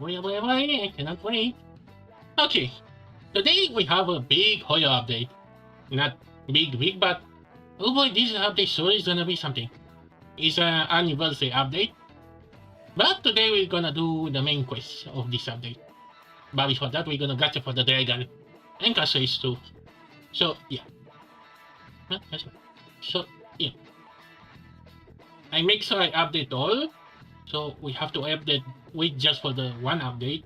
Boy, I cannot wait. Okay, today we have a big horror update. Not big, but oh boy, this update sure is gonna be something. It's an anniversary update. But today we're gonna do the main quest of this update. But before that, we're gonna gotcha for the dragon and Castle too. So yeah. So yeah. I make sure I update all. So we have to update wait just for the one update.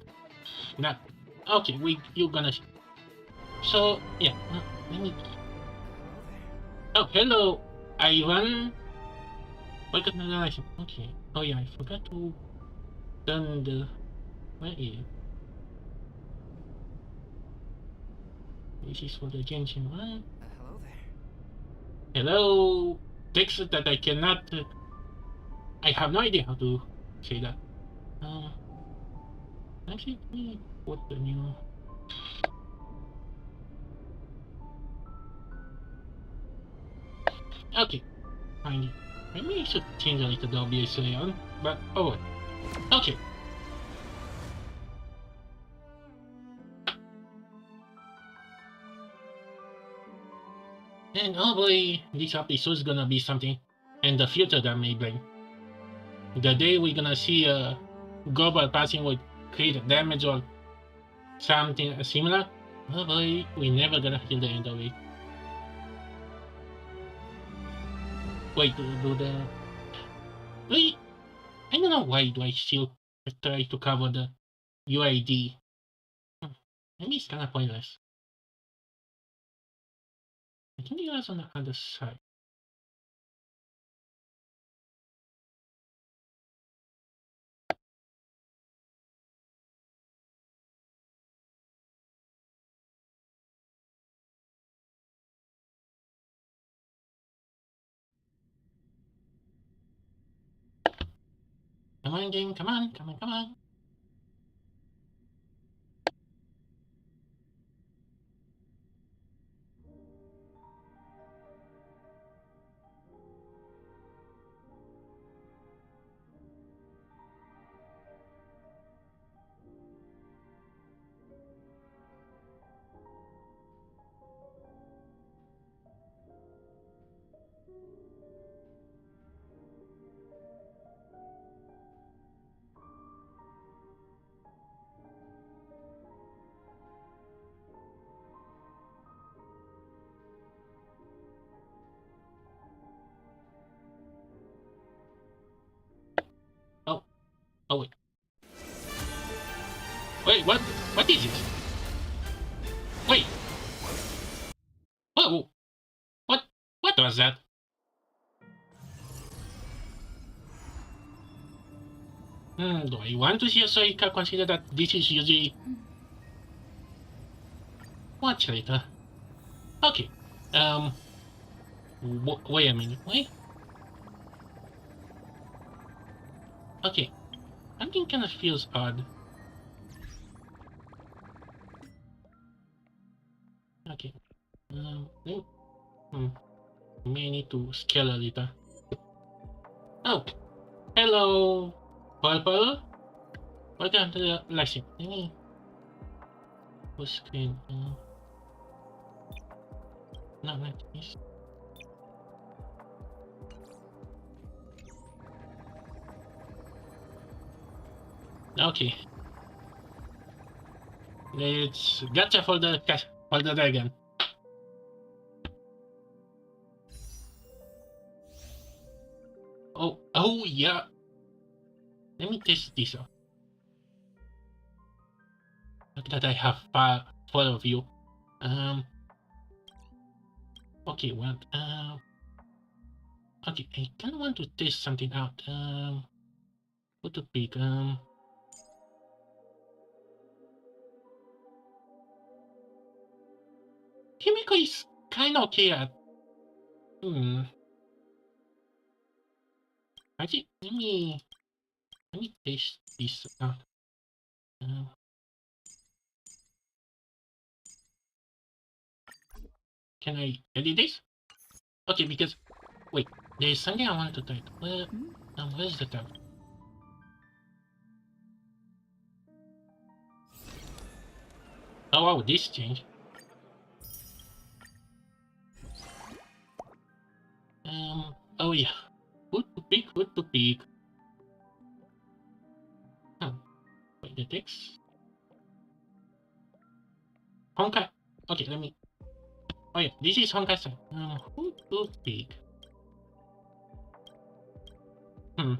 Not okay, you're gonna see. So yeah. Let me. Oh hello Ivan. Welcome to the live. Okay. Oh yeah, I forgot to turn the where is it? This is for the Genshin one. Hello there. Hello. Text that I cannot. I have no idea how to say that. Actually, let me put the new. Okay, fine. Maybe I should change a little the WSA on, but oh well. Okay. And oh boy, this episode is gonna be something, and the future that may bring. The day we're gonna see a global passing would create damage or something similar. Oh boy, we never gonna hear the end of it. Wait, do the. Wait, I don't know why do I still try to cover the UID. Maybe it's kind of pointless. I think it was on the other side. Come on, game, come on, come on, come on. Oh, oh wait. Wait, what? What is it? Wait. Whoa. What? What was that? Do I want to see a Soika consider that this is usually... Watch later. Okay. Wait a minute. Wait. Okay. Something kind of feels odd. Okay. May need to scale a little. Oh. Hello. Purple. Welcome to the live stream. Let me full screen. Not like this. Okay. Let's gotcha for the dragon. Oh yeah. Let me test this out. Look that I have 4 of you. Okay, what? Okay, I kind of want to test something out. What to pick? Himiko is kind of okay at. Actually, let me test this out. Can I edit this? Okay, because wait, there is something I wanted to try. Where's the tab? Oh, this changed. Oh yeah. Who to pick? Who to pick? Wait, the text. Honkai. Okay, let me. Oh yeah, this is Honkai style. Who to pick? Who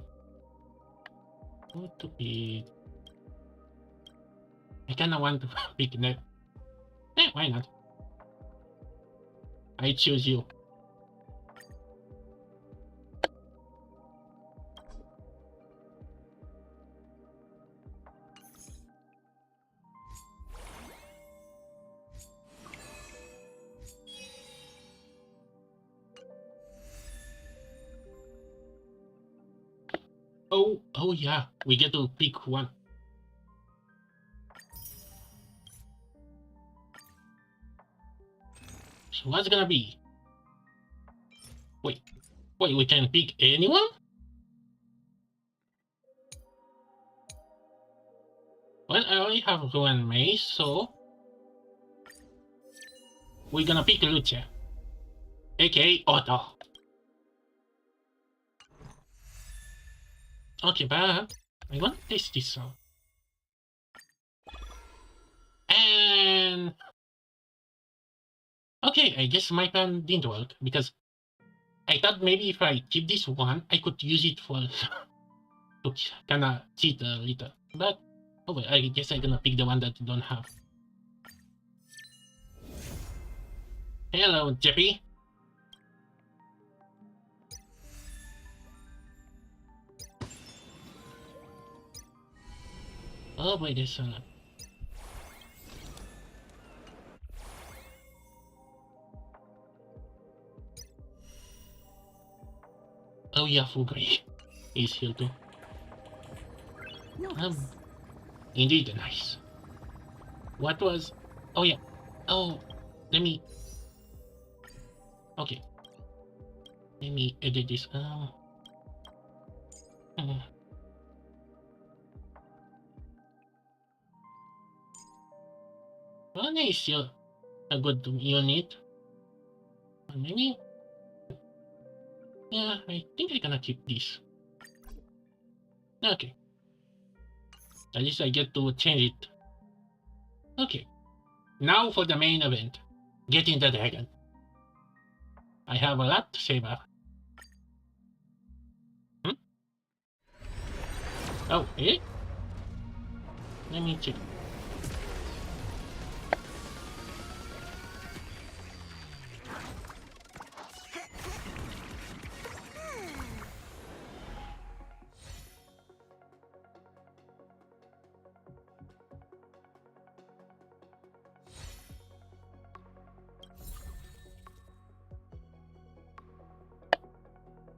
to pick? I kinda want to pick that. Why not? I choose you. Oh yeah, we get to pick one. So what's gonna be? Wait, we can pick anyone? Well, I only have one mace, so we're gonna pick Lucia, aka Otto. Okay, but I want to test this out. And okay, I guess my plan didn't work because I thought maybe if I keep this one, I could use it for to kinda cheat a little. But oh well, I guess I'm gonna pick the one that you don't have. Hello, Jeffy. Oh boy, this one. Oh yeah, Fugri is here too. Nice. Indeed nice. What was? Oh yeah. Oh, let me. Okay. Let me edit this. Well, is still a good unit. Maybe. Yeah, I think I'm gonna keep this. Okay. At least I get to change it. Okay. Now for the main event. Getting the dragon. I have a lot to say about. Oh, eh? Let me check.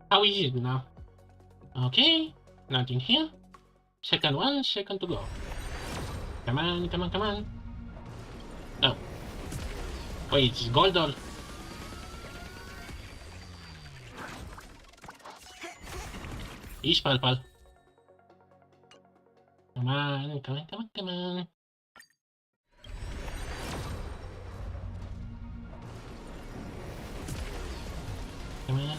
How is it now? Okay. Nothing here. Second one, second to go. Come on, come on, come on. Oh. Wait, it's gold or... Is pal pal. Come on, come on, come on, come on. Come on.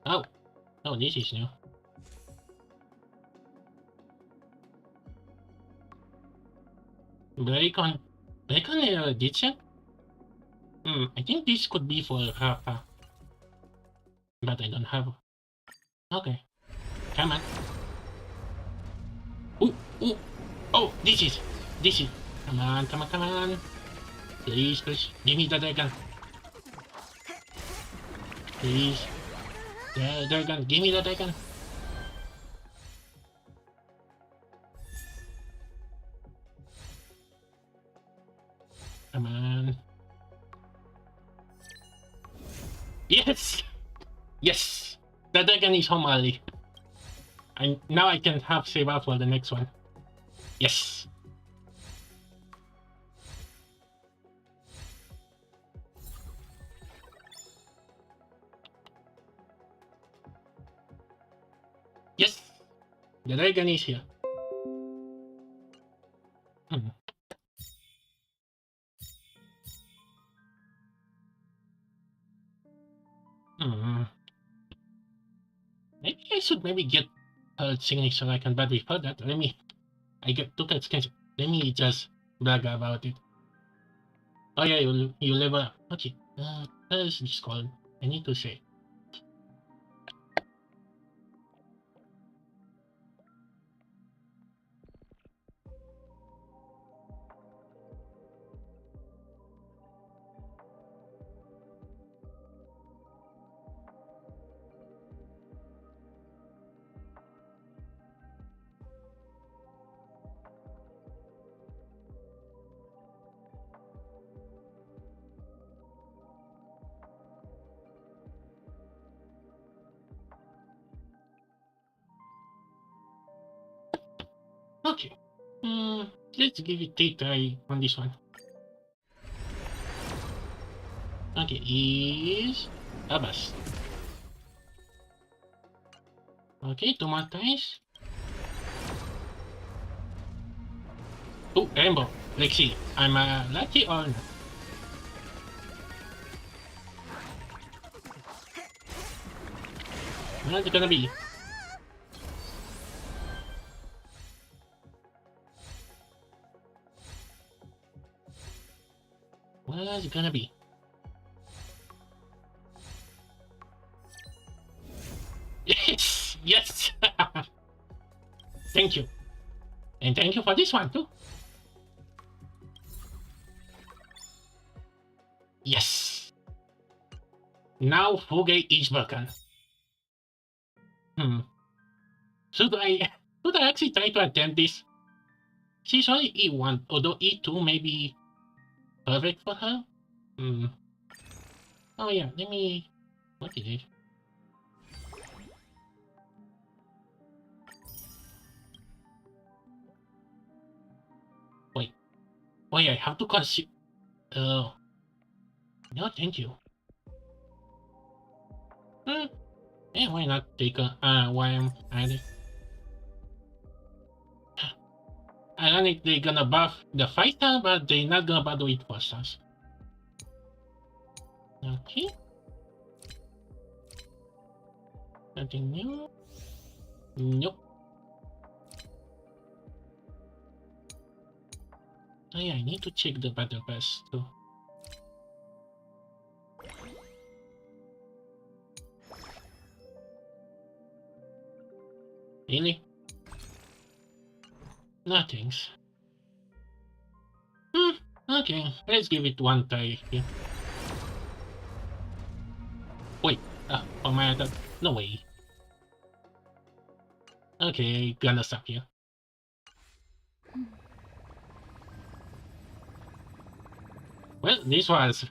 Oh. Oh, this is new. Bacon. Bacon edition? I think this could be for Rafa. But I don't have. Okay. Come on. Ooh, ooh. Oh, this is. Come on, come on, come on. Please, please. Give me the dragon. Please. The dragon. Give me the dragon. Come on. Yes! Yes! The dragon is home early. And now I can have save up for the next one. Yes! Yes! The dragon is here. Hmm. Hmm. Maybe I should get her signature I can, but before that, I get took a screenshot. Let me just brag about it. Oh yeah, you level up. Okay. Let's just call. I need to say. Okay. Let's give it a try on this one. Okay, is a bus. Okay, 2 more times. Oh, rainbow. Let's see. I'm lucky or not. What's it gonna be? What's it gonna be? Yes! Yes! Thank you. And thank you for this one too. Yes! Now Fuge is broken. Should I actually try to attempt this? She's only E1, although E2 may be perfect for her. Oh yeah, let me... What is it? Wait. Wait, I have to consider... Oh. No, thank you. Yeah, why not take a... why I'm at it? I don't think they're gonna buff the fighter, but they're not gonna bother with us. Okay. Nothing new? Nope. Oh yeah, I need to check the battle pass too. Really? Nothings. Okay, let's give it one try here. Wait, for my attack? No way. Okay, gonna stop here. Well, this was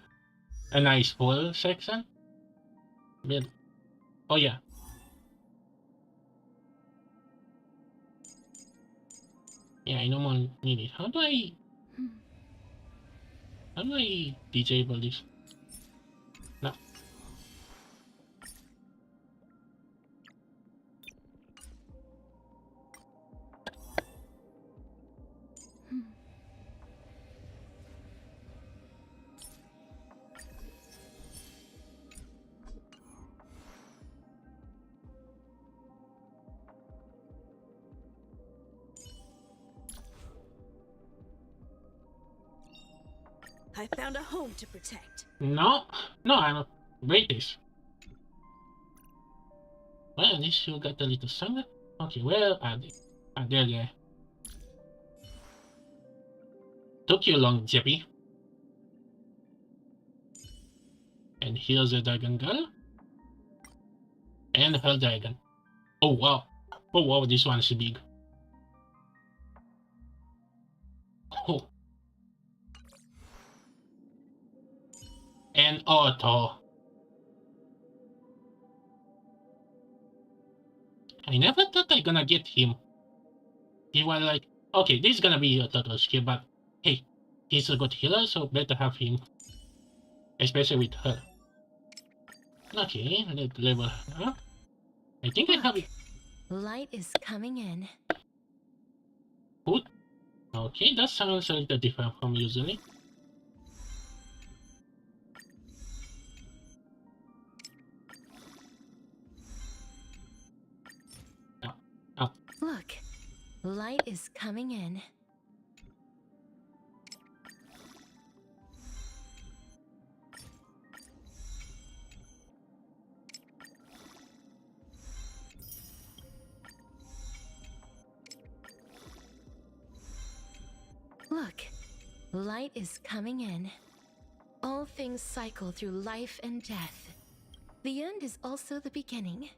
a nice full section. But, oh yeah. Yeah, I no more need it. How do I disable this? No. I found a home to protect. No, I'm British. Well, at least you got a little stronger. Okay, where are they? Ah, there they are. Took you long, Jeppy. And here's the dragon girl. And her dragon. Oh wow. Oh wow, this one's big. Oh. And auto. I never thought I gonna get him. He was like, okay, this is gonna be a total skill, but hey, he's a good healer, so better have him. Especially with her. Okay, let's level her up. I think I have it. Light is coming in. Good. Okay, that sounds a little different from usually. Oh, oh. Look, light is coming in. Look, light is coming in. All things cycle through life and death. The end is also the beginning.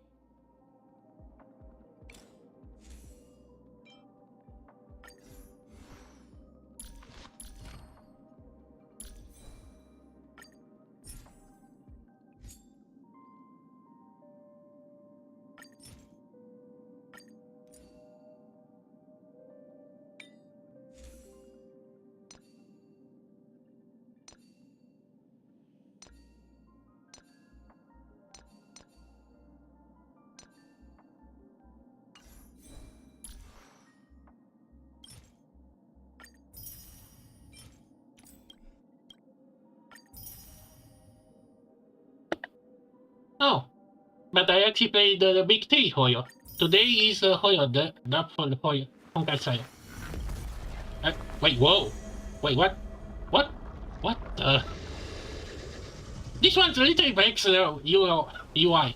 Oh, but I actually played the big three Hoyo. Today is Hoyo, the for the Hoyo Honkai side. Wait, whoa. Wait, what? What? What the? This one's literally breaks the UI.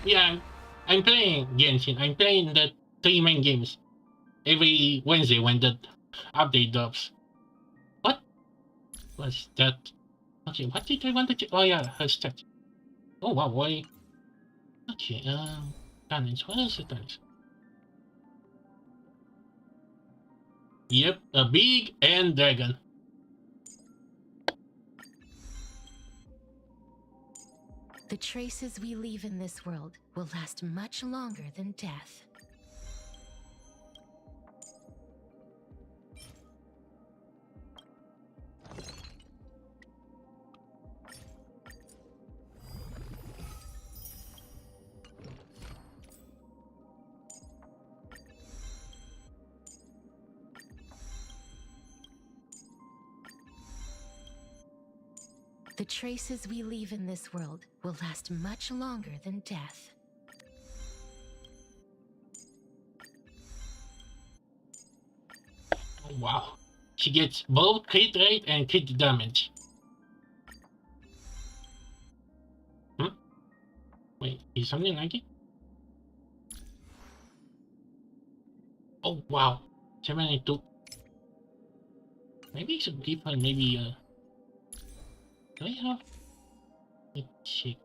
Yeah, I'm playing Genshin. I'm playing the 3 main games every Wednesday when the update drops. What was that? Okay, what did I want to check? Oh yeah, her stats. Oh wow, boy. Okay, talents. What is the talents? Yep, a big and dragon. The traces we leave in this world will last much longer than death. The traces we leave in this world will last much longer than death. Oh, wow. She gets both crit rate and crit damage. Wait, is something like it? Oh wow. 72. Maybe I should give her maybe do I have? Let's check.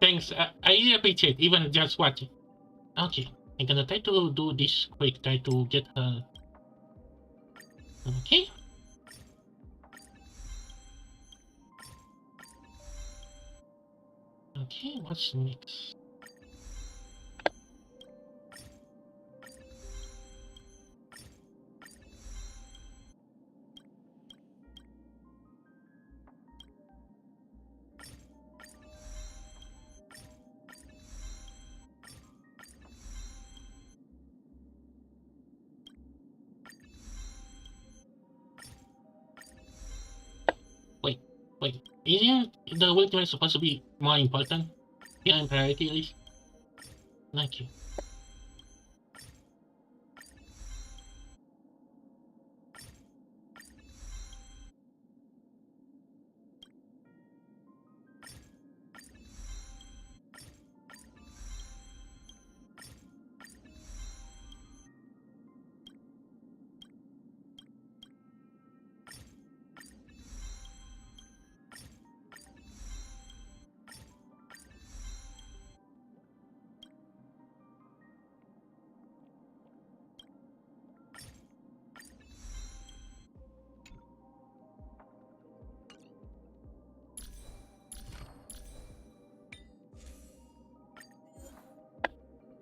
Thanks, I really appreciate even just watching. Okay, I'm gonna try to do this quick, try to get her. Okay. Okay, what's next? Wait, isn't the ultimate supposed to be more important here in priority list? Thank you.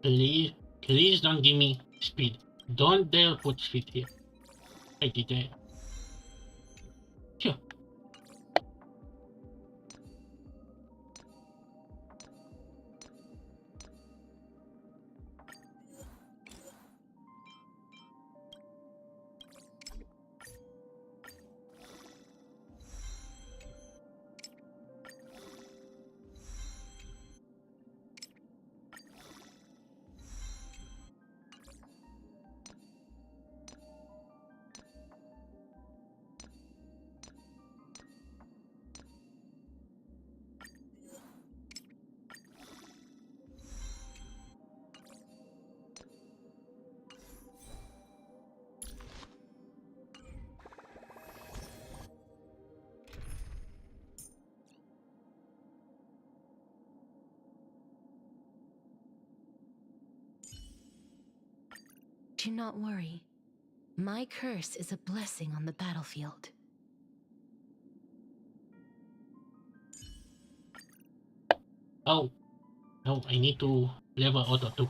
Please, please don't give me speed. Don't dare put speed here. I did it. Phew. Do not worry. My curse is a blessing on the battlefield. Oh, no, I need to level auto too.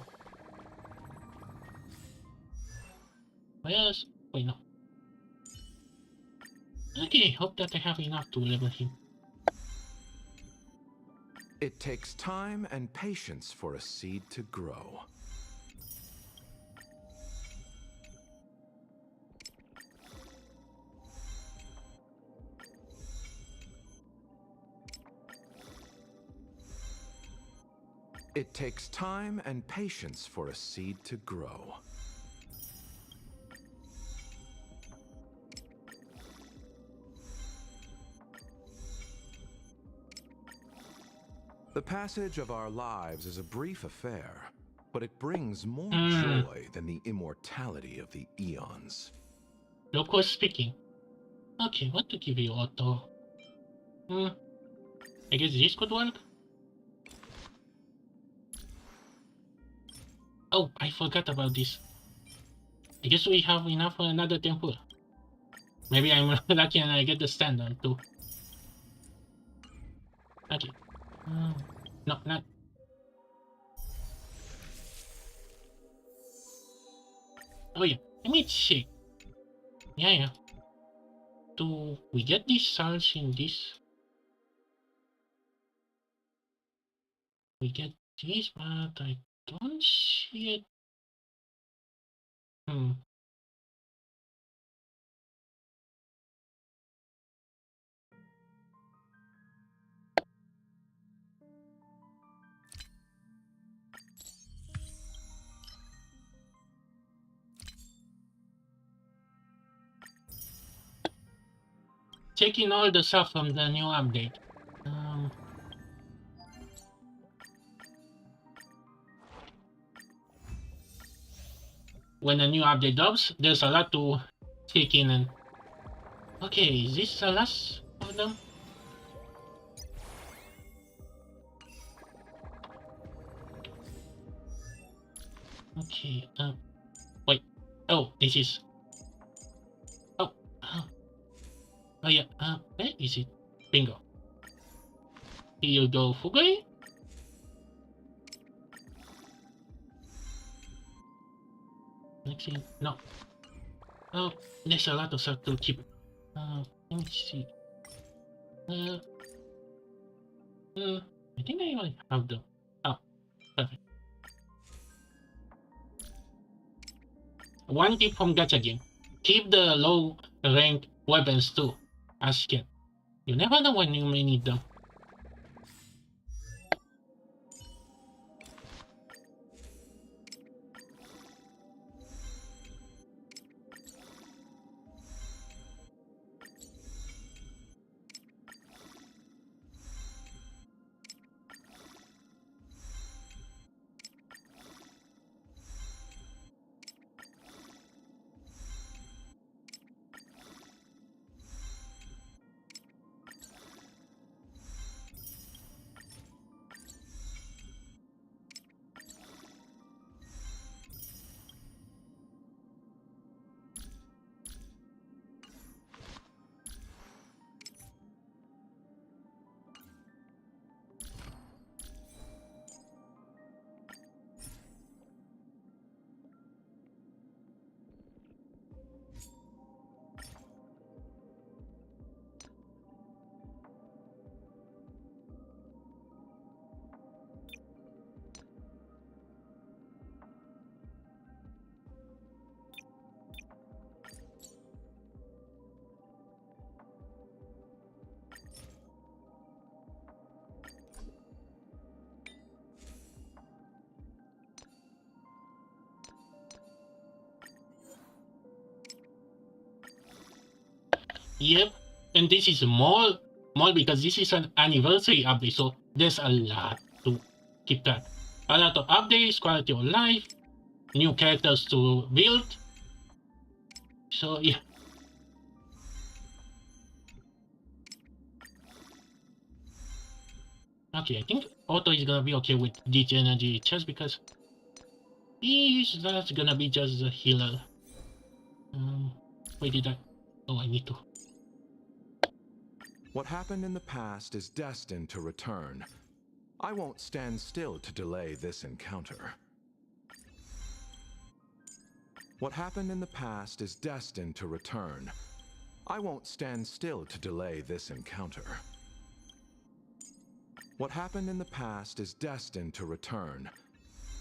Yes, wait, no. Okay, hope that I have enough to level him. It takes time and patience for a seed to grow. It takes time and patience for a seed to grow. The passage of our lives is a brief affair, but it brings more joy than the immortality of the eons. Local speaking. Okay, what to give you auto? I guess this could work. Oh, I forgot about this. I guess we have enough for another temple. Maybe I'm lucky and I get the standard too. Okay. No, not. Oh yeah, let me check. Yeah. Do we get these cells in this? We get this, but I don't see it. Checking all the stuff from the new update. When a new update drops, there's a lot to take in and... Okay, is this the last of them? Okay, wait. Oh, this is... Oh, oh yeah, where is it? Bingo. Here you go, Fugui. Next thing, no. Oh, there's a lot of stuff to keep. Let me see. I think I already have them. Oh, perfect. One tip from Gacha game. Keep the low rank weapons too, as you can. You never know when you may need them. Yep, and this is more because this is an anniversary update, so there's a lot to keep track. A lot of updates, quality of life, new characters to build. So yeah. Okay, I think Otto is gonna be okay with this energy just because he's just gonna be just a healer. Wait, did I? Oh, I need to. What happened in the past is destined to return. I won't stand still to delay this encounter. What happened in the past is destined to return. I won't stand still to delay this encounter. What happened in the past is destined to return.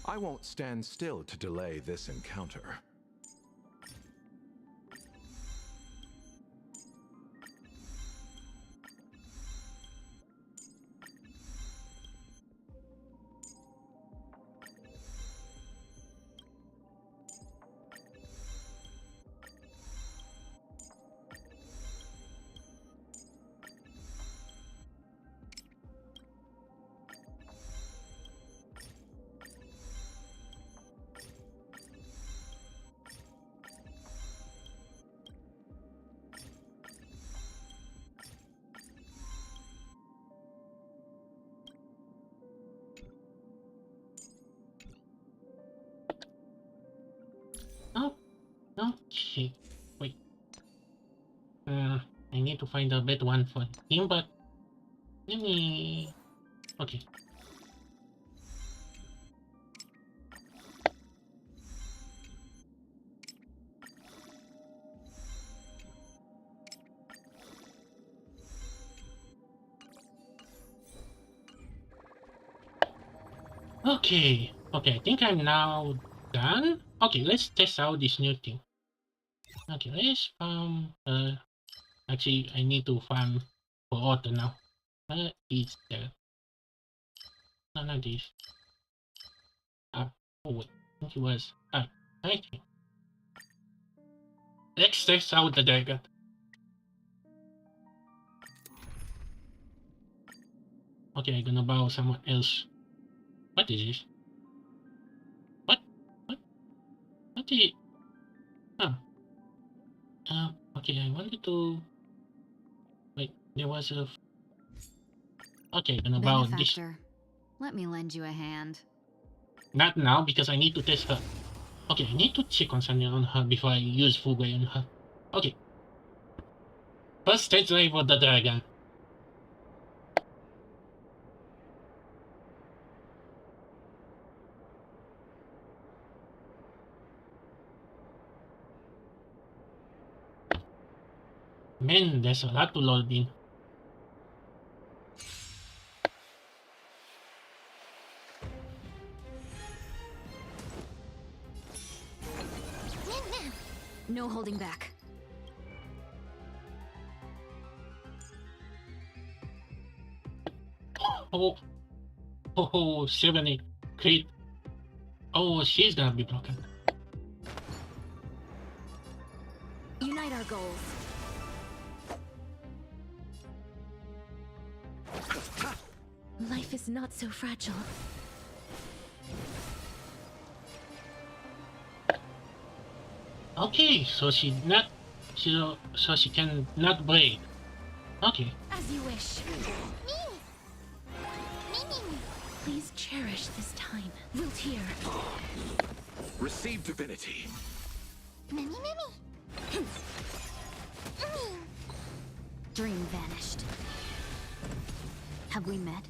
I won't stand still to delay this encounter. Oh, okay. Wait. I need to find a better one for him, but let me. Okay. Okay. Okay, I think I'm now done. Okay, let's test out this new thing. Okay, let's actually I need to farm for Otto now. It's there. No, not this. Oh wait, I think it was. Thank you. Let's test out the dragon. Okay, I'm gonna borrow someone else. What is this? What? What? What is it? Huh. Okay, I wanted to. Wait, there was a. Okay, I'm gonna borrow this. Benefactor, let me lend you a hand. Not now because I need to test her. Okay, I need to check on something on her before I use full way on her. Okay. First test drive for the dragon. Man, there's a lot to load in. No holding back. Oh, 70 crit. Oh, she's gonna be broken. Unite our goals. Life is not so fragile. Okay, so she can not break. Okay. As you wish. Please cherish this time. Wilt here. Receive divinity. Dream vanished. Have we met?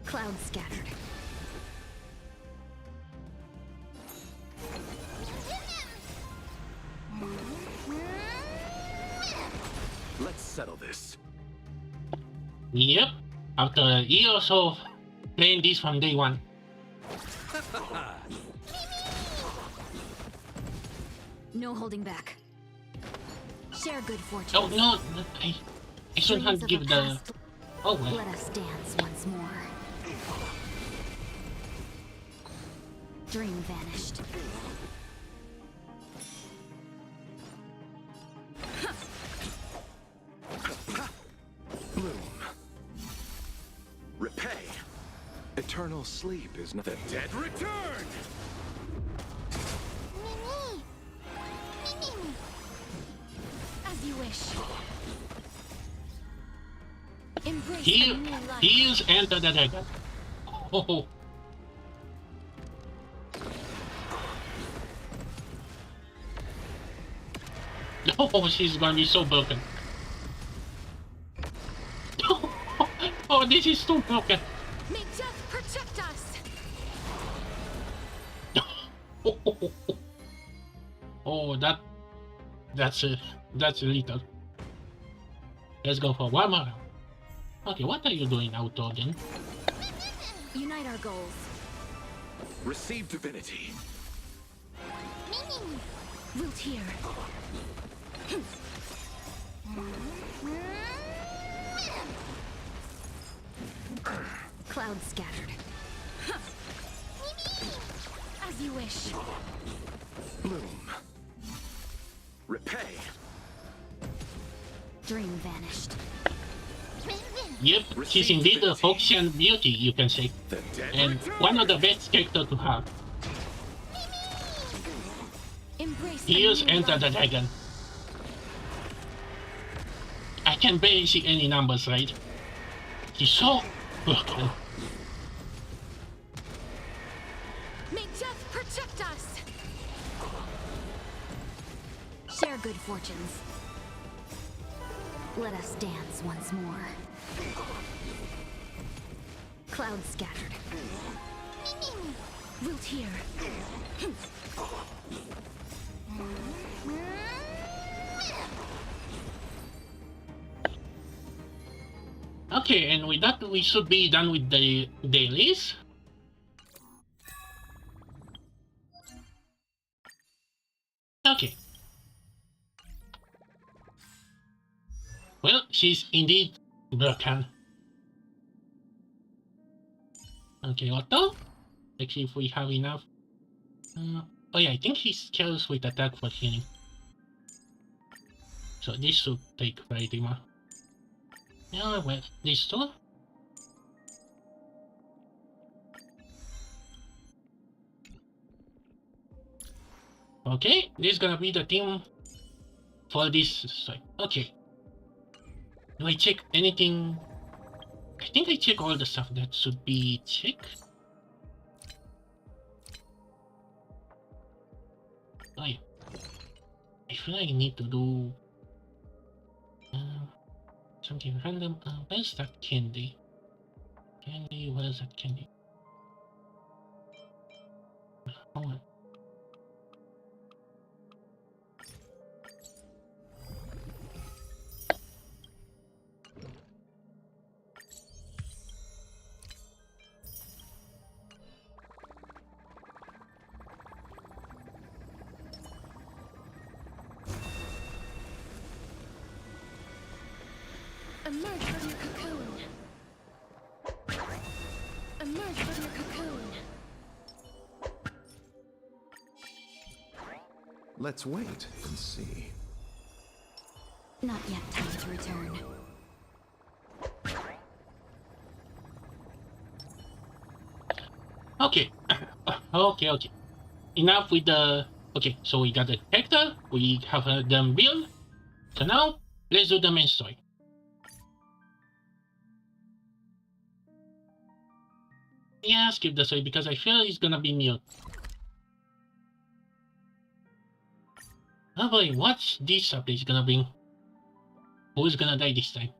Clouds scattered. Let's settle this. Yep. After a year or so of playing this from day one. No holding back. Share good fortune. Oh no, I shouldn't Dreams have of give a the. past. Oh well. Let us dance once more. Dream vanished. eternal sleep is not the dead return. As you wish. Embrace He a new life. is Enter the Dragon. Oh. Oh, she's gonna be so broken. Oh, this is too broken. May death protect us. Oh, that's little. Let's go for one more round. Okay, what are you doing out again? Unite our goals. Receive divinity. Root here. Cloud scattered. As you wish. Bloom. Repay. Dream vanished. Yep, she's indeed a Foxian beauty, you can say. The dead And return. one of the best characters to have. Embrace a Here's new Enter life. the Dragon. I can barely see any numbers, right? She's so broken. May death protect us. Share good fortunes. Let us dance once more. Cloud scattered. Root here. Okay, and with that, we should be done with the dailies. Okay. Well, she's indeed broken. Okay, Otto. Let's see if we have enough. Oh yeah, I think he scales with attack for healing. So this should take very much. Yeah, well, these two. Okay, this is gonna be the team for this side. Okay. Do I check anything? I think I check all the stuff that should be checked. Oh yeah. I feel like I need to do something random. Where's that candy? Candy, where's that candy? Hold on. Emerge from your cocoon. Emerge from your cocoon. Let's wait and see. Not yet time to return. Okay. Okay. Enough with the... Okay, so we got the character, we have them build. So now, let's do the main story. Yeah, skip the story because I feel it's gonna be new. Oh boy, what's this update gonna bring? Who's gonna die this time?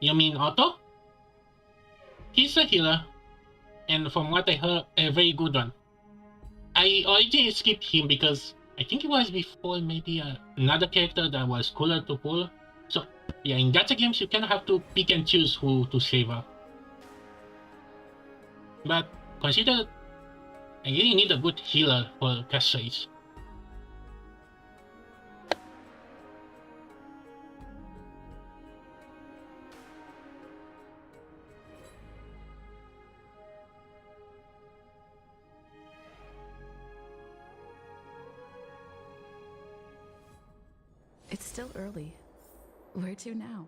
You mean Otto? He's a healer, and from what I heard, a very good one. I originally skipped him because I think it was before maybe another character that was cooler to pull. So Yeah, in gacha games, you kind of have to pick and choose who to save up. But consider I really need a good healer for Castrace. It's still early. Where to now?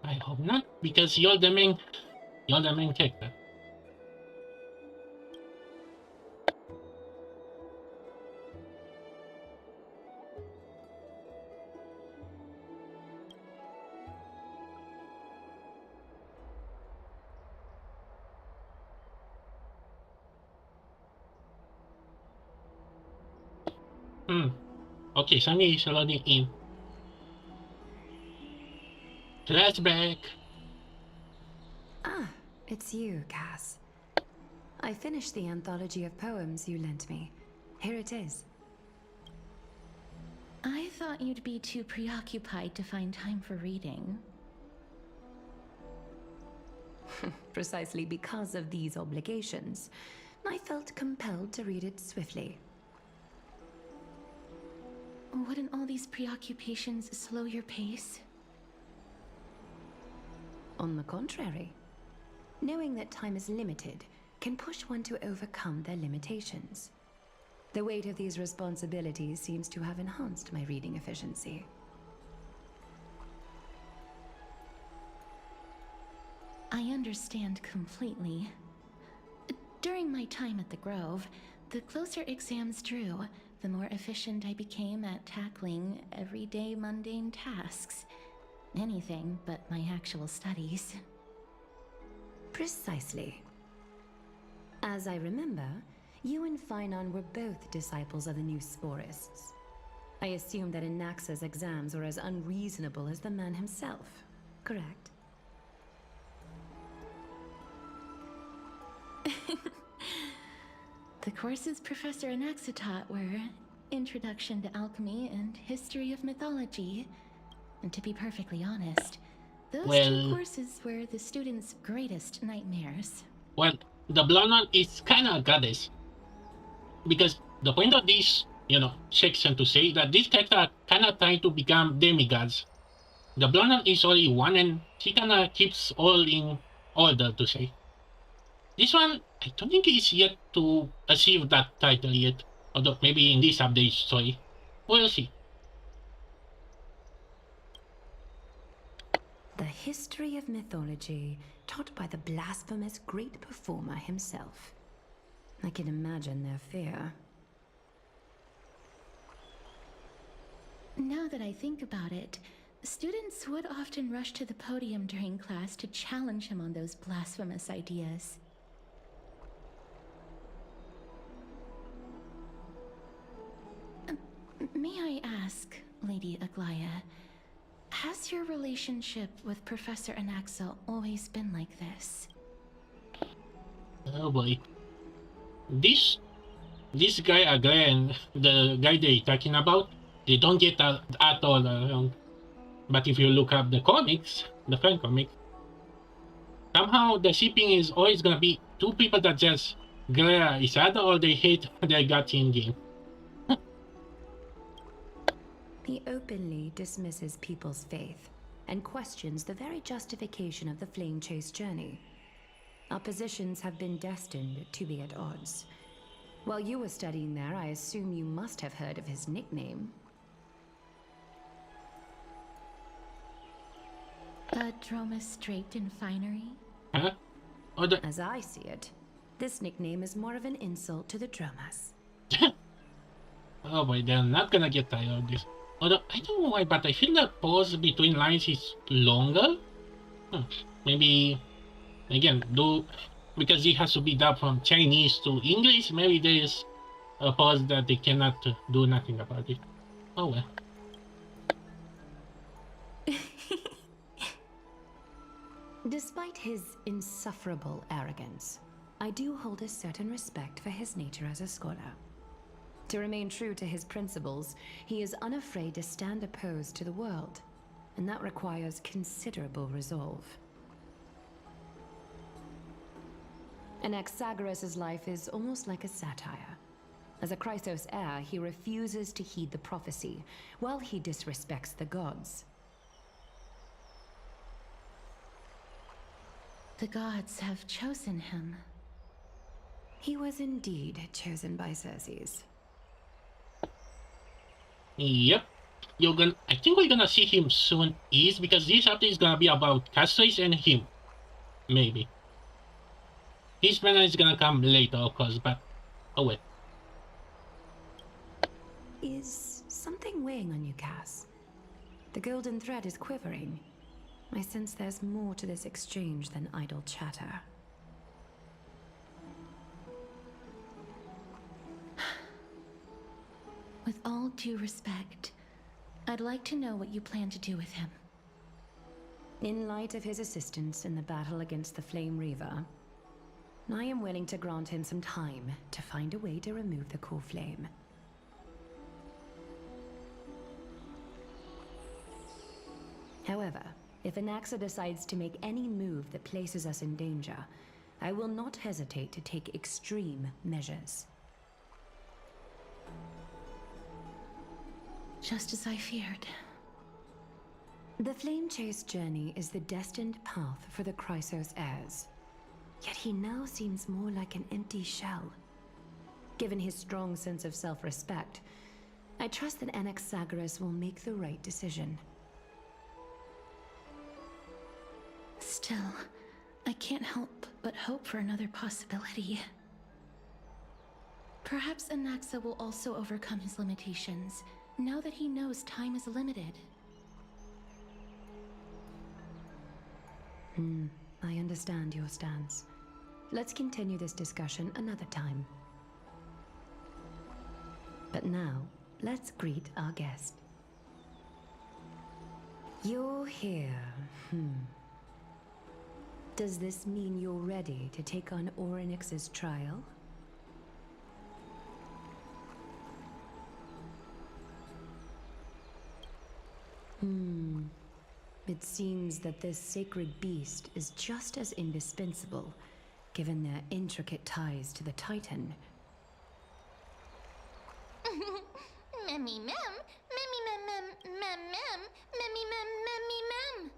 I hope not, because you're the main character. Okay, Sunny is loading in. Flashback. Ah, it's you, Cass. I finished the anthology of poems you lent me. Here it is. I thought you'd be too preoccupied to find time for reading. Precisely because of these obligations, I felt compelled to read it swiftly. Wouldn't all these preoccupations slow your pace? On the contrary, knowing that time is limited can push one to overcome their limitations. The weight of these responsibilities seems to have enhanced my reading efficiency. I understand completely. During my time at the Grove, the closer exams drew, the more efficient I became at tackling everyday mundane tasks. Anything but my actual studies. Precisely. As I remember, you and Finon were both disciples of the new Sporists. I assume that Anaxa's exams were as unreasonable as the man himself, correct? The courses Professor Anaxa taught were Introduction to Alchemy and History of Mythology. And to be perfectly honest, those two courses were the students' greatest nightmares. Well, the blonde one is kind of goddess. Because the point of this, section to say that these characters are kind of trying to become demigods. The blonde one is only one and she kind of keeps all in order to say. This one, I don't think is yet to achieve that title yet. Although maybe in this update, sorry. We'll see. The history of mythology taught by the blasphemous great performer himself. I can imagine their fear. Now that I think about it, students would often rush to the podium during class to challenge him on those blasphemous ideas. May I ask, Lady Aglaya, has your relationship with Professor Anaxa always been like this? Oh boy. This guy again, the guy they're talking about, they don't get at all along. But if you look up the comics, the fan comics, somehow the shipping is always gonna be two people that just glare at each other or they hate their gut in game. He openly dismisses people's faith and questions the very justification of the flame chase journey. Our positions have been destined to be at odds. While you were studying there, I assume you must have heard of his nickname. A Dromus draped in finery? Huh? Oh, the... As I see it, this nickname is more of an insult to the Dromas. Oh boy, they're not gonna get tired of this. Although, I don't know why, but I feel the pause between lines is longer. Maybe, again, because it has to be dubbed from Chinese to English, maybe there's a pause that they cannot do nothing about it. Oh well. Despite his insufferable arrogance, I do hold a certain respect for his nature as a scholar. To remain true to his principles, he is unafraid to stand opposed to the world, and that requires considerable resolve. Anaxagoras' life is almost like a satire. As a Chrysos heir, he refuses to heed the prophecy, while he disrespects the gods. The gods have chosen him. He was indeed chosen by Xerxes. Yep. I think we're gonna see him soon, because this update is gonna be about Castries and him. Maybe. His banner is gonna come later, of course, but oh well. Is something weighing on you, Cass? The golden thread is quivering. I sense there's more to this exchange than idle chatter. With all due respect, I'd like to know what you plan to do with him. In light of his assistance in the battle against the Flame Reaver, I am willing to grant him some time to find a way to remove the core flame. However, if Anaxa decides to make any move that places us in danger, I will not hesitate to take extreme measures. Just as I feared. The Flame Chase journey is the destined path for the Chrysos heirs. Yet he now seems more like an empty shell. Given his strong sense of self-respect, I trust that Anaxagoras will make the right decision. Still, I can't help but hope for another possibility. Perhaps Anaxa will also overcome his limitations, now that he knows time is limited. I understand your stance. Let's continue this discussion another time. But now, let's greet our guest. You're here. Does this mean you're ready to take on Orynyx's trial? It seems that this sacred beast is just as indispensable, given their intricate ties to the Titan. Memmy mem, memmy mem mem mem mem, memmy mem memmy mem.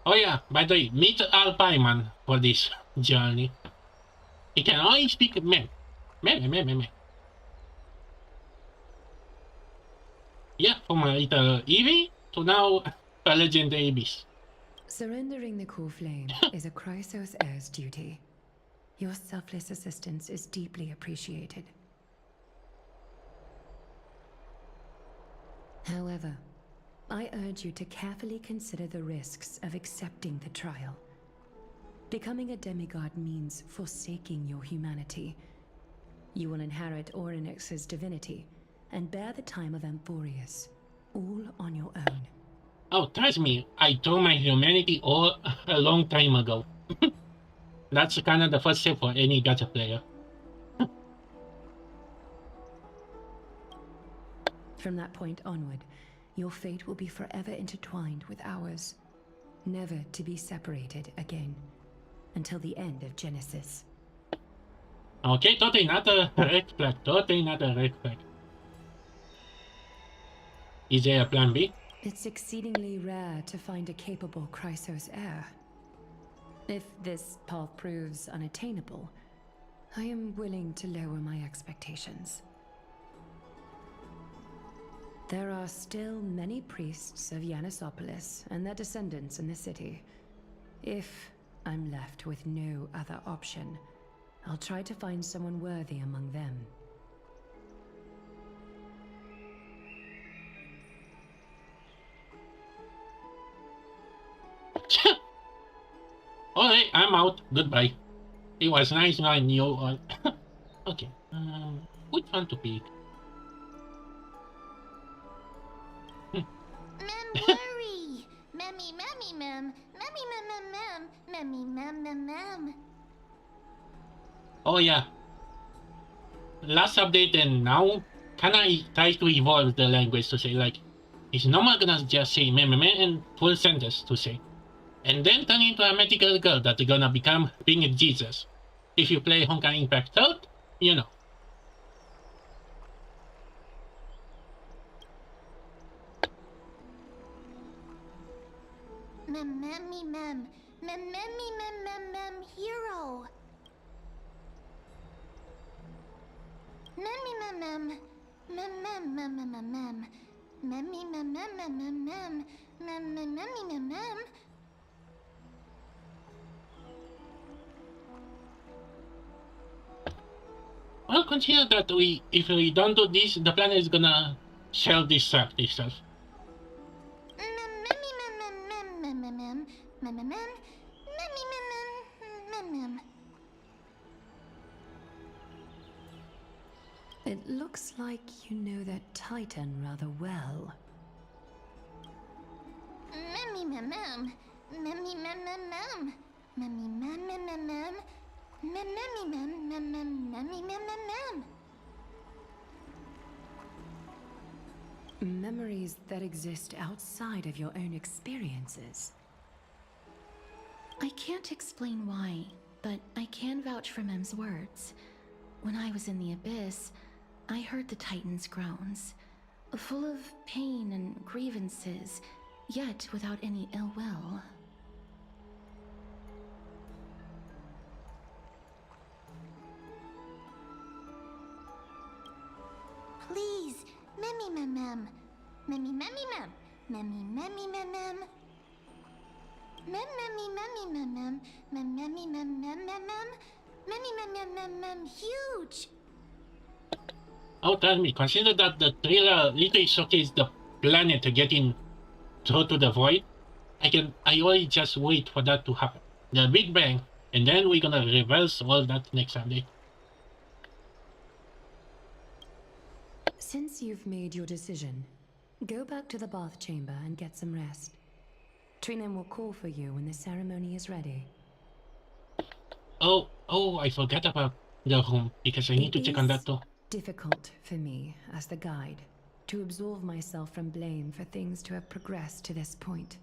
Oh yeah, by the way, meet Alpaiman for this journey. He can only speak mem. Mem. Yeah, from a little Eevee to now a legendary beast. Surrendering the core flame is a Chrysos heir's duty. Your selfless assistance is deeply appreciated. However, I urge you to carefully consider the risks of accepting the trial. Becoming a demigod means forsaking your humanity. You will inherit Orynyx's divinity and bear the time of Amphorius, all on your own. Oh, trust me, I told my humanity all a long time ago. That's kind of the first step for any gacha player. From that point onward, your fate will be forever intertwined with ours, never to be separated again, until the end of Genesis. Okay, totally not a red flag. Totally not a red flag. Is there a plan B? It's exceedingly rare to find a capable Chrysos heir. If this path proves unattainable, I am willing to lower my expectations. There are still many priests of Yanisopolis and their descendants in the city. If I'm left with no other option, I'll try to find someone worthy among them. Alright, I'm out. Goodbye. It was nice knowing you all. Okay, which one to pick? Mem worry! Memmy, memmy, mem. Memmy, mem, mem, mem. Memmy, mem, mem, mem. Oh yeah, last update and now, kinda tries to evolve the language to say like, it's normal gonna just say meh meh meh and full sentence to say. And then turn into a magical girl that's gonna become being Jesus. If you play Honkai Impact Third, you know. Mem, memmy, mem. Mem, memmy, mem, mem, mem. Hero. Memmy, mem, mem. Mem, mem, mem, mem, mem, mem. Memmy, mem, mem, mem, mem, mem. Mem, mem, memmy, mem, mem. Well, consider that if we don't do this, the planet is gonna self-destruct itself. Mem, memmy, mem, mem, mem, mem, mem, mem, mem, mem. Memmy, mem, mem, mem, mem. It looks like you know that Titan rather well. Memmy, mem, mem. Memmy, mem, mem, mem. Memmy, mem, mem, mem, mem. Mem, memmy, mem, mem, mem, memmy, mem, mem, mem. Memories that exist outside of your own experiences. I can't explain why, but I can vouch for Mem's words. When I was in the abyss, I heard the Titan's groans, full of pain and grievances, yet without any ill will. Please, memmy mem mem. Memmy memmy mem. Memmy memmy mem mem. Mem memmy memmy mem mem. Mem memmy mem mem mem mem. Memmy mem mem mem mem. Huge. Oh, tell me, consider that the trailer literally showcased the planet getting thrown to the void. I only just wait for that to happen. The Big Bang, and then we're gonna reverse all that next update. Since you've made your decision, go back to the bath chamber and get some rest. Trinem will call for you when the ceremony is ready. Oh, I forgot about the room, because I need to check on that too. Difficult for me, as the guide, to absolve myself from blame for things to have progressed to this point.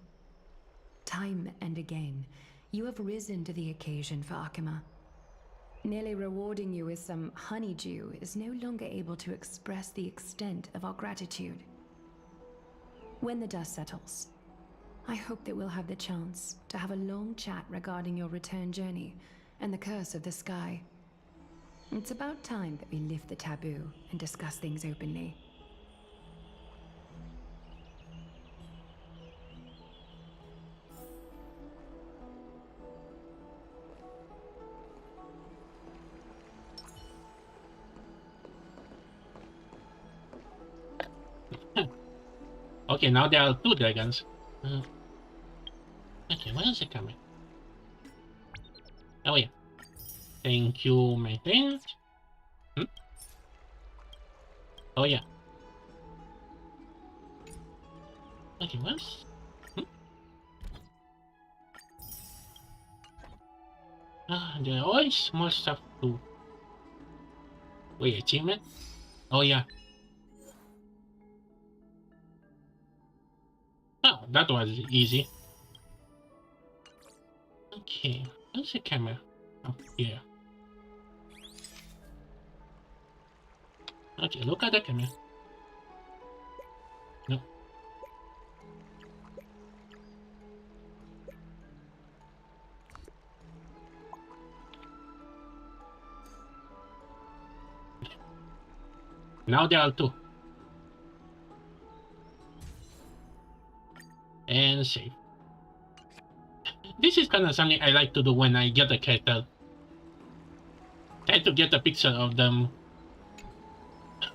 Time and again, you have risen to the occasion for Akima. Nearly rewarding you with some honeydew is no longer able to express the extent of our gratitude. When the dust settles, I hope that we'll have the chance to have a long chat regarding your return journey and the curse of the sky. It's about time that we lift the taboo and discuss things openly. Okay, now there are two dragons. Okay, where is it coming? Oh yeah. Thank you, my friend. Oh yeah. Okay, what's... there are always small stuff too. Wait, achievement? Oh yeah. Oh, that was easy. Okay, where's the camera? Up here. Okay, look at the camera. No. Now there are two. and save. This is kind of something I like to do when I get a character. Try to get a picture of them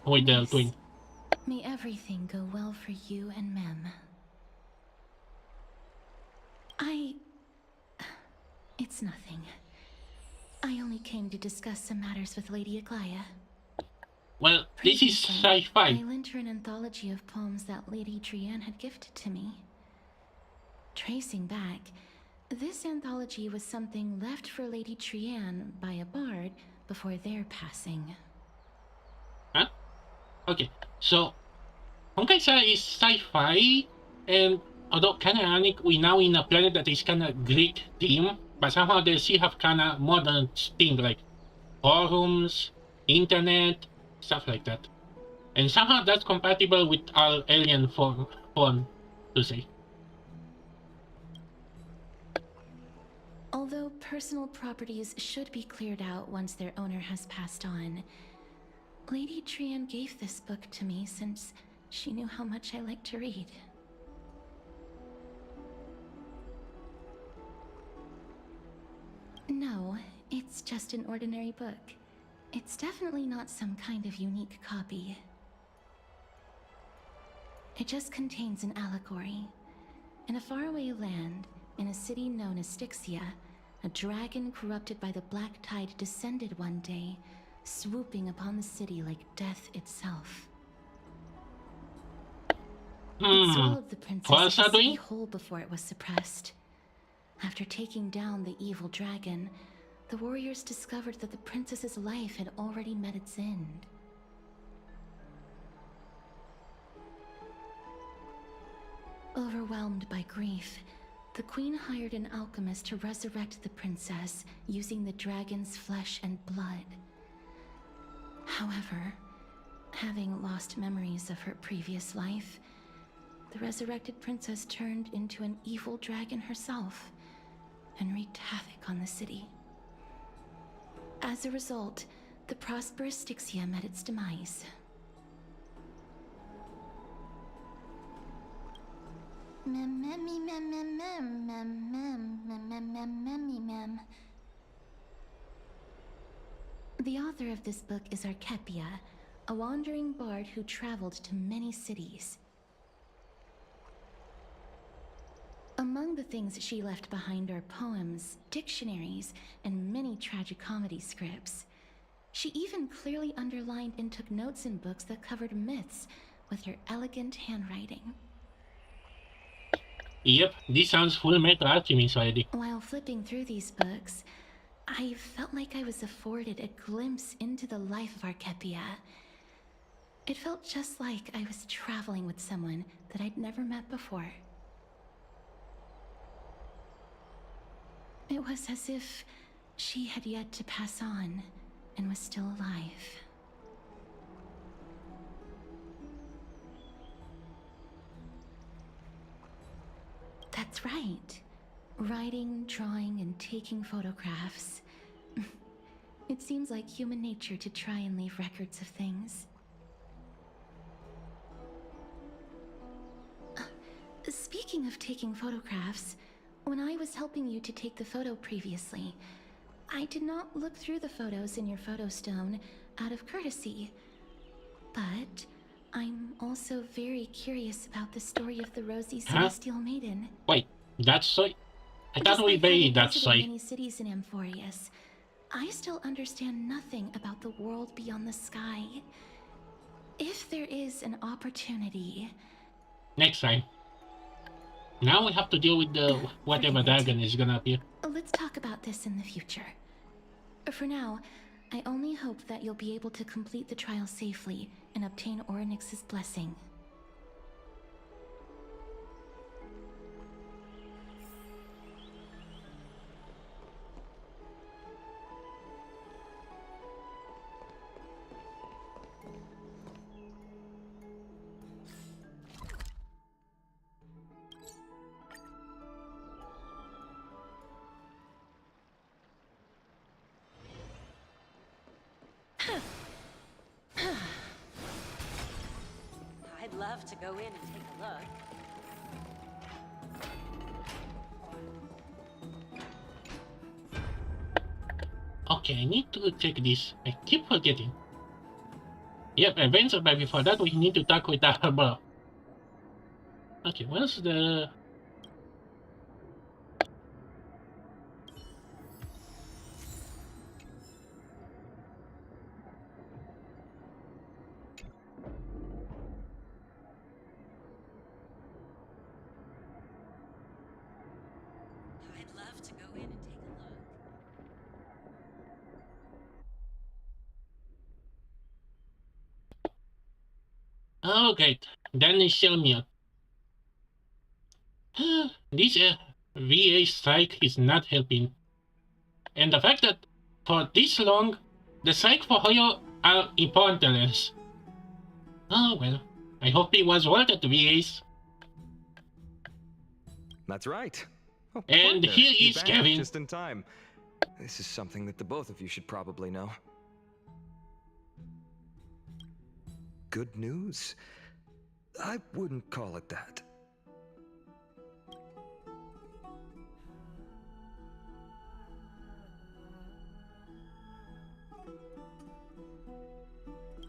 with their Nice. twin. May everything go well for you and Mem. It's nothing. I only came to discuss some matters with Lady Aglaia. Well, this is Previously, I sci-fi. lent her an anthology of poems that Lady Trianne had gifted to me. Tracing back, this anthology was something left for Lady Trianne by a bard before their passing. Huh? Okay, so Honkai is sci-fi, and although kind of ironic, we now in a planet that is kind of Greek theme, but somehow they still have kind of modern theme like forums, internet, stuff like that. And somehow that's compatible with our alien form to say. Although personal properties should be cleared out once their owner has passed on, Lady Trianne gave this book to me since she knew how much I like to read. No, it's just an ordinary book. It's definitely not some kind of unique copy. It just contains an allegory. In a faraway land, in a city known as Styxia, a dragon corrupted by the black tide descended one day, swooping upon the city like death itself. It swallowed the princess of the city whole before it was suppressed. After taking down the evil dragon, the warriors discovered that the princess's life had already met its end. Overwhelmed by grief, the queen hired an alchemist to resurrect the princess using the dragon's flesh and blood. However, having lost memories of her previous life, the resurrected princess turned into an evil dragon herself and wreaked havoc on the city. As a result, the prosperous Styxia met its demise. The author of this book is Archepia, a wandering bard who traveled to many cities. Among the things she left behind are poems, dictionaries, and many tragicomedy scripts. She even clearly underlined and took notes in books that covered myths with her elegant handwriting. Yep, this sounds full Metal Alchemist already. While flipping through these books, I felt like I was afforded a glimpse into the life of Archepia. It felt just like I was traveling with someone that I'd never met before. It was as if she had yet to pass on and was still alive. That's right. Writing, drawing, and taking photographs. It seems like human nature to try and leave records of things. Speaking of taking photographs, when I was helping you to take the photo previously, I did not look through the photos in your photo stone out of courtesy. But I'm also very curious about the story of the Rosy Celestial Maiden. Wait, that's so... I thought we buried that site. Many cities in Amphorius, I still understand nothing about the world beyond the sky. If there is an opportunity... Next time. Now we have to deal with the whatever dragon is gonna appear. Let's talk about this in the future. For now, I only hope that you'll be able to complete the trial safely and obtain Orynyx's blessing. I'd love to go in and take a look. Okay, I need to check this. I keep forgetting. Yep, events, but before that we need to talk with our bro. Okay, where's the... I'd love to go in and take a look. Oh, great. Then they shell me out. This VA strike is not helping. And the fact that for this long, the strike for Hoyo are important to us. Oh well, I hope it was worth it, VAs. That's right. Oh, And partner, here you're is back Kevin. just in time. This is something that the both of you should probably know. Good news? I wouldn't call it that.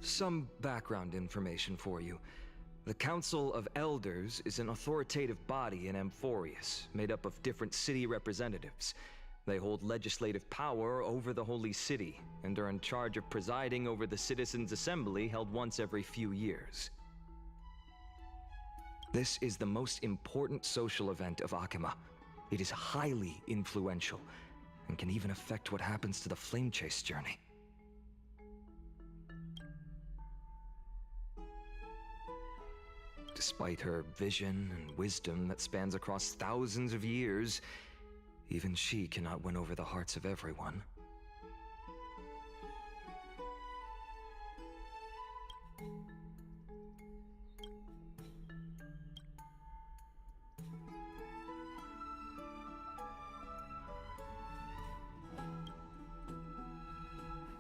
Some background information for you. The Council of Elders is an authoritative body in Amphorius, made up of different city representatives. They hold legislative power over the Holy City, and are in charge of presiding over the Citizens' Assembly held once every few years. This is the most important social event of Akima. It is highly influential, and can even affect what happens to the Flame Chase journey. Despite her vision and wisdom that spans across thousands of years, even she cannot win over the hearts of everyone.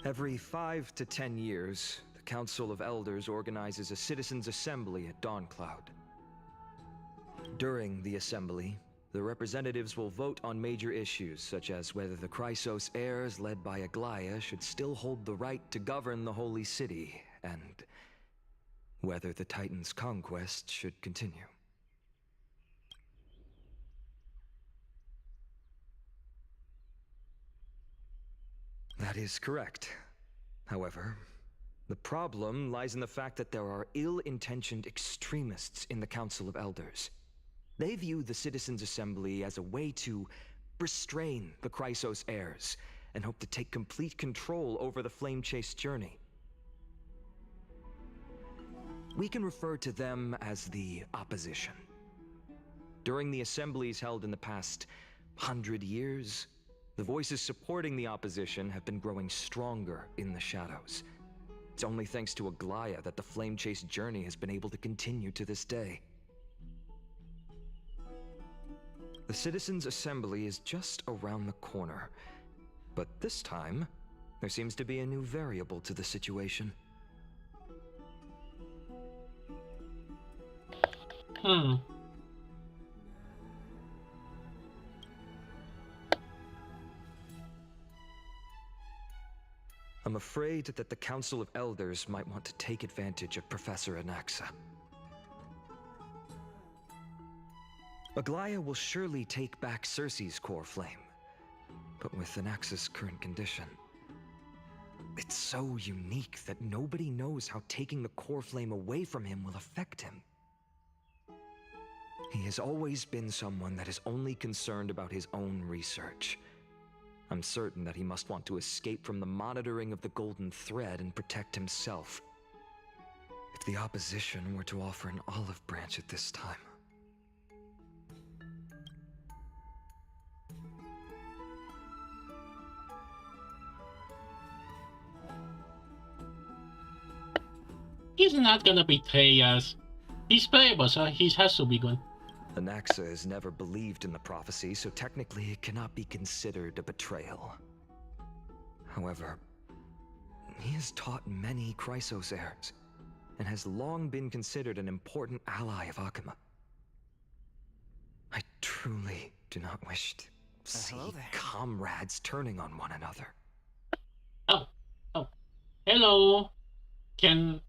Every 5 to 10 years, the Council of Elders organizes a citizens' assembly at Dawncloud. During the assembly, the representatives will vote on major issues such as whether the Chrysos heirs led by Aglaya should still hold the right to govern the Holy City, and whether the Titan's conquest should continue. That is correct. However, the problem lies in the fact that there are ill-intentioned extremists in the Council of Elders. They view the Citizens' Assembly as a way to restrain the Chrysos heirs, and hope to take complete control over the Flame Chase journey. We can refer to them as the Opposition. During the assemblies held in the past 100 years, the voices supporting the opposition have been growing stronger in the shadows. It's only thanks to Aglaya that the Flame Chase journey has been able to continue to this day. The Citizens' Assembly is just around the corner, but this time, there seems to be a new variable to the situation. I'm afraid that the Council of Elders might want to take advantage of Professor Anaxa. Aglaya will surely take back Cersei's core flame, but with Anaxa's current condition, it's so unique that nobody knows how taking the core flame away from him will affect him. He has always been someone that is only concerned about his own research. I'm certain that he must want to escape from the monitoring of the Golden Thread and protect himself. If the opposition were to offer an olive branch at this time... He's not gonna betray us. He's playable, so he has to be good. Anaxa has never believed in the prophecy, so technically it cannot be considered a betrayal. However, he has taught many Chrysos heirs, and has long been considered an important ally of Akima. I truly do not wish to see comrades turning on one another. Hello, Ken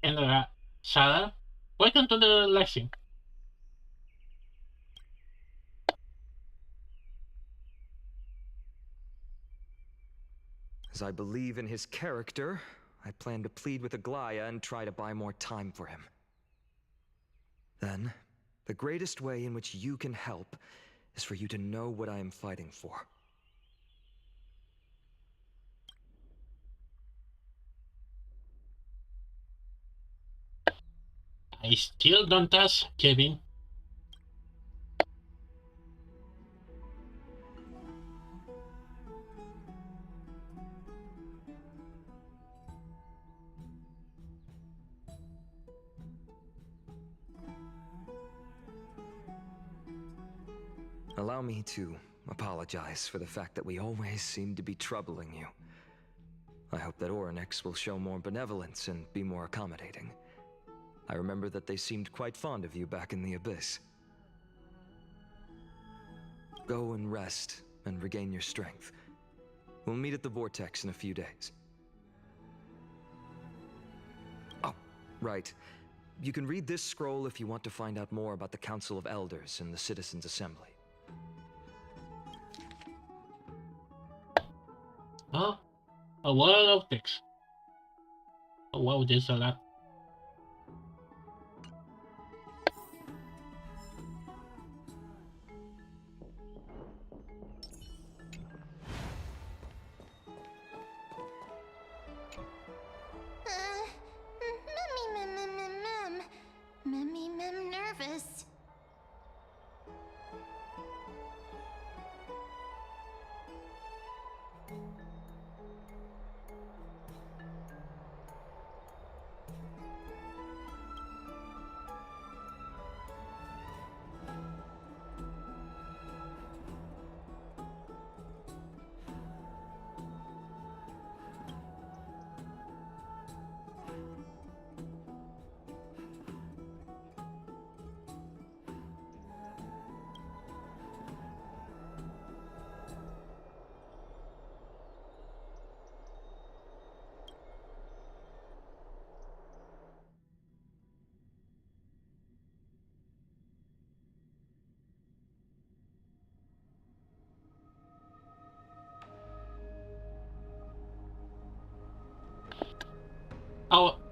and Sarah. Welcome to the live stream. As I believe in his character, I plan to plead with Aglaya and try to buy more time for him. Then, the greatest way in which you can help is for you to know what I am fighting for. I still don't trust Kevin. Allow me to apologize for the fact that we always seem to be troubling you. I hope that Orynyx will show more benevolence and be more accommodating. I remember that they seemed quite fond of you back in the Abyss. Go and rest and regain your strength. We'll meet at the Vortex in a few days. Oh, right. You can read this scroll if you want to find out more about the Council of Elders and the Citizens' Assembly. Oh, a world of text. Oh wow, there's a lot. Mem nervous.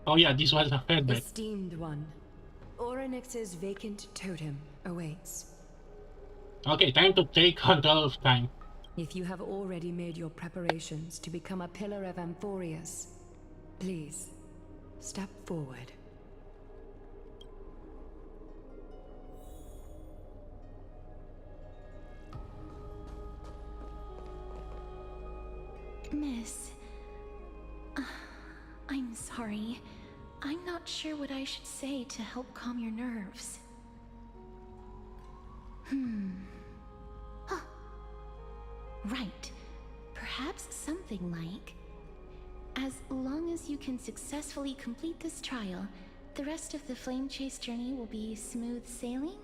Oh yeah, this was a feedback. Esteemed one, Orynyx's vacant totem awaits. Okay, time to take control of time. If you have already made your preparations to become a pillar of Amphorius, please, step forward. Miss, I'm sorry. I'm not sure what I should say to help calm your nerves. Huh. Right. Perhaps something like, as long as you can successfully complete this trial, the rest of the flame chase journey will be smooth sailing?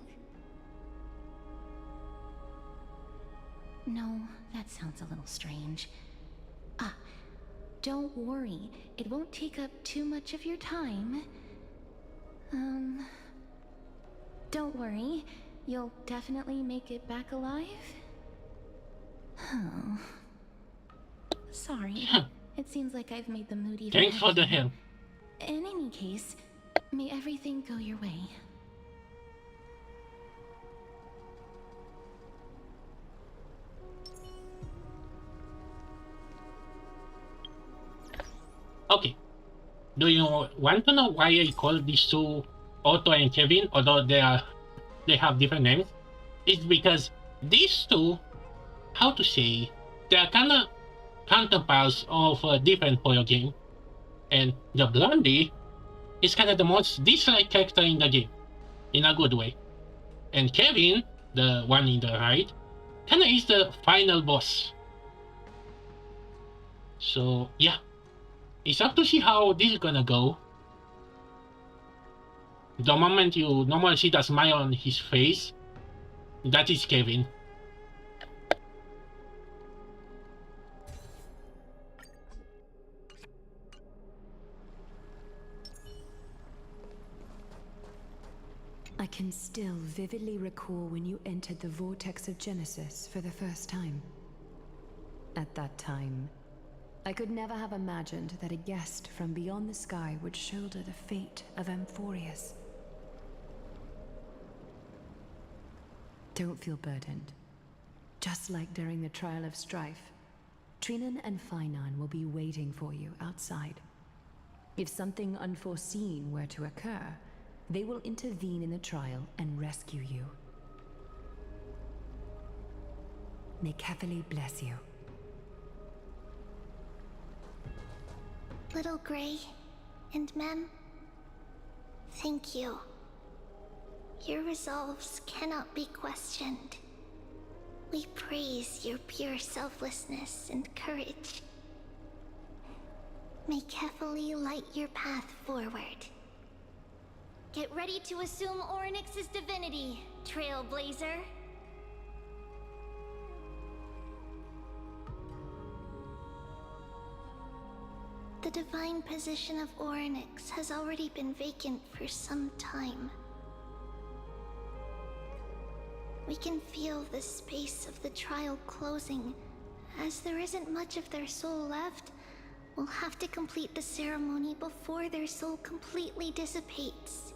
No, that sounds a little strange. Don't worry, it won't take up too much of your time. Don't worry, you'll definitely make it back alive? Oh. Sorry, it seems like I've made the mood even Thanks for the heavier. help. In any case, may everything go your way. Okay. Do you want to know why I call these two Otto and Kevin, although they have different names? It's because these two, how to say, they are kind of counterparts of a different horror game. And the Blondie is kind of the most disliked character in the game, in a good way. And Kevin, the one in the right, kind of is the final boss. So yeah, it's up to see how this is gonna go. The moment you normally see the smile on his face, that is Kevin. I can still vividly recall when you entered the vortex of Genesis for the first time. At that time, I could never have imagined that a guest from beyond the sky would shoulder the fate of Amphorius. Don't feel burdened. Just like during the trial of strife, Trinan and Finan will be waiting for you outside. If something unforeseen were to occur, they will intervene in the trial and rescue you. May Kefali bless you. Little Gray and Mem, thank you. Your resolves cannot be questioned. We praise your pure selflessness and courage. May Kefali light your path forward. Get ready to assume Orynyx's divinity, Trailblazer. The divine position of Orynyx has already been vacant for some time. We can feel the space of the trial closing. As there isn't much of their soul left, we'll have to complete the ceremony before their soul completely dissipates.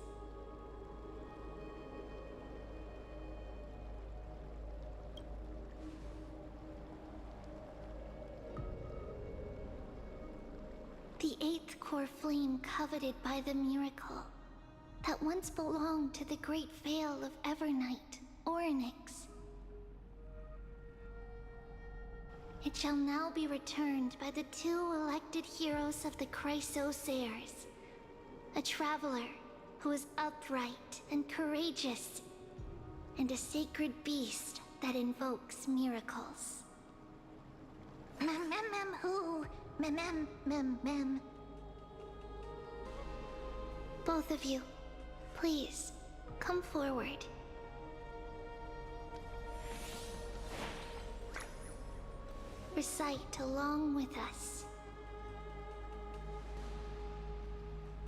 The eighth core flame coveted by the miracle that once belonged to the great veil of Evernight, Orynyx. It shall now be returned by the two elected heroes of the Chrysosairs, a traveler who is upright and courageous, and a sacred beast that invokes miracles. Who? Mem. Both of you, please, come forward. Recite along with us.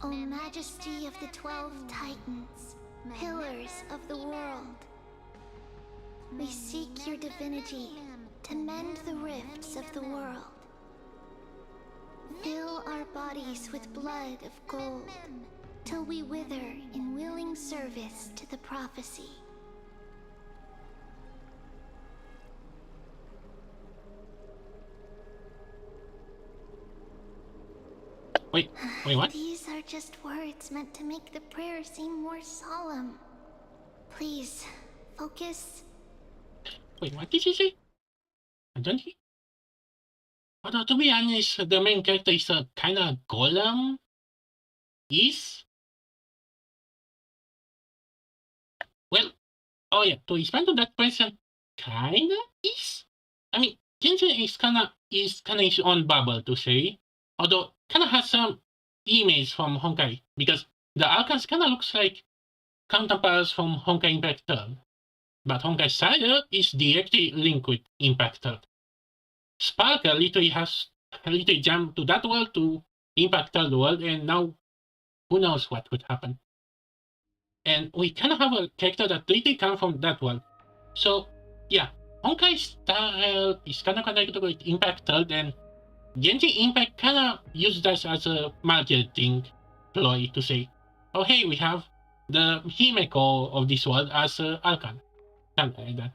O Majesty of the 12 Titans, pillars of the world, we seek your divinity to mend the rifts of the world. Fill our bodies with blood of gold, till we wither in willing service to the prophecy. Wait, what? These are just words meant to make the prayer seem more solemn. Please, focus. Wait, what did she say? Don't he? Although, to be honest, the main character is a kind of golem. Is? Well, oh yeah, to respond to that question, kinda is? I mean, Genshin is kinda his own bubble to say. Although, kinda has some image from Honkai, because the Archons kinda looks like counterparts from Honkai Impact Third. But Honkai style is directly linked with Impact Third. Sparkle literally jumped to that world to Impact Third world, and now who knows what could happen. And we kind of have a character that literally comes from that world. So, yeah, Honkai style is kind of connected with Impact Third, and Genshin Impact kind of used that as a marketing ploy to say, oh hey, we have the Himeko of this world as Archon. Something like that.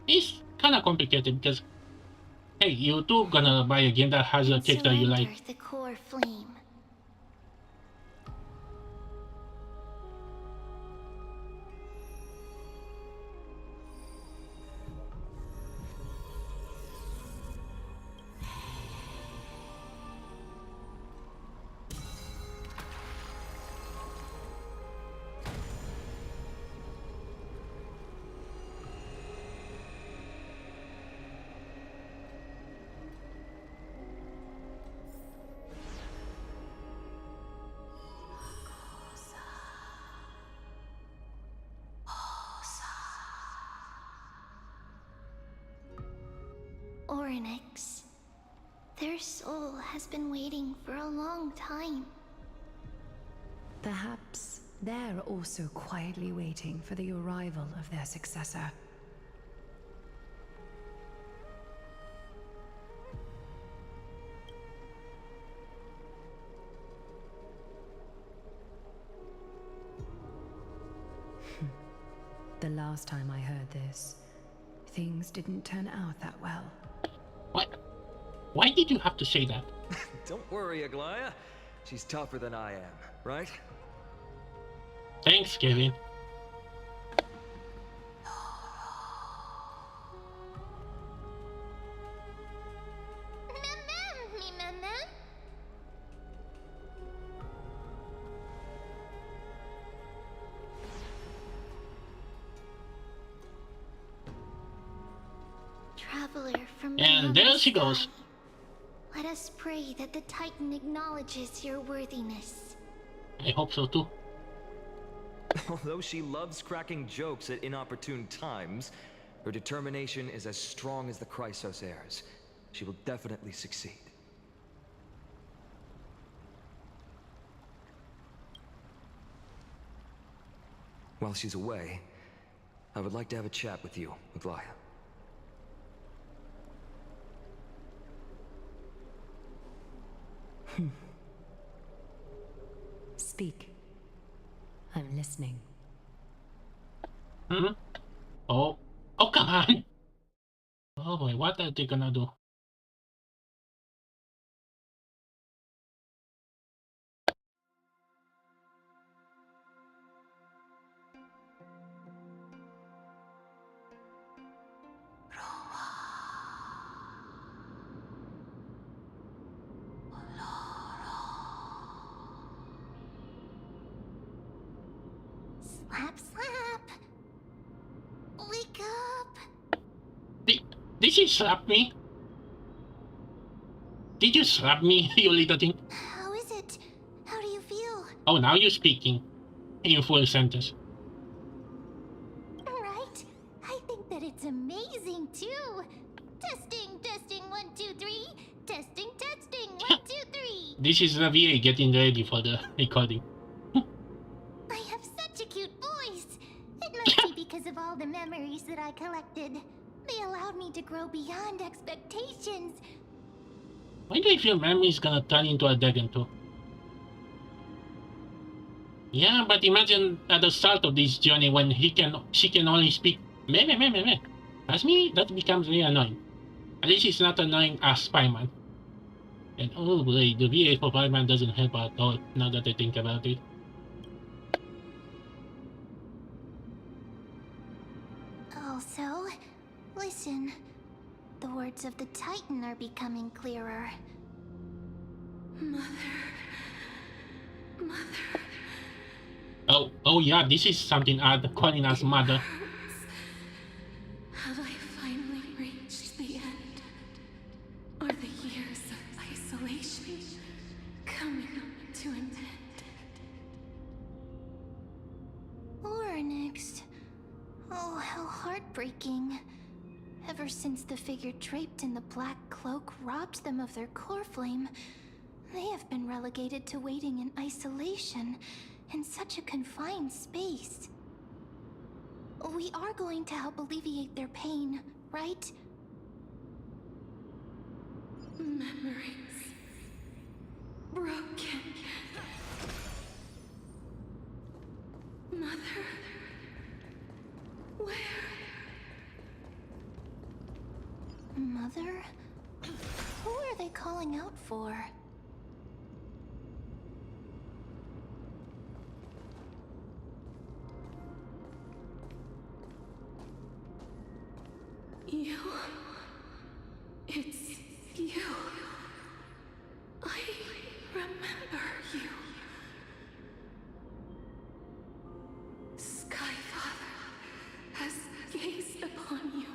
It's kind of complicated because, hey, you too gonna buy a game that has a character you like. The core flame. Orynyx. Their soul has been waiting for a long time. Perhaps they're also quietly waiting for the arrival of their successor. The last time I heard this, things didn't turn out that well. What? Why did you have to say that? Don't worry, Aglaya. She's tougher than I am, right? Thanks, Kevin. Traveler from And beyond there the she sky, goes. let us pray that the Titan acknowledges your worthiness. I hope so too. Although she loves cracking jokes at inopportune times, her determination is as strong as the Chrysos heirs. She will definitely succeed. While she's away, I would like to have a chat with you, Aglaya. Speak. I'm listening. Hmm? Oh. Oh, come on! Oh boy, what are they gonna do? Slap, slap. Wake up. Did you slap me? Did you slap me, you little thing? How is it? How do you feel? Oh, now you're speaking. In full sentence. Right? I think that it's amazing too. Testing, testing, 1, 2, 3. Testing, testing, 1, 2, 3. This is the VA getting ready for the recording. I have such a cute voice. It must be because of all the memories that I collected. They allowed me to grow beyond expectations. Why do I feel Mammy is gonna turn into a dragon too? Yeah, but imagine at the start of this journey when she can only speak meh meh meh meh meh. As me, that becomes really annoying. At least it's not annoying as Spider-Man. And oh boy, the VA for Spider-Man doesn't help at all, now that I think about it. Also, listen. The words of the Titan are becoming clearer. Oh yeah, this is something odd, calling us mother. Have I finally reached the end? Are the years of isolation coming to an end? Or next. Oh, how heartbreaking. Ever since the figure draped in the black cloak robbed them of their core flame, they have been relegated to waiting in isolation in such a confined space. We are going to help alleviate their pain, right? Memories broken. Mother, where? Mother? Who are they calling out for? You. It's you. I remember you. Skyfather has gazed upon you.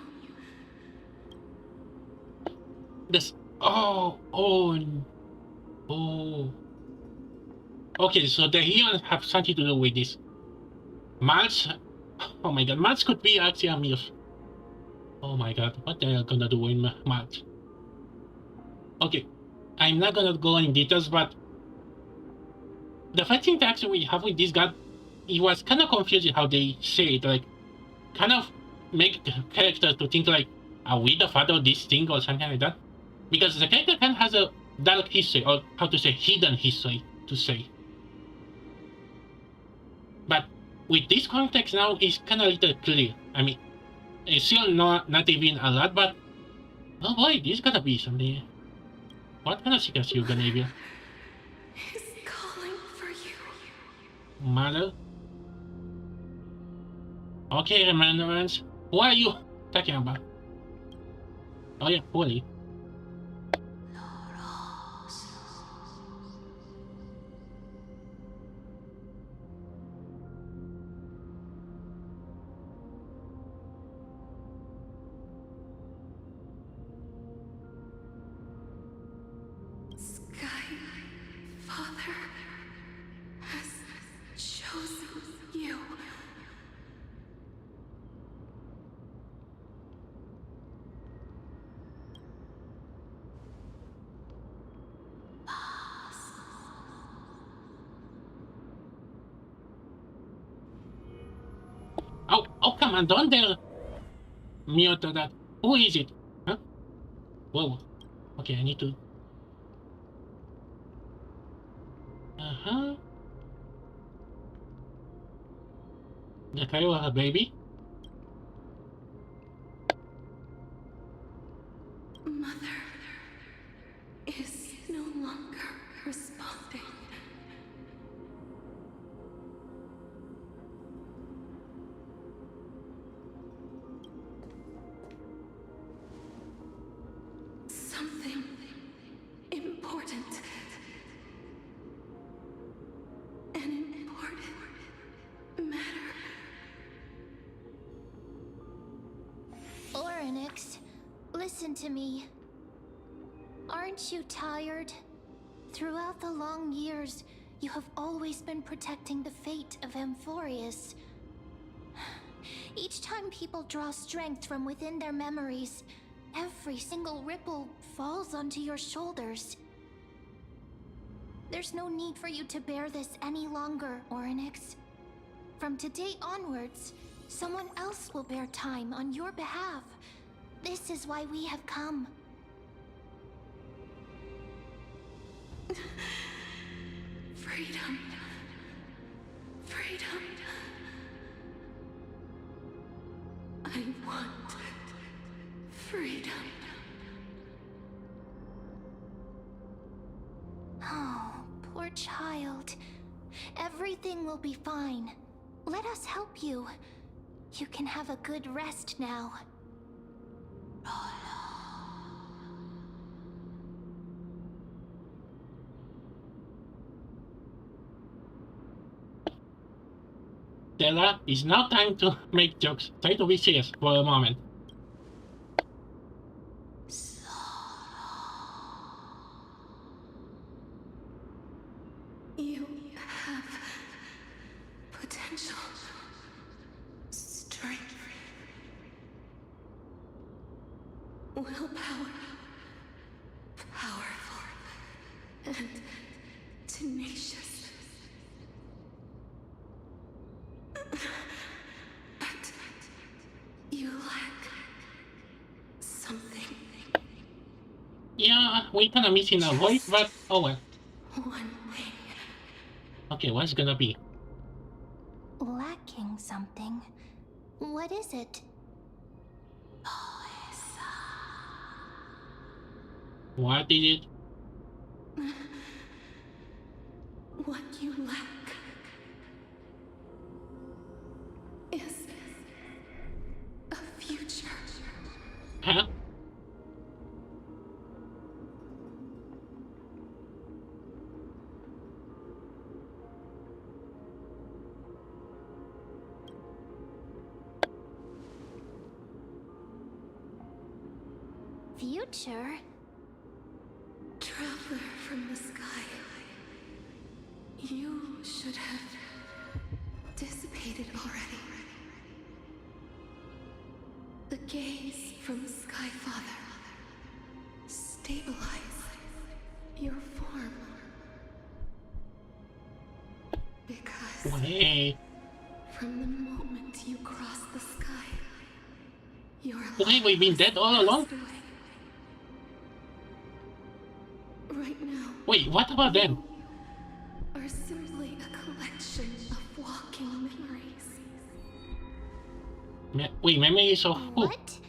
This. Oh. Okay, so the Eons have something to do with this. Mars. Oh my god, Mars could be actually a MILF. Oh my god, what they are gonna do in March? Okay, I'm not gonna go in details, but the first interaction we have with this guy, it was kind of confusing how they say it, like kind of make the character to think like, are we the father of this thing or something like that? Because the character kind of has a dark history, or how to say, hidden history to say. But with this context now, it's kind of a little clear. I mean, it's still not even a lot, but oh boy, this gotta be something. What kind of secrets you gonna reveal? He's calling for you. Mother? Okay, remembrance. Who are you talking about? Oh yeah, Polly. Sky Father has chosen you. Oh, come on, don't dare mute that. Who is it? Huh? Whoa. Okay, I need to. Uh-huh. The cry of a baby? Mother is no longer responding. Something important. An important matter. Oryx, listen to me. Aren't you tired? Throughout the long years, you have always been protecting the fate of Amphorius. Each time people draw strength from within their memories, every single ripple falls onto your shoulders. There's no need for you to bear this any longer, Oryx. From today onwards, someone else will bear time on your behalf. This is why we have come. Freedom. Freedom. I want freedom. Oh, poor child. Everything will be fine. Let us help you. You can have a good rest now. Stella, it's now time to make jokes. Try to be serious for a moment. You have potential, strength, willpower, powerful, and tenacious. But you lack something. Yeah, we're kinda missing a voice, but oh well. One thing. Okay, what's gonna be? Lacking something. What is it? What is it? What you lack is a future. Huh? Future? Traveler from the sky. You should have dissipated already. The gaze from Sky Father. Stabilize your form. Hey. From the moment you cross the sky, your Wait, we've been dead all along? away. Right now, Wait, what about them? are simply a collection of walking memories. Wait, memories of who? What?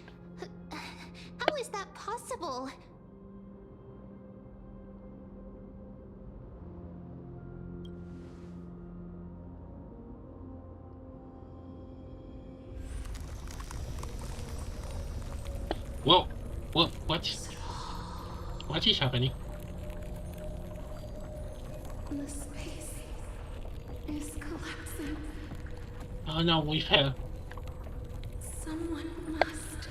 How is that possible? Whoa. What is happening? The space is collapsing. Oh no, we fell. Someone must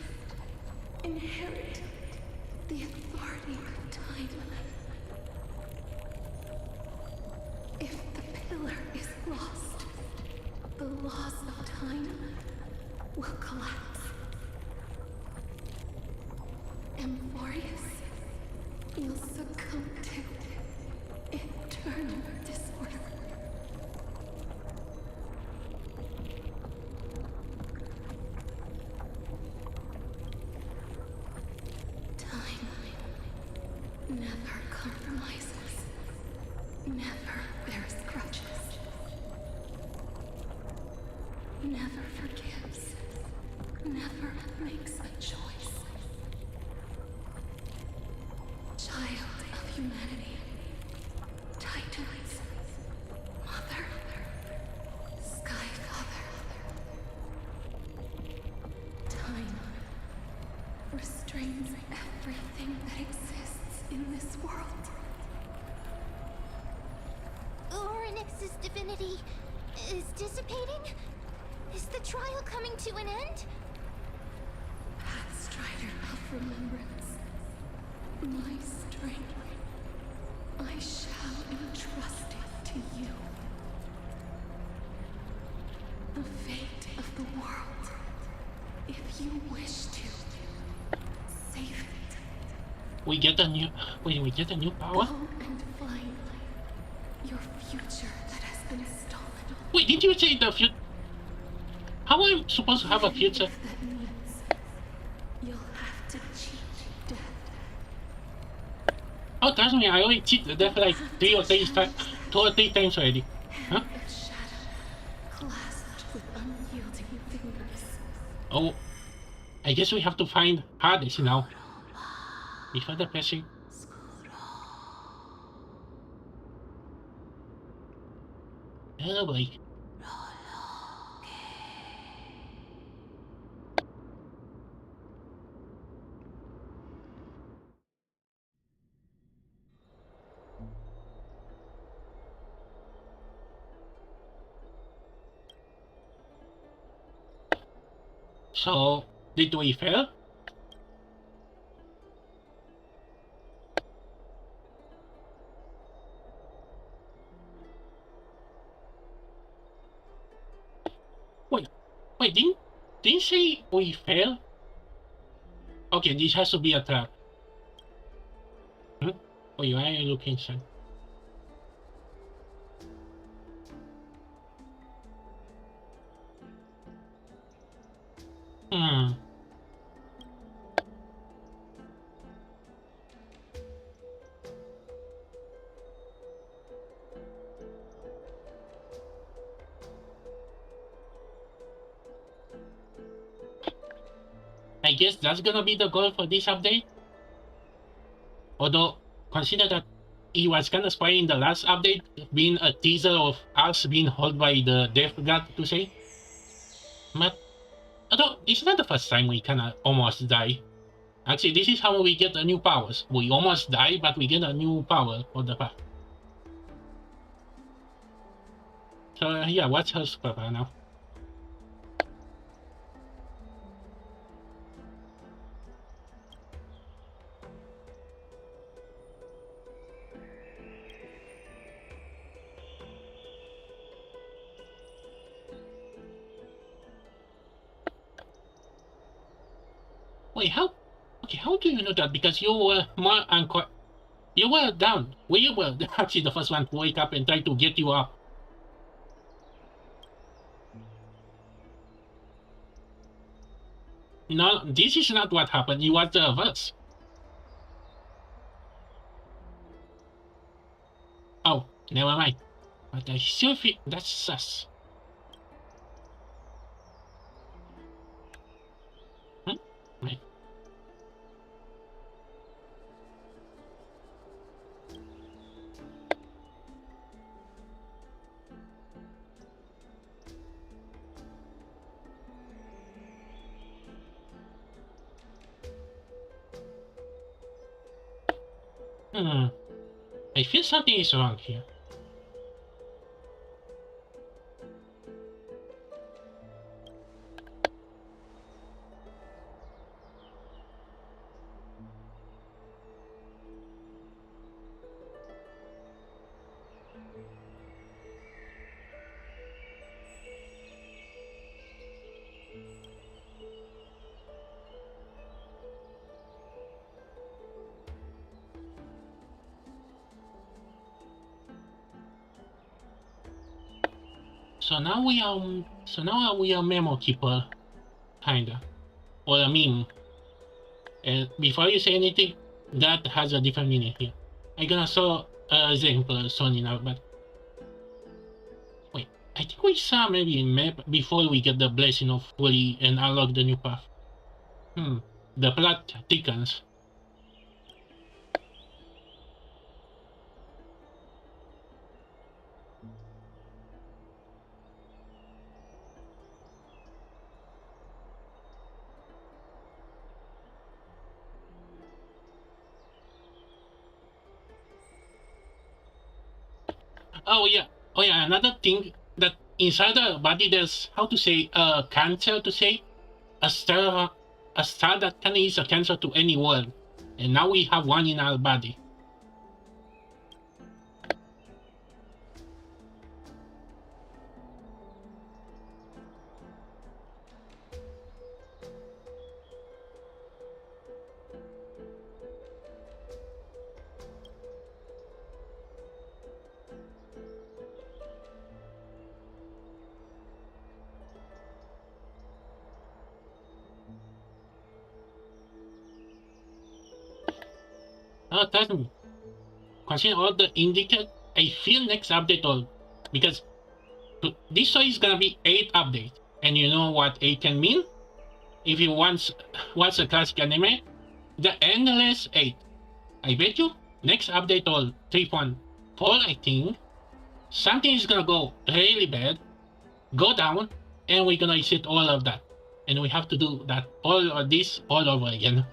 inherit the authority of time. If the pillar is lost, the laws of time will collapse. Amphorius, you'll succumb to eternal disorder. Time never compromises, never bears grudges, never forgives, never makes a choice. Child of humanity, Titans, Mother, Sky Father. Time restrains everything that exists in this world. Orynyx's divinity is dissipating? Is the trial coming to an end? Pathstrider of remembrance, my strength, I shall entrust it to you. The fate of the world, if you wish to save it. We get a new power? Go and find your future that has been stolen. Wait, did you say the future? How am I supposed to have a future? If that means you'll have to cheat death. Oh, trust me, I already cheated death like 2 or 3 times already. Huh? Hand of shadow, clasped with unyielding fingers. Oh, I guess we have to find Hades now. Before the pressing. Oh boy. So, did we fail? Wait, didn't say we fail? Okay, this has to be a trap. Hmm? Wait, why are you looking inside? Hmm. I guess that's gonna be the goal for this update. Although, consider that it was kinda spoiling the last update, being a teaser of us being held by the death god to say. But, although, it's not the first time we kinda almost die. Actually, this is how we get the new powers. We almost die, but we get a new power for the path. So, yeah, what's her superpower now? Wait, how? Okay, how do you know that? Because you were more you were down. We were actually the first one to wake up and try to get you up. No, this is not what happened. It was the reverse. Oh, never mind. But I still feel that's sus. Right. I feel something is wrong here. So now we are memo keeper, kinda, or a meme. And before you say anything, that has a different meaning here. I'm gonna show an example soon now, but wait, I think we saw maybe a map before we get the blessing of fully and unlock the new path. The plot thickens. Oh yeah, another thing that inside the body there's how to say cancer to say a star that can is a cancer to any world. And now we have one in our body. Oh, tell me. Consider all the indicate I feel next update all because this show is gonna be 8 update. And you know what 8 can mean? If you once watch a classic anime, the endless 8. I bet you next update all 3.4 I think something is gonna go really bad, go down, and we're gonna reset all of that. And we have to do that all of this all over again.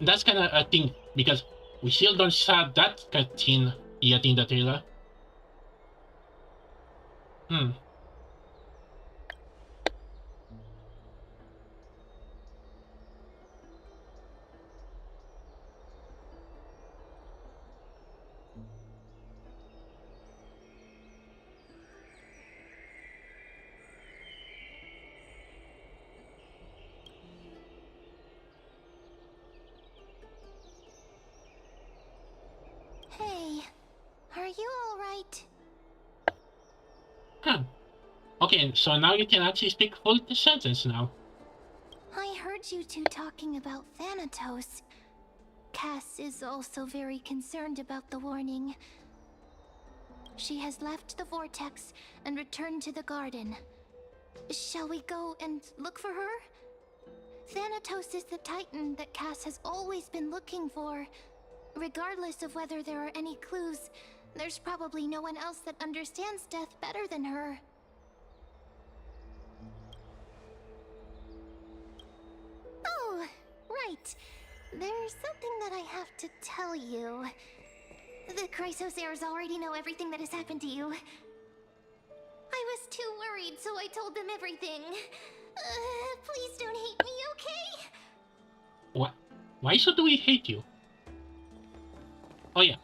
That's kinda a thing because we still don't start that cutscene yet in the trailer. Hey, are you alright? Okay, so now you can actually speak full sentence now. I heard you two talking about Thanatos. Cass is also very concerned about the warning. She has left the vortex and returned to the garden. Shall we go and look for her? Thanatos is the titan that Cass has always been looking for. Regardless of whether there are any clues, there's probably no one else that understands death better than her. Oh, right. There's something that I have to tell you. The Chrysosairs already know everything that has happened to you. I was too worried, so I told them everything. Please don't hate me, okay? What? Why should we hate you? Oh yeah.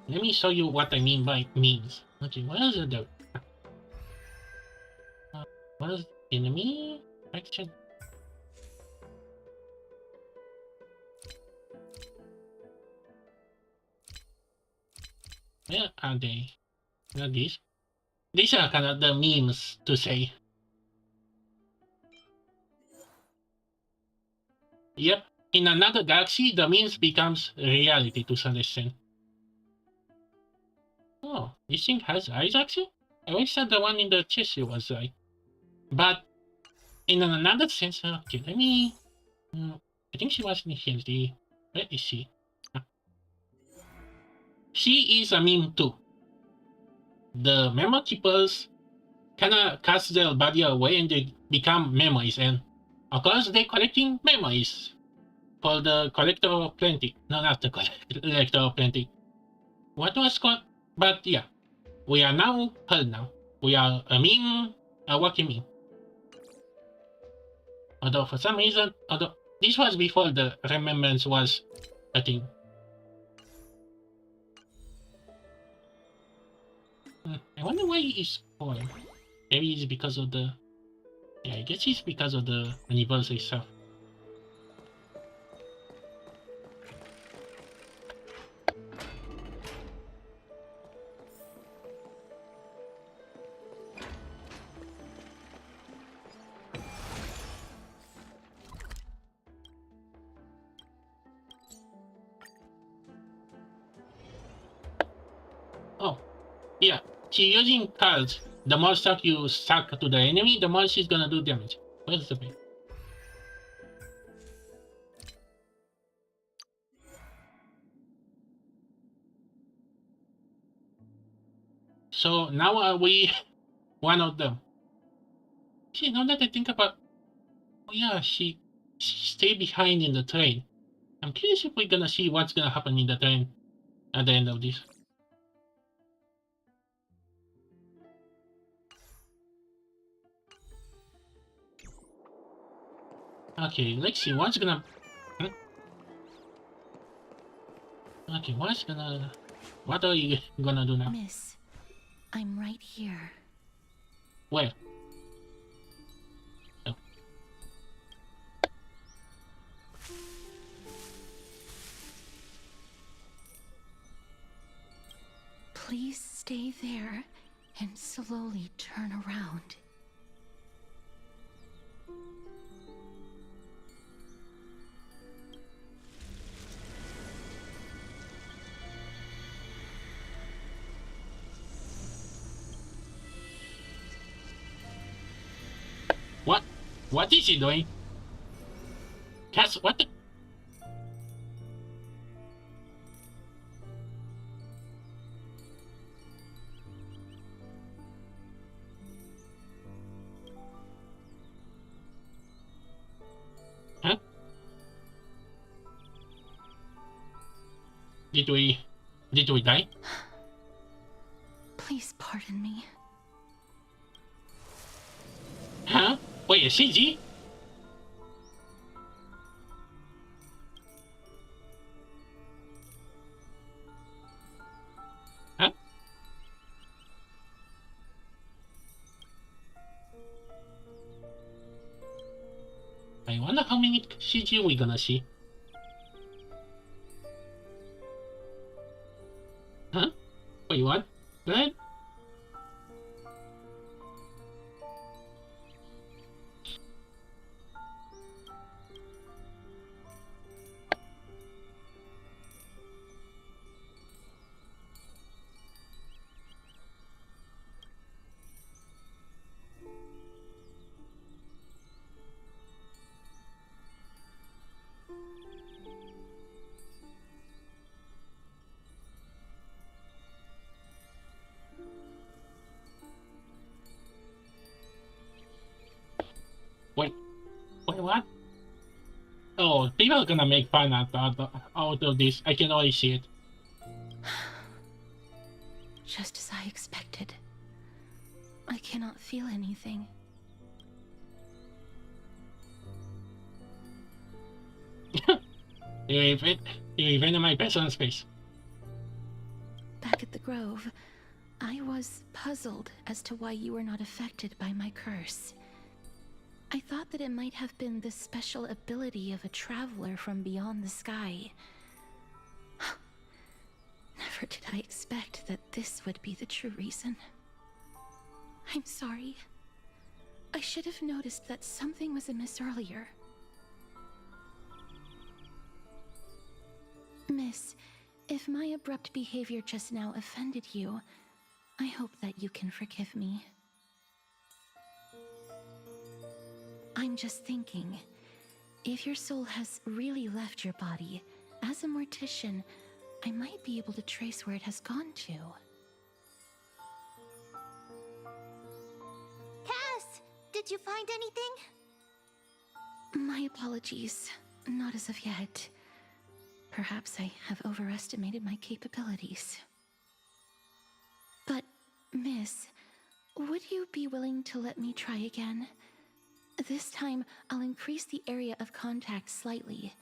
Let me show you what I mean by memes. Okay, what is it though? What is enemy? Action. Where are they? Not these. These are kind of the memes to say. Yep. In another galaxy, the means becomes reality to some extent. Oh, this thing has eyes actually? I always thought the one in the chest was eye. But in another sense, okay, let me... I think she was in here. Where is she? She is a meme too. The memo keepers kinda cast their body away and they become memories, and of course they're collecting memories for the collector of plenty. No, not the collector of plenty. What was called? But yeah, we are now her now. We are a meme, a walking meme. Although for some reason, this was before the remembrance was a thing. I wonder why he is spoiled. Maybe it's because of the... Yeah, I guess it's because of the anniversary stuff. Oh, yeah. She's using cards. The more stuff you stack to the enemy, the more she's gonna do damage. Where's the thing? So now are we one of them? See, now that I think about... Oh yeah, she stayed behind in the train. I'm curious if we're gonna see what's gonna happen in the train at the end of this. Okay, let's see what's gonna... Okay, what's gonna... What are you gonna do now? Miss, I'm right here. Where? Oh. Please stay there and slowly turn around. What? What is he doing? Cass, what the... Huh? Did we die? Please pardon me. Huh? Wait, a CG? Huh? I wonder how many CG we gonna see. Huh? Wait, what? Go ahead. Wait, what? Oh, people are gonna make fun out of this. I can already see it. Just as I expected. I cannot feel anything. You invaded my personal space. Back at the Grove, I was puzzled as to why you were not affected by my curse. I thought that it might have been the special ability of a traveler from beyond the sky. Never did I expect that this would be the true reason. I'm sorry. I should have noticed that something was amiss earlier. Miss, if my abrupt behavior just now offended you, I hope that you can forgive me. I'm just thinking, if your soul has really left your body, as a mortician, I might be able to trace where it has gone to. Cass, did you find anything? My apologies. Not as of yet. Perhaps I have overestimated my capabilities. But, Miss, would you be willing to let me try again? This time, I'll increase the area of contact slightly.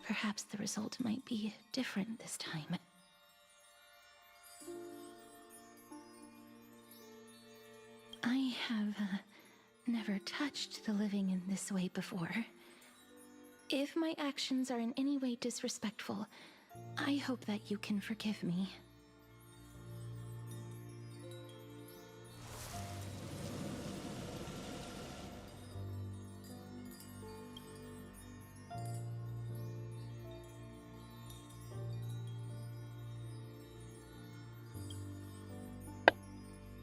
Perhaps the result might be different this time. I have never touched the living in this way before. If my actions are in any way disrespectful, I hope that you can forgive me.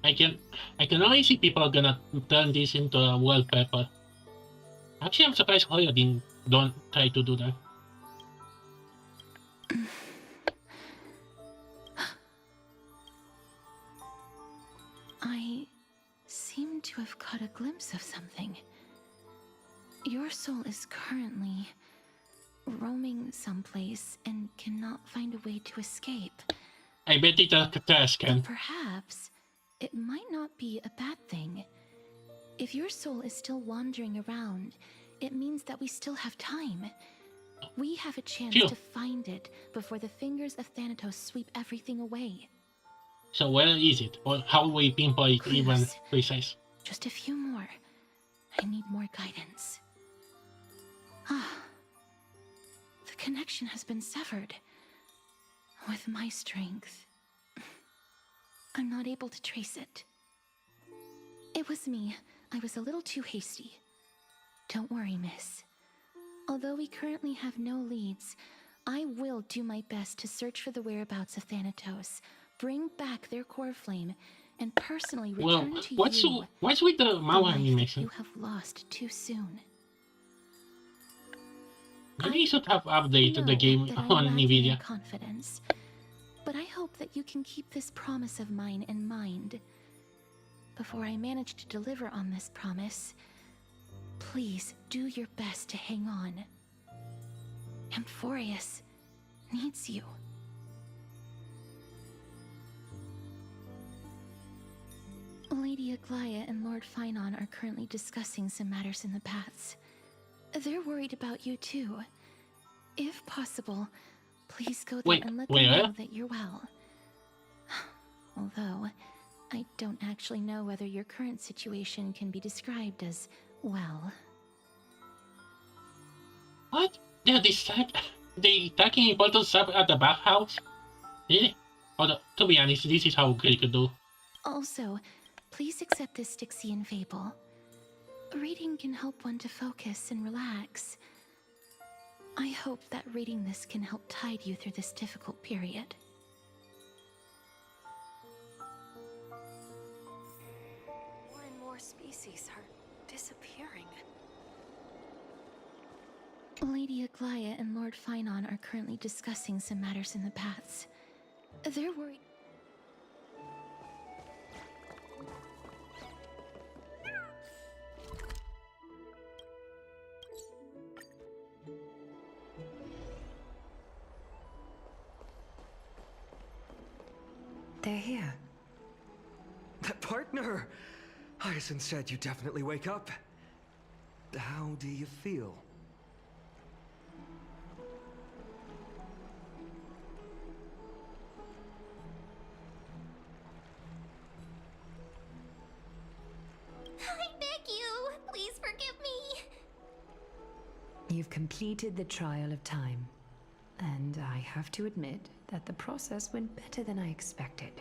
I can only see people are gonna turn this into a wallpaper. Actually, I'm surprised Hoya don't try to do that. I seem to have caught a glimpse of something. Your soul is currently roaming someplace and cannot find a way to escape. I bet it's a trash can. But perhaps it might not be a bad thing. If your soul is still wandering around, it means that we still have time. We have a chance to find it before the fingers of Thanatos sweep everything away. So where is it? Or how will we pinpoint it even precise? Just a few more. I need more guidance. The connection has been severed. With my strength, I'm not able to trace it. It was me. I was a little too hasty. Don't worry, miss. Although we currently have no leads, I will do my best to search for the whereabouts of Thanatos, bring back their core flame, and personally return to you what's with the Mawa animation? you have lost too soon. Maybe you should have updated the game on Nvidia. Confidence, but I hope that you can keep this promise of mine in mind. Before I manage to deliver on this promise, please do your best to hang on. Amphorius needs you. Lady Aglaia and Lord Finon are currently discussing some matters in the paths. They're worried about you too. If possible, please go there and let them know that you're well. Although, I don't actually know whether your current situation can be described as well. What? They attacking important stuff at the bathhouse? Really? Although, to be honest, this is how Gray could do. Also, please accept this Styxian fable. Reading can help one to focus and relax. I hope that reading this can help tide you through this difficult period. More and more species are disappearing. Lady Aglaia and Lord Finon are currently discussing some matters in the paths. They're worried. They're here. That partner! Hyacinth said you definitely wake up. How do you feel? I beg you, please forgive me. You've completed the trial of time. And I have to admit that the process went better than I expected.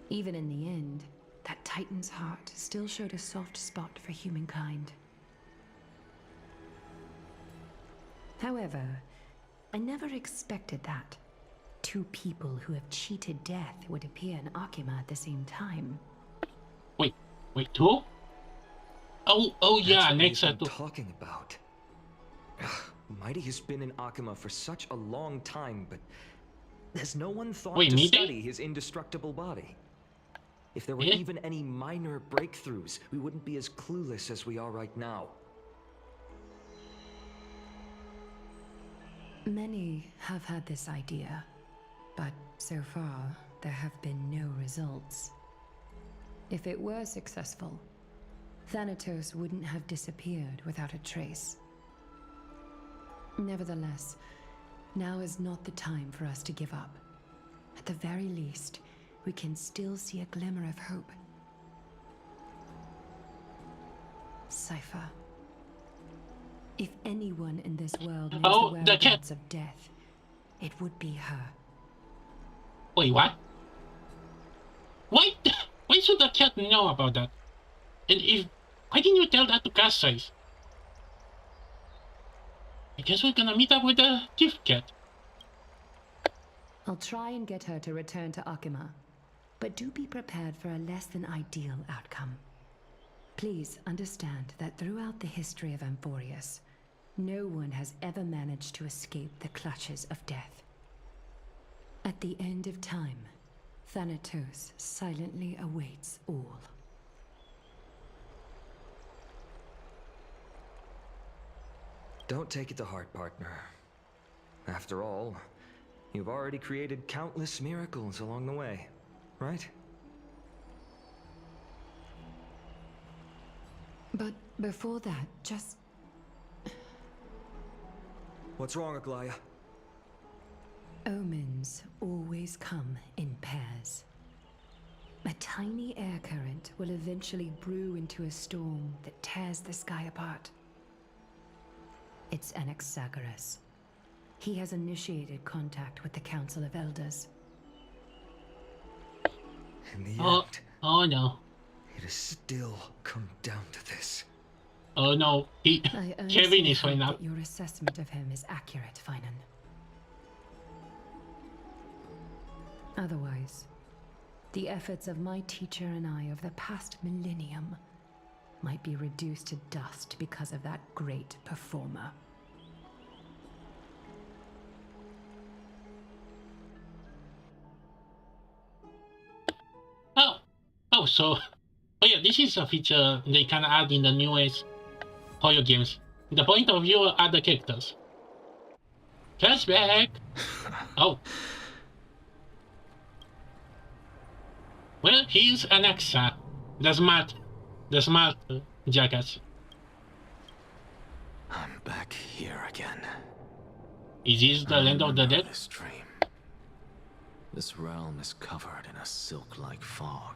Even in the end, that Titan's heart still showed a soft spot for humankind. However, I never expected that. Two people who have cheated death would appear in Akima at the same time. Wait, two? Oh yeah, That's next what we've been two. talking about. Mighty has been in Akima for such a long time, but has no one thought Wait, to Mide? study his indestructible body? If there were Yeah. even any minor breakthroughs, we wouldn't be as clueless as we are right now. Many have had this idea, but so far there have been no results. If it were successful, Thanatos wouldn't have disappeared without a trace. Nevertheless, now is not the time for us to give up. At the very least, we can still see a glimmer of hope. Cypher. If anyone in this world knows Oh, the the cat. whereabouts of death, it would be her. Wait, what? Why should the cat know about that? And why didn't you tell that to Cassius? I guess we're gonna meet up with the gift cat. I'll try and get her to return to Akima, but do be prepared for a less than ideal outcome. Please understand that throughout the history of Amphorius, no one has ever managed to escape the clutches of death. At the end of time, Thanatos silently awaits all. Don't take it to heart, partner. After all, you've already created countless miracles along the way, right? But before that, just... What's wrong, Aglaya? Omens always come in pairs. A tiny air current will eventually brew into a storm that tears the sky apart. It's Anaxagoras. He has initiated contact with the Council of Elders. In the Oh, end, oh no. it has still come down to this. Oh no. I Kevin earnestly is hope right up. that your assessment of him is accurate, Finan. Otherwise, the efforts of my teacher and I over the past millennium might be reduced to dust because of that great performer. Oh yeah, this is a feature they can add in the newest horror games. The point of view of other characters. Flashback! Oh. Well, he's Anaxa, the smart jackass. I'm back here again. Is this the land of the dead? This dream. This realm is covered in a silk-like fog,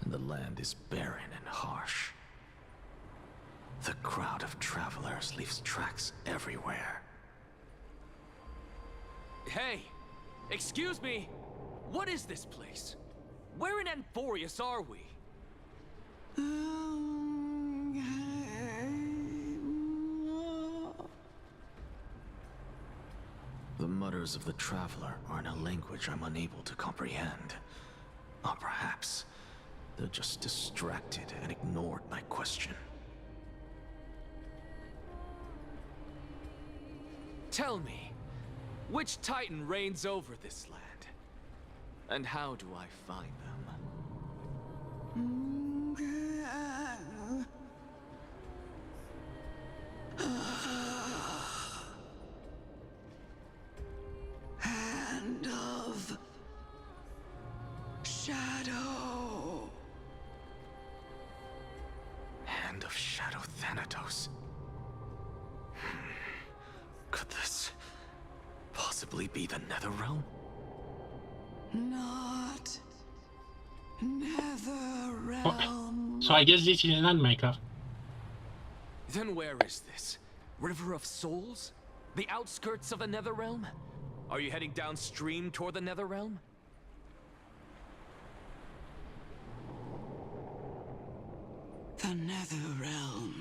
and the land is barren and harsh. The crowd of travelers leaves tracks everywhere. Hey! Excuse me! What is this place? Where in Amphorius are we? The mutters of the traveler are in a language I'm unable to comprehend. Or perhaps they're just distracted and ignored my question. Tell me, which Titan reigns over this land? And how do I find them? Hand of Shadow. Hand of Shadow Thanatos. Could this possibly be the Netherrealm? Not Netherrealm. So I guess this is not Minecraft. Then where is this? River of Souls? The outskirts of the Netherrealm? Are you heading downstream toward the Netherrealm? The Netherrealm.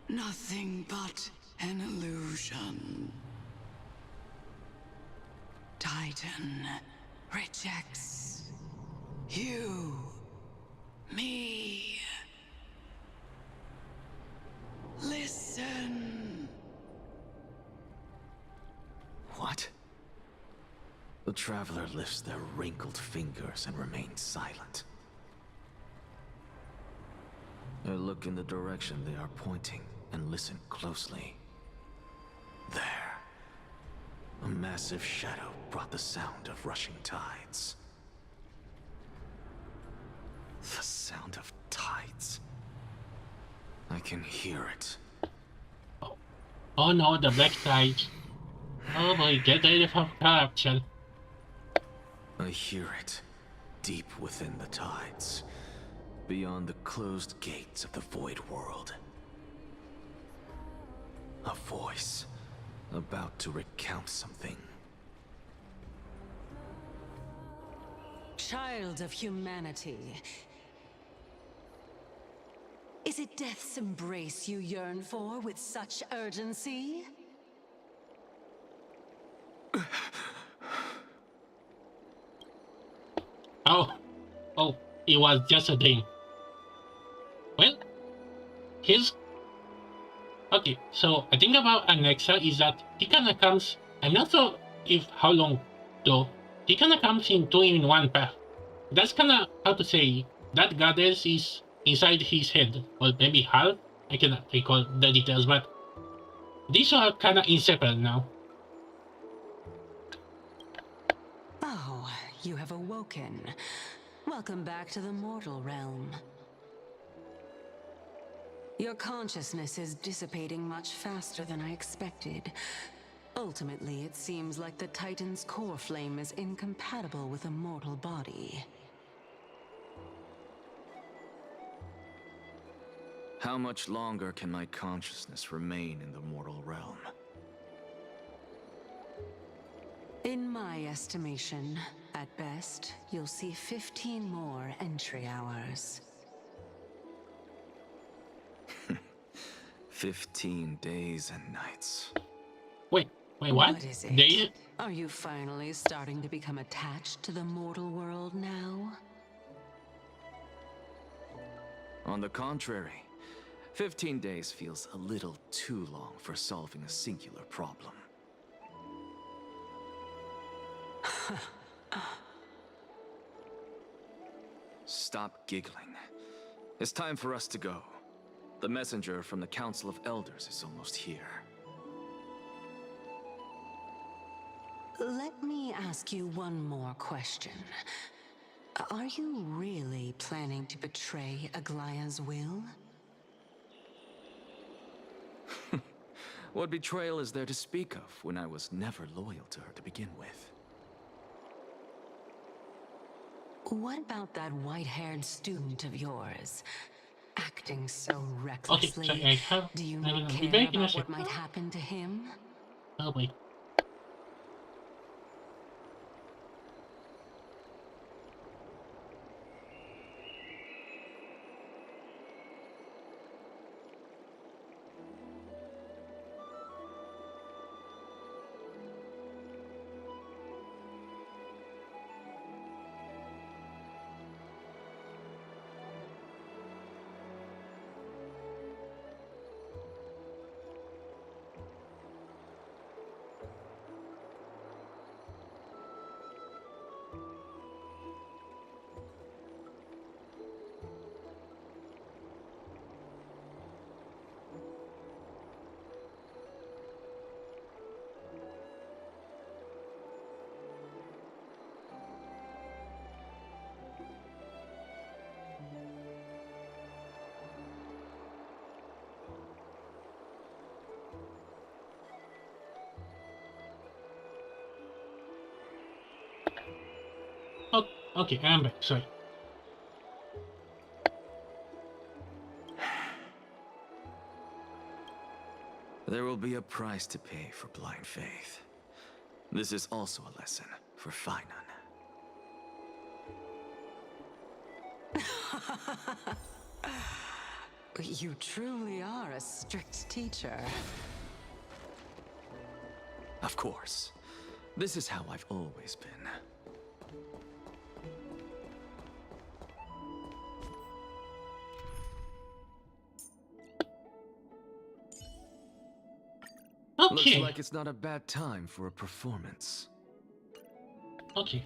Nothing but an illusion. Titan rejects you, me. Listen. What? The Traveler lifts their wrinkled fingers and remains silent. I look in the direction they are pointing and listen closely. There. A massive shadow brought the sound of rushing tides. The sound of tides. I can hear it. Oh no, the black tide. Oh boy, get ready for corruption. I hear it, deep within the tides, beyond the closed gates of the Void World. A voice, about to recount something. Child of humanity. Is it death's embrace you yearn for with such urgency? Oh, it was just a dream. Well, here's... Okay, so I think about Anexa is that he kinda comes... I'm not sure if how long though. He kinda comes in 2-in-1 path. That's kinda, how to say, that goddess is inside his head. Or maybe half? I cannot recall the details, but... These are kinda inseparable now. Oh, you have awoken. Welcome back to the mortal realm. Your consciousness is dissipating much faster than I expected. Ultimately, it seems like the Titan's core flame is incompatible with a mortal body. How much longer can my consciousness remain in the mortal realm? In my estimation, at best, you'll see 15 more entry hours. 15 days and nights. Wait, what? What is it? Are you finally starting to become attached to the mortal world now? On the contrary, 15 days feels a little too long for solving a singular problem. Stop giggling. It's time for us to go. The messenger from the Council of Elders is almost here. Let me ask you one more question. Are you really planning to betray Aglaya's will? What betrayal is there to speak of when I was never loyal to her to begin with? What about that white-haired student of yours? Acting so recklessly. Okay, so Do you I not will be care back in a about what sec. might happen to him? Oh boy. Oh, okay, I'm back, sorry. There will be a price to pay for blind faith. This is also a lesson for Finan. You truly are a strict teacher. Of course. This is how I've always been. Looks Okay. like it's not a bad time for a performance. Okay.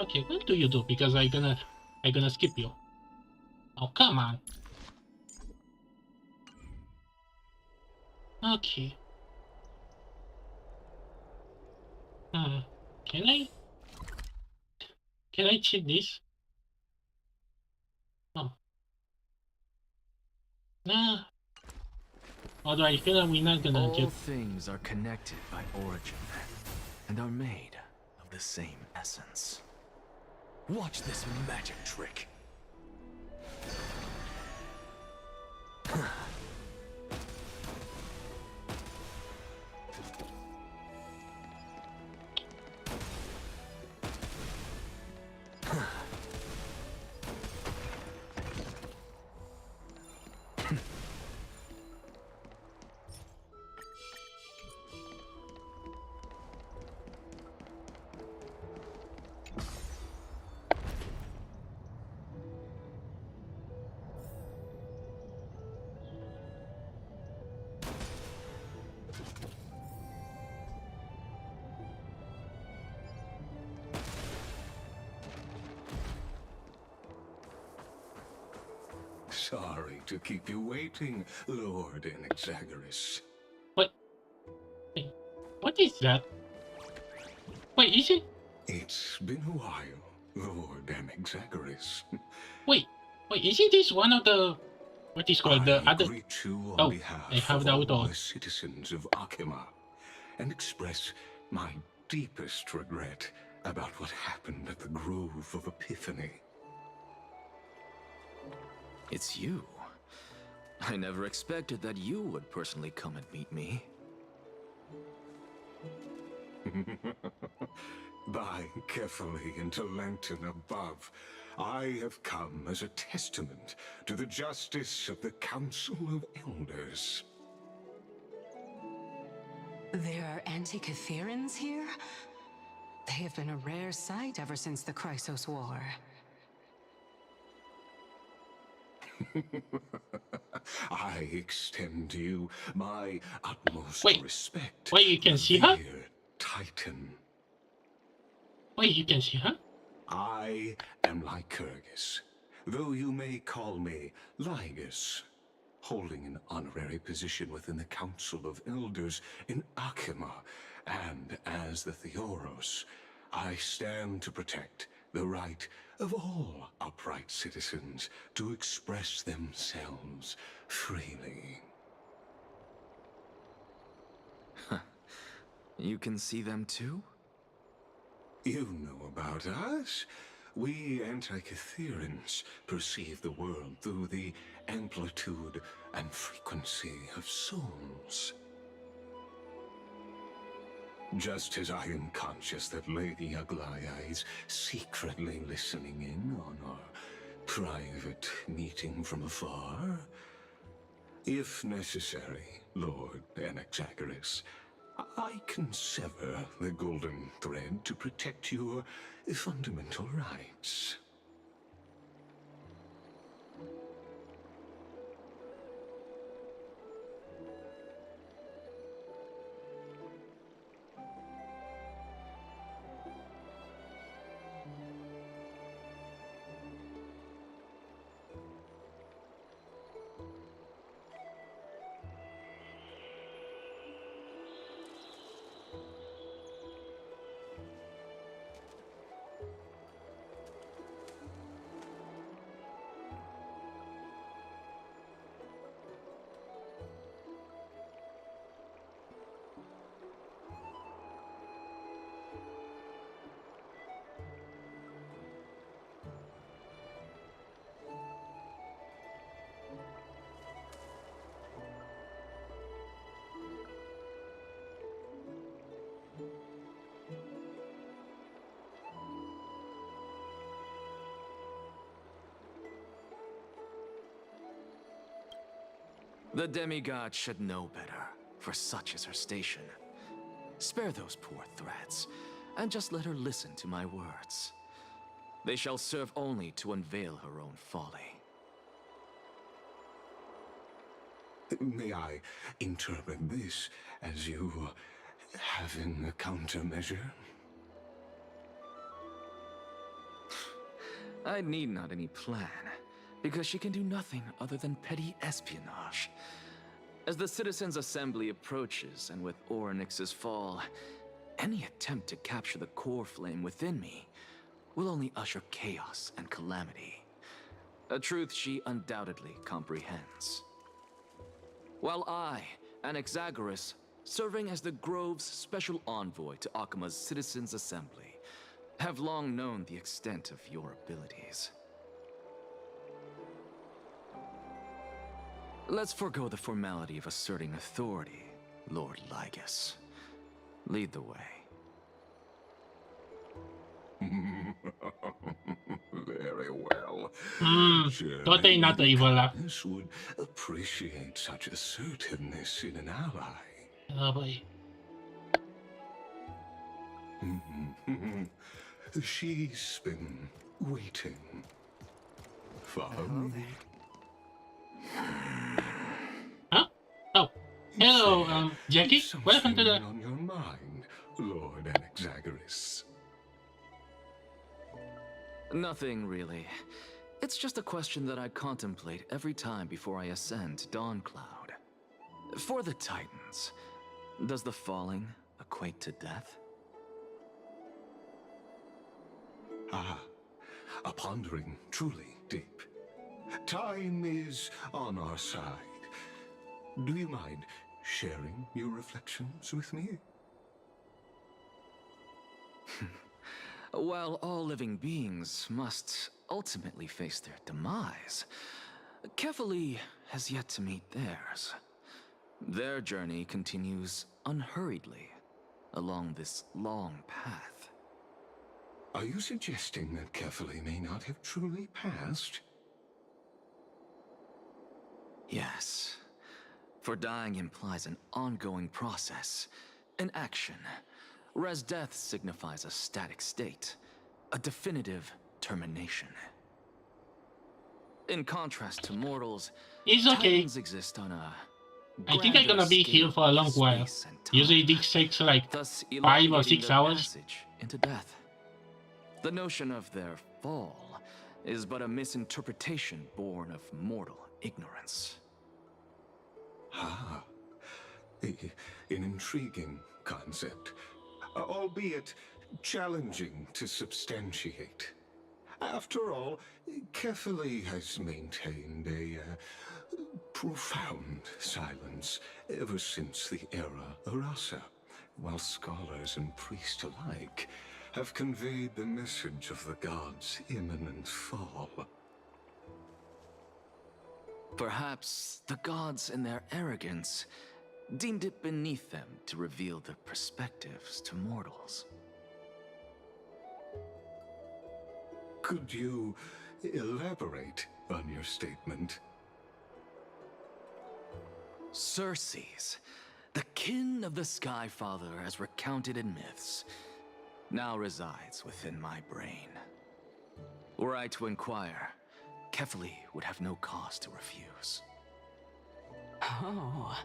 Okay, what do you do? Because I gonna skip you. Oh, come on. Okay. Can I cheat this? No. Nah. Although I feel like we're not gonna All get. things are connected by origin and are made of the same essence. Watch this magic trick. Sorry to keep you waiting, Lord Enexagoras. What? Wait, what is that? Wait, is it? It's been a while, Lord Enexagoras. Wait, isn't this one of the what is called the I other? greet you on Oh, behalf they have of the all auto. the citizens of Akima, and express my deepest regret about what happened at the Grove of Epiphany. It's you. I never expected that you would personally come and meet me. Bowing carefully into lantern above, I have come as a testament to the justice of the Council of Elders. There are Antikytherans here? They have been a rare sight ever since the Chrysos War. I extend to you my utmost respect. Wait, you can see her? Revered Titan. Wait, you can see her? I am Lycurgus, though you may call me Lygus, holding an honorary position within the Council of Elders in Akima, and as the Theoros, I stand to protect the right of all upright citizens to express themselves freely. You can see them too? You know about us. We Antikytherans perceive the world through the amplitude and frequency of souls. Just as I am conscious that Lady Aglaya is secretly listening in on our private meeting from afar, if necessary, Lord Enexagoras, I can sever the golden thread to protect your fundamental rights. The demigod should know better, for such is her station. Spare those poor threats, and just let her listen to my words. They shall serve only to unveil her own folly. May I interpret this as you having a countermeasure? I need not any plan, because she can do nothing other than petty espionage. As the Citizens' Assembly approaches, and with Orynyx's fall, any attempt to capture the core flame within me will only usher chaos and calamity. A truth she undoubtedly comprehends. While I, Anaxagoras, serving as the Grove's special envoy to Akima's Citizens' Assembly, have long known the extent of your abilities. Let's forego the formality of asserting authority, Lord Lygus. Lead the way. Very well. Totally not evil. This would appreciate such assertiveness in an ally. Oh boy. She's been waiting. Follow me. Huh? Oh. Hello, Jackie. Welcome to the... on your mind, Lord Anaxagoras. Nothing, really. It's just a question that I contemplate every time before I ascend to Dawncloud. For the Titans, does the falling equate to death? Ah, a pondering truly deep. Time is on our side. Do you mind sharing your reflections with me? While all living beings must ultimately face their demise, Kefali has yet to meet theirs. Their journey continues unhurriedly along this long path. Are you suggesting that Kefali may not have truly passed? Yes. For dying implies an ongoing process, an action. Whereas death signifies a static state, a definitive termination. In contrast to mortals, It's okay. Titans exist on a I think I'm gonna be here for a long while. Usually this takes like 5 or 6 hours. Into death. The notion of their fall is but a misinterpretation born of mortal ignorance. Ah, an intriguing concept, albeit challenging to substantiate. After all, Kefali has maintained a profound silence ever since the era Arasa, while scholars and priests alike have conveyed the message of the gods' imminent fall. Perhaps the gods in their arrogance deemed it beneath them to reveal their perspectives to mortals. Could you elaborate on your statement? Circes, the kin of the Skyfather as recounted in myths, now resides within my brain. Were I to inquire, Kefali would have no cause to refuse. Oh.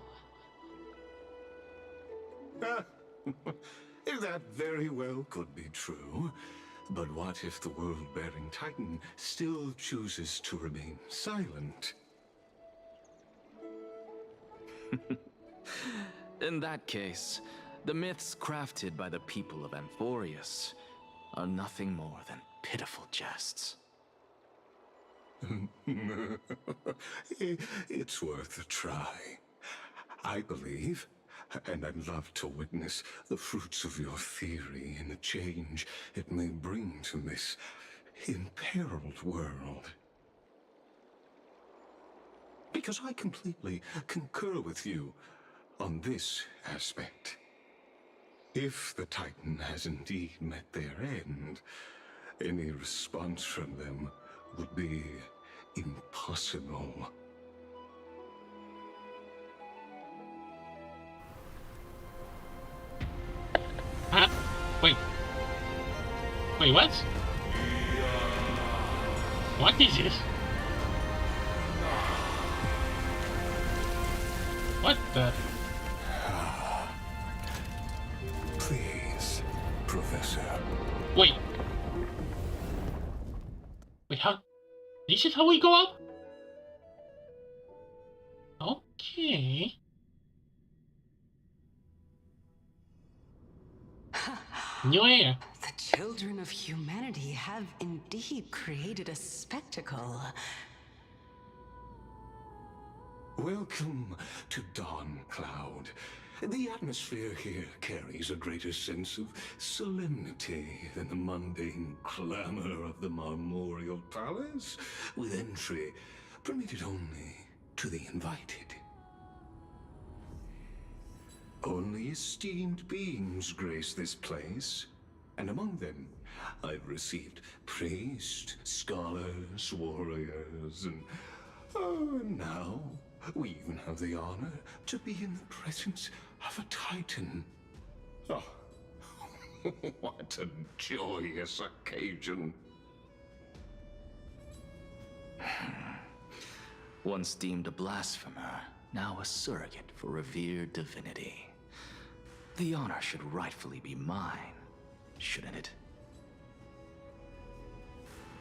That very well could be true. But what if the world-bearing Titan still chooses to remain silent? In that case, the myths crafted by the people of Amphorius are nothing more than pitiful jests. It's worth a try. I believe, and I'd love to witness the fruits of your theory and the change it may bring to this imperiled world. Because I completely concur with you on this aspect. If the Titan has indeed met their end, any response from them would be impossible. Wait, what? What is this? What the? Please, Professor. Wait. Wait, how? This is how we go up? Okay. New air. The children of humanity have indeed created a spectacle. Welcome to Dawn Cloud. The atmosphere here carries a greater sense of solemnity than the mundane clamor of the Marmorial Palace, with entry permitted only to the invited. Only esteemed beings grace this place, and among them, I've received priests, scholars, warriors, and now we even have the honor to be in the presence of a Titan. Oh, what a joyous occasion. Once deemed a blasphemer, now a surrogate for revered divinity. The honor should rightfully be mine, shouldn't it?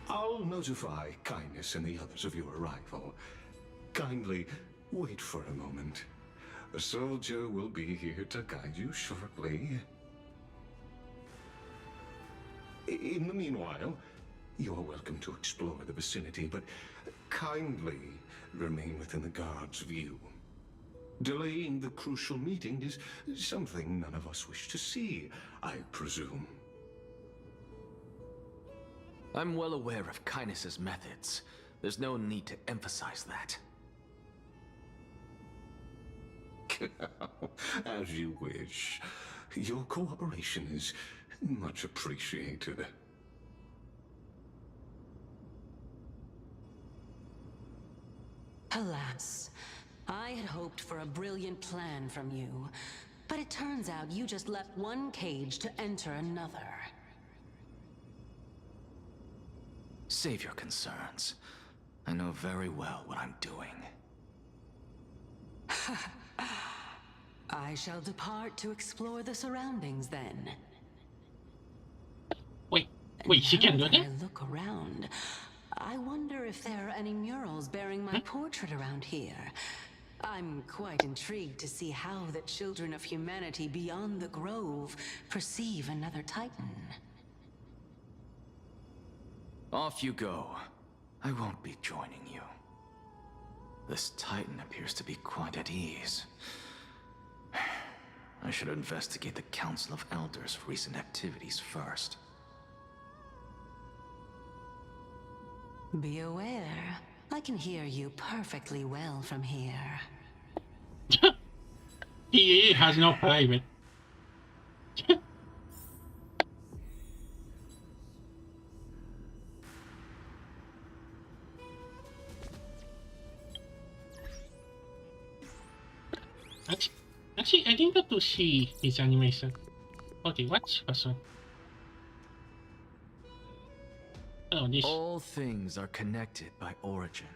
I'll notify Kindness and the others of your arrival. Kindly wait for a moment. A soldier will be here to guide you shortly. In the meanwhile, you are welcome to explore the vicinity, but kindly remain within the guard's view. Delaying the crucial meeting is something none of us wish to see, I presume. I'm well aware of Kindness's methods. There's no need to emphasize that. As you wish. Your cooperation is much appreciated. Alas, I had hoped for a brilliant plan from you, but it turns out you just left one cage to enter another. Save your concerns. I know very well what I'm doing. I shall depart to explore the surroundings then. Wait, she can do that? Now that I look around, I wonder if there are any murals bearing my portrait around here. I'm quite intrigued to see how the children of humanity beyond the Grove perceive another Titan. Off you go. I won't be joining you. This Titan appears to be quite at ease. I should investigate the Council of Elders' recent activities first. Be aware, I can hear you perfectly well from here. He has no private. Actually, I didn't get to see his animation. Okay, what's first one? Oh, this. All things are connected by origin,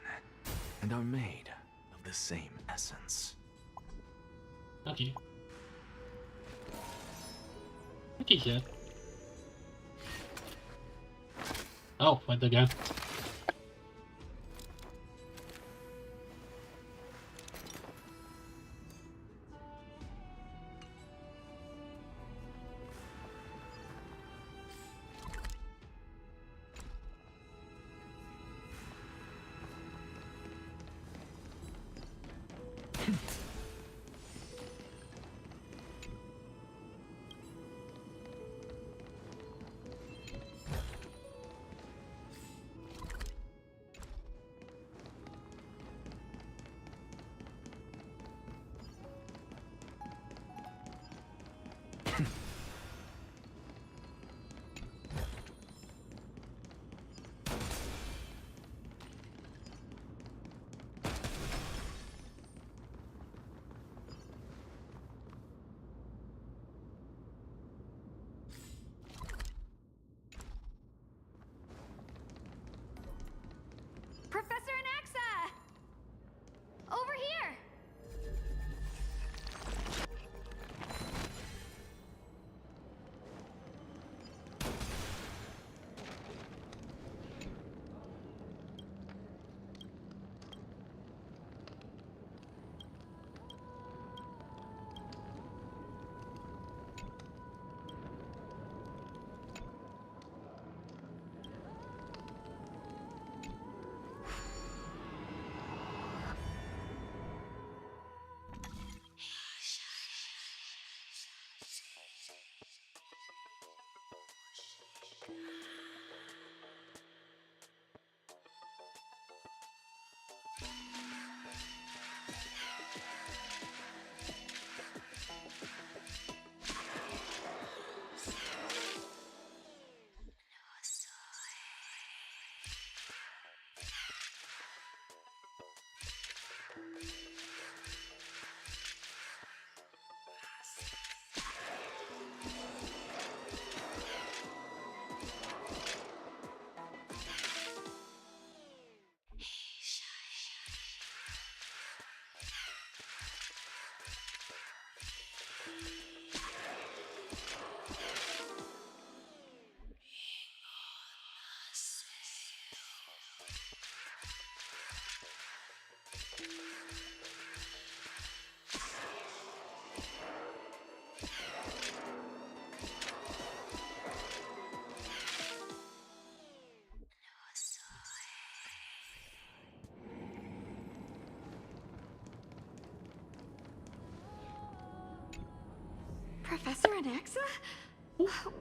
and are made of the same essence. Okay. What is that? Oh, what the gun? Professor Anaxa?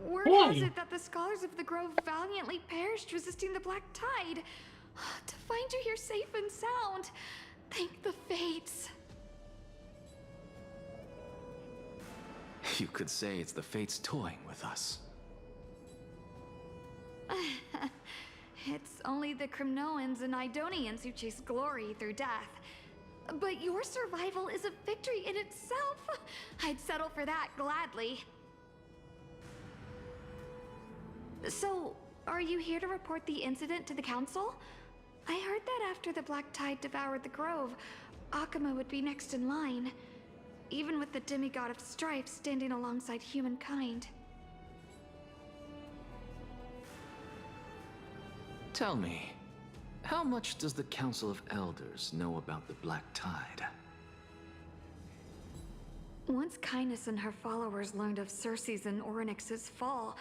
Word Why? has it that the scholars of the Grove valiantly perished resisting the Black Tide. To find you here safe and sound, thank the fates. You could say it's the fates toying with us. It's only the Crimnoans and Idonians who chase glory through death. But your survival is a victory in itself. I'd settle for that gladly. So, are you here to report the incident to the Council? I heard that after the Black Tide devoured the Grove, Akuma would be next in line, even with the demigod of strife standing alongside humankind. Tell me, how much does the Council of Elders know about the Black Tide? Once Kindness and her followers learned of Circe's and Orynyx's fall,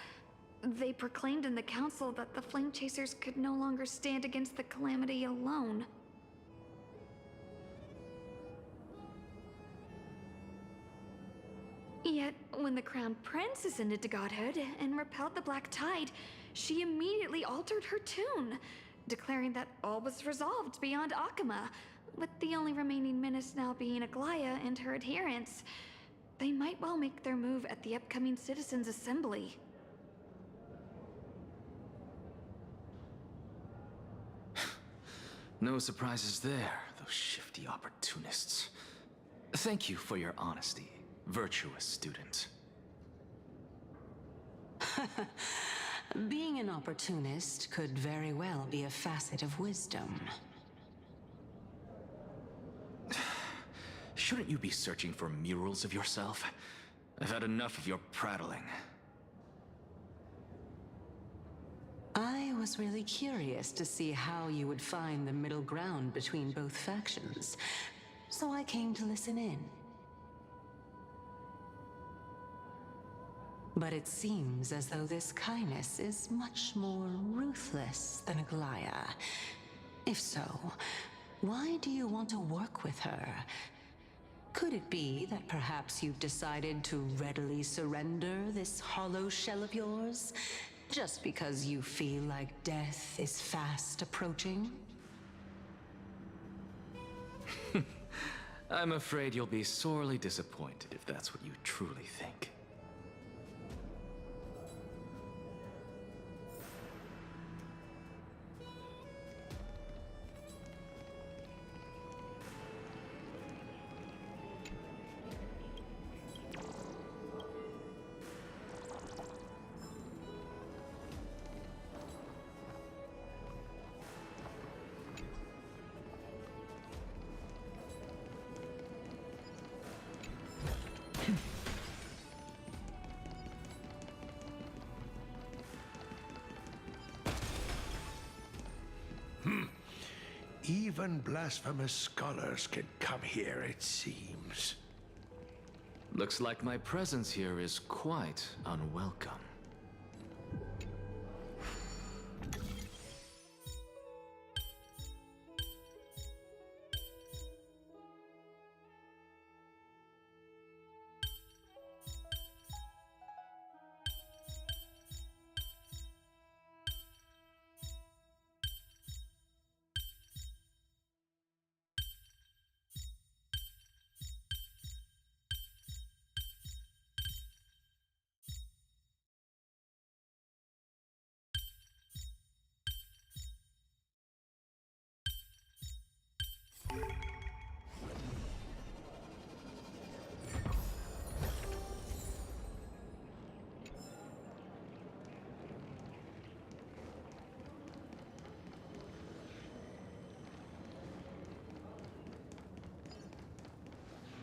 they proclaimed in the council that the Flame Chasers could no longer stand against the calamity alone. Yet, when the Crown Prince ascended to godhood and repelled the Black Tide, she immediately altered her tune, declaring that all was resolved beyond Akuma, with the only remaining menace now being Aglaya and her adherents. They might well make their move at the upcoming Citizens' Assembly. No surprises there, those shifty opportunists. Thank you for your honesty, virtuous student. Being an opportunist could very well be a facet of wisdom. Shouldn't you be searching for murals of yourself? I've had enough of your prattling. I was really curious to see how you would find the middle ground between both factions, so I came to listen in. But it seems as though this kindness is much more ruthless than Aglaya. If so, why do you want to work with her? Could it be that perhaps you've decided to readily surrender this hollow shell of yours, just because you feel like death is fast approaching? I'm afraid you'll be sorely disappointed if that's what you truly think. Even blasphemous scholars can come here, it seems. Looks like my presence here is quite unwelcome.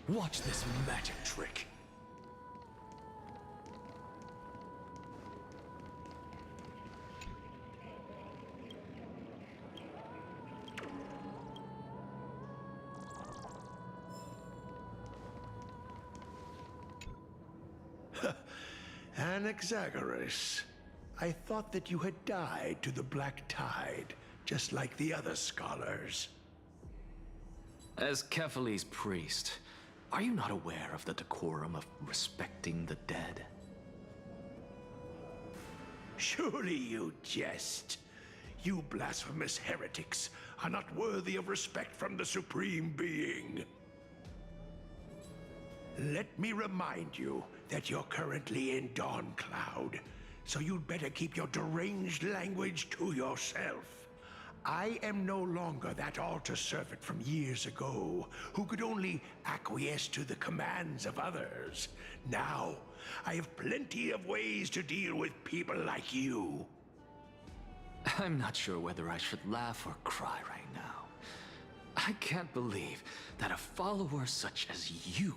Watch this magic trick. Anaxagoras, I thought that you had died to the Black Tide, just like the other scholars. As Kephales's priest, Are you not aware of the decorum of respecting the dead? Surely you jest. You blasphemous heretics are not worthy of respect from the Supreme Being. Let me remind you that you're currently in Dawn Cloud, so you'd better keep your deranged language to yourself. I am no longer that altar servant from years ago, who could only acquiesce to the commands of others. Now, I have plenty of ways to deal with people like you. I'm not sure whether I should laugh or cry right now. I can't believe that a follower such as you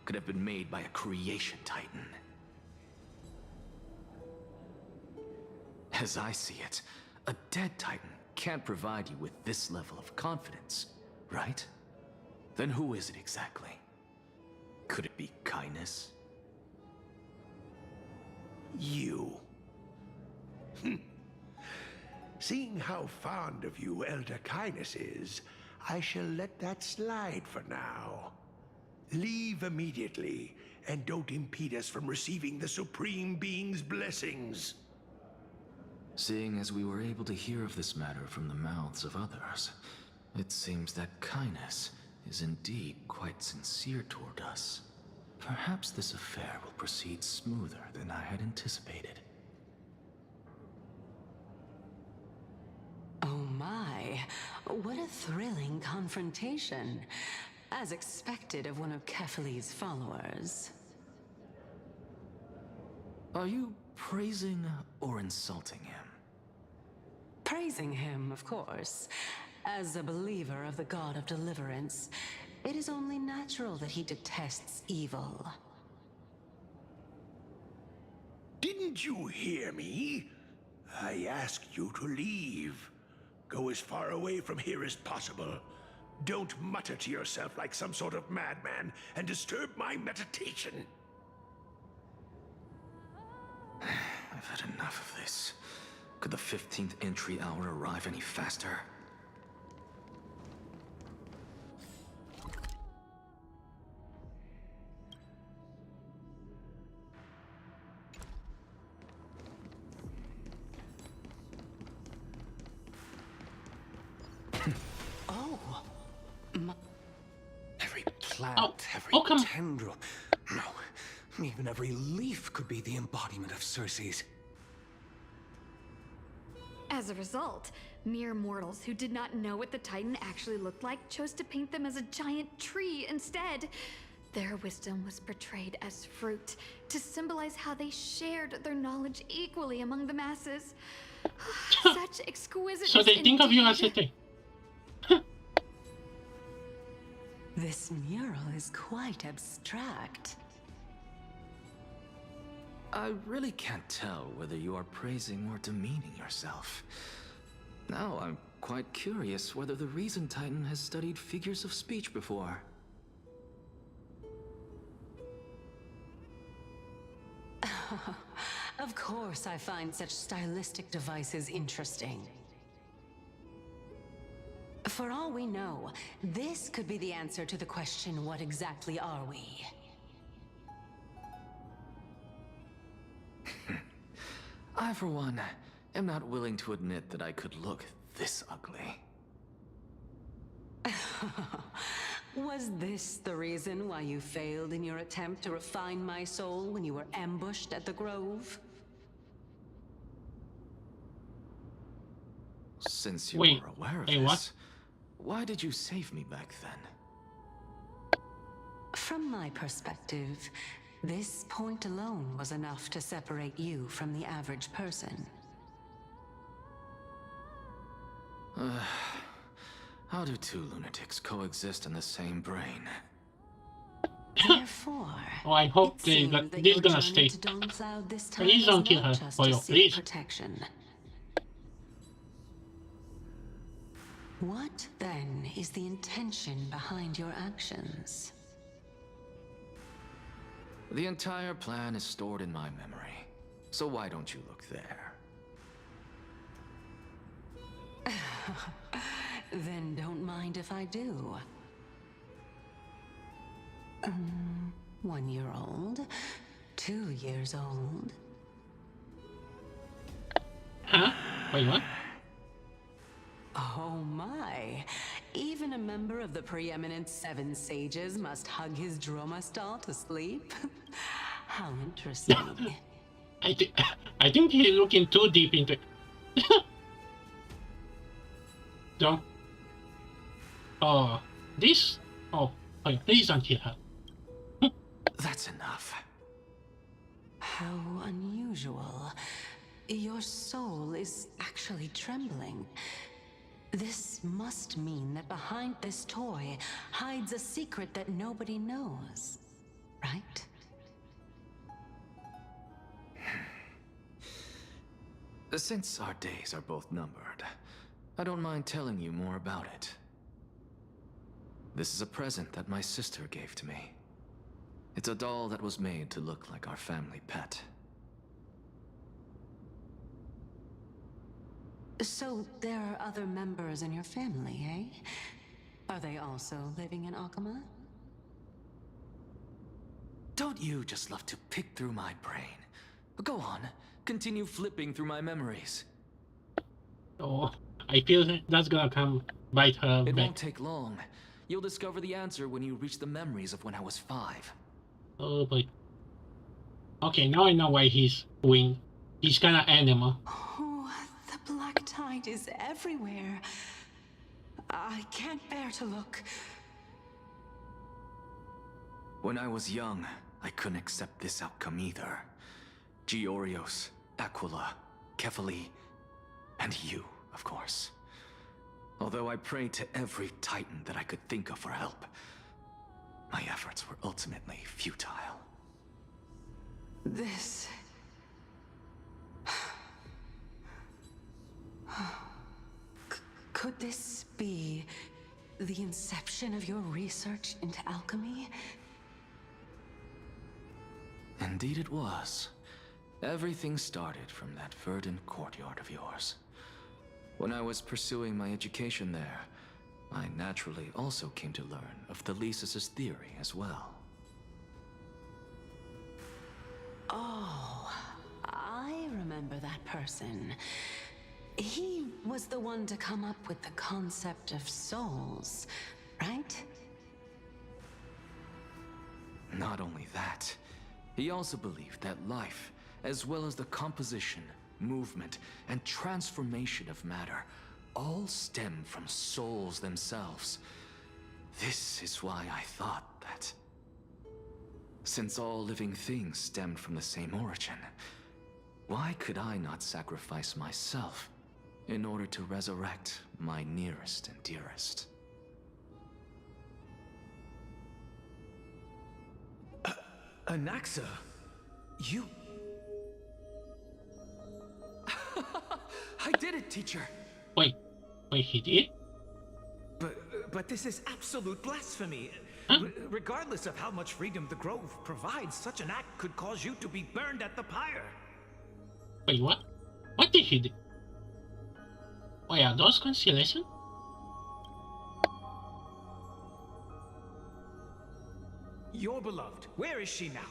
could have been made by a creation titan. As I see it, a dead titan can't provide you with this level of confidence, right? Then who is it exactly? Could it be kindness? You. Seeing how fond of you Elder Kindness is, I shall let that slide for now. Leave immediately, and don't impede us from receiving the Supreme Being's blessings. Seeing as we were able to hear of this matter from the mouths of others, it seems that kindness is indeed quite sincere toward us. Perhaps this affair will proceed smoother than I had anticipated. Oh my, what a thrilling confrontation. As expected of one of Kefali's followers. Are you praising or insulting him? Praising him, of course. As a believer of the God of Deliverance, it is only natural that he detests evil. Didn't you hear me? I asked you to leave. Go as far away from here as possible. Don't mutter to yourself like some sort of madman and disturb my meditation. I've had enough of this. Could the 15th entry hour arrive any faster? Every plant, every tendril, no, even every leaf could be the embodiment of Circe's. As a result, mere mortals who did not know what the Titan actually looked like chose to paint them as a giant tree instead. Their wisdom was portrayed as fruit, to symbolize how they shared their knowledge equally among the masses. Such exquisite. So they think of you as a thing. This mural is quite abstract. I really can't tell whether you are praising or demeaning yourself. Now I'm quite curious whether the Reason Titan has studied figures of speech before. Of course I find such stylistic devices interesting. For all we know, this could be the answer to the question, what exactly are we? I, for one, am not willing to admit that I could look this ugly. Was this the reason why you failed in your attempt to refine my soul when you were ambushed at the Grove? Since you were aware of this, why did you save me back then? From my perspective, this point alone was enough to separate you from the average person. How do two lunatics coexist in the same brain? Therefore, oh, I hope this gonna stay. Please don't kill her, Boyo, please. Protection. What, then, is the intention behind your actions? The entire plan is stored in my memory, so why don't you look there? Then don't mind if I do. 1 year old, 2 years old. Huh? Wait, what? Oh my. Even a member of the preeminent 7 sages must hug his droma stall to sleep? How interesting. I think he's looking too deep into it. So, this. Oh, please don't kill her. That's enough. How unusual. Your soul is actually trembling. This must mean that behind this toy hides a secret that nobody knows, right? Since our days are both numbered, I don't mind telling you more about it. This is a present that my sister gave to me. It's a doll that was made to look like our family pet. So there are other members in your family, eh? Are they also living in Akama? Don't you just love to pick through my brain? Go on, continue flipping through my memories. Oh, I feel that's gonna come bite her It back. won't take long. You'll discover the answer when you reach the memories of when I was 5. Oh boy. Okay, now I know why he's wing. He's kinda animal. Oh, the black tide is everywhere. I can't bear to look. When I was young, I couldn't accept this outcome either. Georios, Aquila, Kefali, and you, of course. Although I prayed to every titan that I could think of for help, my efforts were ultimately futile. This... Could this be the inception of your research into alchemy? Indeed it was. Everything started from that verdant courtyard of yours. When I was pursuing my education there, I naturally also came to learn of Thelesis' theory as well. Oh, I remember that person. He was the one to come up with the concept of souls, right? Not only that, he also believed that life, as well as the composition, movement, and transformation of matter, all stem from souls themselves. This is why I thought that, since all living things stemmed from the same origin, why could I not sacrifice myself in order to resurrect my nearest and dearest? Anaxa, you... I did it, teacher! Wait, he did? But this is absolute blasphemy. Regardless of how much freedom the Grove provides, such an act could cause you to be burned at the pyre. Wait, what? What did he do? Wait, are those constellations? Your beloved, where is she now?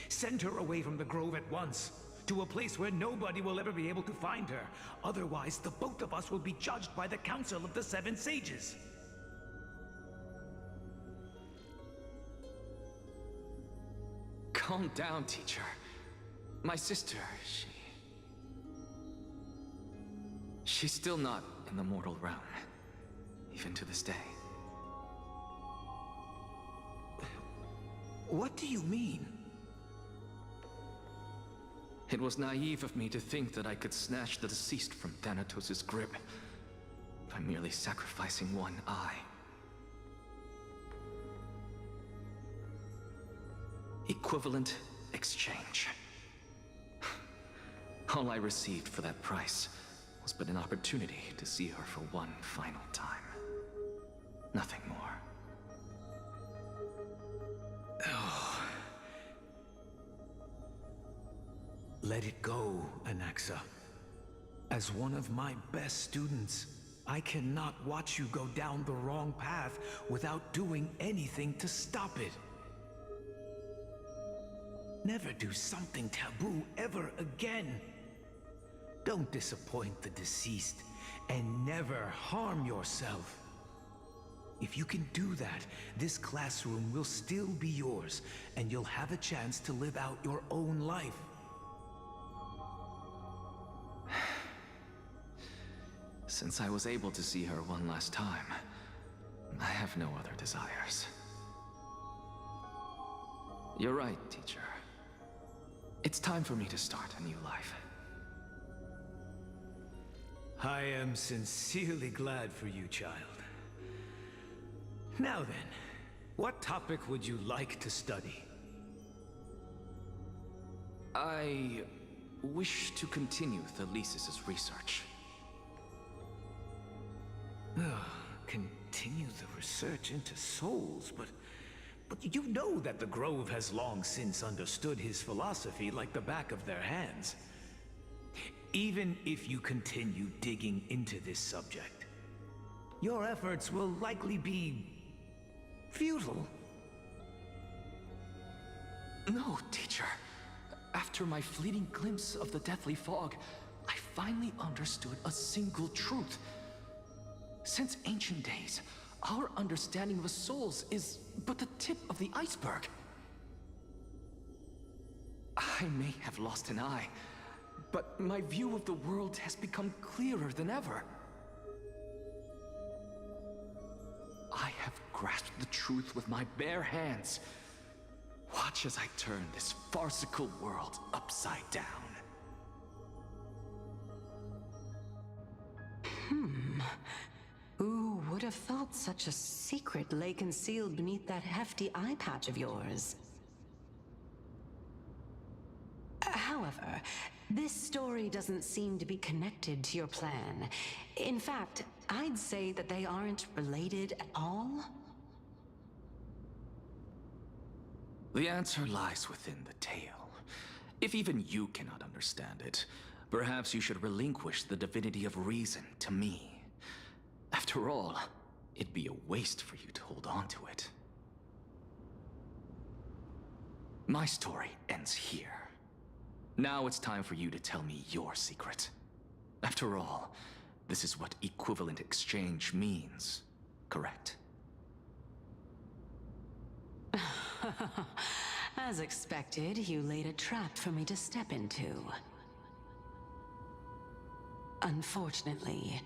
Send her away from the Grove at once, to a place where nobody will ever be able to find her. Otherwise, the both of us will be judged by the Council of the Seven Sages. Calm down, teacher. My sister, she's still not in the mortal realm, even to this day. What do you mean? It was naive of me to think that I could snatch the deceased from Thanatos' grip by merely sacrificing one eye. Equivalent exchange. All I received for that price was but an opportunity to see her for one final time. Nothing more. Oh. Let it go, Anaxa. As one of my best students, I cannot watch you go down the wrong path without doing anything to stop it. Never do something taboo ever again. Don't disappoint the deceased, and never harm yourself. If you can do that, this classroom will still be yours, and you'll have a chance to live out your own life. Since I was able to see her one last time, I have no other desires. You're right, teacher. It's time for me to start a new life. I am sincerely glad for you, child. Now then, what topic would you like to study? I wish to continue Thelesis' research. Continue the research into souls, but you know that the Grove has long since understood his philosophy like the back of their hands. Even if you continue digging into this subject, your efforts will likely be futile. No, teacher. After my fleeting glimpse of the deathly fog, I finally understood a single truth. Since ancient days, our understanding of the souls is but the tip of the iceberg. I may have lost an eye, but my view of the world has become clearer than ever. I have grasped the truth with my bare hands. Watch as I turn this farcical world upside down. Who would have thought such a secret lay concealed beneath that hefty eye patch of yours? However, this story doesn't seem to be connected to your plan. In fact, I'd say that they aren't related at all. The answer lies within the tale. If even you cannot understand it, perhaps you should relinquish the divinity of reason to me. After all, it'd be a waste for you to hold on to it. My story ends here. Now it's time for you to tell me your secret. After all, this is what equivalent exchange means, correct? As expected, you laid a trap for me to step into. Unfortunately,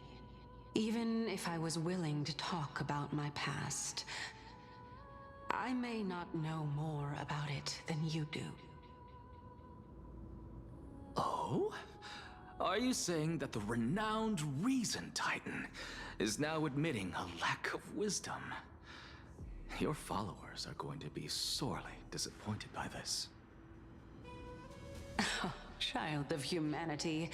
even if I was willing to talk about my past, I may not know more about it than you do. Oh? Are you saying that the renowned Reason Titan is now admitting a lack of wisdom? Your followers are going to be sorely disappointed by this. Child of humanity,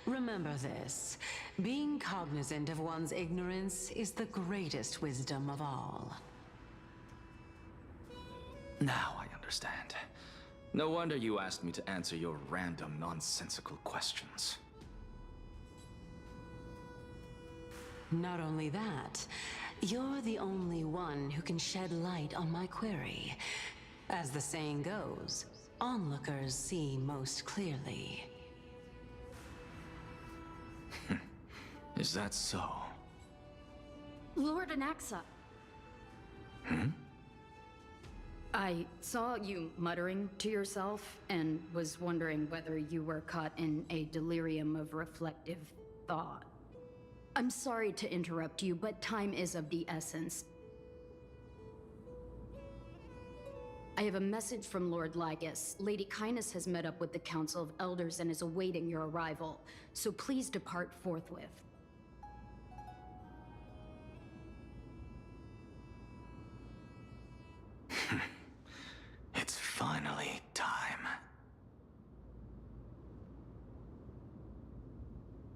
remember this. Being cognizant of one's ignorance is the greatest wisdom of all. Now I understand. No wonder you asked me to answer your random, nonsensical questions. Not only that, you're the only one who can shed light on my query. As the saying goes, onlookers see most clearly. Is that so? Lord Anaxa. I saw you muttering to yourself and was wondering whether you were caught in a delirium of reflective thought. I'm sorry to interrupt you, but time is of the essence. I have a message from Lord Lygus. Lady Kindness has met up with the Council of Elders and is awaiting your arrival, so please depart forthwith. It's finally time.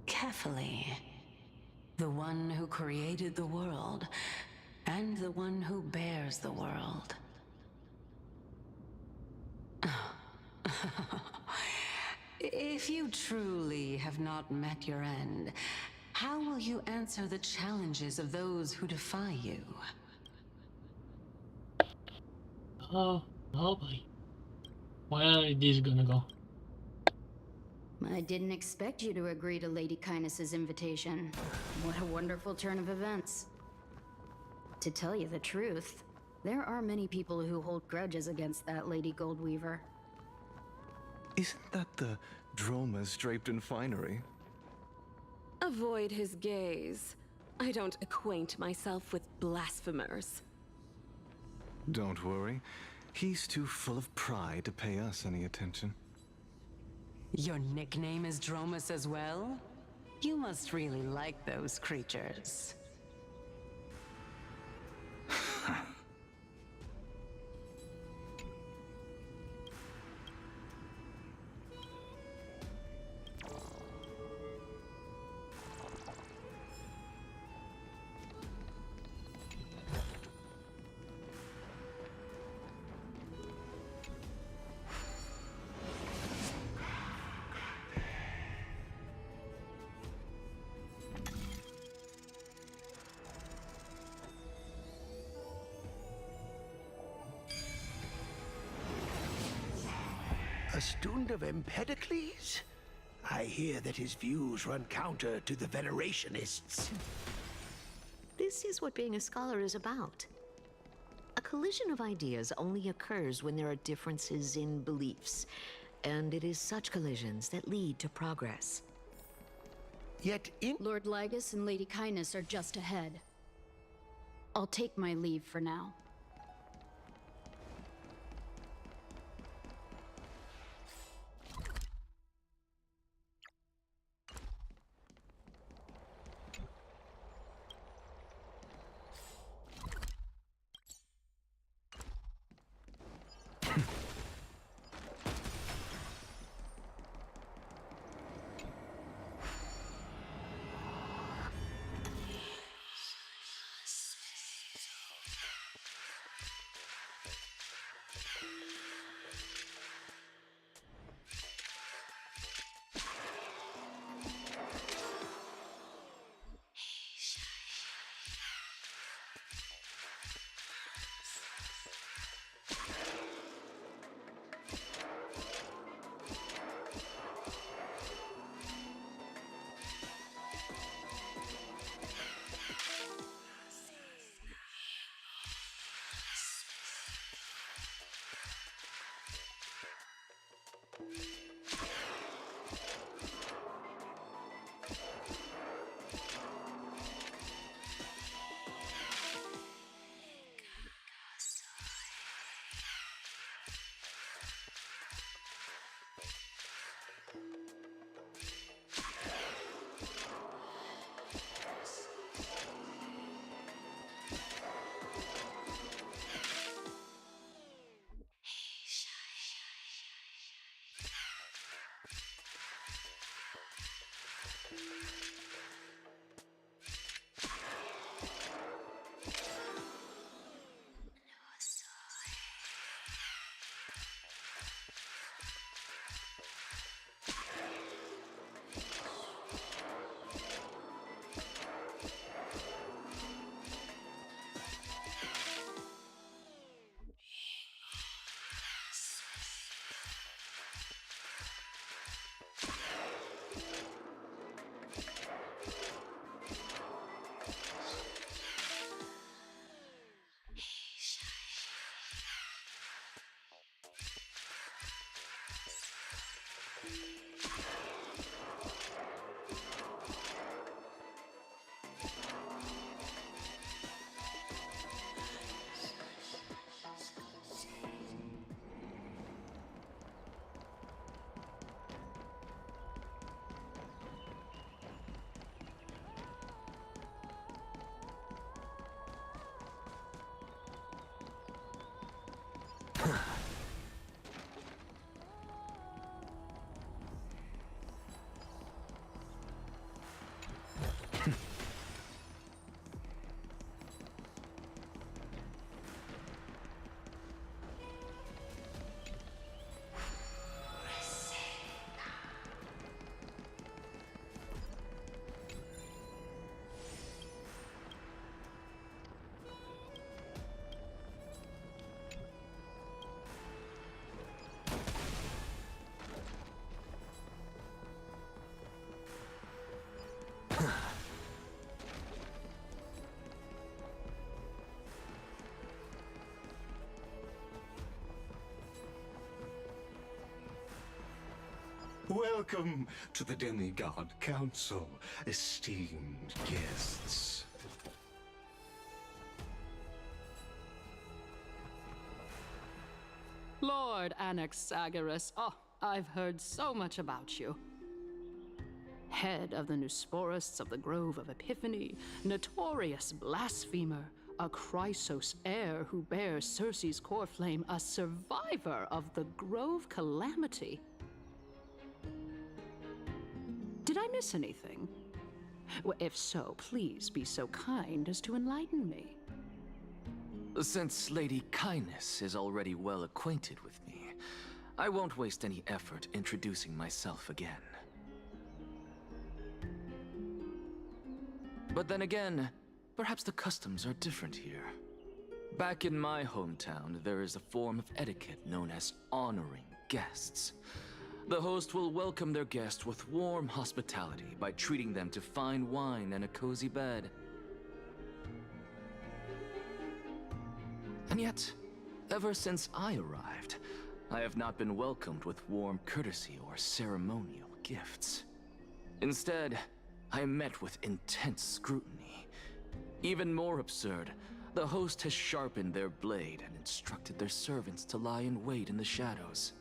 Carefully. The one who created the world, and the one who bears the world. If you truly have not met your end, how will you answer the challenges of those who defy you? Oh, nobody. Where is this gonna go? I didn't expect you to agree to Lady Kindness's invitation. What a wonderful turn of events. To tell you the truth, there are many people who hold grudges against that Lady Goldweaver. Isn't that the dromas draped in finery? Avoid his gaze. I don't acquaint myself with blasphemers. Don't worry. He's too full of pride to pay us any attention. Your nickname is Dromus as well? You must really like those creatures. A student of Empedocles? I hear that his views run counter to the Venerationists. This is what being a scholar is about. A collision of ideas only occurs when there are differences in beliefs, and it is such collisions that lead to progress. Yet Lord Lygus and Lady Kindness are just ahead. I'll take my leave for now. Welcome to the Demigod Council, esteemed guests. Lord Anaxagoras, oh, I've heard so much about you. Head of the Nusporists of the Grove of Epiphany, notorious blasphemer, a Chrysos heir who bears Circe's core flame, a survivor of the Grove calamity. Did I miss anything? Well, if so, please be so kind as to enlighten me. Since Lady Kindness is already well acquainted with me, I won't waste any effort introducing myself again. But then again, perhaps the customs are different here. Back in my hometown, there is a form of etiquette known as honoring guests. The host will welcome their guest with warm hospitality by treating them to fine wine and a cozy bed. And yet, ever since I arrived, I have not been welcomed with warm courtesy or ceremonial gifts. Instead, I am met with intense scrutiny. Even more absurd, the host has sharpened their blade and instructed their servants to lie in wait in the shadows.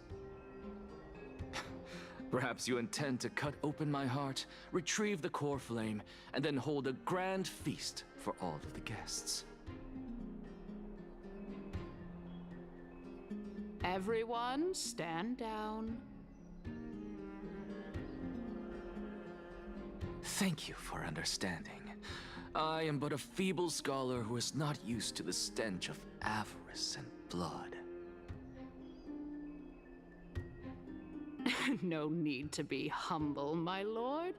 Perhaps you intend to cut open my heart, retrieve the core flame, and then hold a grand feast for all of the guests. Everyone, stand down. Thank you for understanding. I am but a feeble scholar who is not used to the stench of avarice and blood. No need to be humble, my lord.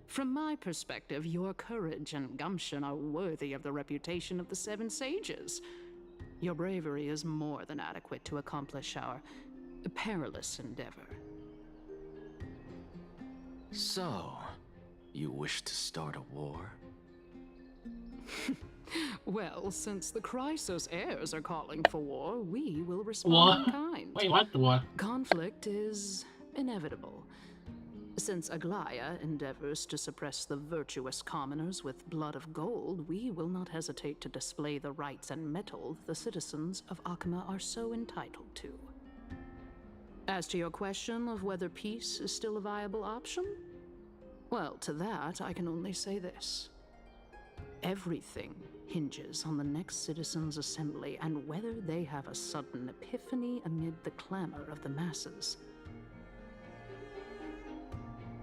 From my perspective, your courage and gumption are worthy of the reputation of the Seven Sages. Your bravery is more than adequate to accomplish our perilous endeavor. So, you wish to start a war? Well, since the Chrysos heirs are calling for war, we will respond in kind. Wait, what? Conflict is inevitable. Since Aglaya endeavors to suppress the virtuous commoners with blood of gold, we will not hesitate to display the rights and mettle the citizens of Akama are so entitled to. As to your question of whether peace is still a viable option, well, to that I can only say this. Everything hinges on the next citizens' assembly and whether they have a sudden epiphany amid the clamor of the masses.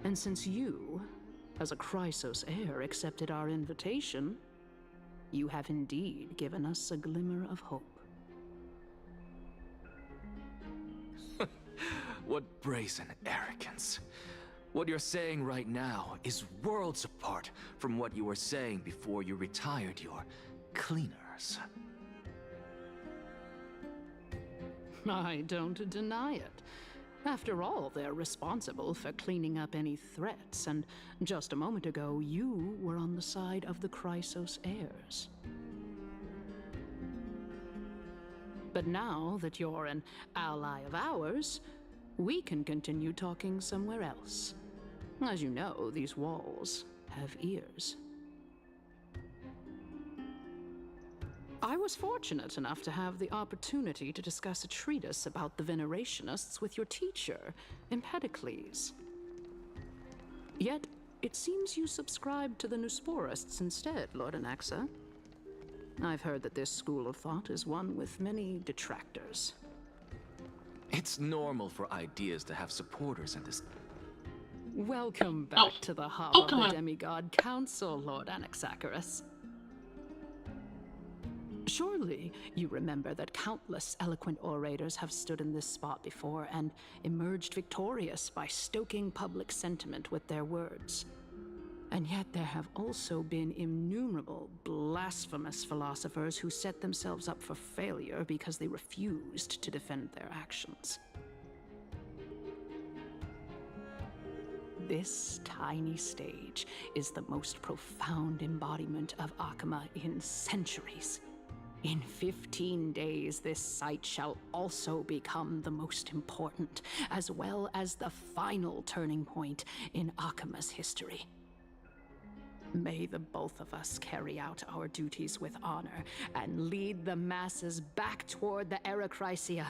And since you, as a Chrysos heir, accepted our invitation, you have indeed given us a glimmer of hope. What brazen arrogance. What you're saying right now is worlds apart from what you were saying before you retired your cleaners. I don't deny it. After all, they're responsible for cleaning up any threats, and just a moment ago, you were on the side of the Chrysos heirs. But now that you're an ally of ours, we can continue talking somewhere else. As you know, these walls have ears. I was fortunate enough to have the opportunity to discuss a treatise about the Venerationists with your teacher, Empedocles. Yet, it seems you subscribed to the Nusporists instead, Lord Anaxa. I've heard that this school of thought is one with many detractors. It's normal for ideas to have supporters in this. Welcome back to the hub of the Demigod Council, Lord Anaxagoras. Surely you remember that countless eloquent orators have stood in this spot before and emerged victorious by stoking public sentiment with their words. And yet there have also been innumerable blasphemous philosophers who set themselves up for failure because they refused to defend their actions. This tiny stage is the most profound embodiment of Akama in centuries. In 15 days, this site shall also become the most important, as well as the final turning point in Akima's history. May the both of us carry out our duties with honor and lead the masses back toward the Era Chrysia,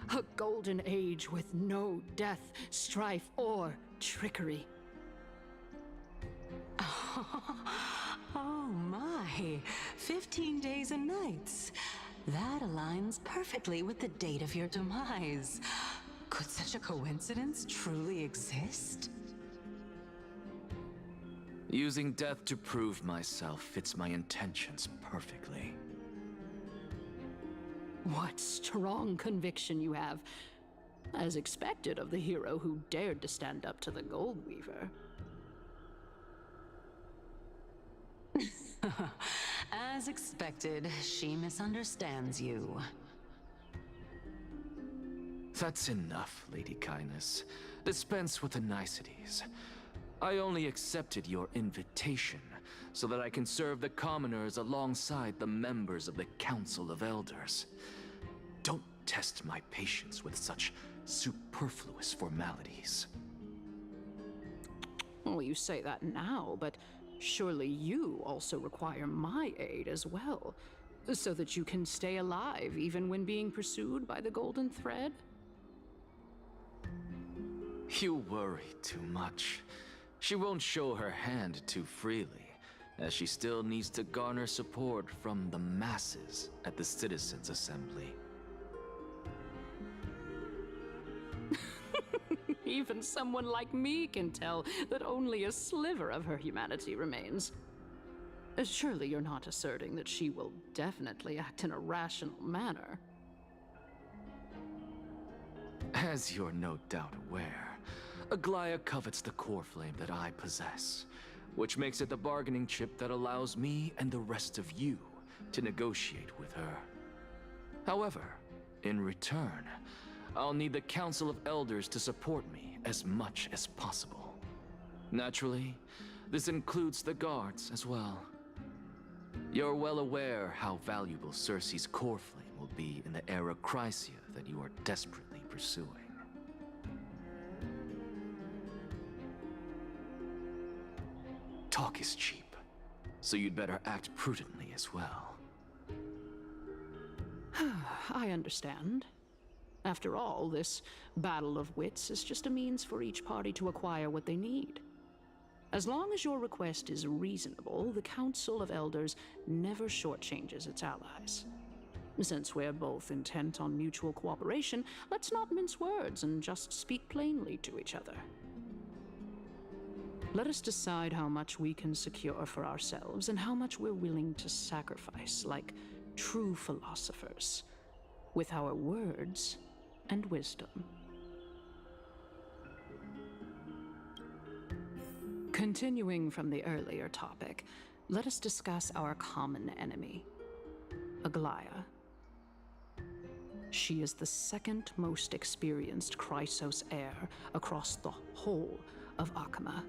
a golden age with no death, strife, or trickery. Oh my, 15 days and nights. That aligns perfectly with the date of your demise. Could such a coincidence truly exist? Using death to prove myself fits my intentions perfectly. What strong conviction you have, as expected of the hero who dared to stand up to the Gold Weaver. As expected, she misunderstands you. That's enough, Lady Kindness. Dispense with the niceties. I only accepted your invitation so that I can serve the commoners alongside the members of the Council of Elders. Don't test my patience with such superfluous formalities. Well, you say that now, but surely you also require my aid as well, so that you can stay alive even when being pursued by the Golden Thread? You worry too much. She won't show her hand too freely, as she still needs to garner support from the masses at the Citizens' Assembly. Even someone like me can tell that only a sliver of her humanity remains. Surely you're not asserting that she will definitely act in a rational manner. As you're no doubt aware, Aglaya covets the core flame that I possess, which makes it the bargaining chip that allows me and the rest of you to negotiate with her. However, in return, I'll need the Council of Elders to support me as much as possible. Naturally, this includes the guards as well. You're well aware how valuable Cersei's core flame will be in the Era Chrysia that you are desperately pursuing. Talk is cheap, so you'd better act prudently as well. I understand. After all, this battle of wits is just a means for each party to acquire what they need. As long as your request is reasonable, the Council of Elders never shortchanges its allies. Since we're both intent on mutual cooperation, let's not mince words and just speak plainly to each other. Let us decide how much we can secure for ourselves and how much we're willing to sacrifice, like true philosophers, with our words and wisdom. Continuing from the earlier topic, let us discuss our common enemy, Aglaya. She is the second most experienced Chrysos heir across the whole of Akima,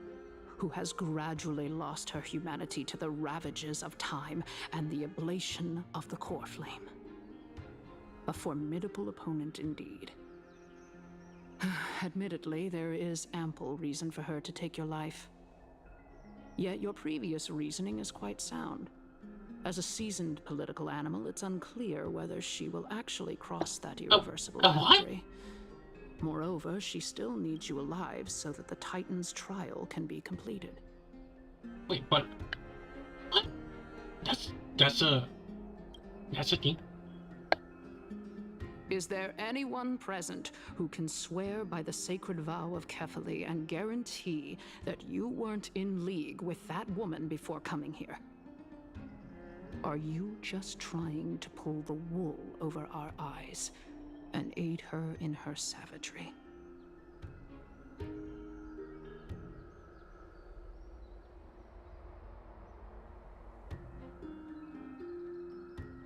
who has gradually lost her humanity to the ravages of time and the ablation of the core flame. A formidable opponent indeed. Admittedly, there is ample reason for her to take your life. Yet your previous reasoning is quite sound. As a seasoned political animal, it's unclear whether she will actually cross that irreversible boundary. Moreover, she still needs you alive so that the Titan's trial can be completed. Wait, but what? That's a thing. Is there anyone present who can swear by the sacred vow of Kefali and guarantee that you weren't in league with that woman before coming here? Are you just trying to pull the wool over our eyes and aid her in her savagery?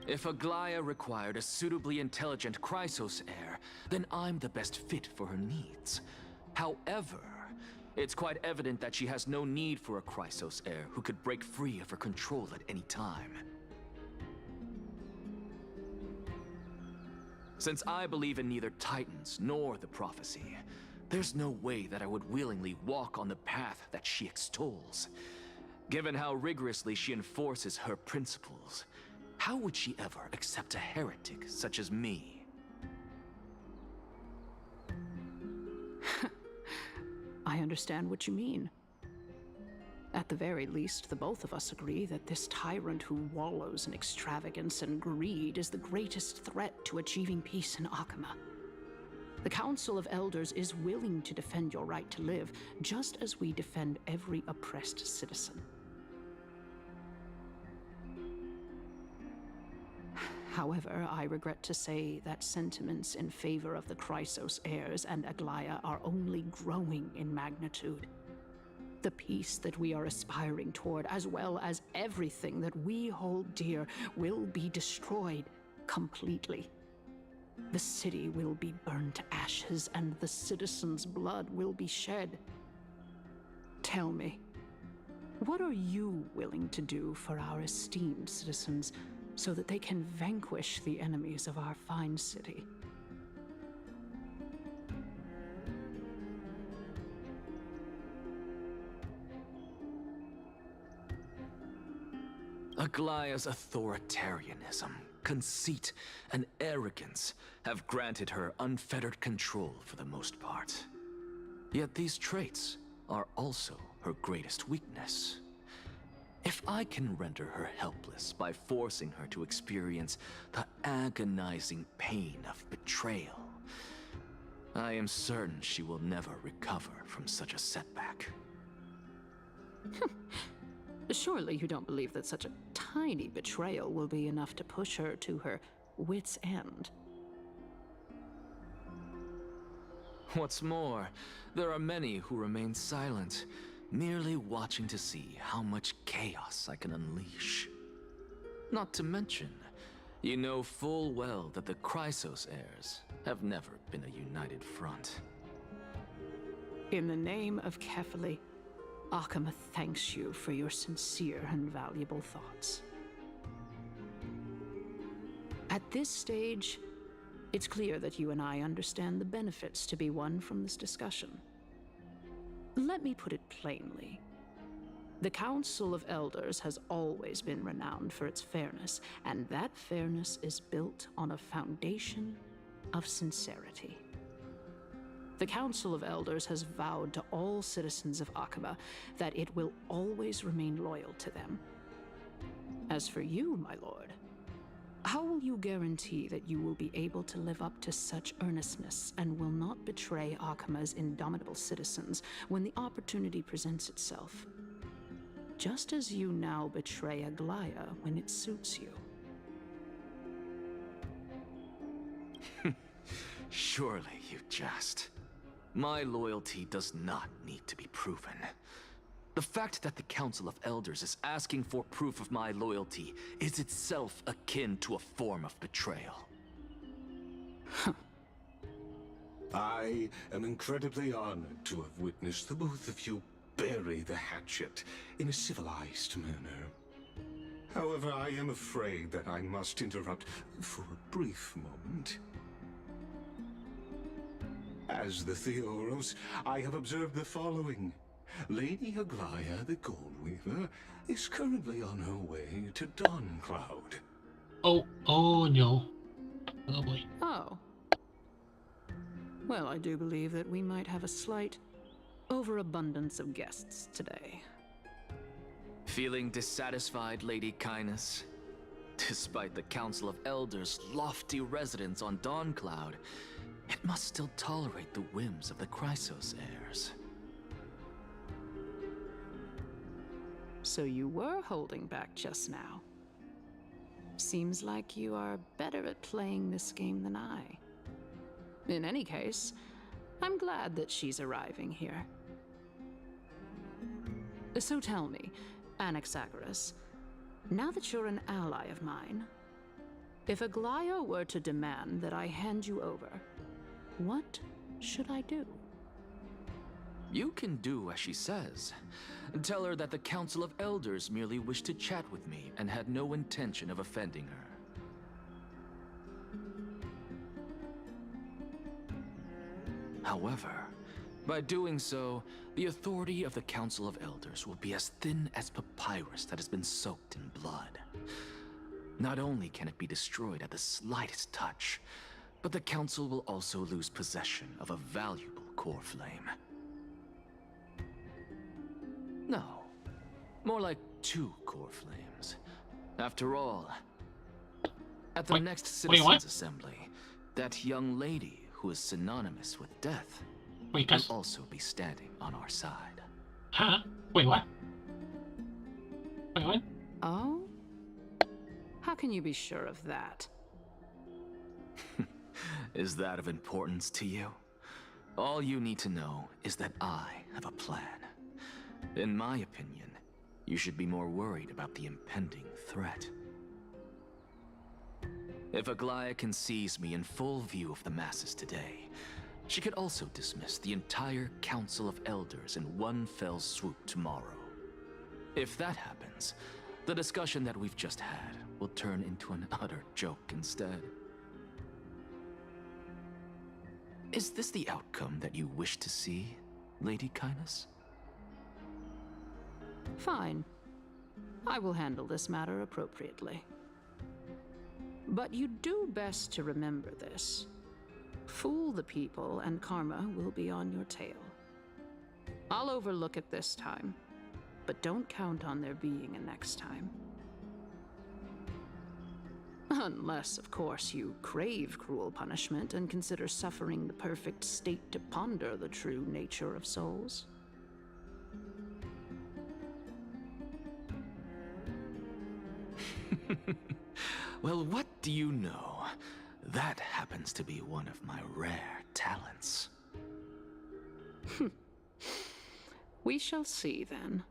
If Aglaya required a suitably intelligent Chrysos heir, then I'm the best fit for her needs. However, it's quite evident that she has no need for a Chrysos heir who could break free of her control at any time. Since I believe in neither Titans nor the prophecy, there's no way that I would willingly walk on the path that she extols. Given how rigorously she enforces her principles, how would she ever accept a heretic such as me? I understand what you mean. At the very least, the both of us agree that this tyrant who wallows in extravagance and greed is the greatest threat to achieving peace in Akama. The Council of Elders is willing to defend your right to live, just as we defend every oppressed citizen. However, I regret to say that sentiments in favor of the Chrysos heirs and Aglaya are only growing in magnitude. The peace that we are aspiring toward, as well as everything that we hold dear, will be destroyed completely. The city will be burned to ashes, and the citizens' blood will be shed. Tell me, what are you willing to do for our esteemed citizens so that they can vanquish the enemies of our fine city? Aglaya's authoritarianism, conceit, and arrogance have granted her unfettered control for the most part. Yet these traits are also her greatest weakness. If I can render her helpless by forcing her to experience the agonizing pain of betrayal, I am certain she will never recover from such a setback. Surely you don't believe that such a tiny betrayal will be enough to push her to her wit's end. What's more, there are many who remain silent, merely watching to see how much chaos I can unleash. Not to mention, you know full well that the Chrysos heirs have never been a united front. In the name of Kefali, Akama thanks you for your sincere and valuable thoughts. At this stage, it's clear that you and I understand the benefits to be won from this discussion. Let me put it plainly. The Council of Elders has always been renowned for its fairness, and that fairness is built on a foundation of sincerity. The Council of Elders has vowed to all citizens of Akama that it will always remain loyal to them. As for you, my lord, how will you guarantee that you will be able to live up to such earnestness and will not betray Akama's indomitable citizens when the opportunity presents itself? Just as you now betray Aglaya when it suits you. Surely you jest. My loyalty does not need to be proven. The fact that the Council of Elders is asking for proof of my loyalty is itself akin to a form of betrayal. I am incredibly honored to have witnessed the both of you bury the hatchet in a civilized manner. However, I am afraid that I must interrupt for a brief moment. As the Theoros, I have observed the following. Lady Aglaya, the Gold Weaver, is currently on her way to Dawncloud. Oh no. Oh boy. Oh. Well, I do believe that we might have a slight overabundance of guests today. Feeling dissatisfied, Lady Kindness? Despite the Council of Elders' lofty residence on Dawncloud, it must still tolerate the whims of the Chrysos heirs. So you were holding back just now. Seems like you are better at playing this game than I. In any case, I'm glad that she's arriving here. So tell me, Anaxagoras, now that you're an ally of mine, if Aglaya were to demand that I hand you over, what should I do? You can do as she says. Tell her that the Council of Elders merely wished to chat with me and had no intention of offending her. However, by doing so, the authority of the Council of Elders will be as thin as papyrus that has been soaked in blood. Not only can it be destroyed at the slightest touch, but the Council will also lose possession of a valuable core flame. No, more like 2 core flames. After all, at the next Citizens Assembly, that young lady who is synonymous with death will also be standing on our side. Huh? Wait, what? Wait, what? Oh? How can you be sure of that? Is that of importance to you? All you need to know is that I have a plan. In my opinion, you should be more worried about the impending threat. If Aglaia can seize me in full view of the masses today, she could also dismiss the entire Council of Elders in one fell swoop tomorrow. If that happens, the discussion that we've just had will turn into an utter joke instead. Is this the outcome that you wish to see, Lady Kindness? Fine. I will handle this matter appropriately. But you do best to remember this. Fool the people and karma will be on your tail. I'll overlook it this time, but don't count on there being a next time. Unless, of course, you crave cruel punishment and consider suffering the perfect state to ponder the true nature of souls. Well, what do you know? That happens to be one of my rare talents. We shall see, then.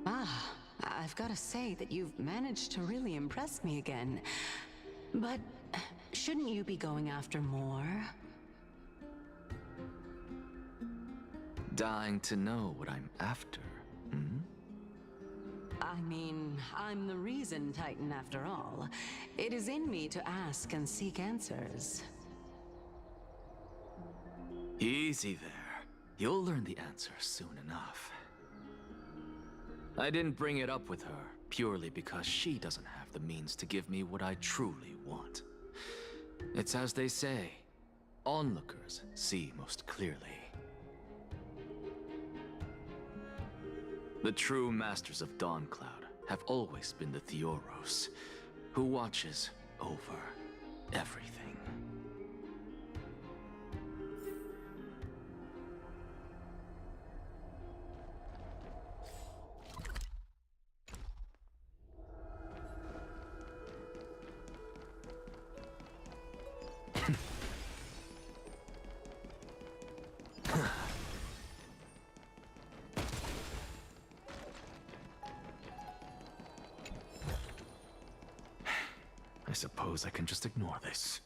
Ah, I've got to say that you've managed to really impress me again. But shouldn't you be going after more? Dying to know what I'm after, hmm? I mean, I'm the reason Titan after all. It is in me to ask and seek answers. Easy there. You'll learn the answer soon enough. I didn't bring it up with her purely because she doesn't have the means to give me what I truly want. It's as they say, onlookers see most clearly. The true masters of Dawncloud have always been the Theoros, who watches over everything. I suppose I can just ignore this.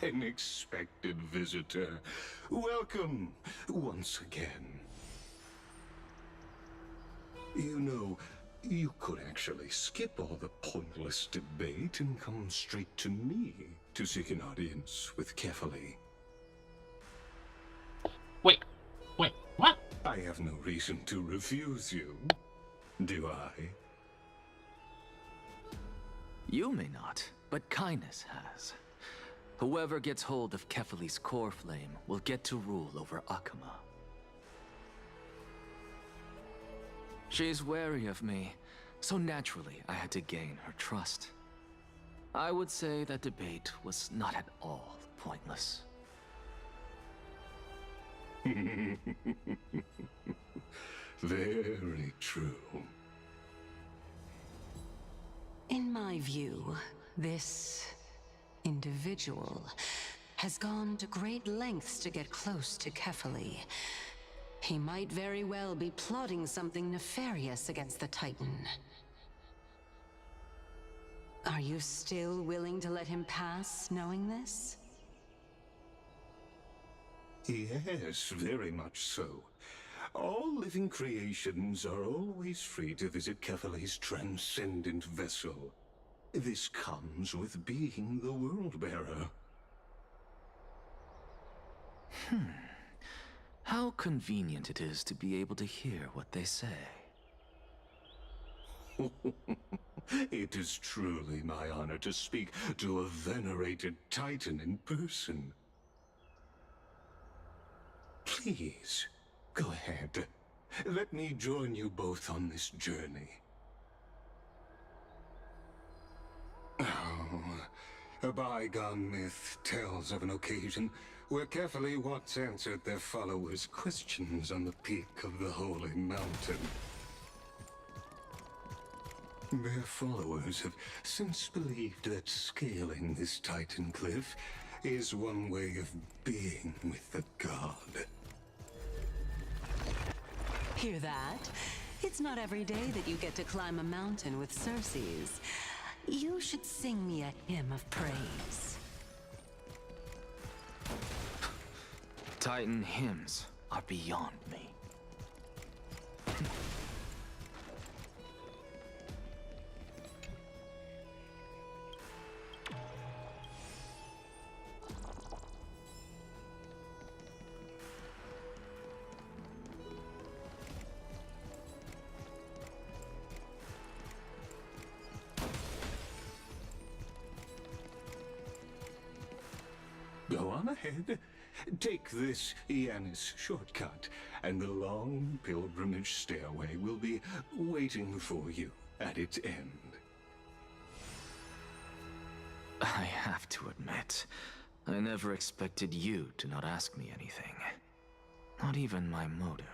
An expected visitor. Welcome once again. You know, you could actually skip all the pointless debate and come straight to me to seek an audience with Carefully. Wait, what? I I have no reason to refuse you, do I? You may not, but kindness has. Whoever gets hold of Kefali's core flame will get to rule over Akama. She's wary of me, so naturally I had to gain her trust. I would say that debate was not at all pointless. Very true. In my view, this individual has gone to great lengths to get close to Kefali. He might very well be plotting something nefarious against the Titan. Are you still willing to let him pass, knowing this? Yes, very much so. All living creations are always free to visit Kefali's transcendent vessel. This comes with being the World-Bearer. How convenient it is to be able to hear what they say. It is truly my honor to speak to a venerated Titan in person. Please, go ahead. Let me join you both on this journey. Oh, a bygone myth tells of an occasion where Kefali once answered their followers' questions on the peak of the Holy Mountain. Their followers have since believed that scaling this Titan cliff is one way of being with the god. Hear that? It's not every day that you get to climb a mountain with Circes. You should sing me a hymn of praise. Titan hymns are beyond me. Go on ahead. Take this Yanis shortcut, and the long pilgrimage stairway will be waiting for you at its end. I have to admit, I never expected you to not ask me anything. Not even my motive.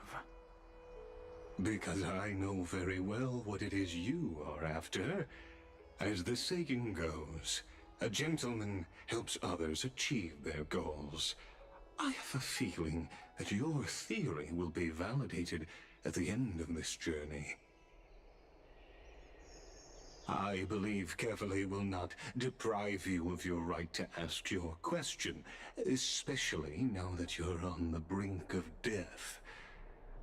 Because I know very well what it is you are after. As the saying goes, a gentleman helps others achieve their goals. I have a feeling that your theory will be validated at the end of this journey. I believe Kefali will not deprive you of your right to ask your question, especially now that you're on the brink of death.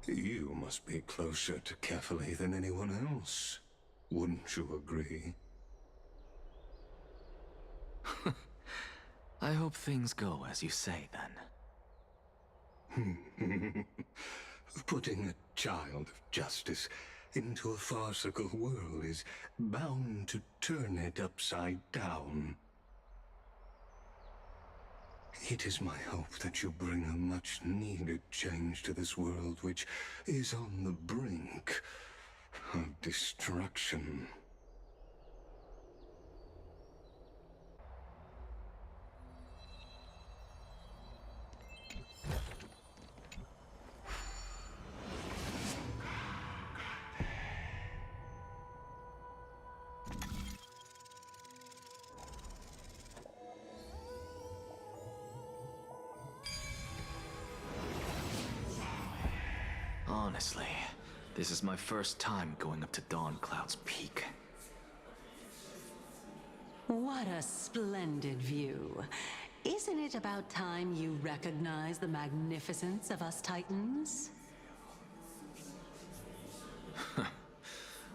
You must be closer to Kefali than anyone else. Wouldn't you agree? I hope things go as you say, then. Putting a child of justice into a farcical world is bound to turn it upside down. It is my hope that you bring a much-needed change to this world which is on the brink of destruction. Honestly, this is my first time going up to Dawn Cloud's peak. What a splendid view. Isn't it about time you recognize the magnificence of us Titans?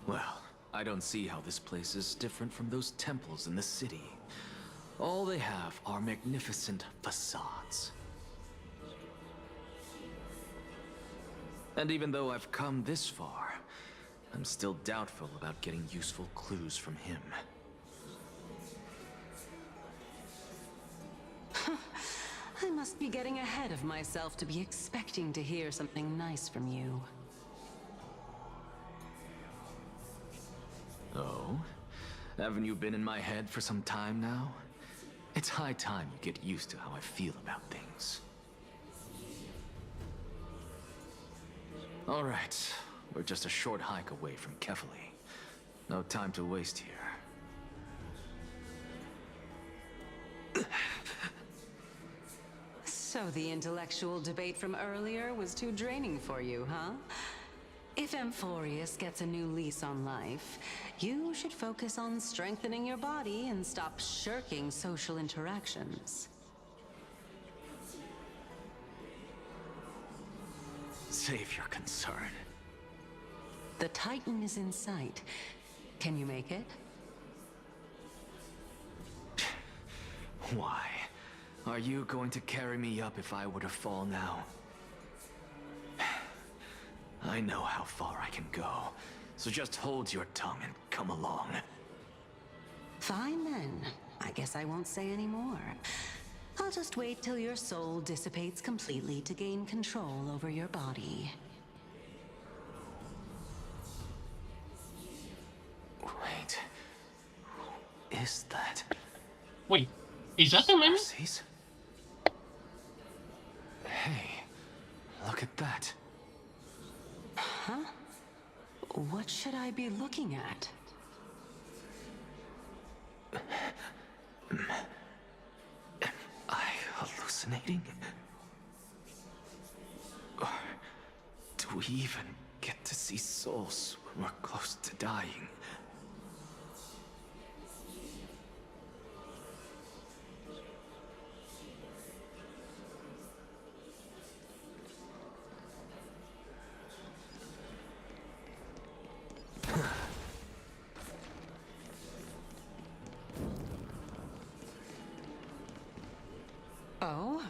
Well, I don't see how this place is different from those temples in the city. All they have are magnificent facades. And even though I've come this far, I'm still doubtful about getting useful clues from him. I must be getting ahead of myself to be expecting to hear something nice from you. Oh? Haven't you been in my head for some time now? It's high time you get used to how I feel about things. All right, we're just a short hike away from Kefali. No time to waste here. So the intellectual debate from earlier was too draining for you, huh? If Amphorius gets a new lease on life, you should focus on strengthening your body and stop shirking social interactions. Save your concern. The Titan is in sight. Can you make it? Why? Are you going to carry me up if I were to fall now? I know how far I can go, so just hold your tongue and come along. Fine then. I guess I won't say any more. I'll just wait till your soul dissipates completely to gain control over your body. Wait. Who is that? Wait, is that the man? Hey, look at that. Huh? What should I be looking at? Am I hallucinating? Or do we even get to see souls when we're close to dying? Oh?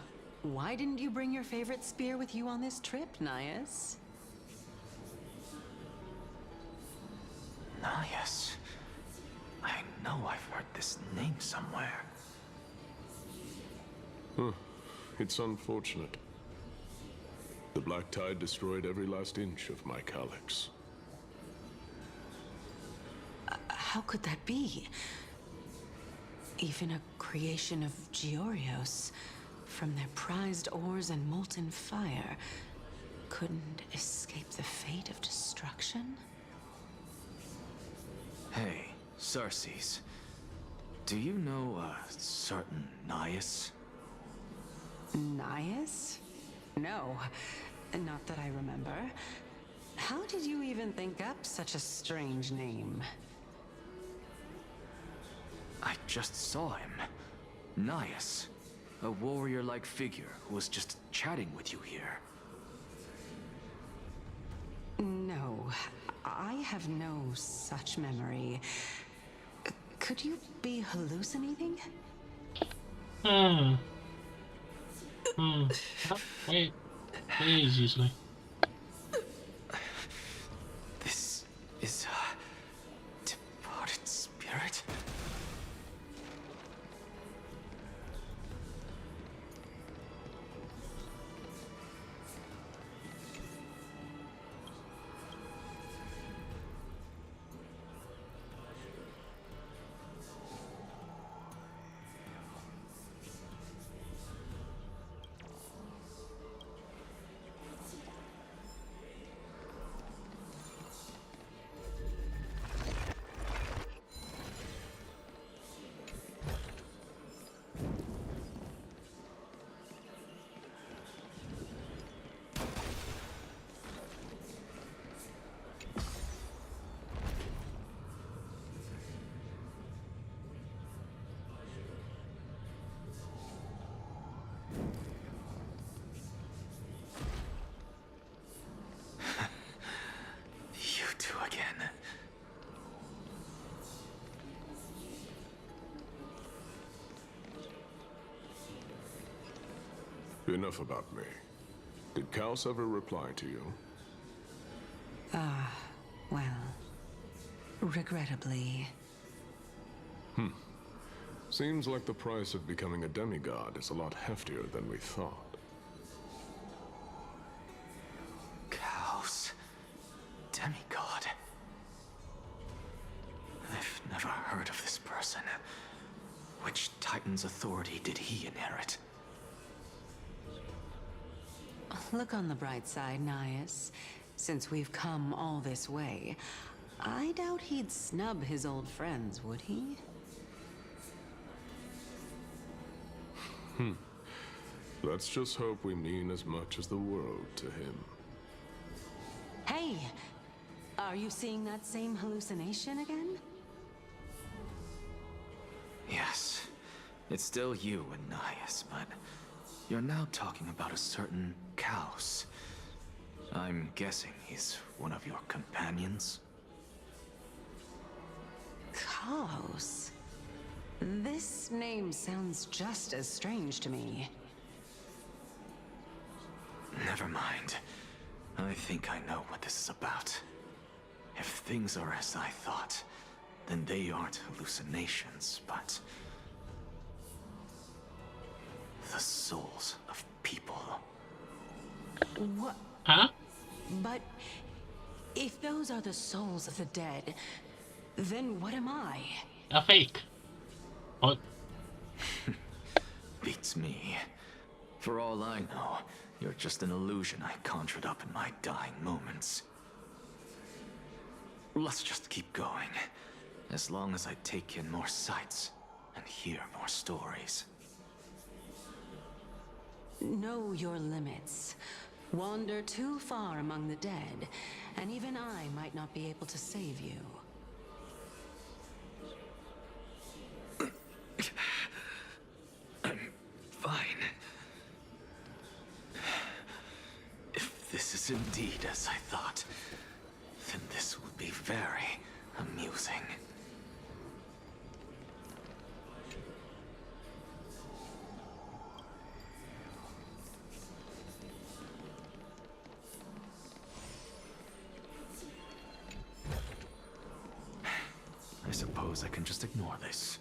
Why didn't you bring your favorite spear with you on this trip, Nias? Nias. I know I've heard this name somewhere. Huh. It's unfortunate. The Black Tide destroyed every last inch of my calyx. How could that be? Even a creation of Georios, from their prized ores and molten fire, couldn't escape the fate of destruction? Hey, Sarces. Do you know a certain Nias? Nias? No, not that I remember. How did you even think up such a strange name? I just saw him. Nias. A warrior-like figure who was just chatting with you here. No, I have no such memory. Could you be hallucinating? Wait. Please, usually. This is a departed spirit? Enough about me. Did Kaos ever reply to you? Well, regrettably. Seems like the price of becoming a demigod is a lot heftier than we thought. Cows. Demigod. I've never heard of this person. Which Titan's authority did he inherit? Look on the bright side, Nias. Since we've come all this way, I doubt he'd snub his old friends, would he? Let's just hope we mean as much as the world to him. Hey! Are you seeing that same hallucination again? Yes. It's still you and Nias, but you're now talking about a certain Kaos. I'm guessing he's one of your companions? Kaos? This name sounds just as strange to me. Never mind. I think I know what this is about. If things are as I thought, then they aren't hallucinations, but the souls of people. What? Huh? But if those are the souls of the dead, then what am I? A fake. What? Beats me. For all I know, you're just an illusion I conjured up in my dying moments. Let's just keep going. As long as I take in more sights and hear more stories. Know your limits. Wander too far among the dead, and even I might not be able to save you. I'm fine. If this is indeed as I thought, then this will be very amusing. I suppose I can just ignore this.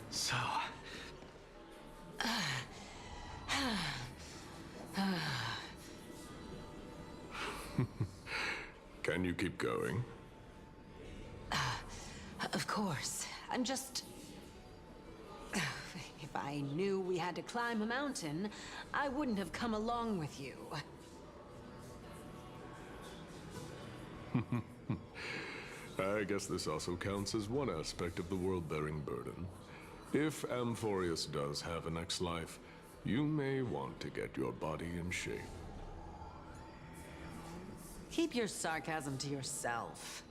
So... Can you keep going? Of course. I'm just... If I knew we had to climb a mountain, I wouldn't have come along with you. I guess this also counts as one aspect of the world-bearing burden. If Amphorius does have a next life, you may want to get your body in shape. Keep your sarcasm to yourself.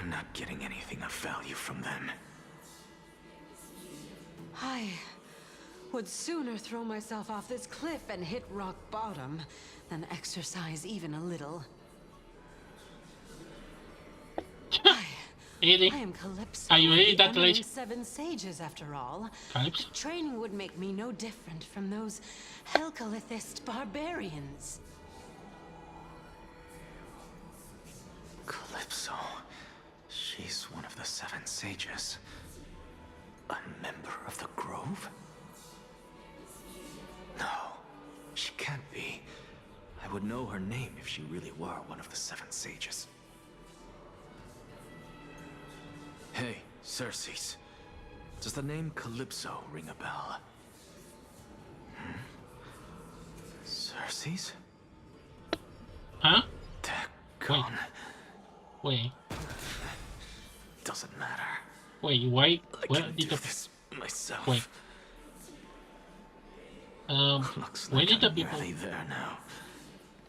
I'm not getting anything of value from them. I would sooner throw myself off this cliff and hit rock bottom than exercise even a little. Really? I am Calypso. Are you really the that eminent lazy? Seven sages, after all. Calypso? Training would make me no different from those Helcalithist barbarians. Calypso. She's one of the Seven Sages. A member of the Grove? No, she can't be. I would know her name if she really were one of the Seven Sages. Hey, Circes. Does the name Calypso ring a bell? Circes? Huh? Dagon. Wait. Doesn't matter. Wait, why? I Where can did do the... this myself. Wait. Looks where like did the I'm people... nearly there now.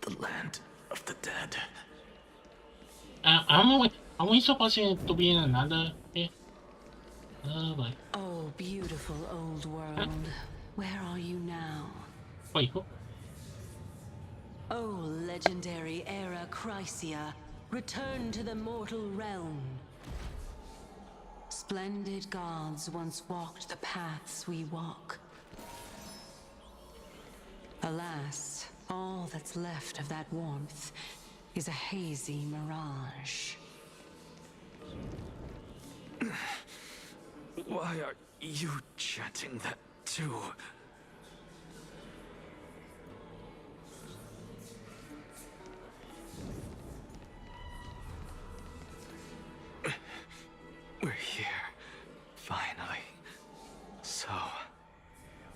The land of the dead. Are we supposed to be in another... Oh, boy. Oh, beautiful old world. Where are you now? Wait, who? O legendary era Chrysia, return to the mortal realm. Splendid gods once walked the paths we walk. Alas, all that's left of that warmth is a hazy mirage. Why are you chanting that too? We're here, finally. So,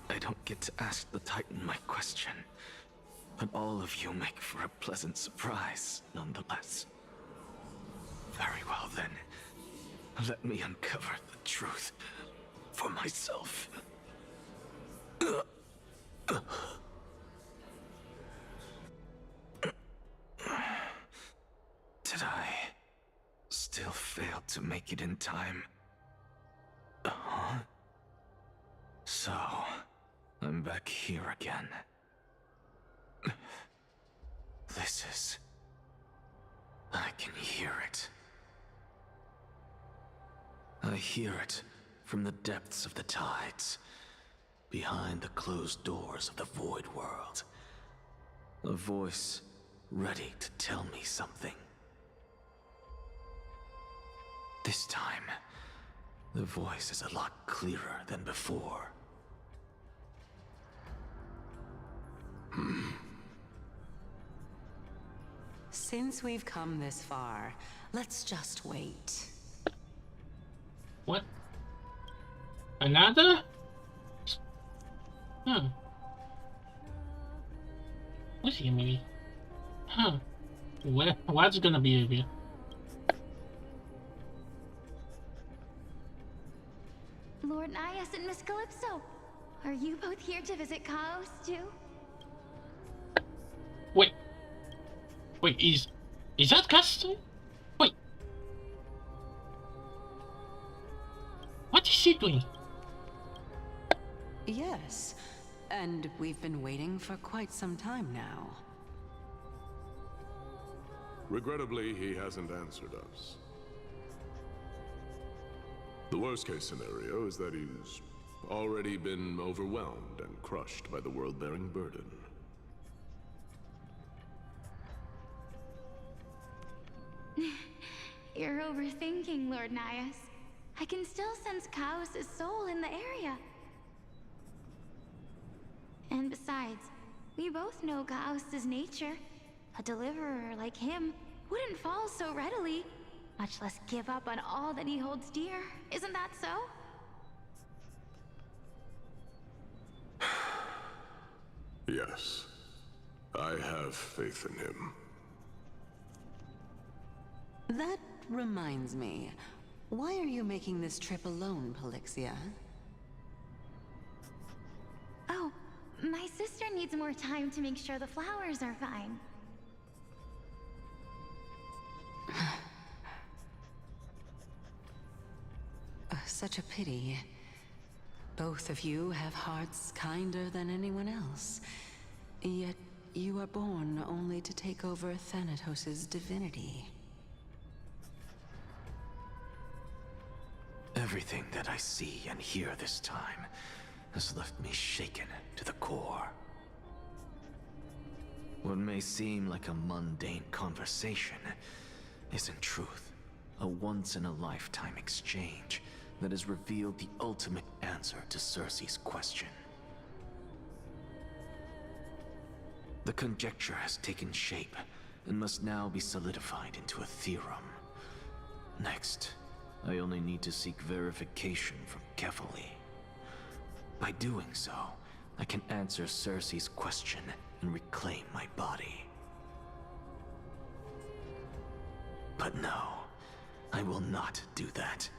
I don't get to ask the Titan my question, but all of you make for a pleasant surprise, nonetheless. Very well then. Let me uncover the truth for myself. Did I still fail to make it in time? Huh? So, I'm back here again. This is... I can hear it. I hear it from the depths of the tides, behind the closed doors of the void world. A voice ready to tell me something. This time, the voice is a lot clearer than before. Since we've come this far, let's just wait. What? Another? Huh. What's he maybe? Huh. What's gonna be here? Lord Nias and Miss Calypso, are you both here to visit Chaos too? Wait, is that Castle? Wait, what is she doing? Yes, and we've been waiting for quite some time now. Regrettably, he hasn't answered us. The worst case scenario is that he's already been overwhelmed and crushed by the world-bearing burden. You're overthinking, Lord Nias. I can still sense Chaos' soul in the area. And besides, we both know Chaos' nature. A deliverer like him wouldn't fall so readily, much less give up on all that he holds dear. Isn't that so? Yes, I have faith in him. That reminds me, why are you making this trip alone, Polixia? Oh, my sister needs more time to make sure the flowers are fine. Such a pity. Both of you have hearts kinder than anyone else. Yet you are born only to take over Thanatos' divinity. Everything that I see and hear this time has left me shaken to the core. What may seem like a mundane conversation is in truth a once-in-a-lifetime exchange that has revealed the ultimate answer to Circe's question. The conjecture has taken shape and must now be solidified into a theorem. Next, I only need to seek verification from Kefali. By doing so, I can answer Circe's question and reclaim my body. But no, I will not do that.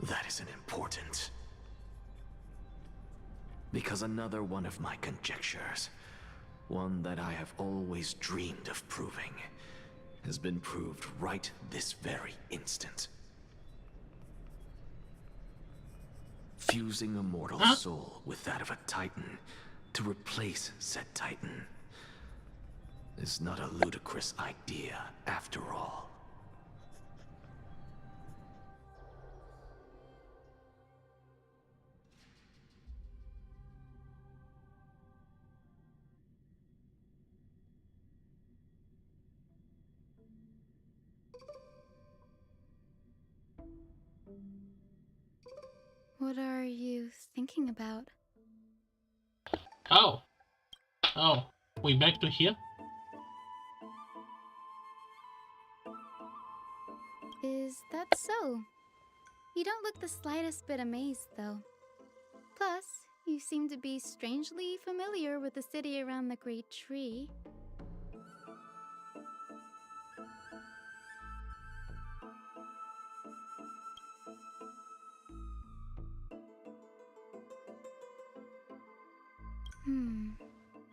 That isn't important. Because another one of my conjectures, one that I have always dreamed of proving, has been proved right this very instant. Fusing a mortal soul with that of a Titan to replace said Titan. is not a ludicrous idea, after all. What are you thinking about? Oh. Oh. We back to here? Is that so? You don't look the slightest bit amazed, though. Plus, you seem to be strangely familiar with the city around the Great Tree.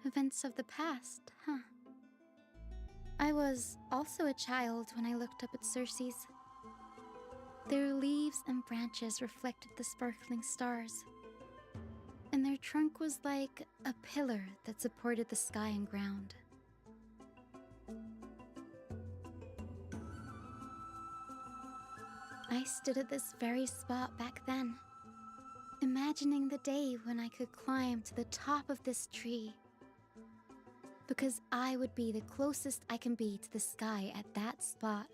Events of the past, huh? I was also a child when I looked up at Circe's. Their leaves and branches reflected the sparkling stars, and their trunk was like a pillar that supported the sky and ground. I stood at this very spot back then, imagining the day when I could climb to the top of this tree, because I would be the closest I can be to the sky at that spot.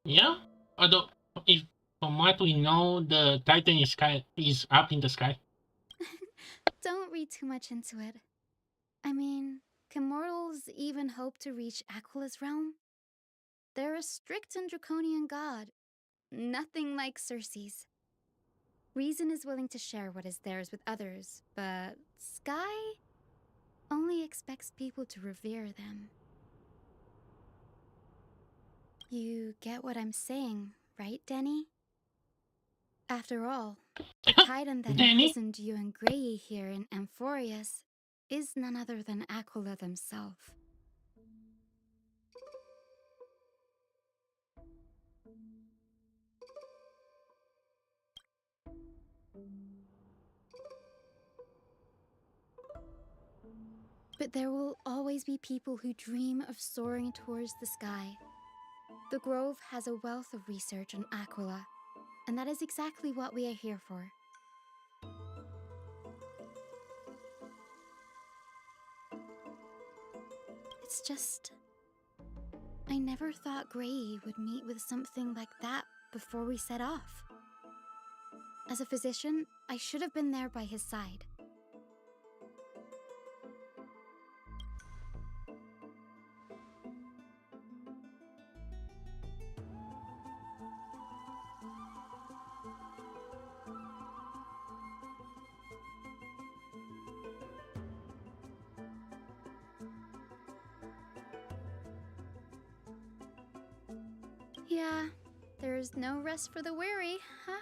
Yeah? Although, if from what we know, the Titan is up in the sky. Don't read too much into it. I mean, can mortals even hope to reach Aquila's realm? They're a strict and draconian god, nothing like Circe's. Reason is willing to share what is theirs with others, but Sky only expects people to revere them. You get what I'm saying, right, Denny? After all, the Titan that imprisoned you and Grey here in Amphorius is none other than Aquila themselves. But there will always be people who dream of soaring towards the sky. The Grove has a wealth of research on Aquila, and that is exactly what we are here for. It's just, I never thought Grey would meet with something like that before we set off. As a physician, I should have been there by his side. Yeah, there's no rest for the weary, huh?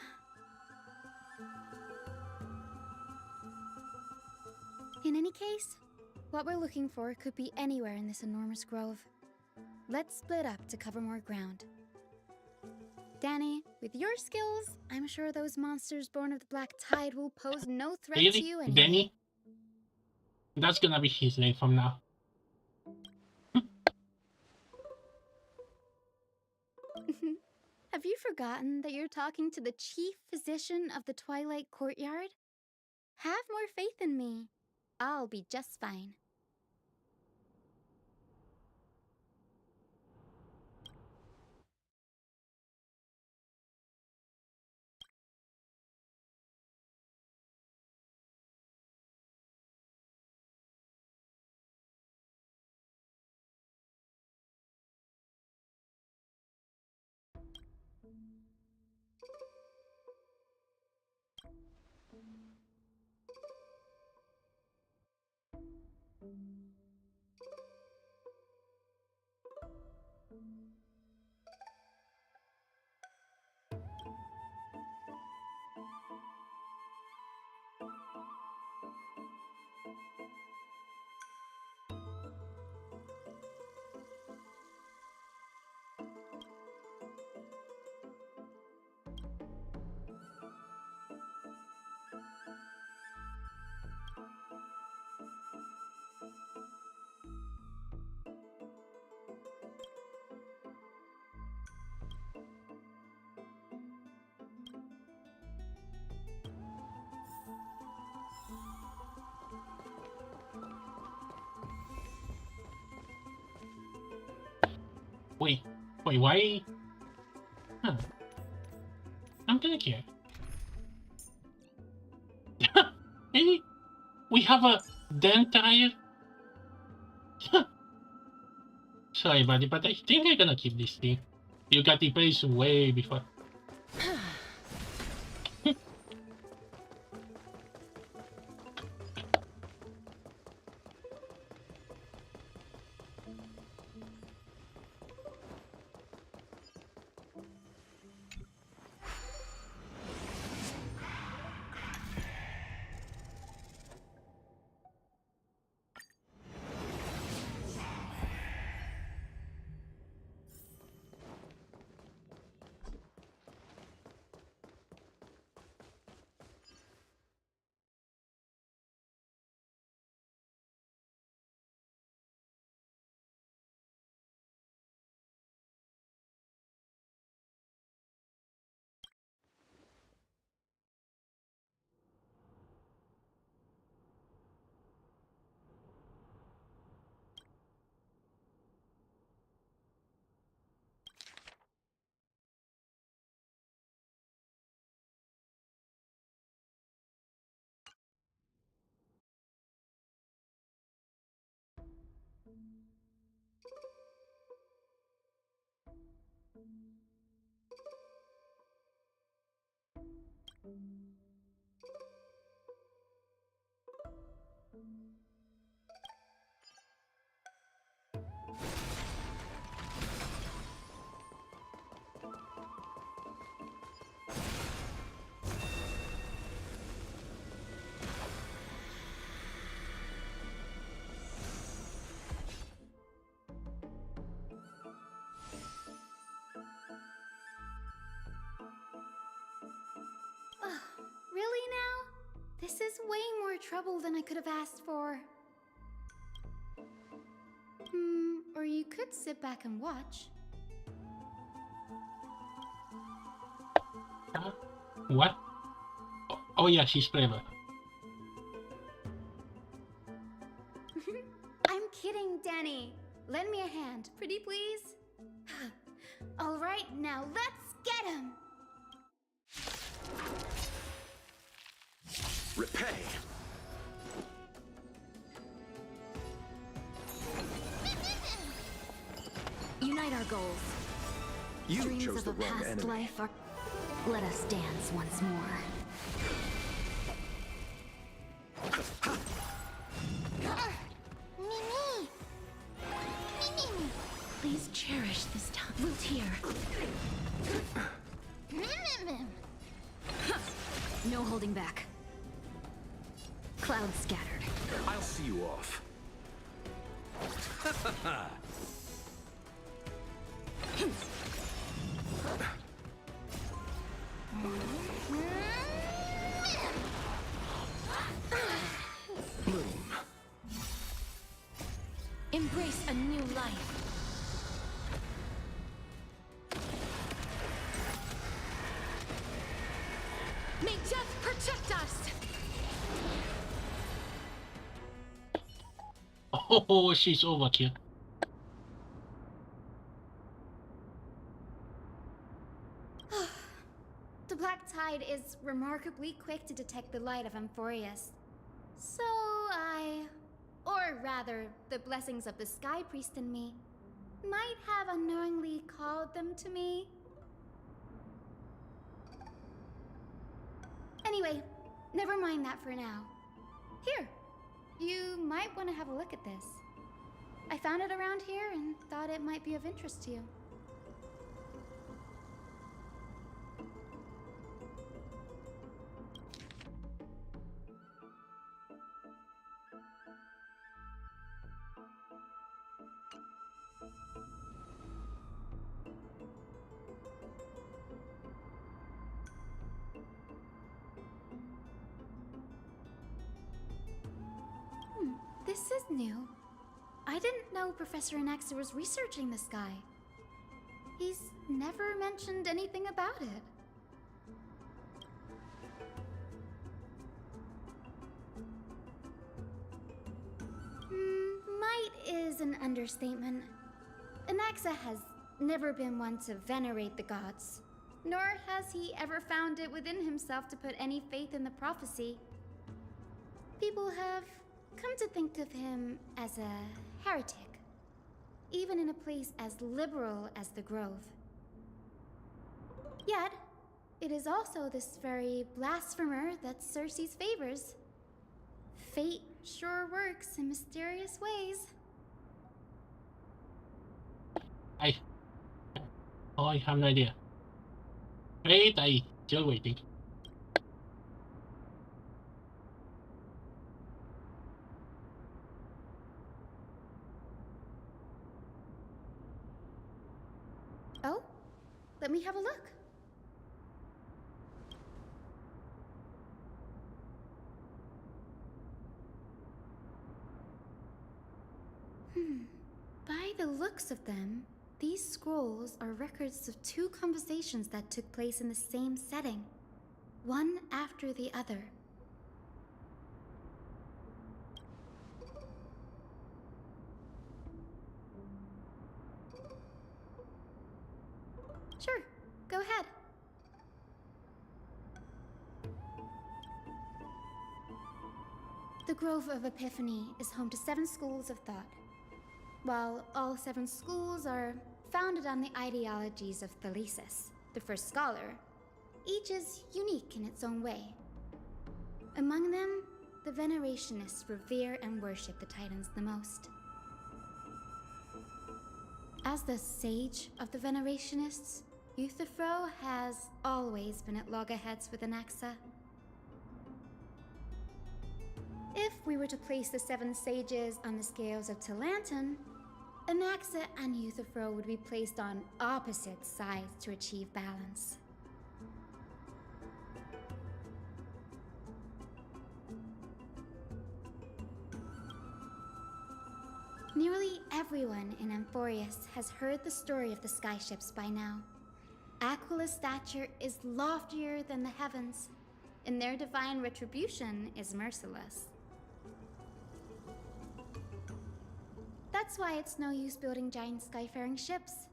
In any case, what we're looking for could be anywhere in this enormous grove. Let's split up to cover more ground. Danny, with your skills, I'm sure those monsters born of the Black Tide will pose no threat to you anyway. Danny? That's gonna be his name from now. Have you forgotten that you're talking to the chief physician of the Twilight Courtyard? Have more faith in me. I'll be just fine. Wait, why? Huh. I'm gonna care. Hey, we have a dentire. Sorry, buddy, but I think I'm gonna keep this thing. You got the place way before. Really now? This is way more trouble than I could have asked for. Or you could sit back and watch. What? Oh yeah, she's clever. I'm kidding, Danny. Lend me a hand, pretty please. All right, now let's get him. Repay! Unite our goals. You Dreams chose of the a wrong past enemy. life are... Let us dance once more. Please cherish this time. Root here. No holding back. Clouds scattered. I'll see you off. Bloom. Embrace a new life. May death protect us! Oh, she's overkill. The Black Tide is remarkably quick to detect the light of Amphorius. So or rather, the blessings of the Sky Priest in me, might have unknowingly called them to me. Anyway, never mind that for now. Here, you might want to have a look at this. I found it around here and thought it might be of interest to you. This is new. I didn't know Professor Anaxa was researching the sky. He's never mentioned anything about it. Might is an understatement. Anaxa has never been one to venerate the gods, nor has he ever found it within himself to put any faith in the prophecy. People have come to think of him as a heretic, even in a place as liberal as the Grove. Yet, it is also this very blasphemer that Cersei's favors. Fate sure works in mysterious ways. I have no idea. Wait, I still waiting. Oh, let me have a look. By the looks of them, these scrolls are records of two conversations that took place in the same setting, one after the other. Sure, go ahead. The Grove of Epiphany is home to 7 schools of thought. While all 7 schools are founded on the ideologies of Thalesis, the first scholar, each is unique in its own way. Among them, the Venerationists revere and worship the Titans the most. As the sage of the Venerationists, Euthyphro has always been at loggerheads with Anaxa. If we were to place the 7 sages on the scales of Talanton, Anaxa and Euthyphro would be placed on opposite sides to achieve balance. Nearly everyone in Amphorius has heard the story of the skyships by now. Aquila's stature is loftier than the heavens, and their divine retribution is merciless. That's why it's no use building giant skyfaring ships.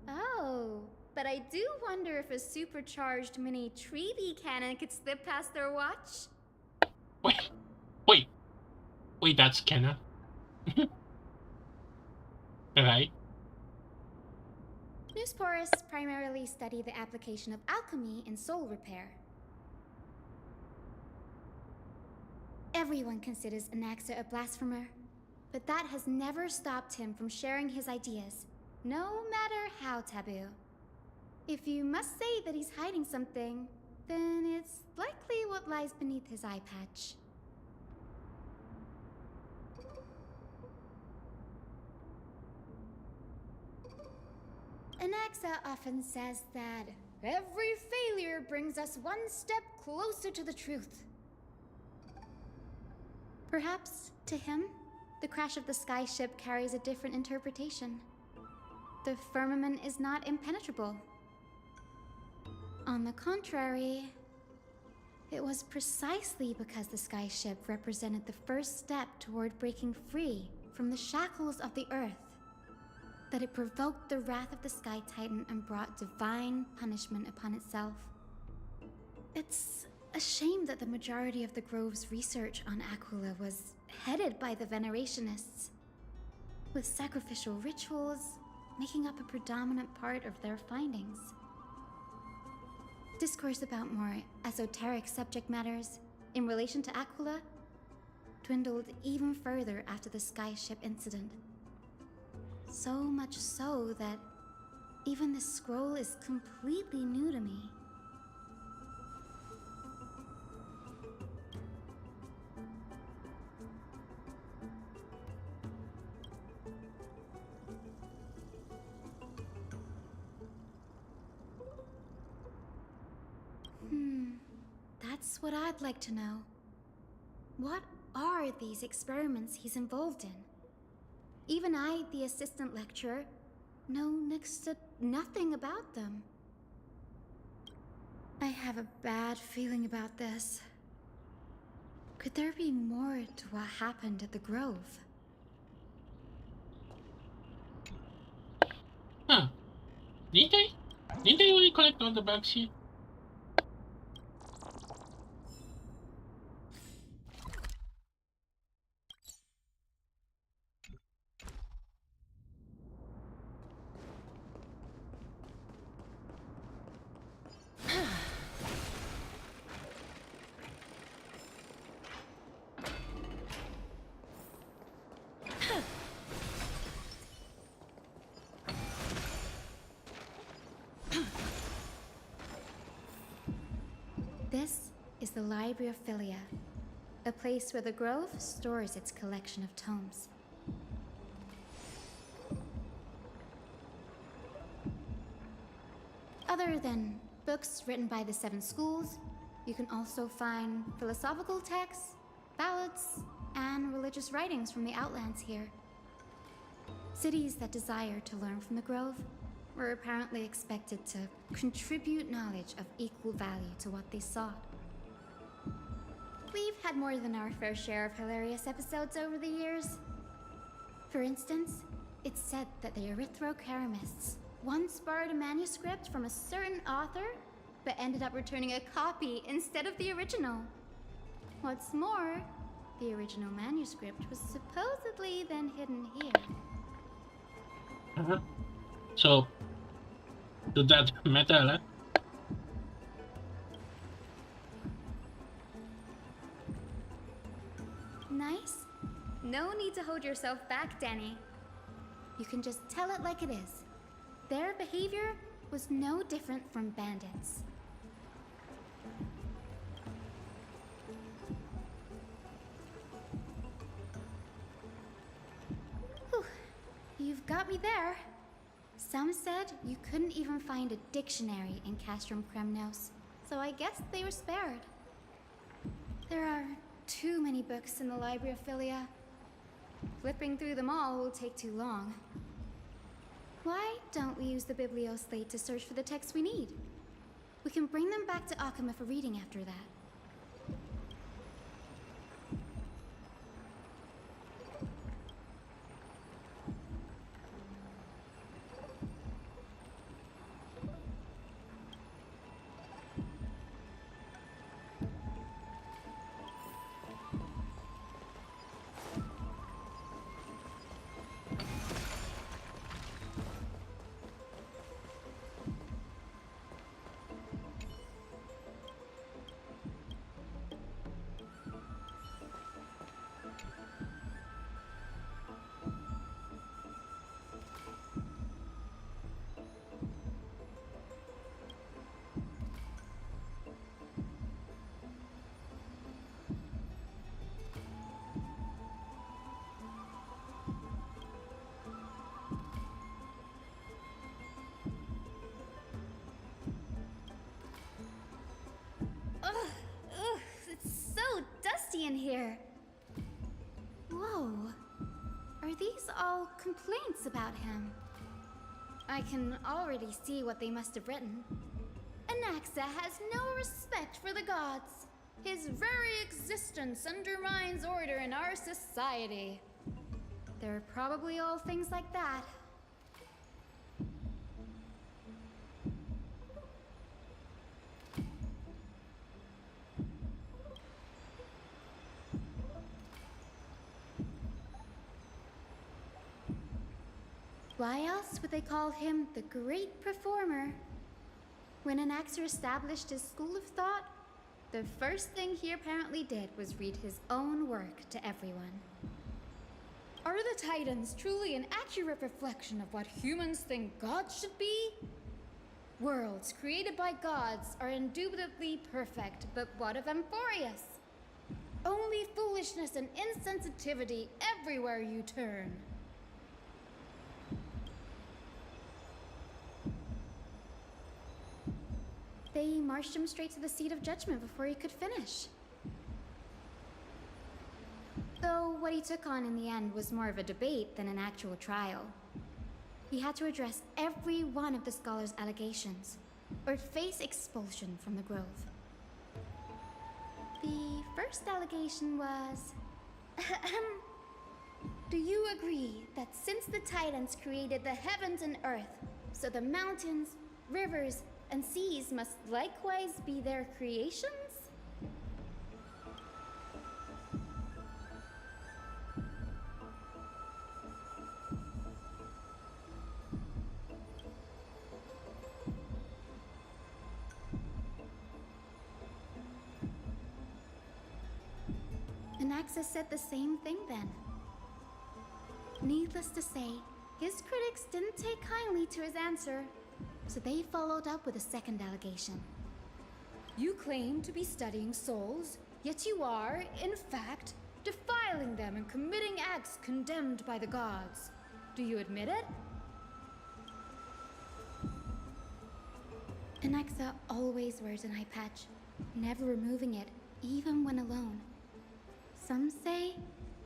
Oh, but I do wonder if a supercharged mini Treevee cannon could slip past their watch. Wait, that's canon. Alright. Newsporists primarily study the application of alchemy in soul repair. Everyone considers Anaxa a blasphemer, but that has never stopped him from sharing his ideas, no matter how taboo. If you must say that he's hiding something, then it's likely what lies beneath his eye patch. Anaxa often says that every failure brings us one step closer to the truth. Perhaps, to him, the crash of the skyship carries a different interpretation. The firmament is not impenetrable. On the contrary, it was precisely because the skyship represented the first step toward breaking free from the shackles of the earth that it provoked the wrath of the Sky Titan and brought divine punishment upon itself. It's a shame that the majority of the Grove's research on Aquila was headed by the Venerationists, with sacrificial rituals making up a predominant part of their findings. Discourse about more esoteric subject matters in relation to Aquila dwindled even further after the skyship incident. So much so that even this scroll is completely new to me. That's what I'd like to know. What are these experiments he's involved in? Even I, the assistant lecturer, know next to nothing about them. I have a bad feeling about this. Could there be more to what happened at the Grove? Huh. Didn't they? Didn't they already collect all the bags here? This is the Library of Philia, a place where the Grove stores its collection of tomes. Other than books written by the 7 schools, you can also find philosophical texts, ballads, and religious writings from the Outlands here. Cities that desire to learn from the Grove were apparently expected to contribute knowledge of equal value to what they sought. We've had more than our fair share of hilarious episodes over the years. For instance, it's said that the Erythrocheramists once borrowed a manuscript from a certain author, but ended up returning a copy instead of the original. What's more, the original manuscript was supposedly then hidden here. So, does that matter a lot? Nice? No need to hold yourself back, Danny. You can just tell it like it is. Their behavior was no different from bandits. Whew. You've got me there. Some said you couldn't even find a dictionary in Castrum Kremnos, so I guess they were spared. There are too many books in the Library of Philia. Flipping through them all will take too long. Why don't we use the Biblioslate to search for the texts we need? We can bring them back to Akama for reading after that. In here. Whoa. Are these all complaints about him? I can already see what they must have written. Anaxa has no respect for the gods. His very existence undermines order in our society. They're probably all things like that. Why else would they call him the Great Performer? When Anaxer established his school of thought, the first thing he apparently did was read his own work to everyone. Are the Titans truly an accurate reflection of what humans think gods should be? Worlds created by gods are indubitably perfect, but what of Amphorius? Only foolishness and insensitivity everywhere you turn. They marched him straight to the seat of judgment before he could finish. Though what he took on in the end was more of a debate than an actual trial. He had to address every one of the scholar's allegations, or face expulsion from the Grove. The first allegation was... Do you agree that since the Titans created the heavens and earth, So the mountains, rivers, and seas must likewise be their creations? Anaxa said the same thing then. Needless to say, his critics didn't take kindly to his answer, so they followed up with a second allegation. You claim to be studying souls, yet you are, in fact, defiling them and committing acts condemned by the gods. Do you admit it? Anaxa always wears an eye patch, never removing it, even when alone. Some say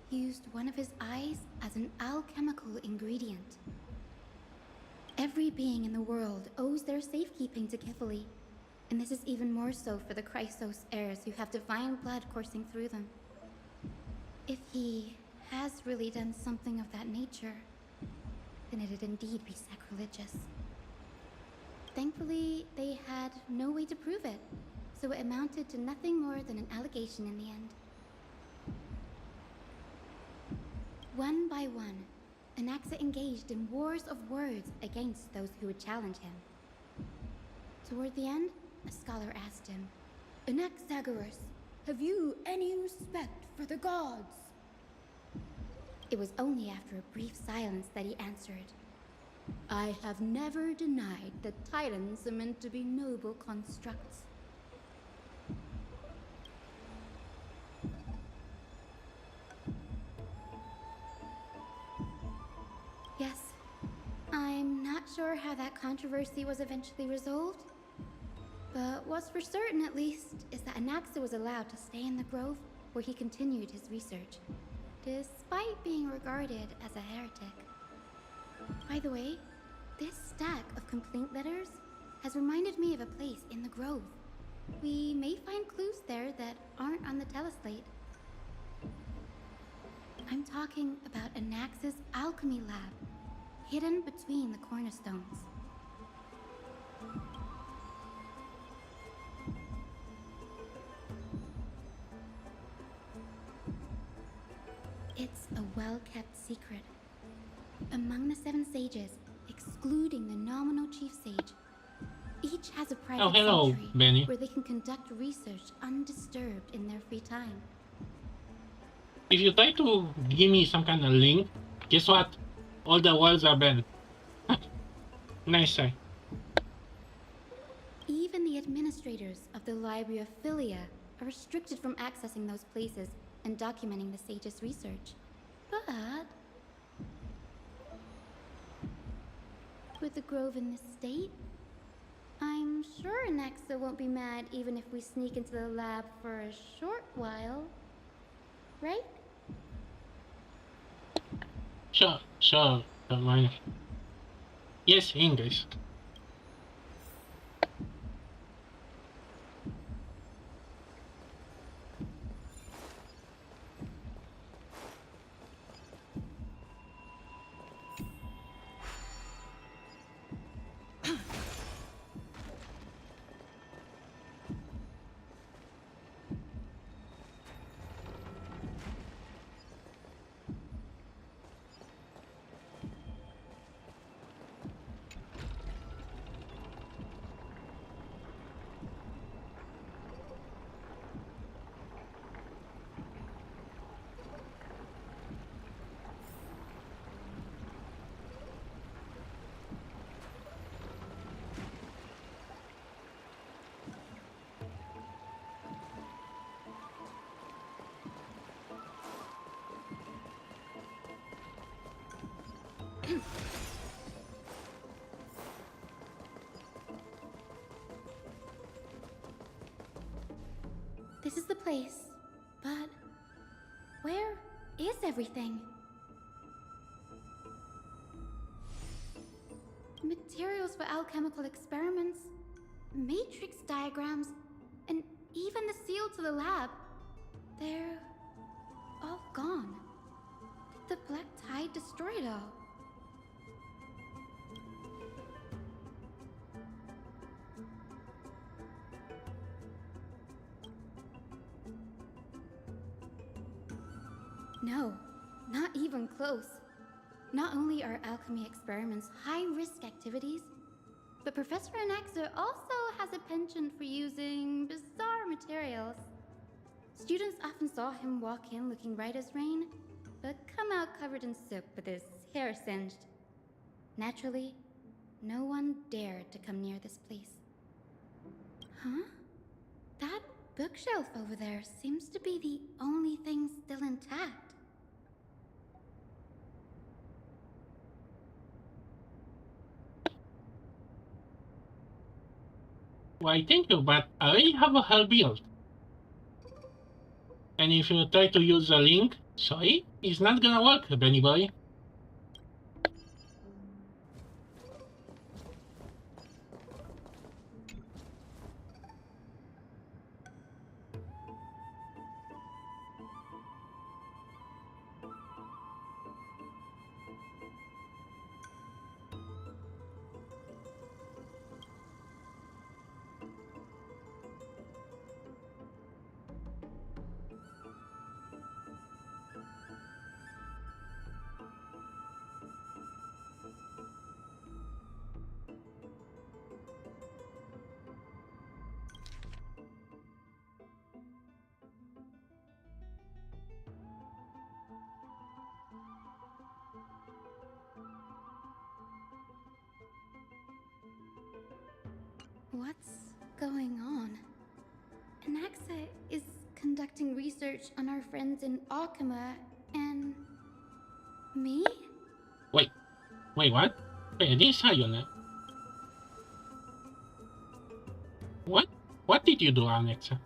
he used one of his eyes as an alchemical ingredient. Every being in the world owes their safekeeping to Kifili, and this is even more so for the Chrysos heirs who have divine blood coursing through them. If he has really done something of that nature, then it'd indeed be sacrilegious. Thankfully, they had no way to prove it, so it amounted to nothing more than an allegation in the end. One by one, Anaxa engaged in wars of words against those who would challenge him. Toward the end, a scholar asked him, Anaxagoras, have you any respect for the gods? It was only after a brief silence that he answered, I have never denied that titans are meant to be noble constructs. Yes, I'm not sure how that controversy was eventually resolved, but what's for certain at least is that Anaxa was allowed to stay in the grove where he continued his research, despite being regarded as a heretic. By the way, this stack of complaint letters has reminded me of a place in the grove. We may find clues there that aren't on the teleslate. I'm talking about Anaxa's alchemy lab, hidden between the cornerstones. It's a well-kept secret. Among the 7 sages, excluding the nominal chief sage, each has a private sanctuary Benny. where they can conduct research undisturbed in their free time. If you try to give me some kind of link, guess what? All the walls are banned. Nice try. Even the administrators of the Library of Philia are restricted from accessing those places and documenting the sage's research. But with the grove in this state, I'm sure Anaxa won't be mad even if we sneak into the lab for a short while. Right? Sure, mine. Yes, English. This is the place, but where is everything? Materials for alchemical experiments, matrix diagrams, and even the seal to the lab. They're all gone. The black tide destroyed it all. No, not even close. Not only are alchemy experiments high-risk activities, but Professor Anaxa also has a penchant for using bizarre materials. Students often saw him walk in looking right as rain, but come out covered in soot with his hair singed. Naturally, no one dared to come near this place. Huh? That bookshelf over there seems to be the only thing still intact. Why, thank you, but I already have a hell build. And if you try to use the link, sorry, it's not gonna work, Benny boy. What's going on? Anaxa is conducting research on our friends in Alchema and... me? Wait, what? Wait, this is Sayona. What did you do, Alexa?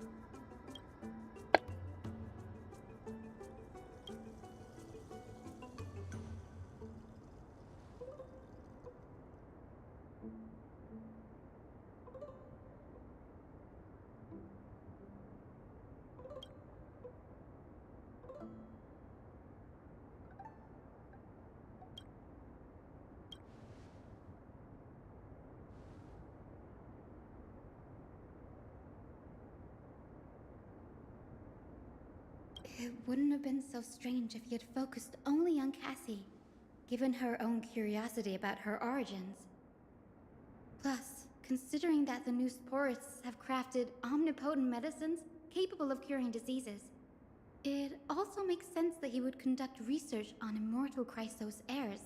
It wouldn't have been so strange if he had focused only on Cassie, given her own curiosity about her origins. Plus, considering that the new sporists have crafted omnipotent medicines capable of curing diseases, it also makes sense that he would conduct research on immortal Chrysos heirs.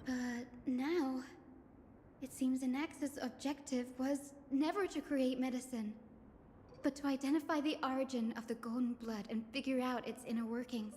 But now, it seems Anaxa's objective was never to create medicine, but to identify the origin of the golden blood and figure out its inner workings.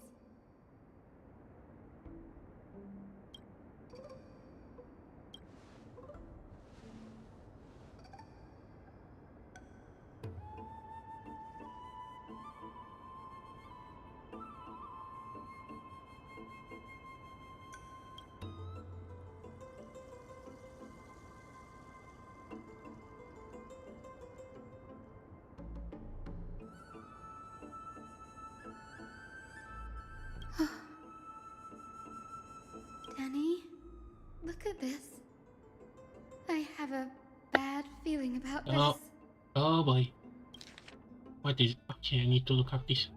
Danny, look at this. I have a bad feeling about this. Oh boy. What is... Okay, I need to look up this.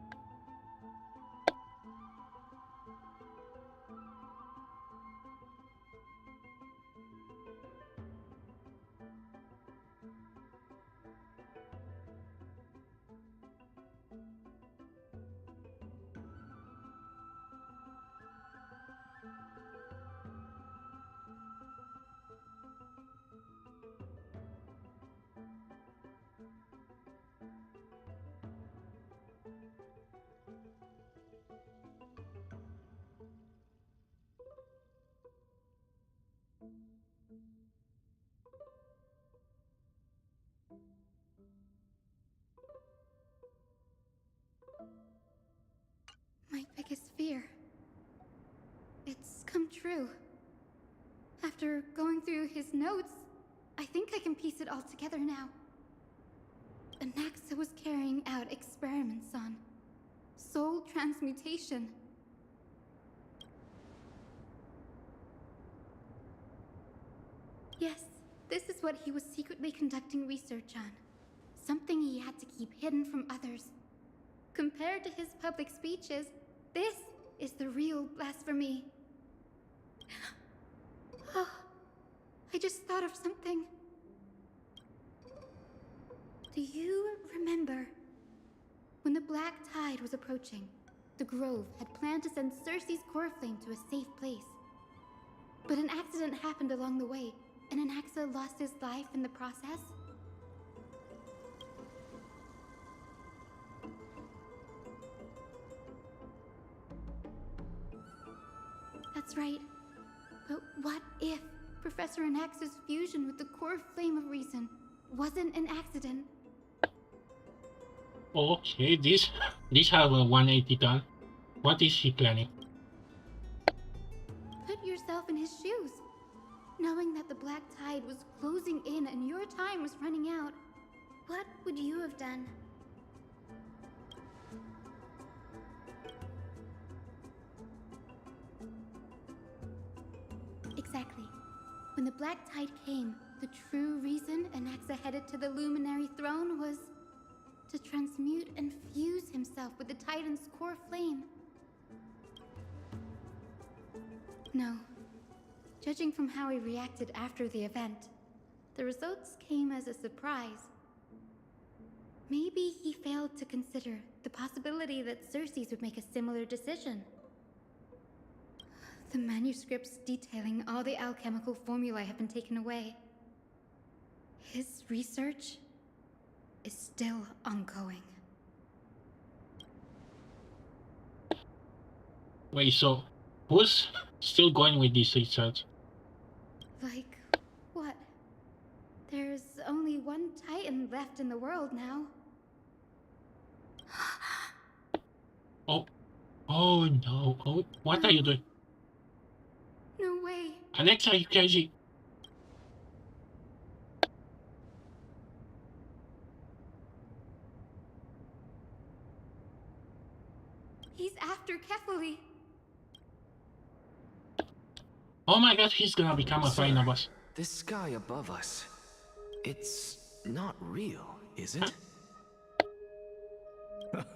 My biggest fear. It's come true. After going through his notes, I think I can piece it all together now. Anaxa was carrying out experiments on soul transmutation. Yes, this is what he was secretly conducting research on. Something he had to keep hidden from others. Compared to his public speeches, this is the real blasphemy. Oh, I just thought of something. Do you remember when the Black Tide was approaching? The Grove had planned to send Cersei's core flame to a safe place. But an accident happened along the way, and Anaxa lost his life in the process? That's right. But what if Professor Anaxa's fusion with the core flame of reason wasn't an accident? Okay, this have a 180 turn. What is he planning? Put yourself in his shoes. Knowing that the Black Tide was closing in and your time was running out, what would you have done? Exactly. When the Black Tide came, the true reason Anaxa headed to the Luminary Throne was to transmute and fuse himself with the Titan's core flame. No. Judging from how he reacted after the event, the results came as a surprise. Maybe he failed to consider the possibility that Cersei's would make a similar decision. The manuscripts detailing all the alchemical formulae have been taken away. His research is still ongoing. Wait, so who's still going with this research? Like, what? There's only one Titan left in the world now. Oh, oh no! Oh, what are you doing? No way. Alexa, you crazy? He's after Kefali. Oh my god, he's gonna become a final boss. This sky above us, it's not real, is it?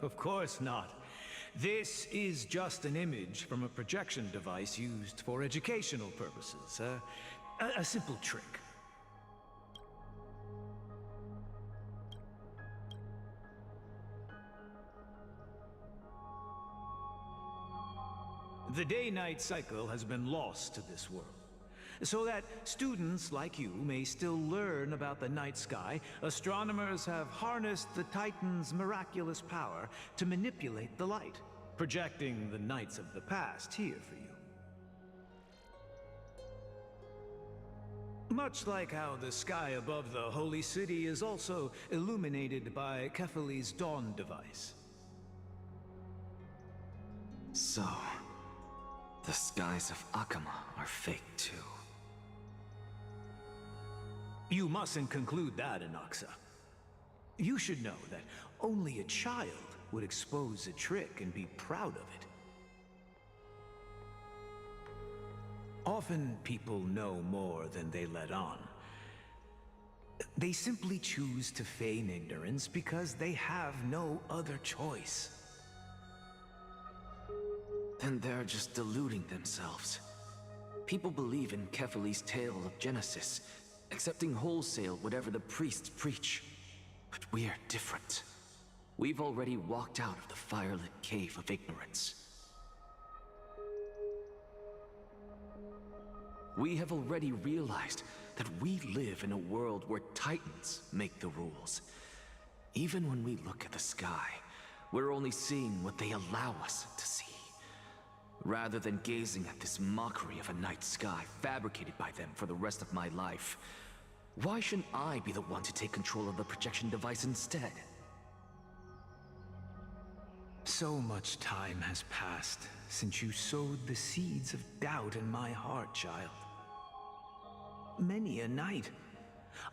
Of course not. This is just an image from a projection device used for educational purposes. A simple trick. The day-night cycle has been lost to this world. So that students like you may still learn about the night sky, astronomers have harnessed the Titan's miraculous power to manipulate the light, projecting the nights of the past here for you. Much like how the sky above the Holy City is also illuminated by Kefali's dawn device. So, the skies of Akama are fake too. You mustn't conclude that, Anaxa. You should know that only a child would expose a trick and be proud of it. Often people know more than they let on. They simply choose to feign ignorance because they have no other choice. Then they're just deluding themselves. People believe in Kefali's tale of Genesis, accepting wholesale whatever the priests preach. But we're different. We've already walked out of the firelit cave of ignorance. We have already realized that we live in a world where Titans make the rules. Even when we look at the sky, we're only seeing what they allow us to see. Rather than gazing at this mockery of a night sky fabricated by them for the rest of my life, why shouldn't I be the one to take control of the projection device instead? So much time has passed since you sowed the seeds of doubt in my heart, child. Many a night,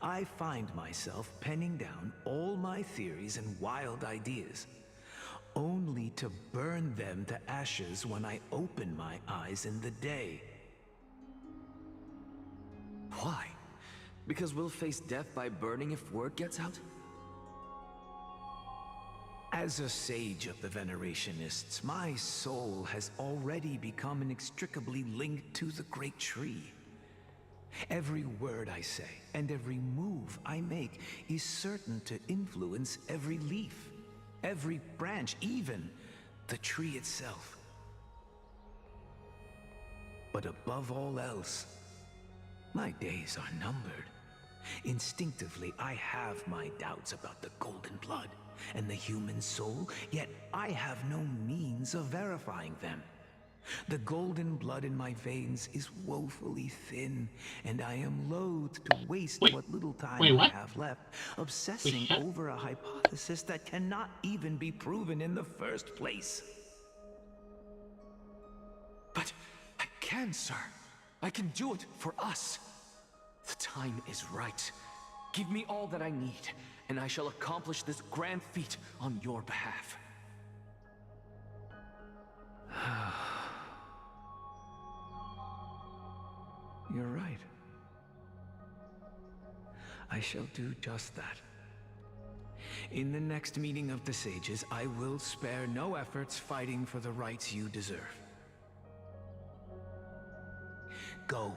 I find myself penning down all my theories and wild ideas, only to burn them to ashes when I open my eyes in the day. Why? Because we'll face death by burning if word gets out? As a sage of the Venerationists, my soul has already become inextricably linked to the great tree. Every word I say and every move I make is certain to influence every leaf, every branch, even the tree itself. But above all else, my days are numbered. Instinctively, I have my doubts about the golden blood and the human soul, yet I have no means of verifying them. The golden blood in my veins is woefully thin, and I am loath to waste what little time I have left obsessing over a hypothesis that cannot even be proven in the first place. But I can, sir. I can do it for us. The time is right. Give me all that I need, and I shall accomplish this grand feat on your behalf. You're right. I shall do just that. In the next meeting of the sages, I will spare no efforts fighting for the rights you deserve. Go.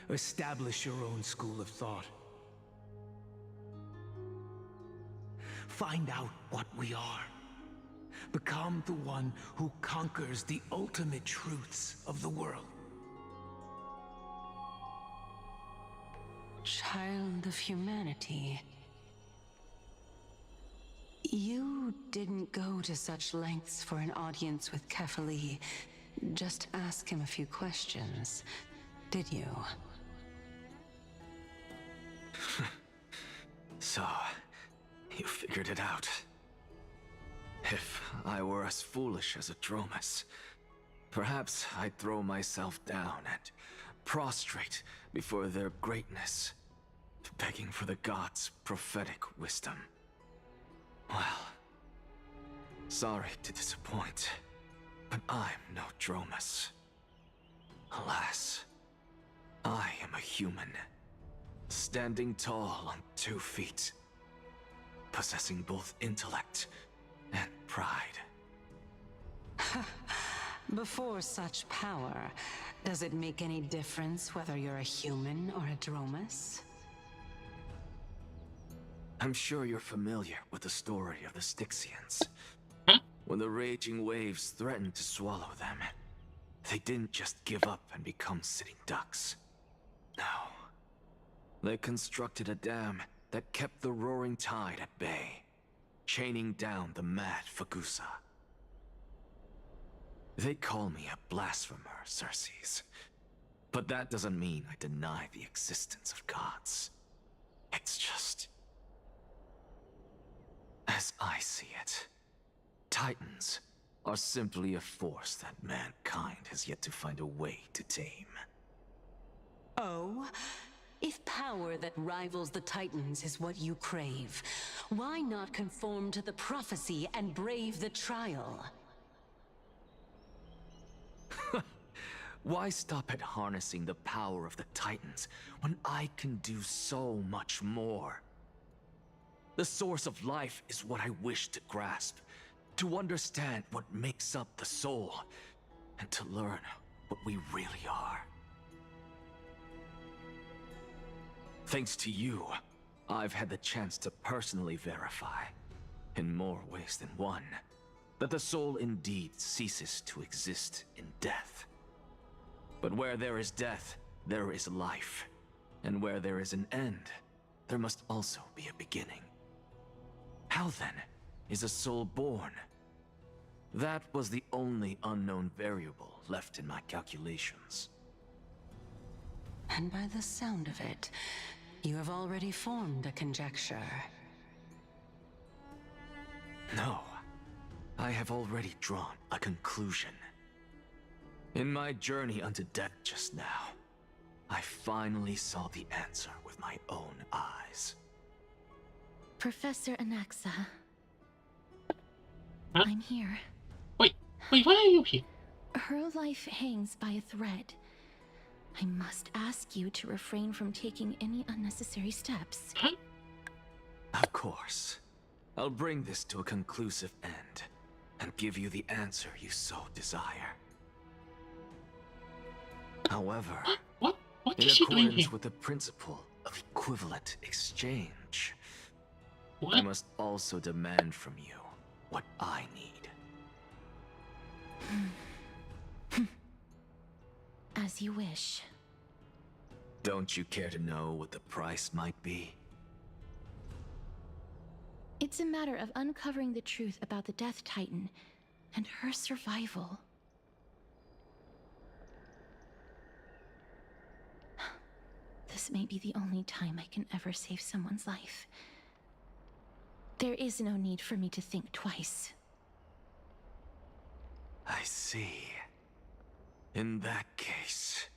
Establish your own school of thought. Find out what we are. Become the one who conquers the ultimate truths of the world. Child of humanity. You didn't go to such lengths for an audience with Kefali. Just ask him a few questions, did you? So, you figured it out. If I were as foolish as a Dromus, perhaps I'd throw myself down and prostrate before their greatness, begging for the gods' prophetic wisdom. Well, sorry to disappoint, but I'm no Dromus. Alas, I am a human, standing tall on 2 feet, possessing both intellect and pride. Before such power, does it make any difference whether you're a human or a Dromus? I'm sure you're familiar with the story of the Styxians. When the raging waves threatened to swallow them, they didn't just give up and become sitting ducks. No. They constructed a dam that kept the roaring tide at bay, chaining down the mad Fagusa. They call me a blasphemer, Circes. But that doesn't mean I deny the existence of gods. It's just... as I see it, Titans are simply a force that mankind has yet to find a way to tame. Oh? If power that rivals the Titans is what you crave, why not conform to the prophecy and brave the trial? Why stop at harnessing the power of the Titans when I can do so much more? The source of life is what I wish to grasp, to understand what makes up the soul, and to learn what we really are. Thanks to you, I've had the chance to personally verify, in more ways than one, that the soul indeed ceases to exist in death. But where there is death, there is life. And where there is an end, there must also be a beginning. How then is a soul born? That was the only unknown variable left in my calculations. And by the sound of it, you have already formed a conjecture. No, I have already drawn a conclusion. In my journey unto death just now, I finally saw the answer with my own eyes. Professor Anaxa. I'm here. Wait, why are you here? Her life hangs by a thread. I must ask you to refrain from taking any unnecessary steps. Of course. I'll bring this to a conclusive end and give you the answer you so desire. However, what in is she doing accordance here? with the principle of equivalent exchange, What? I must also demand from you what I need. As you wish. Don't you care to know what the price might be? It's a matter of uncovering the truth about the Death Titan and her survival. This may be the only time I can ever save someone's life. There is no need for me to think twice. I see. In that case,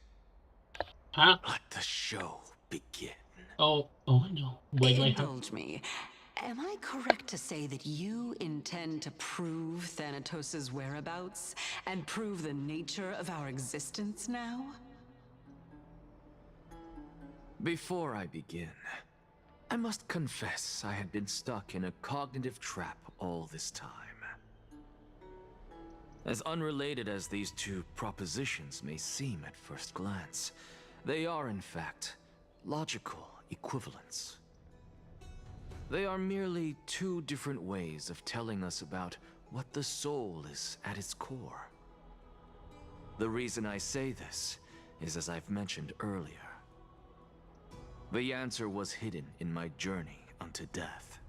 Huh? let the show begin. Oh no. Why do I have... Indulge me. Am I correct to say that you intend to prove Thanatos' whereabouts and prove the nature of our existence now? Before I begin, I must confess I had been stuck in a cognitive trap all this time. As unrelated as these two propositions may seem at first glance, they are in fact logical equivalents. They are merely two different ways of telling us about what the soul is at its core. The reason I say this is, as I've mentioned earlier, the answer was hidden in my journey unto death.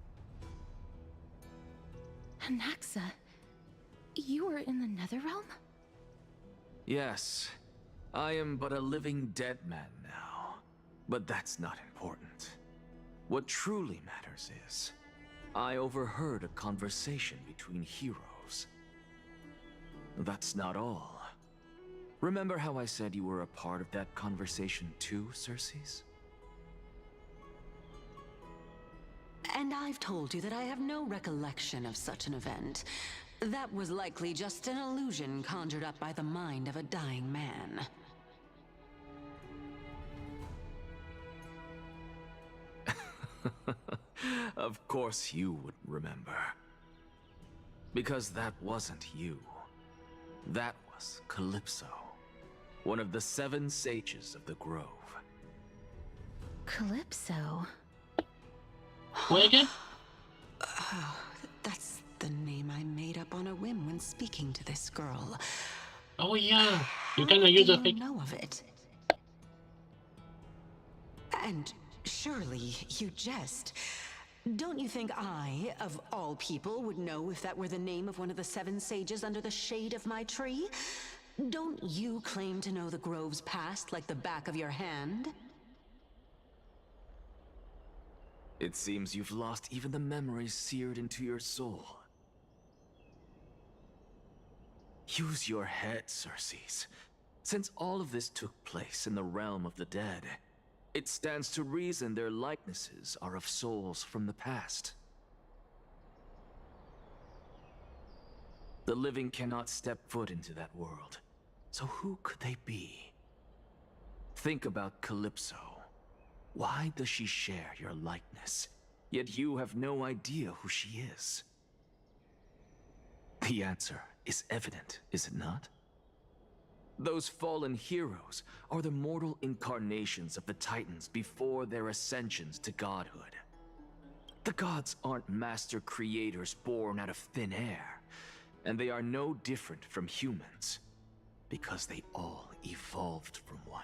Anaxa, you were in the Netherrealm? Yes, I am but a living dead man now, but that's not important. What truly matters is, I overheard a conversation between heroes. That's not all. Remember how I said you were a part of that conversation too, Circes? And I've told you that I have no recollection of such an event. That was likely just an illusion conjured up by the mind of a dying man. Of course you would remember. Because that wasn't you. That was Calypso, one of the 7 sages of the Grove. Calypso? What again? Oh, that's the name I made up on a whim when speaking to this girl. Oh yeah, you cannot use a fake... know of it? And surely you jest. Don't you think I, of all people, would know if that were the name of one of the 7 sages under the shade of my tree? Don't you claim to know the Grove's past like the back of your hand? It seems you've lost even the memories seared into your soul. Use your head, Circes. Since all of this took place in the realm of the dead, it stands to reason their likenesses are of souls from the past. The living cannot step foot into that world, so who could they be? Think about Calypso. Why does she share your likeness, yet you have no idea who she is? The answer is evident, is it not? Those fallen heroes are the mortal incarnations of the Titans before their ascensions to godhood. The gods aren't master creators born out of thin air, and they are no different from humans, because they all evolved from one.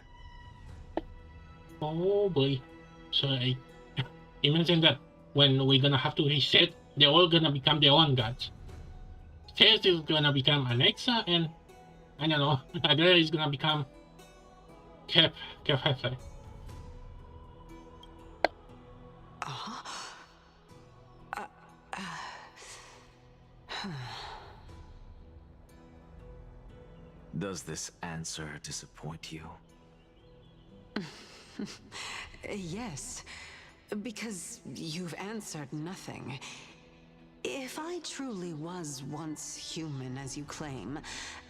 Oh boy. So imagine that when we're gonna have to reset, they're all gonna become their own gods. Tess is gonna become Anaxa, and I don't know, Adela is gonna become Kephepha. Does this answer disappoint you? Yes, because you've answered nothing. If I truly was once human, as you claim,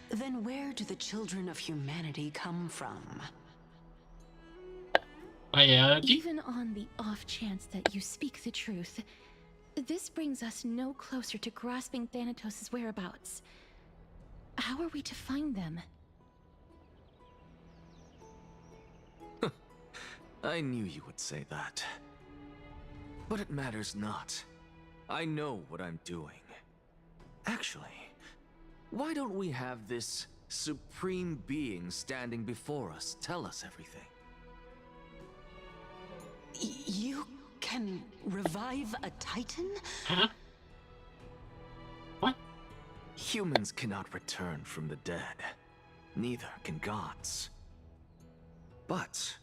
then where do the children of humanity come from? Biology? Even on the off chance that you speak the truth, This brings us no closer to grasping Thanatos' whereabouts. How are we to find them? I knew you would say that. But it matters not. I know what I'm doing. Actually, why don't we have this supreme being standing before us tell us everything? You can revive a Titan? Huh? What? Humans cannot return from the dead. Neither can gods. But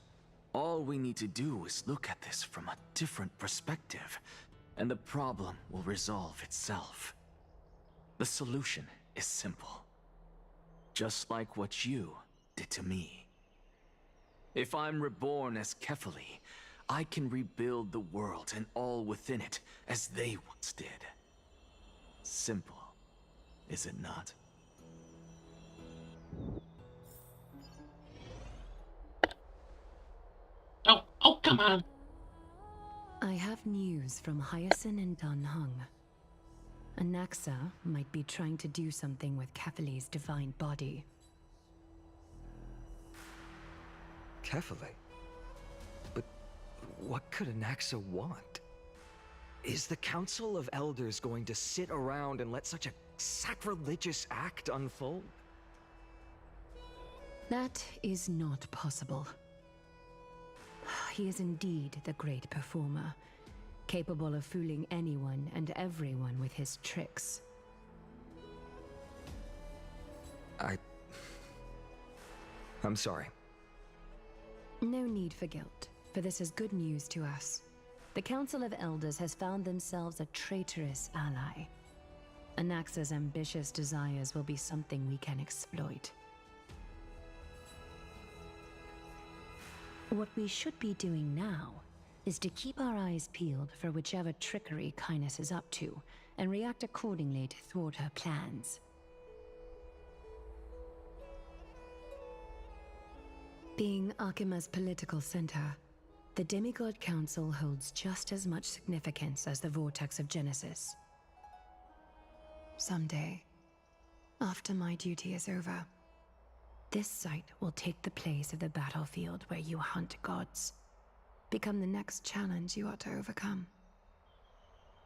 all we need to do is look at this from a different perspective, and the problem will resolve itself. The solution is simple. Just like what you did to me. If I'm reborn as Kefali, I can rebuild the world and all within it as they once did. Simple, is it not? Oh, come on. I have news from Hyacinth and Danhung. Anaxa might be trying to do something with Kefali's divine body. Kefali? But what could Anaxa want? Is the Council of Elders going to sit around and let such a sacrilegious act unfold? That is not possible. He is indeed the great performer, capable of fooling anyone and everyone with his tricks. I'm sorry. No need for guilt, for this is good news to us. The Council of Elders has found themselves a traitorous ally. Anaxa's ambitious desires will be something we can exploit. What we should be doing now is to keep our eyes peeled for whichever trickery Kynus is up to, and react accordingly to thwart her plans. Being Akima's political center, the Demigod Council holds just as much significance as the Vortex of Genesis. Someday, after my duty is over, this site will take the place of the battlefield where you hunt gods. Become the next challenge you ought to overcome.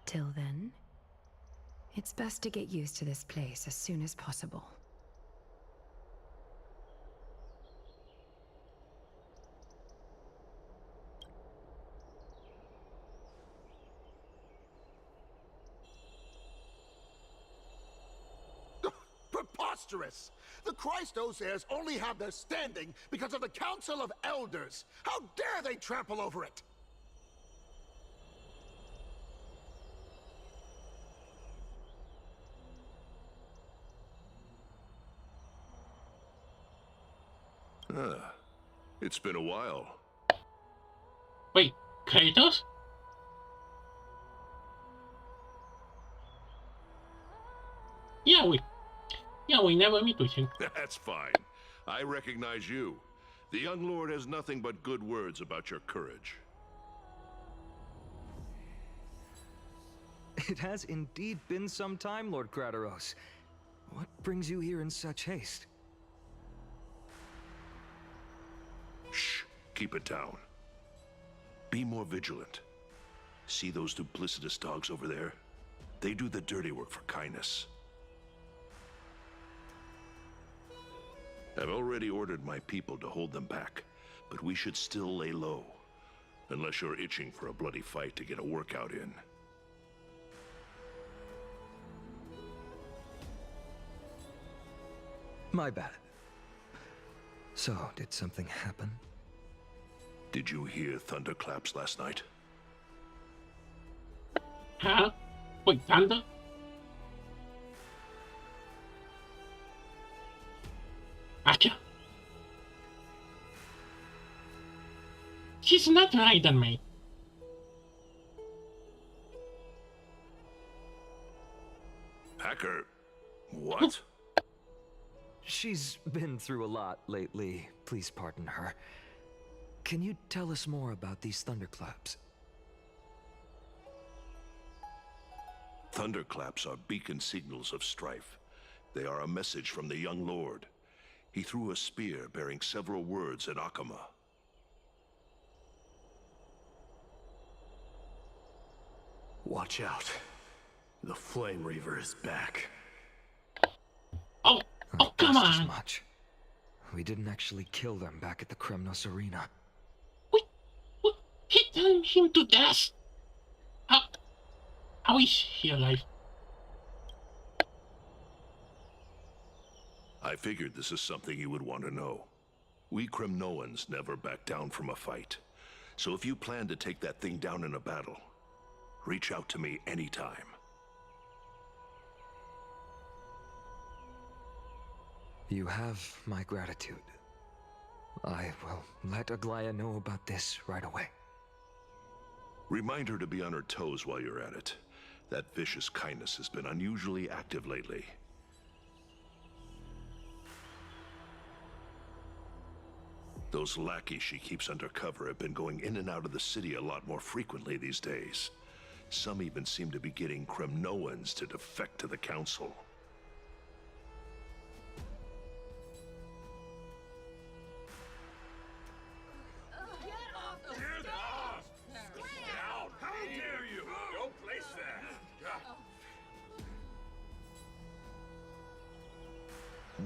Till then, it's best to get used to this place as soon as possible. Preposterous! The Christos-heirs only have their standing because of the Council of Elders! How dare they trample over it! It's been a while. Wait, Kratos? Yeah, we never meet with him. That's fine. I recognize you. The young lord has nothing but good words about your courage. It has indeed been some time, Lord Kratos. What brings you here in such haste? Shh, keep it down. Be more vigilant. See those duplicitous dogs over there? They do the dirty work for Kynus. I've already ordered my people to hold them back, but we should still lay low. Unless you're itching for a bloody fight to get a workout in. My bad. So, did something happen? Did you hear thunderclaps last night? Huh? Wait, thunder? Acha. She's not right on me. Hacker, what? She's been through a lot lately. Please pardon her. Can you tell us more about these thunderclaps? thunderclaps are beacon signals of strife. They are a message from the young lord. He threw a spear bearing several words in Akama. Watch out. The Flame Reaver is back. Oh, come Just as on! much. We didn't actually kill them back at the Kremnos Arena. He turned him to death! How is he alive? I figured this is something you would want to know. We Kremnoans never back down from a fight. So if you plan to take that thing down in a battle, reach out to me anytime. You have my gratitude. I will let Aglaya know about this right away. Remind her to be on her toes while you're at it. That vicious kindness has been unusually active lately. Those lackeys she keeps undercover have been going in and out of the city a lot more frequently these days. Some even seem to be getting Kremnoans to defect to the Council.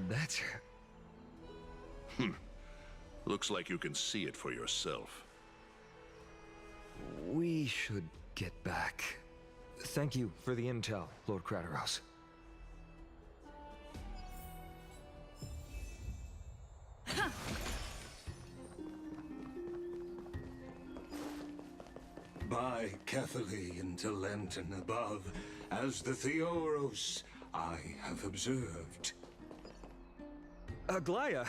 That's... Looks like you can see it for yourself. We should get back. Thank you for the intel, Lord Crateros. By Catholic into Lenten above, as the Theoros I have observed. Aglaya,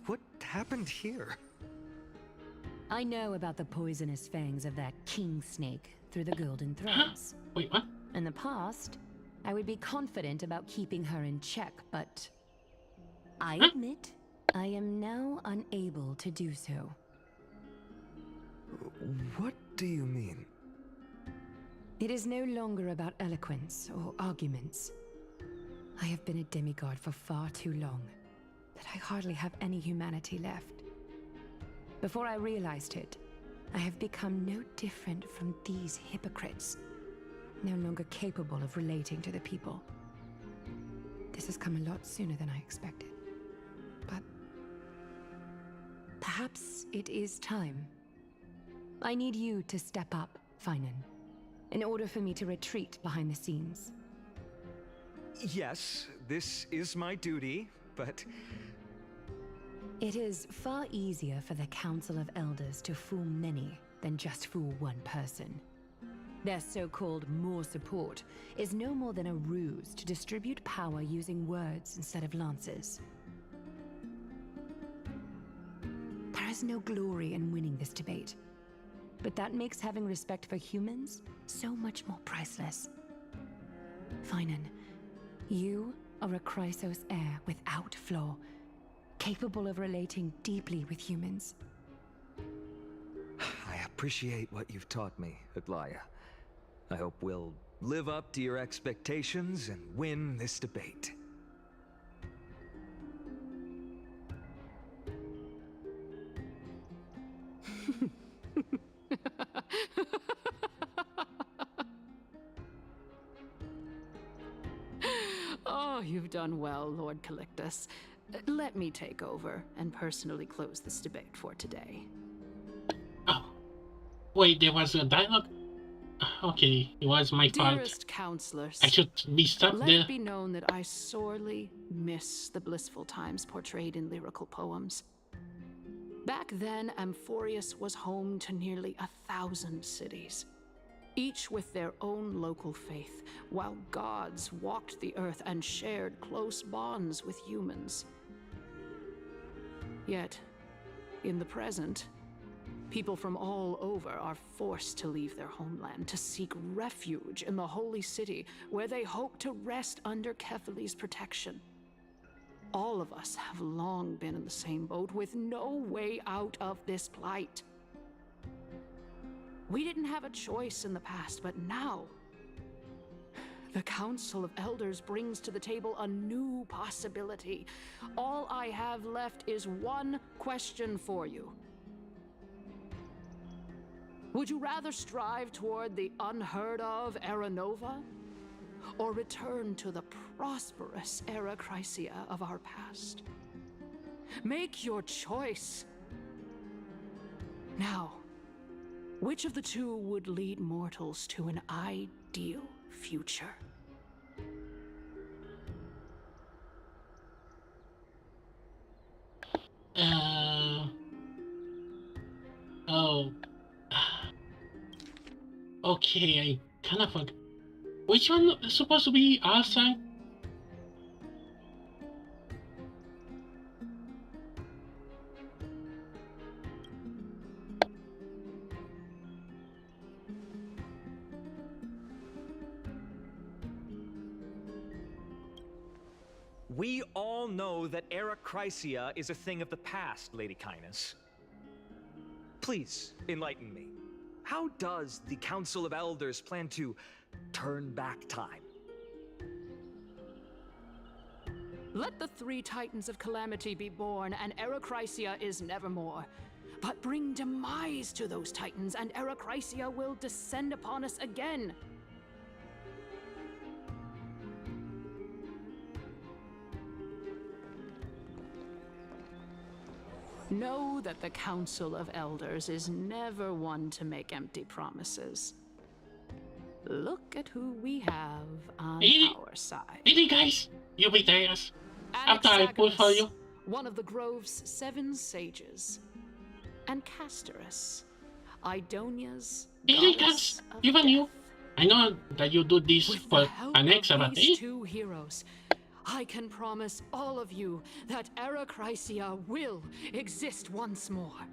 what happened here? I know about the poisonous fangs of that king snake through the golden threads. Wait, what? In the past, I would be confident about keeping her in check, but I admit I am now unable to do so. What do you mean? It is no longer about eloquence or arguments. I have been a demigod for far too long that I hardly have any humanity left. Before I realized it, I have become no different from these hypocrites, no longer capable of relating to the people. This has come a lot sooner than I expected. But perhaps it is time. I need you to step up, Finan, in order for me to retreat behind the scenes. Yes, this is my duty, but... It is far easier for the Council of Elders to fool many than just fool one person. Their so-called more support is no more than a ruse to distribute power using words instead of lances. There is no glory in winning this debate, but that makes having respect for humans so much more priceless. Finan, you are a Chrysos heir without flaw, capable of relating deeply with humans. I appreciate what you've taught me, Aglaya. I hope we'll live up to your expectations and win this debate. Oh, you've done well, Lord Calictus. Let me take over and personally close this debate for today. Wait, there was a dialogue? Okay, it was my fault. Dearest counselors, I should be stopped let there. it be known that I sorely miss the blissful times portrayed in lyrical poems. Back then, Amphorius was home to nearly 1,000 cities, each with their own local faith, while gods walked the earth and shared close bonds with humans. Yet, in the present, people from all over are forced to leave their homeland to seek refuge in the holy city, where they hope to rest under Kefali's protection. All of us have long been in the same boat, with no way out of this plight. We didn't have a choice in the past, but now The Council of Elders brings to the table a new possibility. All I have left is one question for you. Would you rather strive toward the unheard of Era Nova, or return to the prosperous Era Chrysia of our past? Make your choice. Now, which of the two would lead mortals to an ideal future? Oh. Okay, I kind of forgot. Which one is supposed to be outside? We all know that Era Chrysia is a thing of the past, Lady Kindness. Please, enlighten me. How does the Council of Elders plan to turn back time? Let the three Titans of Calamity be born, and Era Chrysia is nevermore. But bring demise to those Titans, and Era Chrysia will descend upon us again. Know that the Council of Elders is never one to make empty promises. Look at who we have on our side. Really, guys? You betray us. After I pull for you? One of the Grove's 7 sages. And Castorus, Idonia's goddess of Even death. you? I know that you do this With for the help an extra, of but these two heroes, I can promise all of you that Era Chrysia will exist once more.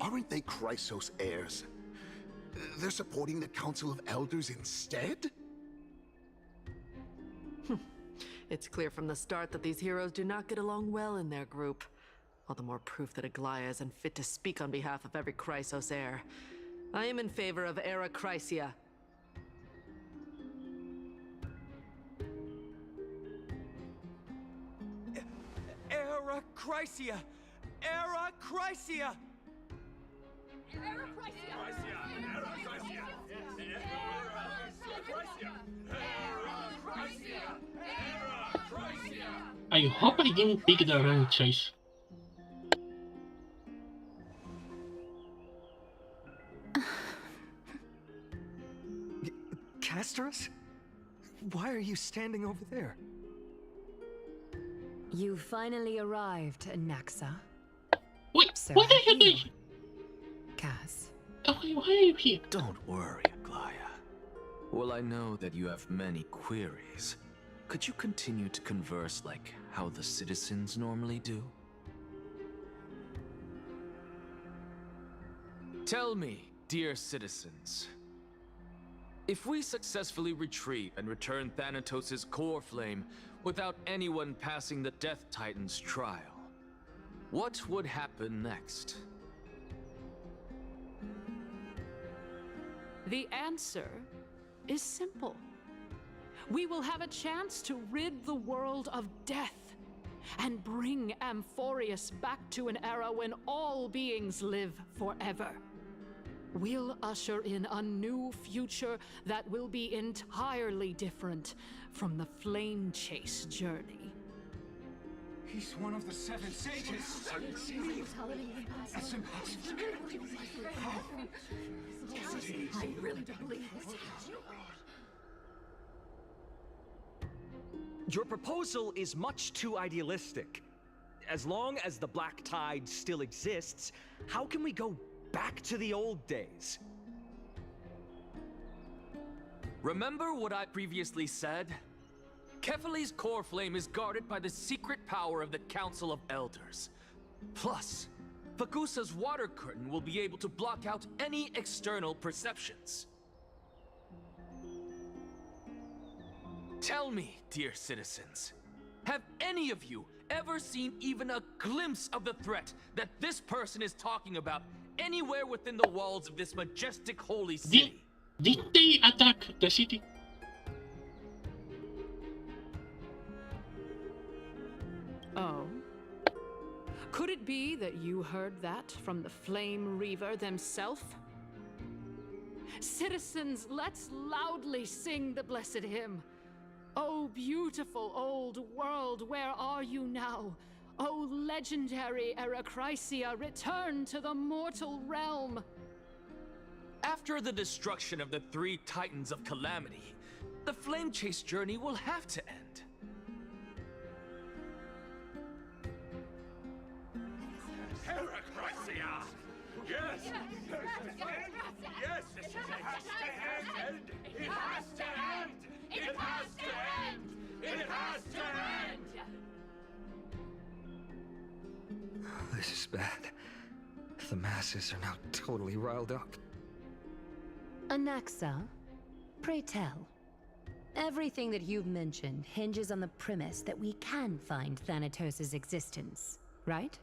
Aren't they Chrysos heirs? They're supporting the Council of Elders instead? It's clear from the start that these heroes do not get along well in their group. All the more proof that Aglaya is unfit to speak on behalf of every Chrysos heir. I am in favor of Era Chrysia. Era Chrysia! Era Chrysia! Era I hope I didn't pick the wrong choice. Castorus? Why are you standing over there? You finally arrived, Naxa. Wait, So what are you have doing? Cass. Why are you here? Don't worry, Aglaya. Well, I know that you have many queries. Could you continue to converse like how the citizens normally do? Tell me, dear citizens, if we successfully retreat and return Thanatos' core flame without anyone passing the Death Titan's trial, what would happen next? The answer is simple. We will have a chance to rid the world of death and bring Amphorius back to an era when all beings live forever. We'll usher in a new future that will be entirely different from the Flame Chase journey. He's one of the 7 sages. That's impossible. I really believe this. Your proposal is much too idealistic. As long as the Black Tide still exists, how can we go back to the old days? Remember what I previously said? Kefali's core flame is guarded by the secret power of the Council of Elders. Plus, Fagusa's water curtain will be able to block out any external perceptions. Tell me, dear citizens, have any of you ever seen even a glimpse of the threat that this person is talking about anywhere within the walls of this majestic holy city? Did they attack the city? Oh? Could it be that you heard that from the Flame Reaver themselves? Citizens, let's loudly sing the blessed hymn. Oh, beautiful old world, where are you now? Oh, legendary Eracrysia, return to the mortal realm. After the destruction of the 3 Titans of Calamity, the Flame Chase journey will have to end. Eracrysia! Yes! Yes! It has to end! It has to end! It has to end! It has to end! This is bad. The masses are now totally riled up. Anaxa, pray tell. Everything that you've mentioned hinges on the premise that we can find Thanatos' existence, right?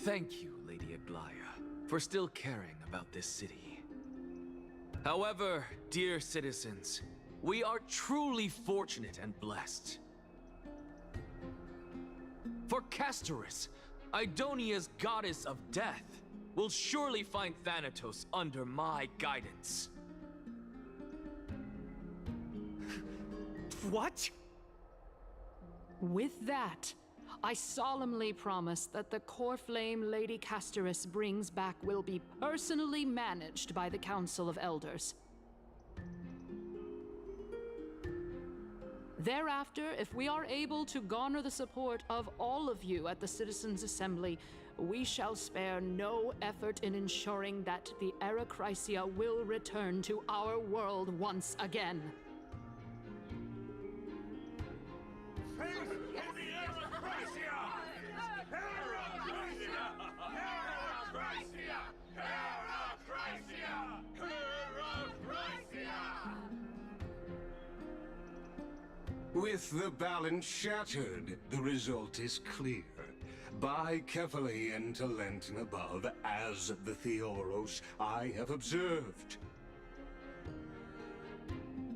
Thank you, Lady Aglaya, for still caring about this city. However, dear citizens, we are truly fortunate and blessed. For Castorus, Idonia's goddess of death, will surely find Thanatos under my guidance. What? With that, I solemnly promise that the core flame Lady Castorus brings back will be personally managed by the Council of Elders. Thereafter, if we are able to garner the support of all of you at the Citizens' Assembly, we shall spare no effort in ensuring that the Eracrysia will return to our world once again. With the balance shattered, the result is clear. Buy carefully into Lenten above, as the Theoros I have observed.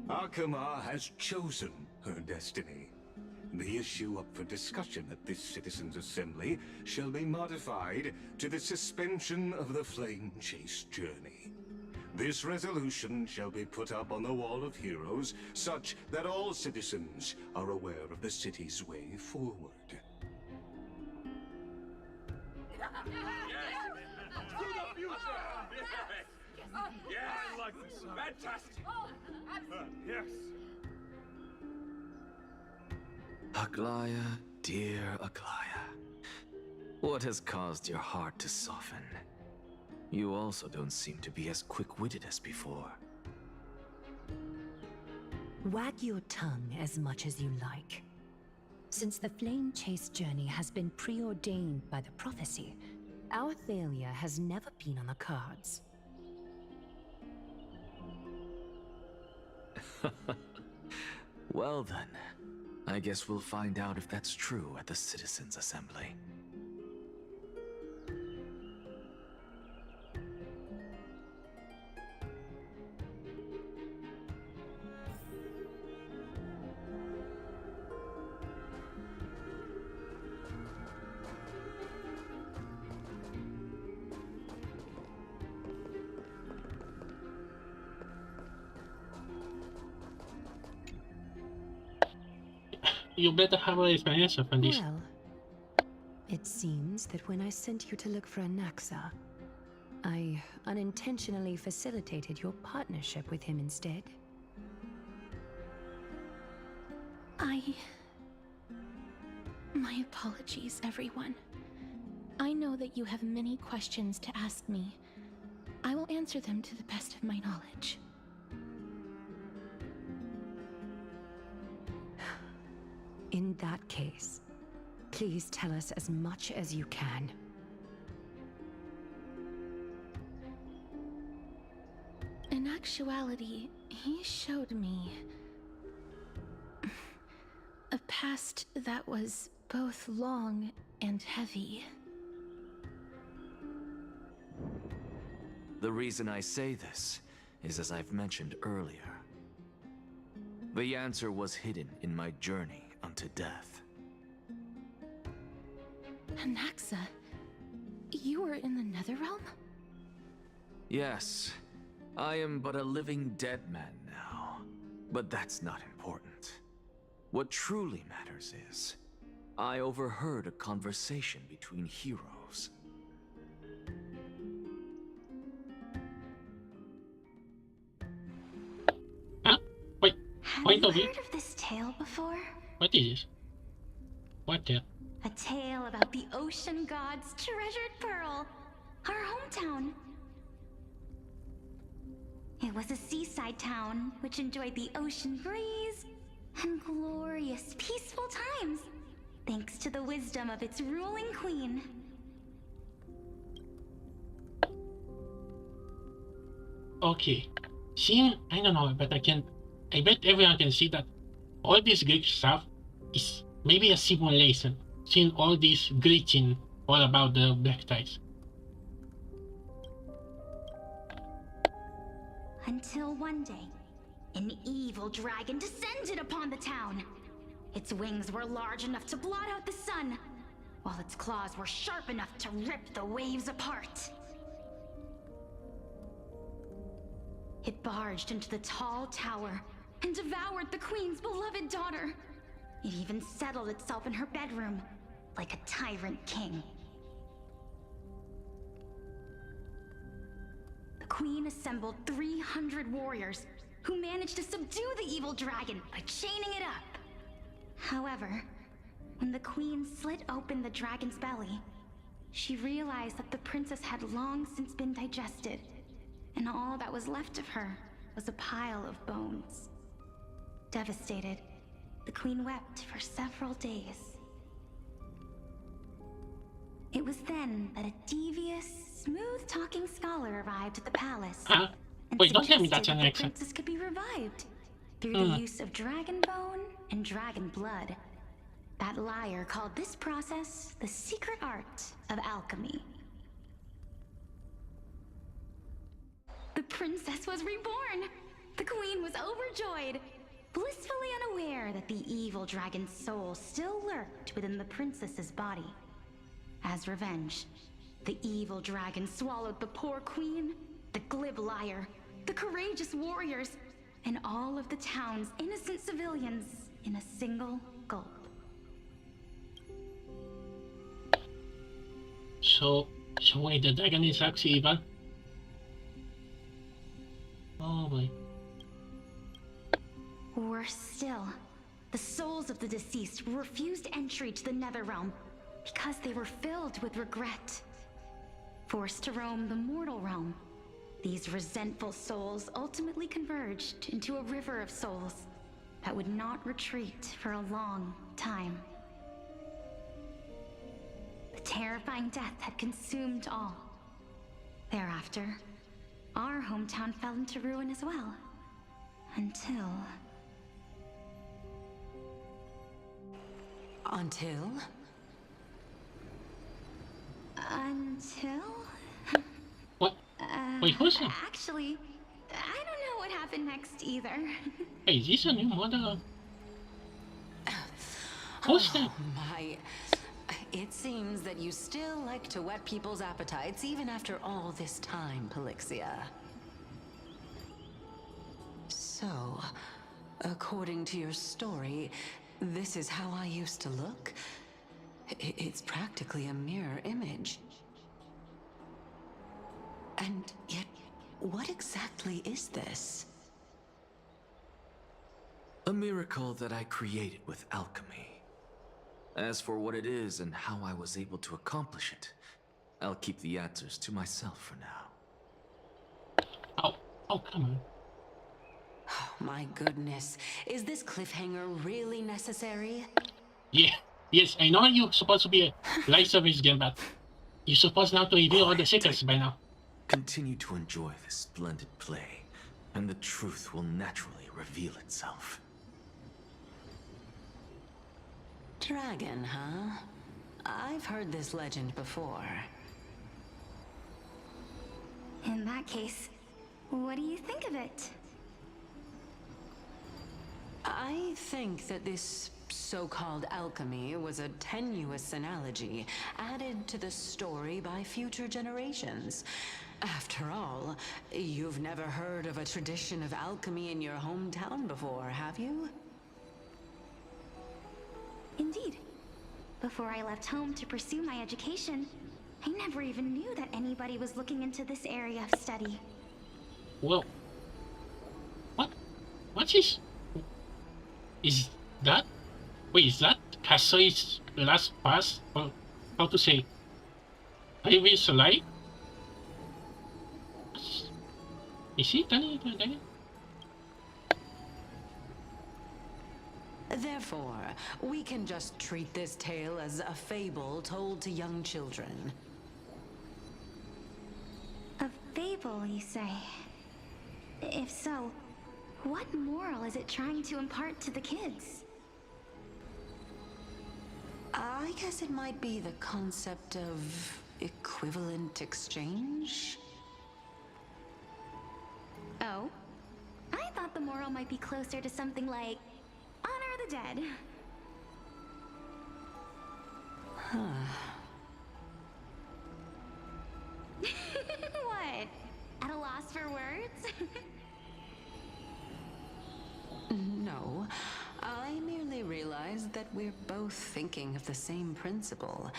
Akama has chosen her destiny. The issue up for discussion at this Citizens' Assembly shall be modified to the suspension of the Flame Chase journey. This resolution shall be put up on the Wall of Heroes, such that all citizens are aware of the city's way forward. To the future! Yeah, I like this. Fantastic! Yes. Aglaya, dear Aglaya, what has caused your heart to soften? You also don't seem to be as quick-witted as before. Wag your tongue as much as you like. Since the Flame Chase journey has been preordained by the prophecy, our failure has never been on the cards. Well then, I guess we'll find out if that's true at the Citizens' Assembly. You better have a experience on this. Well, it seems that when I sent you to look for Anaxa, I unintentionally facilitated your partnership with him instead. My apologies, everyone. I know that you have many questions to ask me. I will answer them to the best of my knowledge. In that case, please tell us as much as you can. In actuality, he showed me a past that was both long and heavy. The reason I say this is as I've mentioned earlier. The answer was hidden in my journey unto death. Anaxa, you were in the Netherrealm? Yes, I am but a living dead man now, but that's not important. What truly matters is, I overheard a conversation between heroes. Huh? Wait, Have you heard of this tale before? what is this? What the? A tale about the ocean god's treasured pearl, our hometown. It was a seaside town which enjoyed the ocean breeze and glorious, peaceful times, thanks to the wisdom of its ruling queen. Okay. Seeing, I don't know, but I bet everyone can see that all this Greek stuff is maybe a simulation. Seeing all this glitching all about the black ties. Until one day, an evil dragon descended upon the town. Its wings were large enough to blot out the sun, while its claws were sharp enough to rip the waves apart. It barged into the tall tower and devoured the queen's beloved daughter. It even settled itself in her bedroom, like a tyrant king. The queen assembled 300 warriors who managed to subdue the evil dragon by chaining it up. However, when the queen slit open the dragon's belly, she realized that the princess had long since been digested, and all that was left of her was a pile of bones. Devastated, the queen wept for several days. It was then that a devious, smooth-talking scholar arrived at the palace and Wait, don't tell me suggested that's an that the accent. princess could be revived through the use of dragon bone and dragon blood. That liar called this process the secret art of alchemy. The princess was reborn! The queen was overjoyed, blissfully unaware that the evil dragon's soul still lurked within the princess's body. As revenge, the evil dragon swallowed the poor queen, the glib liar, the courageous warriors, and all of the town's innocent civilians in a single gulp. So wait, the dragon is actually evil? Oh boy. Worse still, the souls of the deceased refused entry to the Netherrealm because they were filled with regret. Forced to roam the mortal realm, these resentful souls ultimately converged into a river of souls that would not retreat for a long time. The terrifying death had consumed all. Thereafter, our hometown fell into ruin as well. Until... Until? What? Wait, who's that? Actually, I don't know what happened next either. Hey, is this a new model? Who's that? My... It seems that you still like to whet people's appetites even after all this time, Pelixia. So, according to your story, this is how I used to look? It's practically a mirror image. And yet, what exactly is this? A miracle that I created with alchemy. As for what it is and how I was able to accomplish it, I'll keep the answers to myself for now. Oh, come on. Oh, my goodness. Is this cliffhanger really necessary? Yeah. Yes, I know you're supposed to be a light service game, but you're supposed now to reveal all the secrets by now. Continue to enjoy this splendid play, and the truth will naturally reveal itself. Dragon, huh? I've heard this legend before. In that case, what do you think of it? I think that this so-called alchemy was a tenuous analogy added to the story by future generations. After all, you've never heard of a tradition of alchemy in your hometown before, have you? Indeed. Before I left home to pursue my education, I never even knew that anybody was looking into this area of study. Well, what is that? Wait, is that Kasoi's last pass? Or how to say? Previous life? Is he Danny? Therefore, we can just treat this tale as a fable told to young children. A fable, you say? If so, what moral is it trying to impart to the kids? I guess it might be the concept of equivalent exchange? Oh? I thought the moral might be closer to something like honor the dead. Huh. What? At a loss for words? No, I merely realized that we're both thinking of the same principle.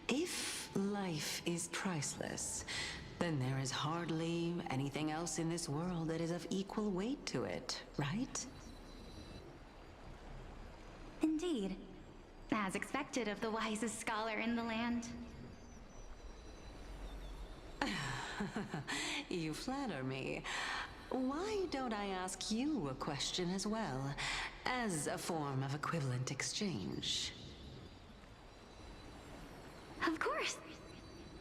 If life is priceless, then there is hardly anything else in this world that is of equal weight to it, right? Indeed. As expected of the wisest scholar in the land. You flatter me. Why don't I ask you a question as well, as a form of equivalent exchange? Of course.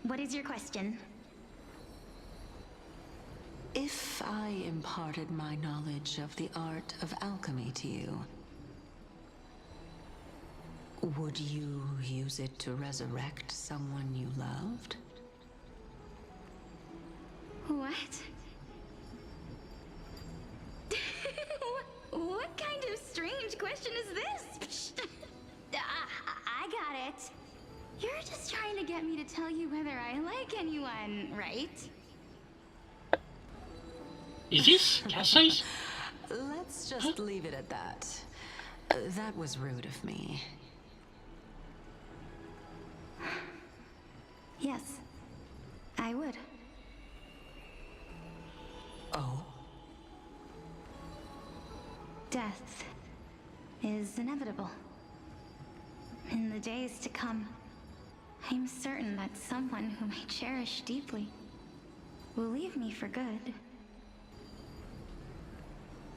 What is your question? If I imparted my knowledge of the art of alchemy to you, would you use it to resurrect someone you loved? What? What kind of strange question is this? I got it. You're just trying to get me to tell you whether I like anyone, right? Is this Kasoi's? Let's just leave it at that. That was rude of me. Yes, I would. Oh? Death is inevitable. In the days to come, I'm certain that someone whom I cherish deeply will leave me for good.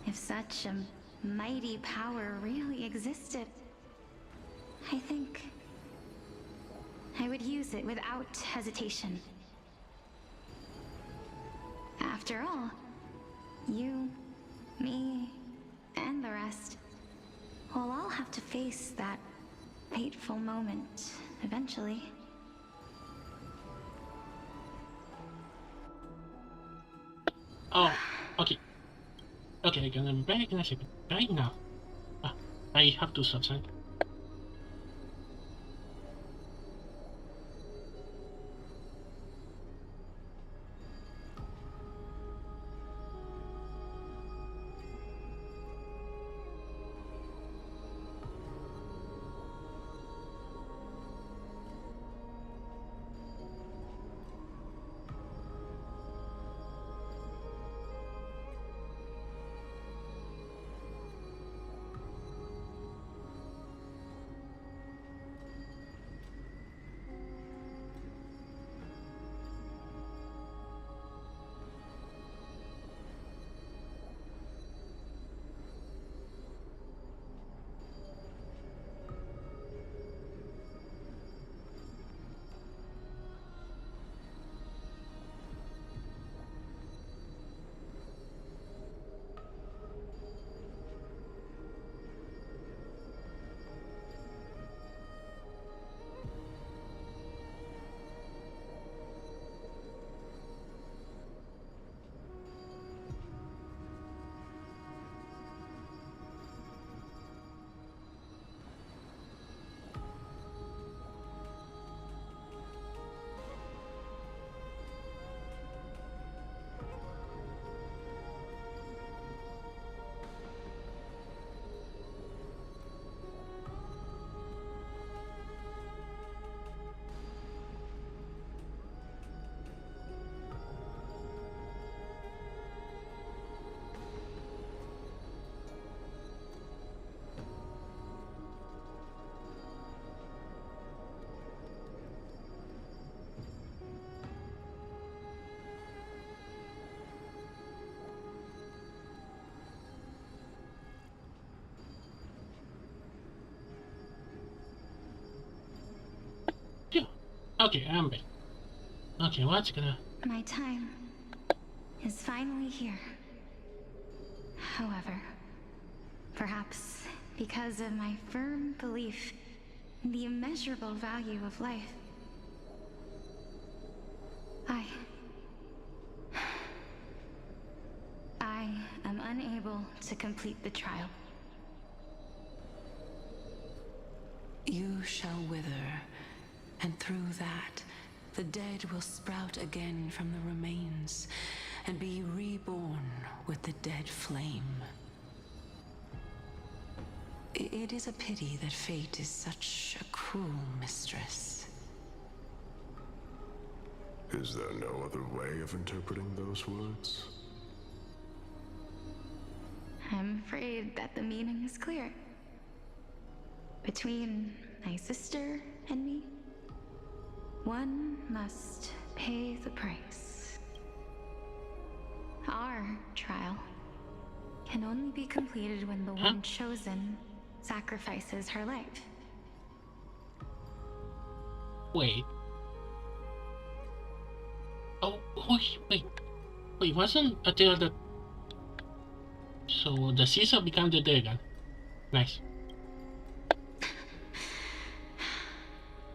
If such a mighty power really existed, I think I would use it without hesitation. After all, you, me, and the rest will all have to face that fateful moment eventually. Oh, okay. Okay, I'm gonna be back in a second. Right now. I have to subside. Okay, I'm back. Okay, what's gonna... My time is finally here. However, perhaps because of my firm belief in the immeasurable value of life, I am unable to complete the trial. You shall wither, and through that, the dead will sprout again from the remains, and be reborn with the dead flame. It is a pity that fate is such a cruel mistress. Is there no other way of interpreting those words? I'm afraid that the meaning is clear. Between my sister and me, one must pay the price. Our trial can only be completed when the one chosen sacrifices her life. Wait. Oh, wait, wasn't until the... So the Caesar became the dragon. Nice.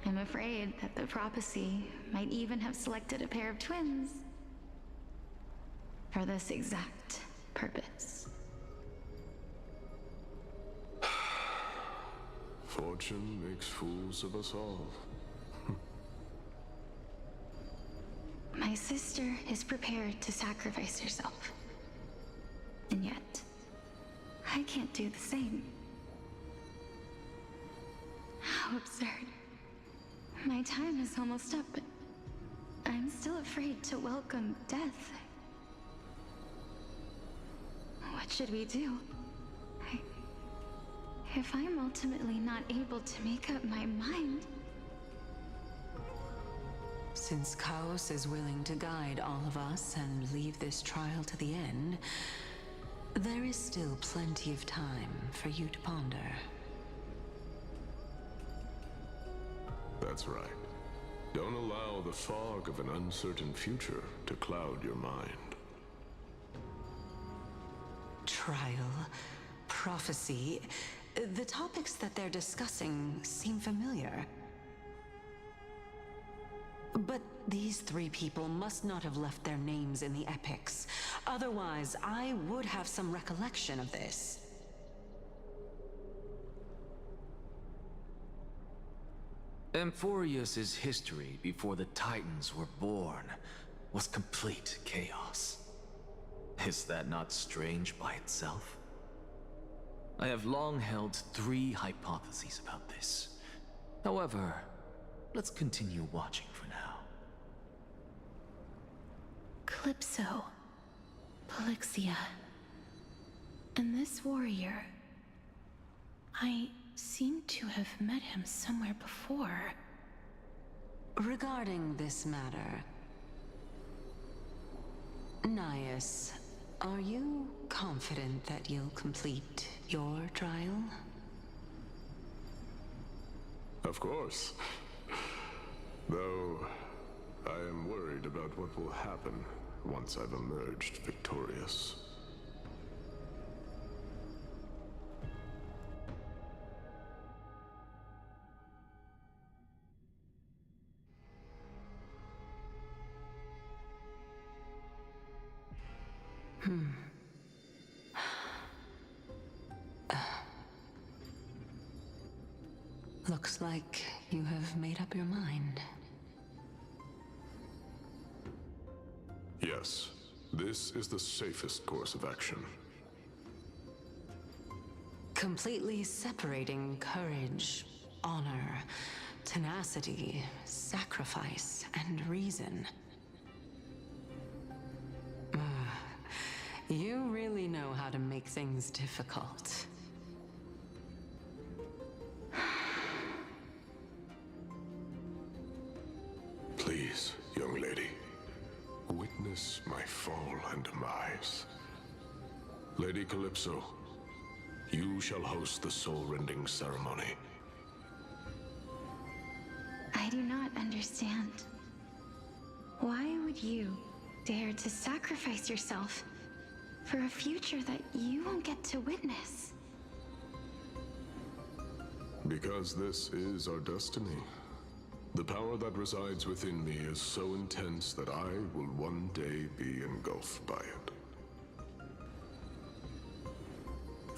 I'm afraid that the prophecy might even have selected a pair of twins for this exact purpose. Fortune makes fools of us all. My sister is prepared to sacrifice herself. And yet, I can't do the same. How absurd. My time is almost up, but I'm still afraid to welcome death. What should we do? If I'm ultimately not able to make up my mind... Since Chaos is willing to guide all of us and leave this trial to the end, there is still plenty of time for you to ponder. That's right. Don't allow the fog of an uncertain future to cloud your mind. Trial, prophecy, the topics that they're discussing seem familiar. But these three people must not have left their names in the epics. Otherwise, I would have some recollection of this. Amphorius's history before the Titans were born was complete chaos. Is that not strange by itself? I have long held 3 hypotheses about this. However, let's continue watching for now. Calypso, Polixia, and this warrior. I seem to have met him somewhere before. Regarding this matter, Nias, are you confident that you'll complete your trial? Of course. Though, I am worried about what will happen once I've emerged victorious. Looks like you have made up your mind. Yes, this is the safest course of action. Completely separating courage, honor, tenacity, sacrifice, and reason. You really know how to make things difficult. Please, young lady, witness my fall and demise. Lady Calypso, you shall host the soul-rending ceremony. I do not understand. Why would you dare to sacrifice yourself for a future that you won't get to witness? Because this is our destiny. The power that resides within me is so intense that I will one day be engulfed by it.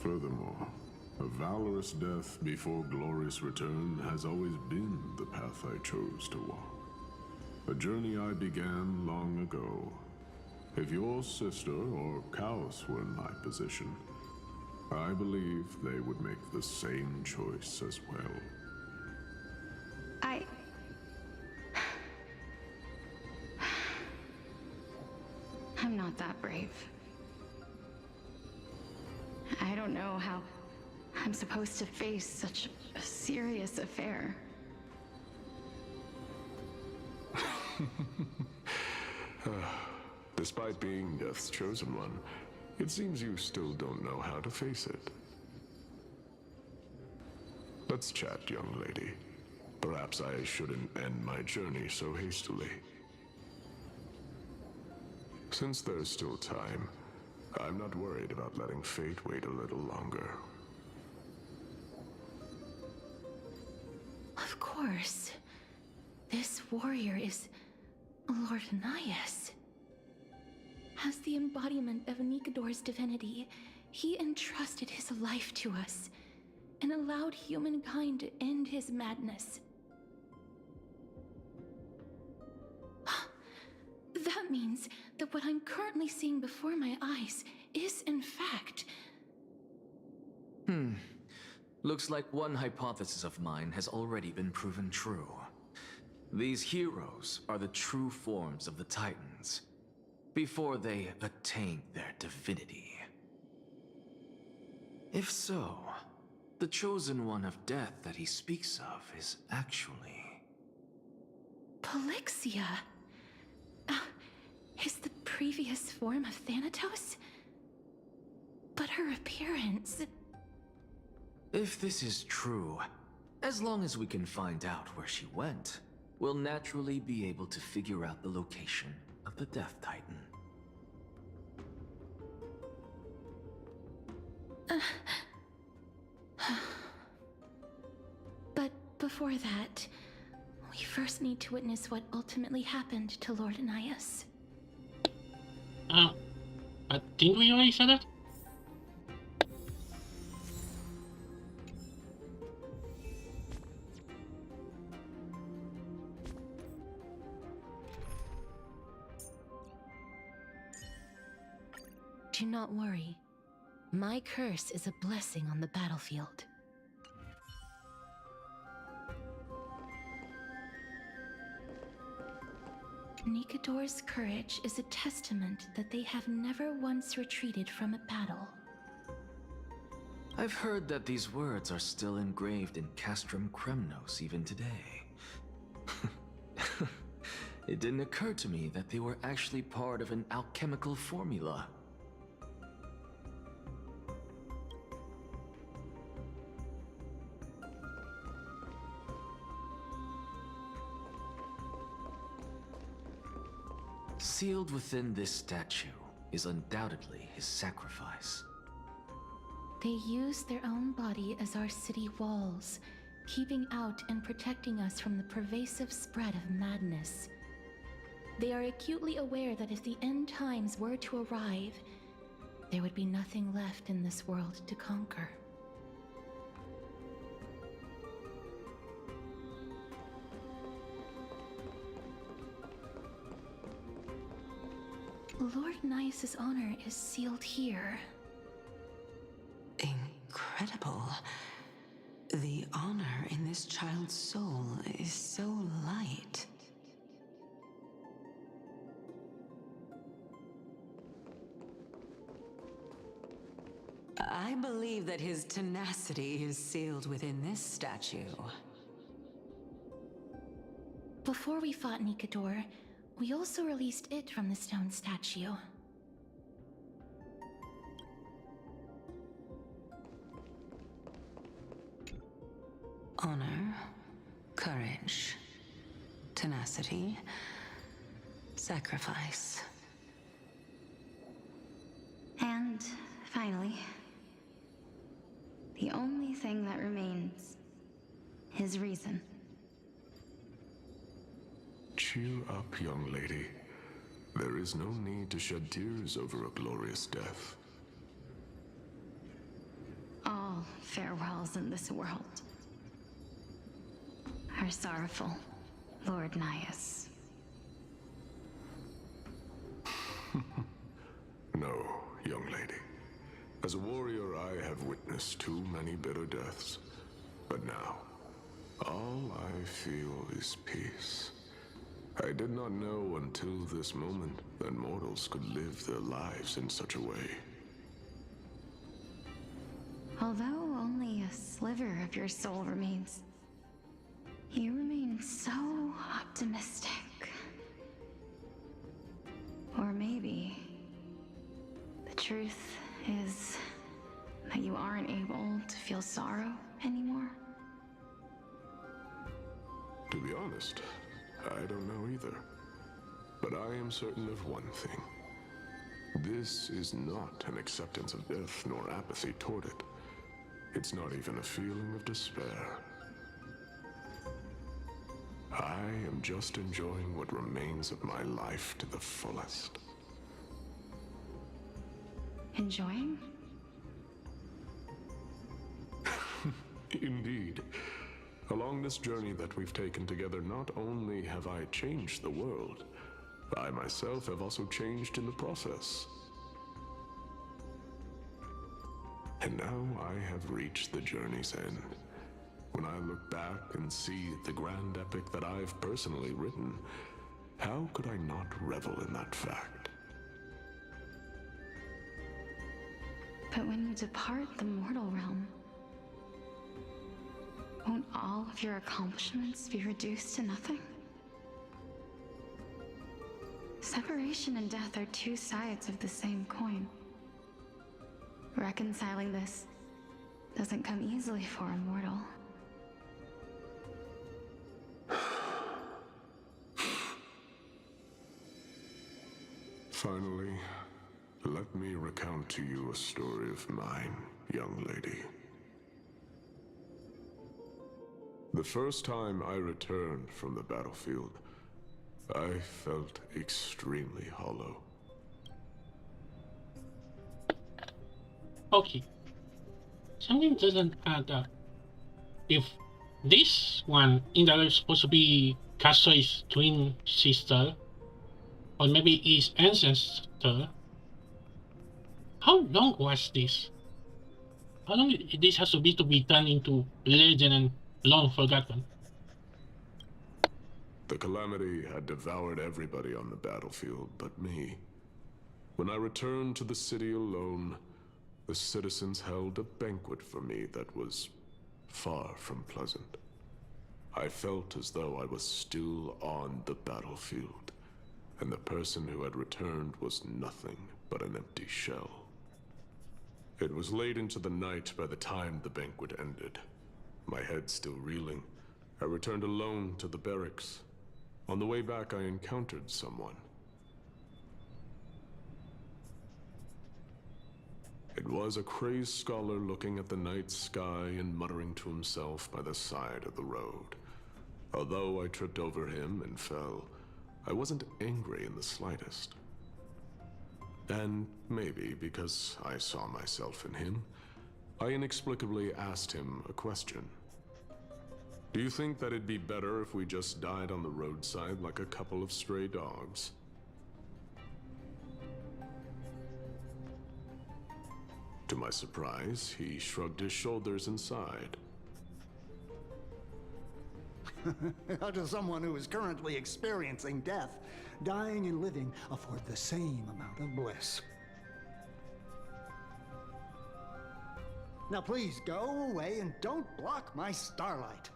Furthermore, a valorous death before glorious return has always been the path I chose to walk. A journey I began long ago. If your sister or Kaos were in my position, I believe they would make the same choice as well. I'm not that brave. I don't know how I'm supposed to face such a serious affair. Despite being Death's chosen one, it seems you still don't know how to face it. Let's chat, young lady. Perhaps I shouldn't end my journey so hastily. Since there's still time, I'm not worried about letting fate wait a little longer. Of course. This warrior is Lord Anias. As the embodiment of Nikador's divinity, he entrusted his life to us and allowed humankind to end his madness. That means that what I'm currently seeing before my eyes is, in fact... Looks like one hypothesis of mine has already been proven true. These heroes are the true forms of the Titans, before they attain their divinity. If so, the chosen one of death that he speaks of is actually... Polixia? Is the previous form of Thanatos? But her appearance... If this is true, as long as we can find out where she went, we'll naturally be able to figure out the location of the Death Titan. But before that, we first need to witness what ultimately happened to Lord Anias. Didn't we already say that? Do not worry. My curse is a blessing on the battlefield. Nikador's courage is a testament that they have never once retreated from a battle. I've heard that these words are still engraved in Castrum Kremnos even today. It didn't occur to me that they were actually part of an alchemical formula. Sealed within this statue is undoubtedly his sacrifice. They use their own body as our city walls, keeping out and protecting us from the pervasive spread of madness. They are acutely aware that if the end times were to arrive, there would be nothing left in this world to conquer. Lord Nias's honor is sealed here. Incredible. The honor in this child's soul is so light. I believe that his tenacity is sealed within this statue. Before we fought Nikador, we also released it from the stone statue. Honor, courage, tenacity, sacrifice. And finally, the only thing that remains is reason. Cheer up, young lady. There is no need to shed tears over a glorious death. All farewells in this world are sorrowful, Lord Nias. No, young lady. As a warrior, I have witnessed too many bitter deaths. But now, all I feel is peace. I did not know until this moment that mortals could live their lives in such a way. Although only a sliver of your soul remains, you remain so optimistic. Or maybe the truth is that you aren't able to feel sorrow anymore. To be honest, I don't know either. But I am certain of one thing. This is not an acceptance of death nor apathy toward it. It's not even a feeling of despair. I am just enjoying what remains of my life to the fullest. Enjoying? Indeed. Along this journey that we've taken together, not only have I changed the world, I myself have also changed in the process. And now I have reached the journey's end. When I look back and see the grand epic that I've personally written, how could I not revel in that fact? But when you depart the mortal realm, won't all of your accomplishments be reduced to nothing? Separation and death are two sides of the same coin. Reconciling this doesn't come easily for a mortal. Finally, let me recount to you a story of mine, young lady. The first time I returned from the battlefield, I felt extremely hollow. Okay. Something doesn't add up. If this one in the other is supposed to be Kazui's twin sister, or maybe his ancestor, how long was this? How long this has to be turned into legend and long forgotten? The calamity had devoured everybody on the battlefield but me. When I returned to the city alone, the citizens held a banquet for me that was far from pleasant. I felt as though I was still on the battlefield, and the person who had returned was nothing but an empty shell. It was late into the night by the time the banquet ended. My head still reeling, I returned alone to the barracks. On the way back, I encountered someone. It was a crazed scholar looking at the night sky and muttering to himself by the side of the road. Although I tripped over him and fell, I wasn't angry in the slightest. And maybe because I saw myself in him, I inexplicably asked him a question. Do you think that it'd be better if we just died on the roadside like a couple of stray dogs? To my surprise, he shrugged his shoulders and sighed. How does someone who is currently experiencing death, dying and living, afford the same amount of bliss? Now please go away and don't block my starlight.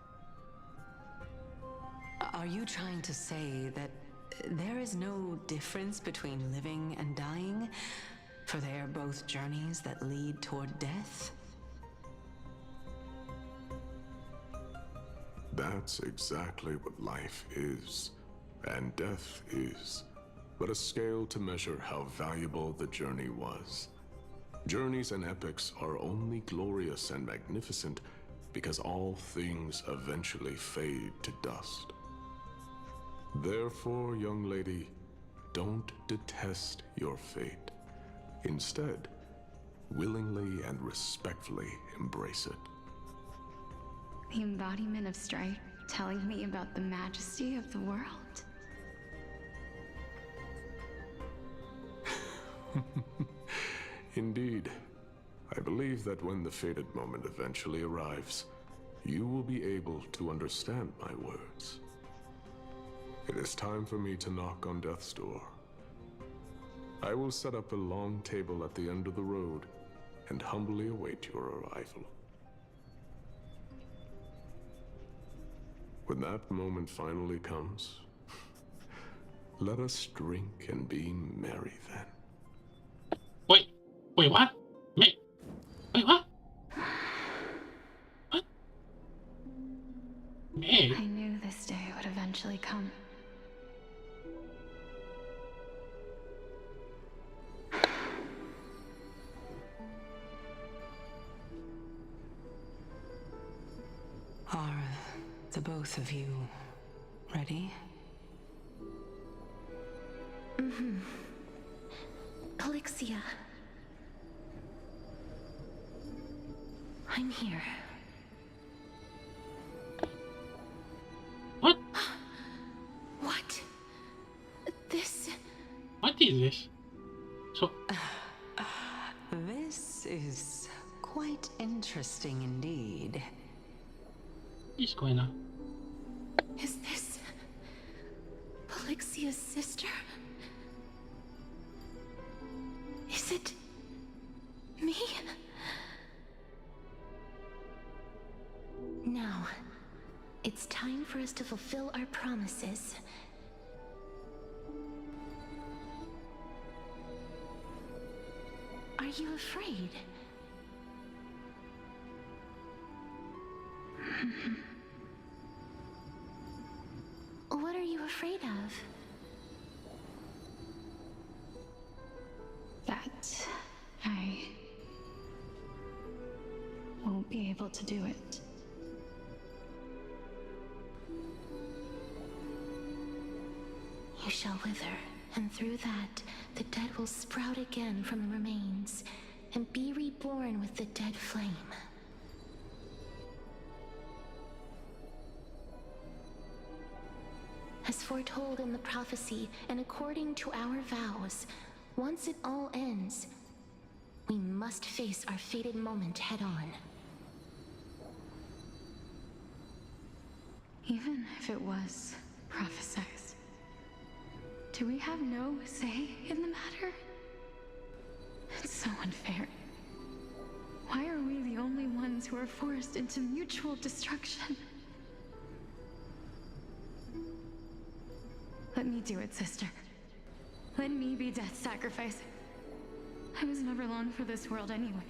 Are you trying to say that there is no difference between living and dying? For they are both journeys that lead toward death? That's exactly what life is, and death is, but a scale to measure how valuable the journey was. Journeys and epics are only glorious and magnificent because all things eventually fade to dust. Therefore, young lady, don't detest your fate. Instead, willingly and respectfully embrace it. The embodiment of strife telling me about the majesty of the world. Indeed. I believe that when the fated moment eventually arrives, you will be able to understand my words. It is time for me to knock on death's door. I will set up a long table at the end of the road and humbly await your arrival. When that moment finally comes, let us drink and be merry then. Wait, what? Wait, what? What? Hey. I knew this day would eventually come. Are the both of you ready? Mm-hmm. Polixia. I'm here. What? What? This... What is this? So... This is quite interesting indeed. What's going on? Is this... Polixia's sister? Is it... me? Now, it's time for us to fulfill our promises. Are you afraid? What are you afraid of? That I won't be able to do it. You shall wither, and through that, the dead will sprout again from the remains, and be reborn with the dead flame. As foretold in the prophecy, and according to our vows, once it all ends, we must face our fated moment head-on. Even if it was prophesied, do we have no say in the matter? It's so unfair. Why are we the only ones who are forced into mutual destruction? Let me do it, sister. Let me be death's sacrifice. I was never long for this world anyway.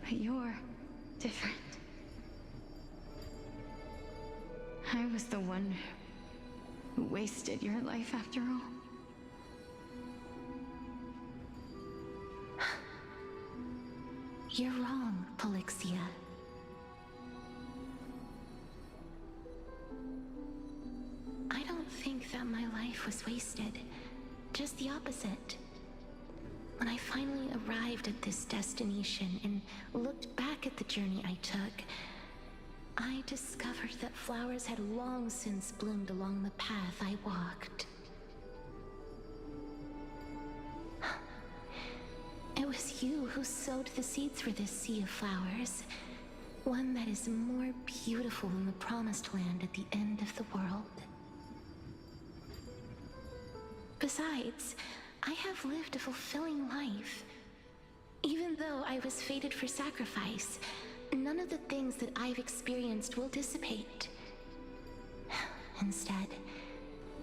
But you're different. I was the one who wasted your life after all. You're wrong, Polixia. I don't think that my life was wasted. Just the opposite. When I finally arrived at this destination and looked back at the journey I took, I discovered that flowers had long since bloomed along the path I walked. It was you who sowed the seeds for this sea of flowers, one that is more beautiful than the promised land at the end of the world. Besides, I have lived a fulfilling life. Even though I was fated for sacrifice, none of the things that I've experienced will dissipate. Instead,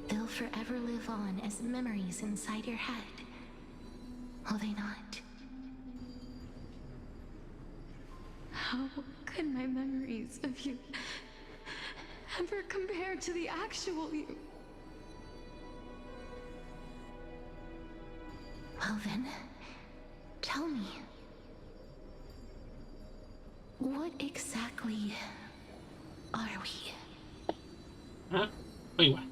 they'll forever live on as memories inside your head. Will they not? How could can my memories of you ever compare to the actual you? Well then, tell me. What exactly are we? Huh? Wait, what?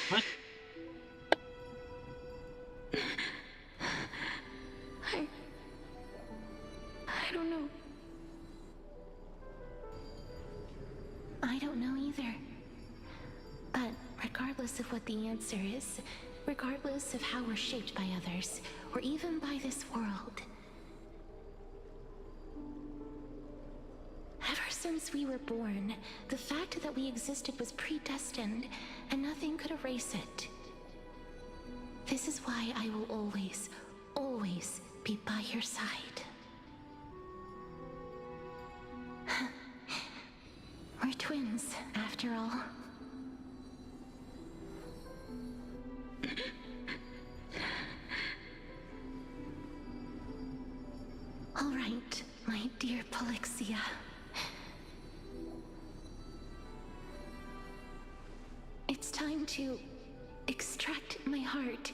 What? I don't know. I don't know either. But regardless of what the answer is, regardless of how we're shaped by others, or even by this world, ever since we were born, the fact that we existed was predestined, and nothing could erase it. This is why I will always, always be by your side. We're twins, after all. All right, my dear Polixia. It's time to extract my heart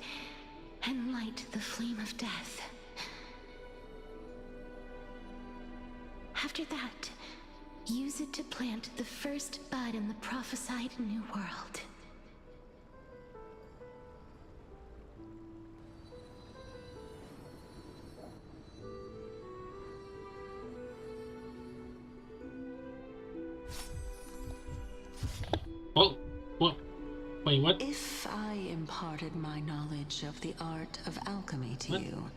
and light the flame of death. After that, use it to plant the first bud in the prophesied new world. Oh, what? Wait, what? If I imparted my knowledge of the art of alchemy to you,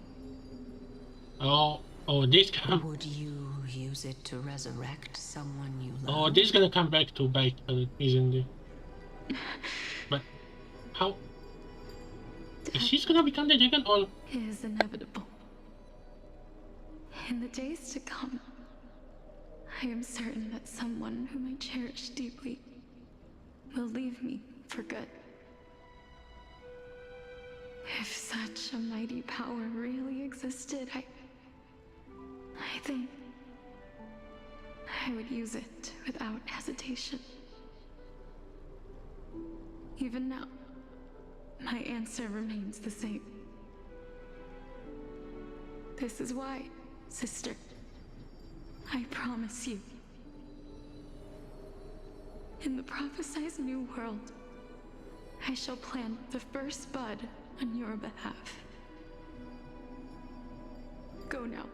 this come. Would you use it to resurrect someone you love? Oh, this gonna come back to bite her, isn't it? But how? Is she gonna become the dragon or? It is inevitable. In the days to come, I am certain that someone whom I cherish deeply will leave me for good. If such a mighty power really existed, I think I would use it without hesitation. Even now, my answer remains the same. This is why, sister, I promise you, in the prophesied new world, I shall plant the first bud on your behalf. Go now.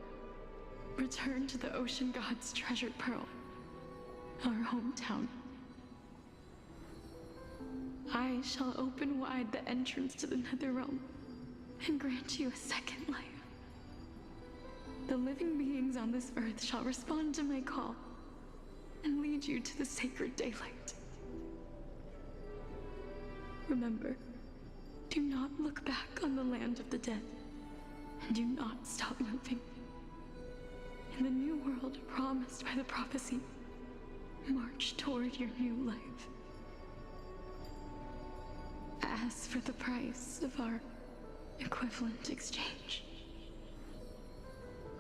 Return to the Ocean God's treasured pearl, our hometown. I shall open wide the entrance to the Netherrealm and grant you a second life. The living beings on this earth shall respond to my call and lead you to the sacred daylight. Remember, do not look back on the land of the dead, and do not stop moving. In the new world promised by the prophecy, march toward your new life. As for the price of our equivalent exchange,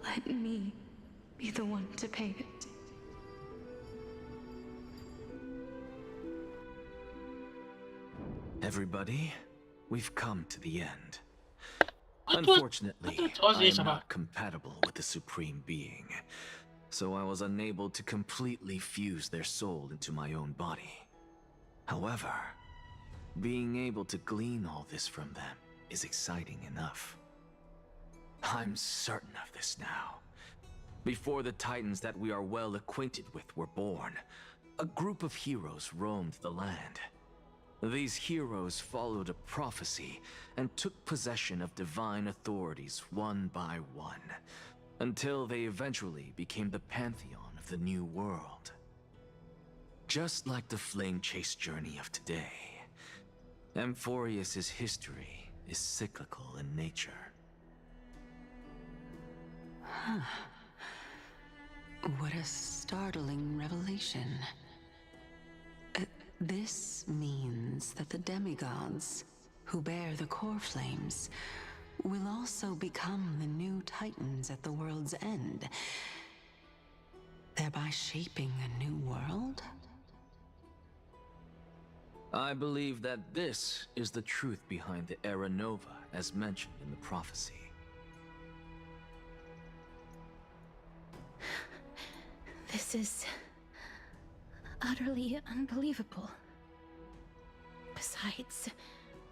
let me be the one to pay it. Everybody, we've come to the end. What Unfortunately, was I this am about? not compatible with the Supreme Being, so I was unable to completely fuse their soul into my own body. However, being able to glean all this from them is exciting enough. I'm certain of this now. Before the Titans that we are well acquainted with were born, a group of heroes roamed the land. These heroes followed a prophecy and took possession of divine authorities one by one, until they eventually became the pantheon of the new world. Just like the flame chase journey of today, Amphorius's history is cyclical in nature. Huh. What a startling revelation. This means that the demigods, who bear the core flames, will also become the new titans at the world's end, thereby shaping a new world? I believe that this is the truth behind the Era Nova, as mentioned in the prophecy. This is utterly unbelievable. Besides,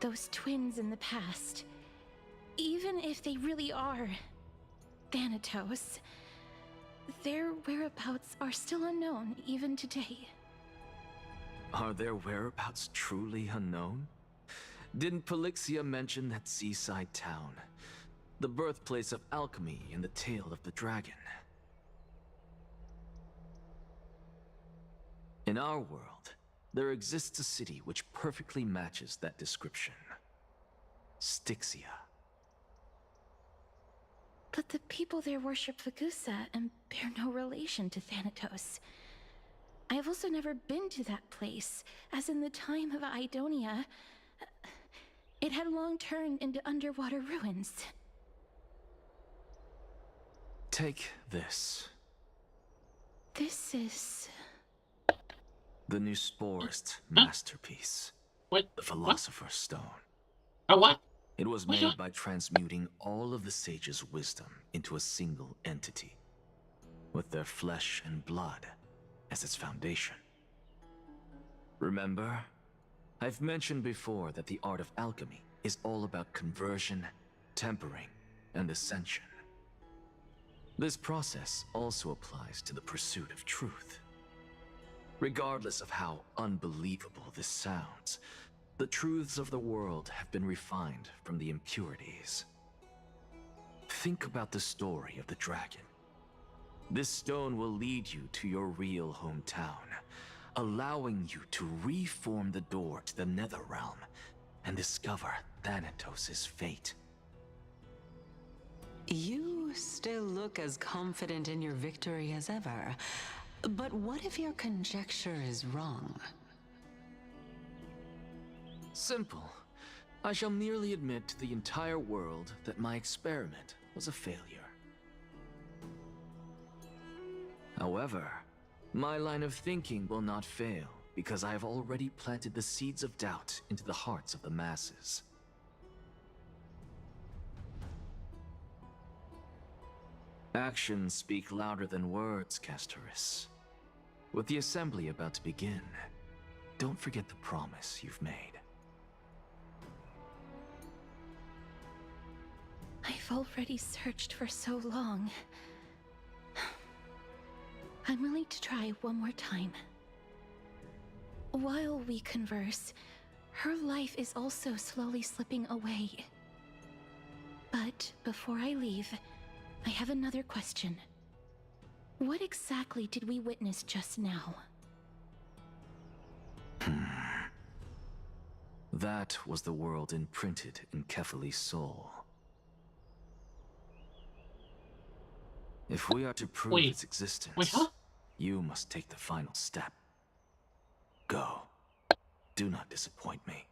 those twins in the past, even if they really are Thanatos, their whereabouts are still unknown even today. Are their whereabouts truly unknown? Didn't Polixia mention that seaside town, the birthplace of alchemy and the tale of the dragon? In our world, there exists a city which perfectly matches that description. Styxia. But the people there worship Vagusa and bear no relation to Thanatos. I have also never been to that place, as in the time of Idonia, it had long turned into underwater ruins. Take this. This is... the new Sporist masterpiece. What? The Philosopher's Stone. What? It was made by transmuting all of the sages' wisdom into a single entity, with their flesh and blood as its foundation. Remember? I've mentioned before that the art of alchemy is all about conversion, tempering, and ascension. This process also applies to the pursuit of truth. Regardless of how unbelievable this sounds, the truths of the world have been refined from the impurities. Think about the story of the dragon. This stone will lead you to your real hometown, allowing you to reform the door to the Netherrealm and discover Thanatos' fate. You still look as confident in your victory as ever. But what if your conjecture is wrong? Simple. I shall merely admit to the entire world that my experiment was a failure. However, my line of thinking will not fail because I have already planted the seeds of doubt into the hearts of the masses. Actions speak louder than words, Castoris. With the assembly about to begin, don't forget the promise you've made. I've already searched for so long. I'm willing to try one more time. While we converse, her life is also slowly slipping away. But before I leave, I have another question. What exactly did we witness just now? That was the world imprinted in Kefali's soul. If we are to prove its existence, you must take the final step. Go. Do not disappoint me.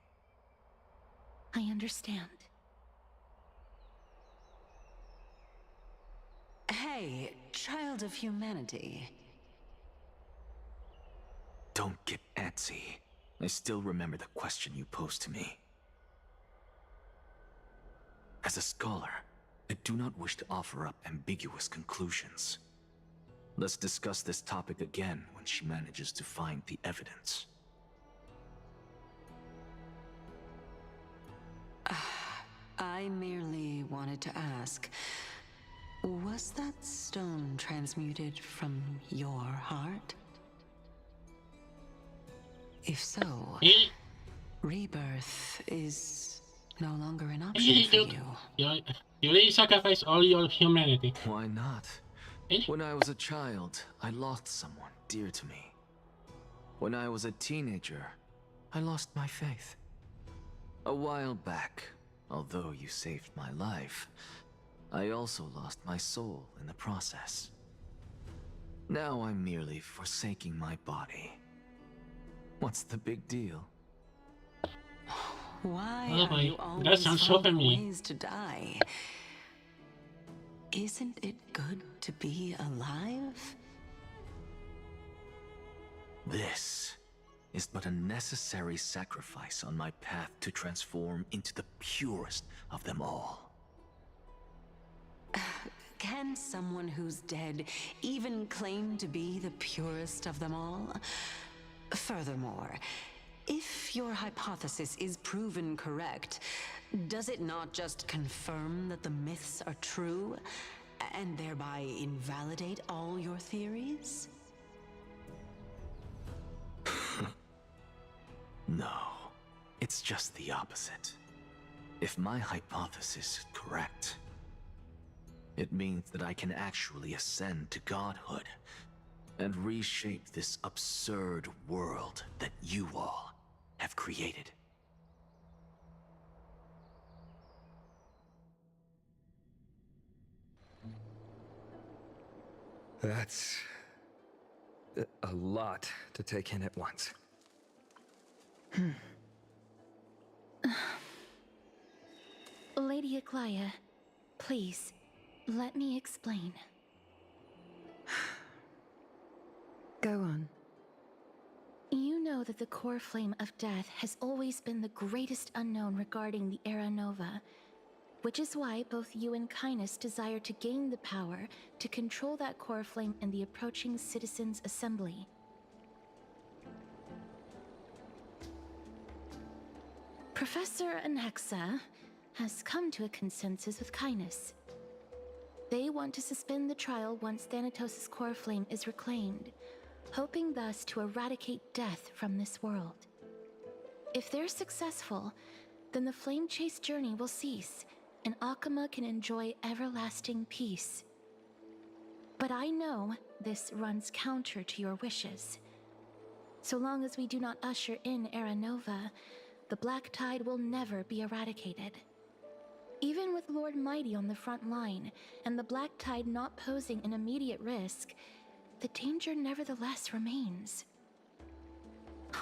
I understand. Hey, child of humanity. Don't get antsy. I still remember the question you posed to me. As a scholar, I do not wish to offer up ambiguous conclusions. Let's discuss this topic again when she manages to find the evidence. I merely wanted to ask, was that stone transmuted from your heart? If so, rebirth is no longer an option for you. You really sacrifice all your humanity. Why not? When I was a child, I lost someone dear to me. When I was a teenager, I lost my faith. A while back, although you saved my life, I also lost my soul in the process. Now I'm merely forsaking my body. What's the big deal? Why Oh are boy, you that always sounds so finding familiar. ways to die? Isn't it good to be alive? This is but a necessary sacrifice on my path to transform into the purest of them all. Can someone who's dead even claim to be the purest of them all? Furthermore, if your hypothesis is proven correct, does it not just confirm that the myths are true, and thereby invalidate all your theories? No, it's just the opposite. If my hypothesis is correct, it means that I can actually ascend to godhood and reshape this absurd world that you all have created. That's a lot to take in at once. Lady Aglaia, please, let me explain. Go on. You know that the core flame of death has always been the greatest unknown regarding the Era Nova, which is why both you and Kindness desire to gain the power to control that core flame in the approaching Citizens' Assembly. Professor Anaxa has come to a consensus with Kindness. They want to suspend the trial once Thanatos' core flame is reclaimed, hoping thus to eradicate death from this world. If they're successful, then the flame chase journey will cease, and Akama can enjoy everlasting peace. But I know this runs counter to your wishes. So long as we do not usher in Era Nova, the Black Tide will never be eradicated. Even with Lord Mighty on the front line, and the Black Tide not posing an immediate risk, the danger nevertheless remains.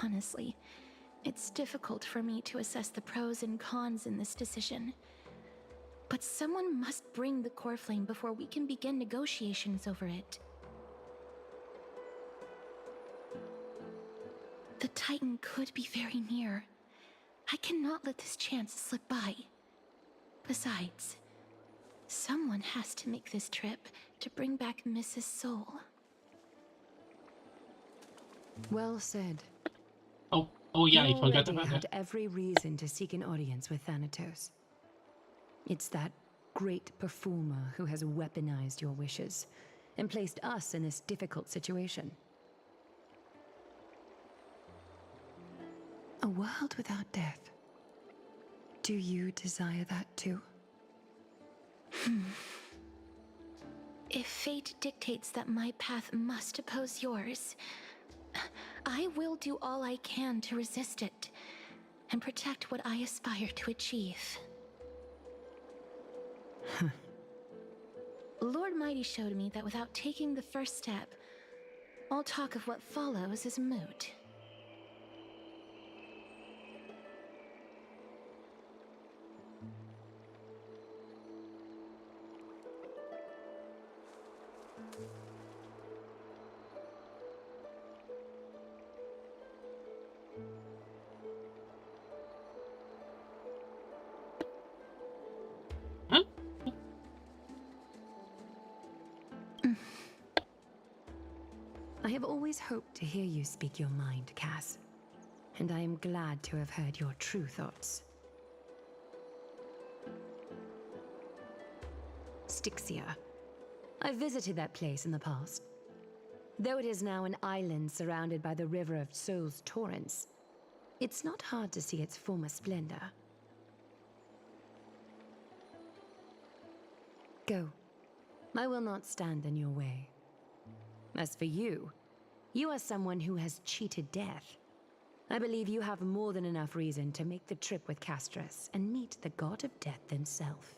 Honestly, it's difficult for me to assess the pros and cons in this decision. But someone must bring the core flame before we can begin negotiations over it. The Titan could be very near. I cannot let this chance slip by. Besides, someone has to make this trip to bring back Mrs. Soul. Well said. Oh yeah, I You forgot already about had that. every reason to seek an audience with Thanatos. It's that great performer who has weaponized your wishes and placed us in this difficult situation. A world without death. Do you desire that too? If fate dictates that my path must oppose yours, I will do all I can to resist it and protect what I aspire to achieve. Lord Mighty showed me that without taking the first step, all talk of what follows is moot. I have always hoped to hear you speak your mind, Cass. And I am glad to have heard your true thoughts. Styxia. I visited that place in the past. Though it is now an island surrounded by the river of Soul's torrents, it's not hard to see its former splendor. Go. I will not stand in your way. As for you, you are someone who has cheated death. I believe you have more than enough reason to make the trip with Castris and meet the god of death himself.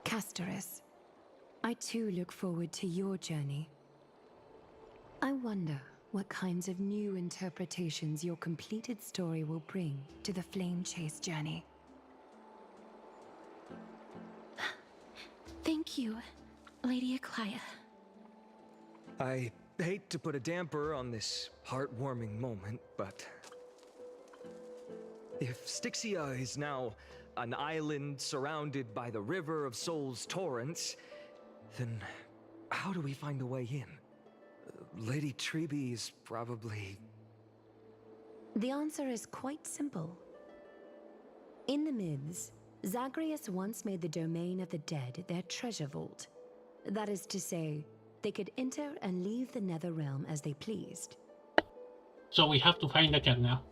Castris, I too look forward to your journey. I wonder what kinds of new interpretations your completed story will bring to the Flame Chase journey. Thank you, Lady Aglaia. I hate to put a damper on this heartwarming moment, but if Styxia is now an island surrounded by the River of Souls torrents, then how do we find a way in? Lady Treby is probably... The answer is quite simple. In the myths, Zagreus once made the domain of the dead their treasure vault. That is to say, they could enter and leave the nether realm as they pleased. So we have to find the cat now.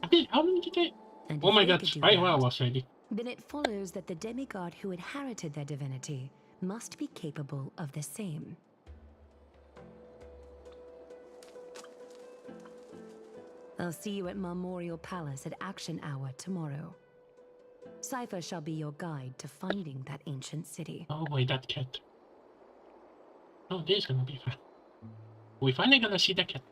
Okay, how long did it take? And Oh if my they god, could do 5 that, hours already. then it follows that the demigod who inherited their divinity must be capable of the same. I'll see you at Marmorial Palace at Action Hour tomorrow. Cypher shall be your guide to finding that ancient city. Oh wait, that cat. Oh, this is gonna be fun. We finally gonna see the cat.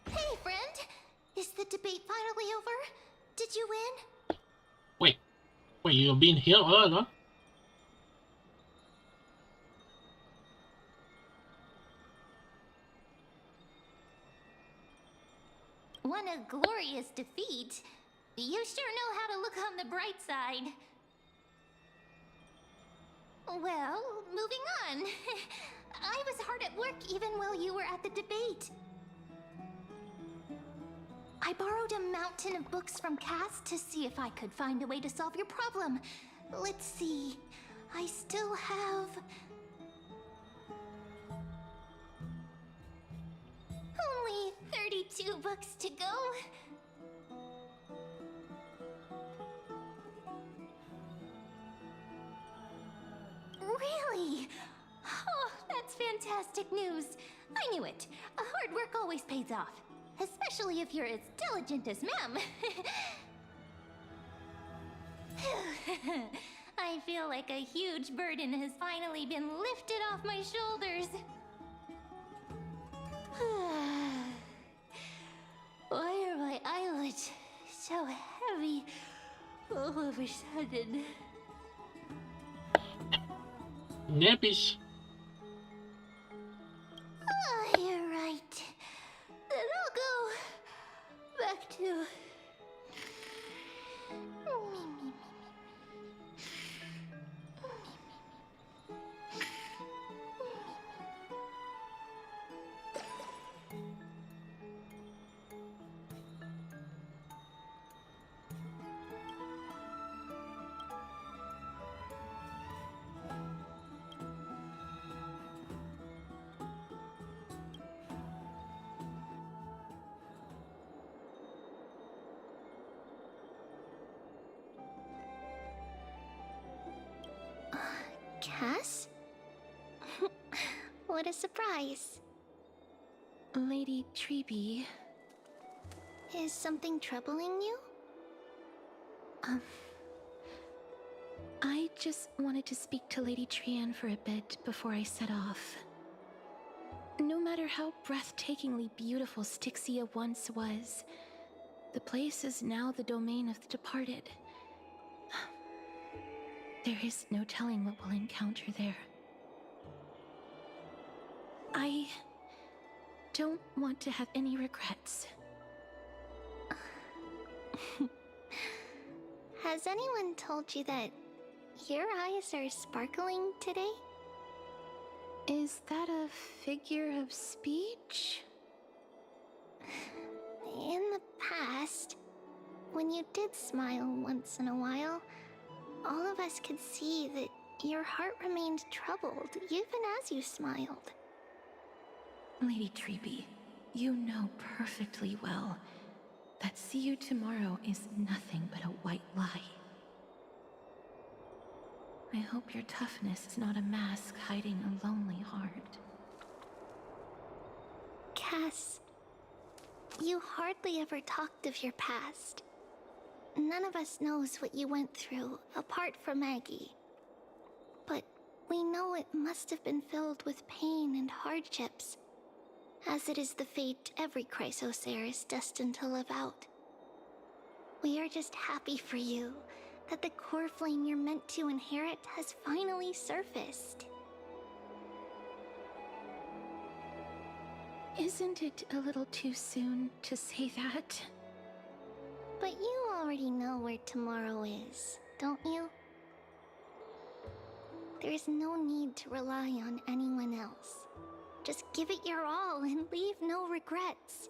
Hey, friend! Is the debate finally over? Did you win? Wait, you've been here all along? What a glorious defeat. You sure know how to look on the bright side. Well, moving on. I was hard at work even while you were at the debate. I borrowed a mountain of books from Cass to see if I could find a way to solve your problem. Let's see. I still have... only 32 books to go. Really? Oh, that's fantastic news. I knew it. Hard work always pays off. Especially if you're as diligent as ma'am. I feel like a huge burden has finally been lifted off my shoulders. Why are my eyelids so heavy all of a sudden? Nappies. You're right. Then I'll go back to... Cass? What a surprise. Lady Treby. Is something troubling you? I just wanted to speak to Lady Trian for a bit before I set off. No matter how breathtakingly beautiful Styxia once was, the place is now the domain of the departed. There is no telling what we'll encounter there. I don't want to have any regrets. Has anyone told you that your eyes are sparkling today? Is that a figure of speech? In the past, when you did smile once in a while, all of us could see that your heart remained troubled, even as you smiled. Lady Treeby, you know perfectly well that see you tomorrow is nothing but a white lie. I hope your toughness is not a mask hiding a lonely heart. Cass, you hardly ever talked of your past. None of us knows what you went through, apart from Maggie. But we know it must have been filled with pain and hardships, as it is the fate every Chrysosaur is destined to live out. We are just happy for you that the core flame you're meant to inherit has finally surfaced. Isn't it a little too soon to say that? But you already know where tomorrow is, don't you? There is no need to rely on anyone else. Just give it your all and leave no regrets.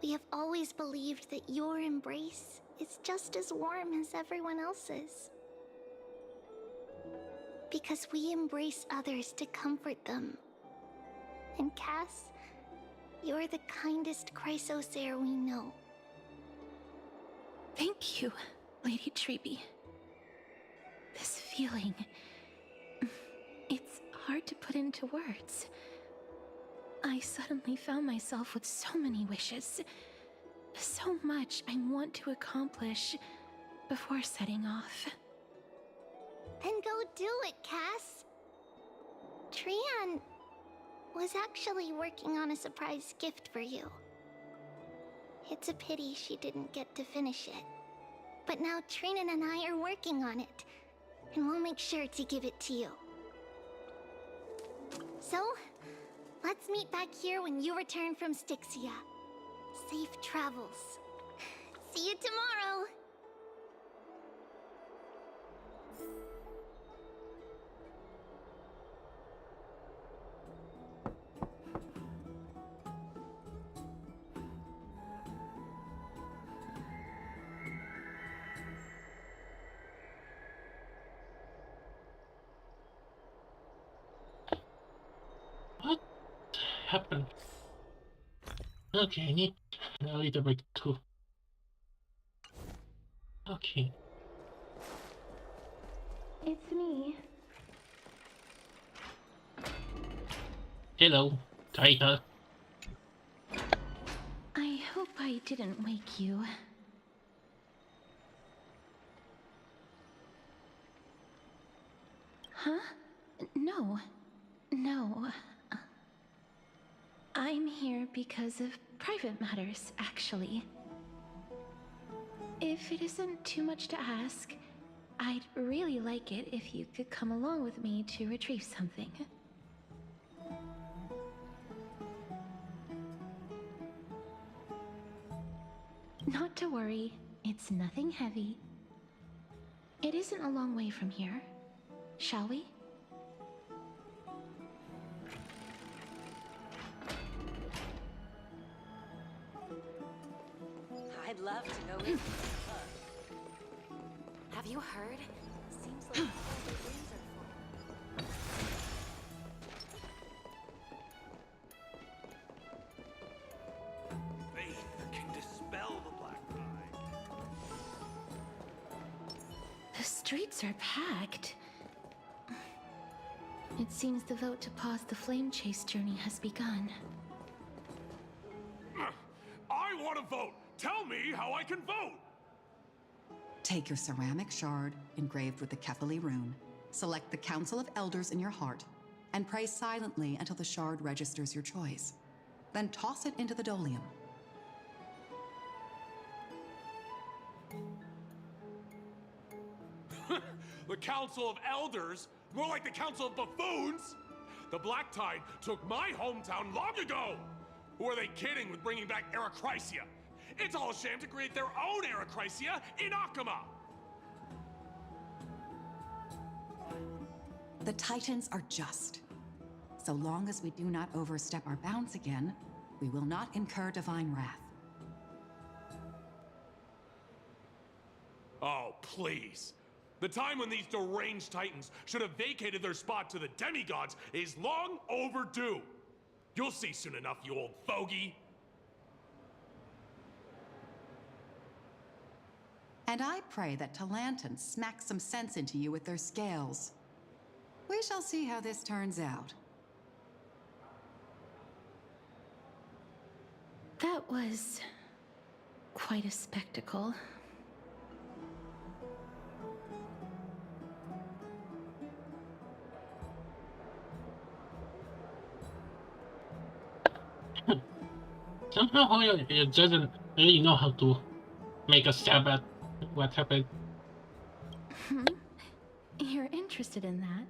We have always believed that your embrace is just as warm as everyone else's. Because we embrace others to comfort them. And Cass, you're the kindest Chrysosaur we know. Thank you, Lady Treeby. This feeling... it's hard to put into words. I suddenly found myself with so many wishes. So much I want to accomplish before setting off. Then go do it, Cass. Trian was actually working on a surprise gift for you. It's a pity she didn't get to finish it. But now Trinan and I are working on it, and we'll make sure to give it to you. So, let's meet back here when you return from Styxia. Safe travels. See you tomorrow! What happened? Okay, I need a little bit too. Okay. It's me. Hello, Tiger. I hope I didn't wake you. Huh? No. No. I'm here because of private matters, actually. If it isn't too much to ask, I'd really like it if you could come along with me to retrieve something. Not to worry, it's nothing heavy. It isn't a long way from here. Shall we? I'd love to go with you. Have you heard? Seems like all the winds are full. Faith can dispel the black tide. The streets are packed. It seems the vote to pause the flame chase journey has begun. I want to vote! Tell me how I can vote! Take your ceramic shard engraved with the Kefali rune, select the Council of Elders in your heart, and pray silently until the shard registers your choice. Then toss it into the Dolium. The Council of Elders? More like the Council of Buffoons? The Black Tide took my hometown long ago! Who are they kidding with bringing back Erachrysia? It's all a sham to create their own Erachrysia in Akama! The Titans are just. So long as we do not overstep our bounds again, we will not incur divine wrath. Oh, please. The time when these deranged titans should have vacated their spot to the demigods is long overdue. You'll see soon enough, you old fogey. And I pray that Talanton smacks some sense into you with their scales. We shall see how this turns out. That was quite a spectacle. Somehow Hoyo doesn't really know how to make a stab at what happened. You're interested in that?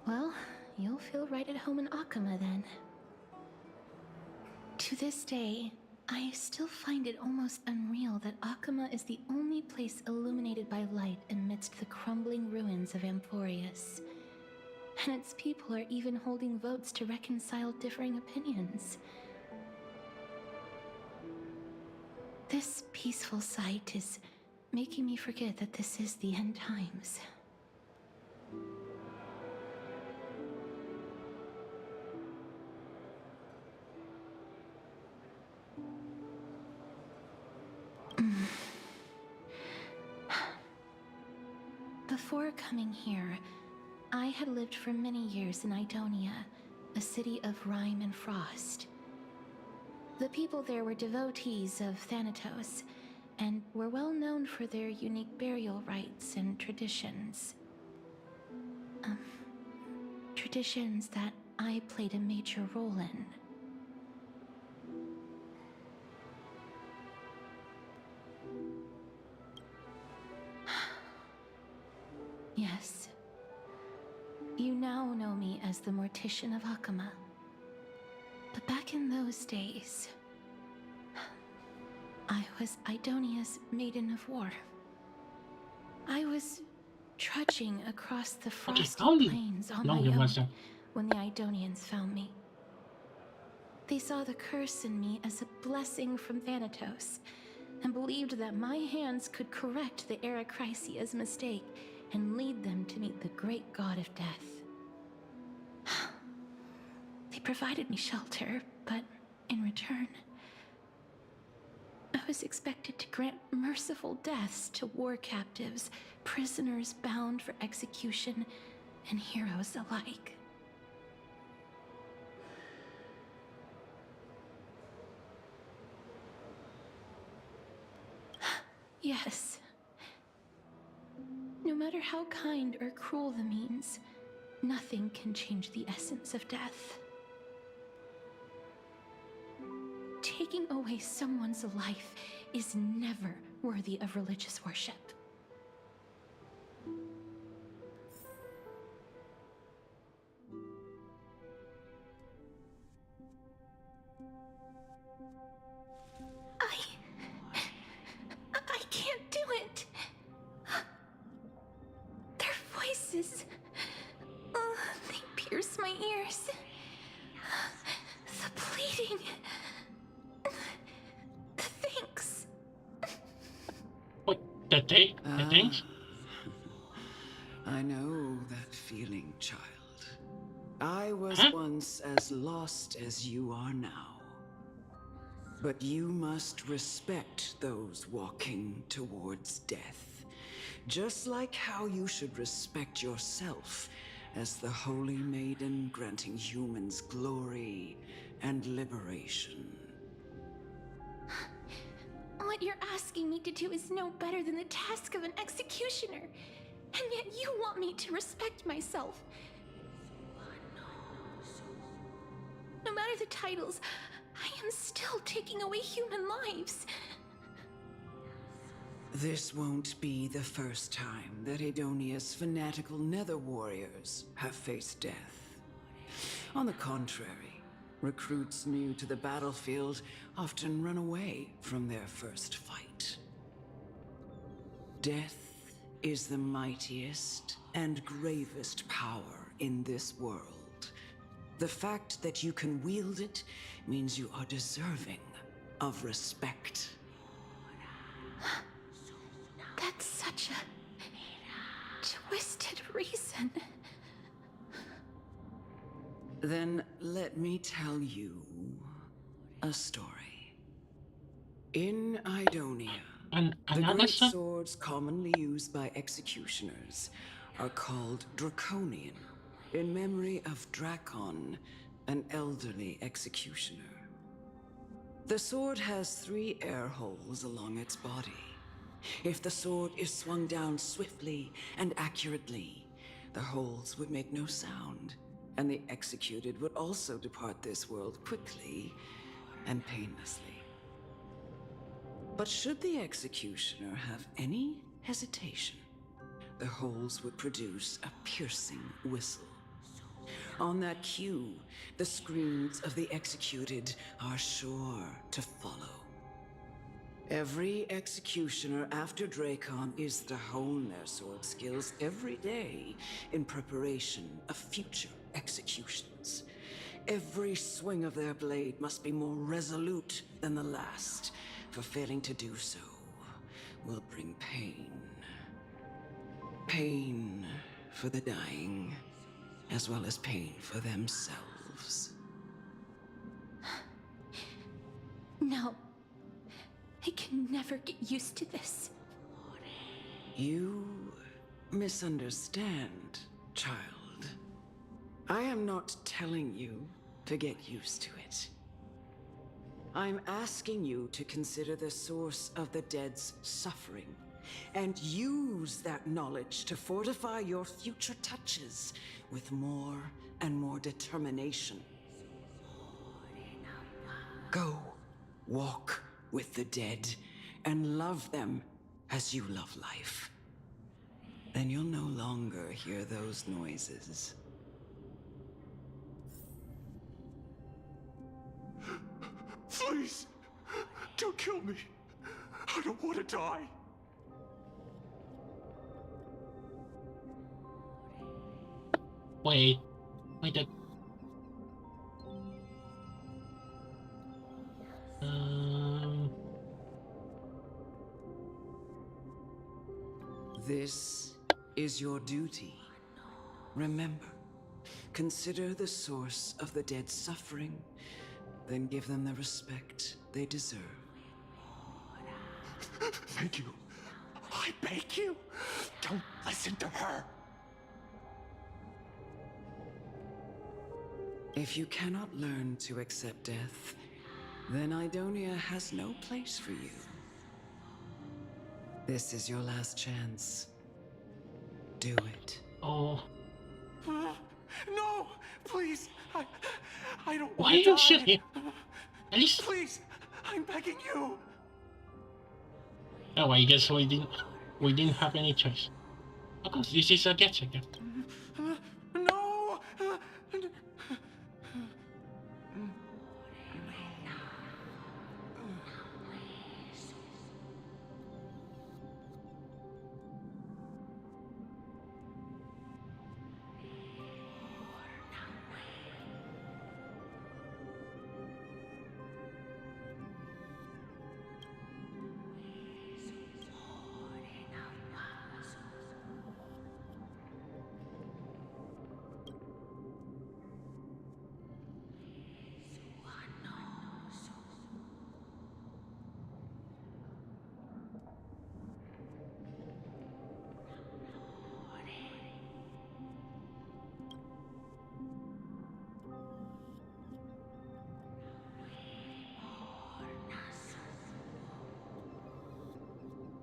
Well, you'll feel right at home in Akama then. To this day, I still find it almost unreal that Akama is the only place illuminated by light amidst the crumbling ruins of Amphorius. And its people are even holding votes to reconcile differing opinions. This peaceful sight is making me forget that this is the end times. Before coming here, I had lived for many years in Idonia, a city of rime and frost. The people there were devotees of Thanatos, and were well known for their unique burial rites and traditions. Traditions that I played a major role in. Yes. You now know me as the Mortician of Akama. But back in those days, I was Idonia's Maiden of War. I was trudging across the frosty plains on my own when the Idonians found me. They saw the curse in me as a blessing from Thanatos, and believed that my hands could correct the Arachrysia's mistake and lead them to meet the great god of death. They provided me shelter, but in return, I was expected to grant merciful deaths to war captives, prisoners bound for execution, and heroes alike. Yes. No matter how kind or cruel the means, nothing can change the essence of death. Taking away someone's life is never worthy of religious worship. I can't do it. Their voices, they pierce my ears. The pleading. The thanks. What? The thanks? I know that feeling, child. I was once as lost as you are now. But you must respect those walking towards death. Just like how you should respect yourself as the Holy Maiden granting humans glory and liberation. What you're asking me to do is no better than the task of an executioner. And yet you want me to respect myself. No matter the titles, I am still taking away human lives. This won't be the first time that Edonia's fanatical nether warriors have faced death. On the contrary, recruits new to the battlefield often run away from their first fight. Death is the mightiest and gravest power in this world. The fact that you can wield it means you are deserving of respect. That's such twisted reason. Then let me tell you a story. In Idonia, the great swords commonly used by executioners are called Draconian, in memory of Drakon, an elderly executioner. The sword has 3 air holes along its body. If the sword is swung down swiftly and accurately, the holes would make no sound, and the executed would also depart this world quickly and painlessly. But should the executioner have any hesitation, the holes would produce a piercing whistle. On that cue, the screams of the executed are sure to follow. Every executioner after Drakon is to hone their sword skills every day in preparation of future executions. Every swing of their blade must be more resolute than the last, for failing to do so will bring pain. Pain for the dying, as well as pain for themselves. No. I can never get used to this. You misunderstand, child. I am not telling you to get used to it. I'm asking you to consider the source of the dead's suffering and use that knowledge to fortify your future touches with more and more determination. Go, walk with the dead and love them as you love life. Then you'll no longer hear those noises. Please, don't kill me. I don't want to die. Wait, This is your duty. Remember, consider the source of the dead's suffering, then give them the respect they deserve. Thank you. I beg you, don't listen to her. If you cannot learn to accept death, then Idonia has no place for you. This is your last chance. Do it. Oh. No, please. I don't Why want to you shoot die. him? At least. Please, I'm begging you. Oh, I guess we didn't have any choice. Of course, this is a gacha game. No.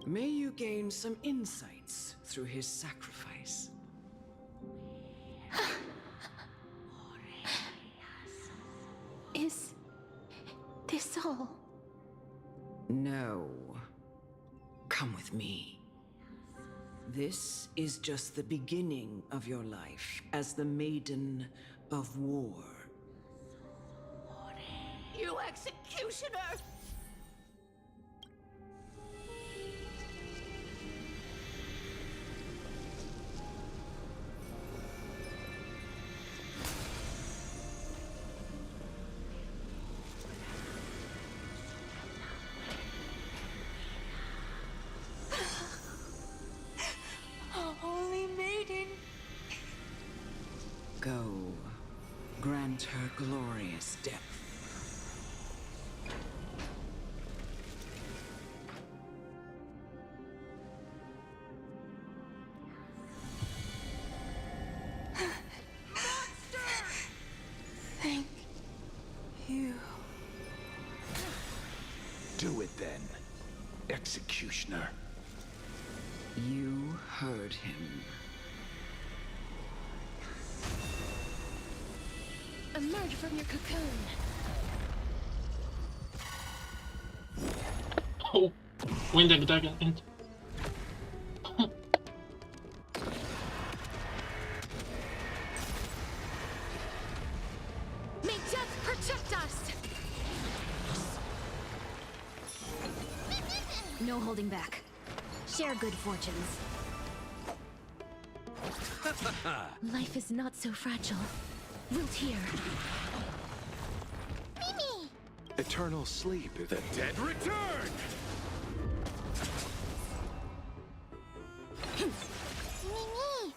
May you gain some insights through his sacrifice. Is this all? No. Come with me. This is just the beginning of your life as the Maiden of War. You executioner! Only me! Go. Grant her glorious death. Thank you. Do it then, Executioner. You heard him. Emerge from your cocoon. Oh, when the dragon ends. May death protect us! No holding back. Share good fortunes. Life is not so fragile. Root here. Mimi! Eternal sleep is the dead return! Mimi!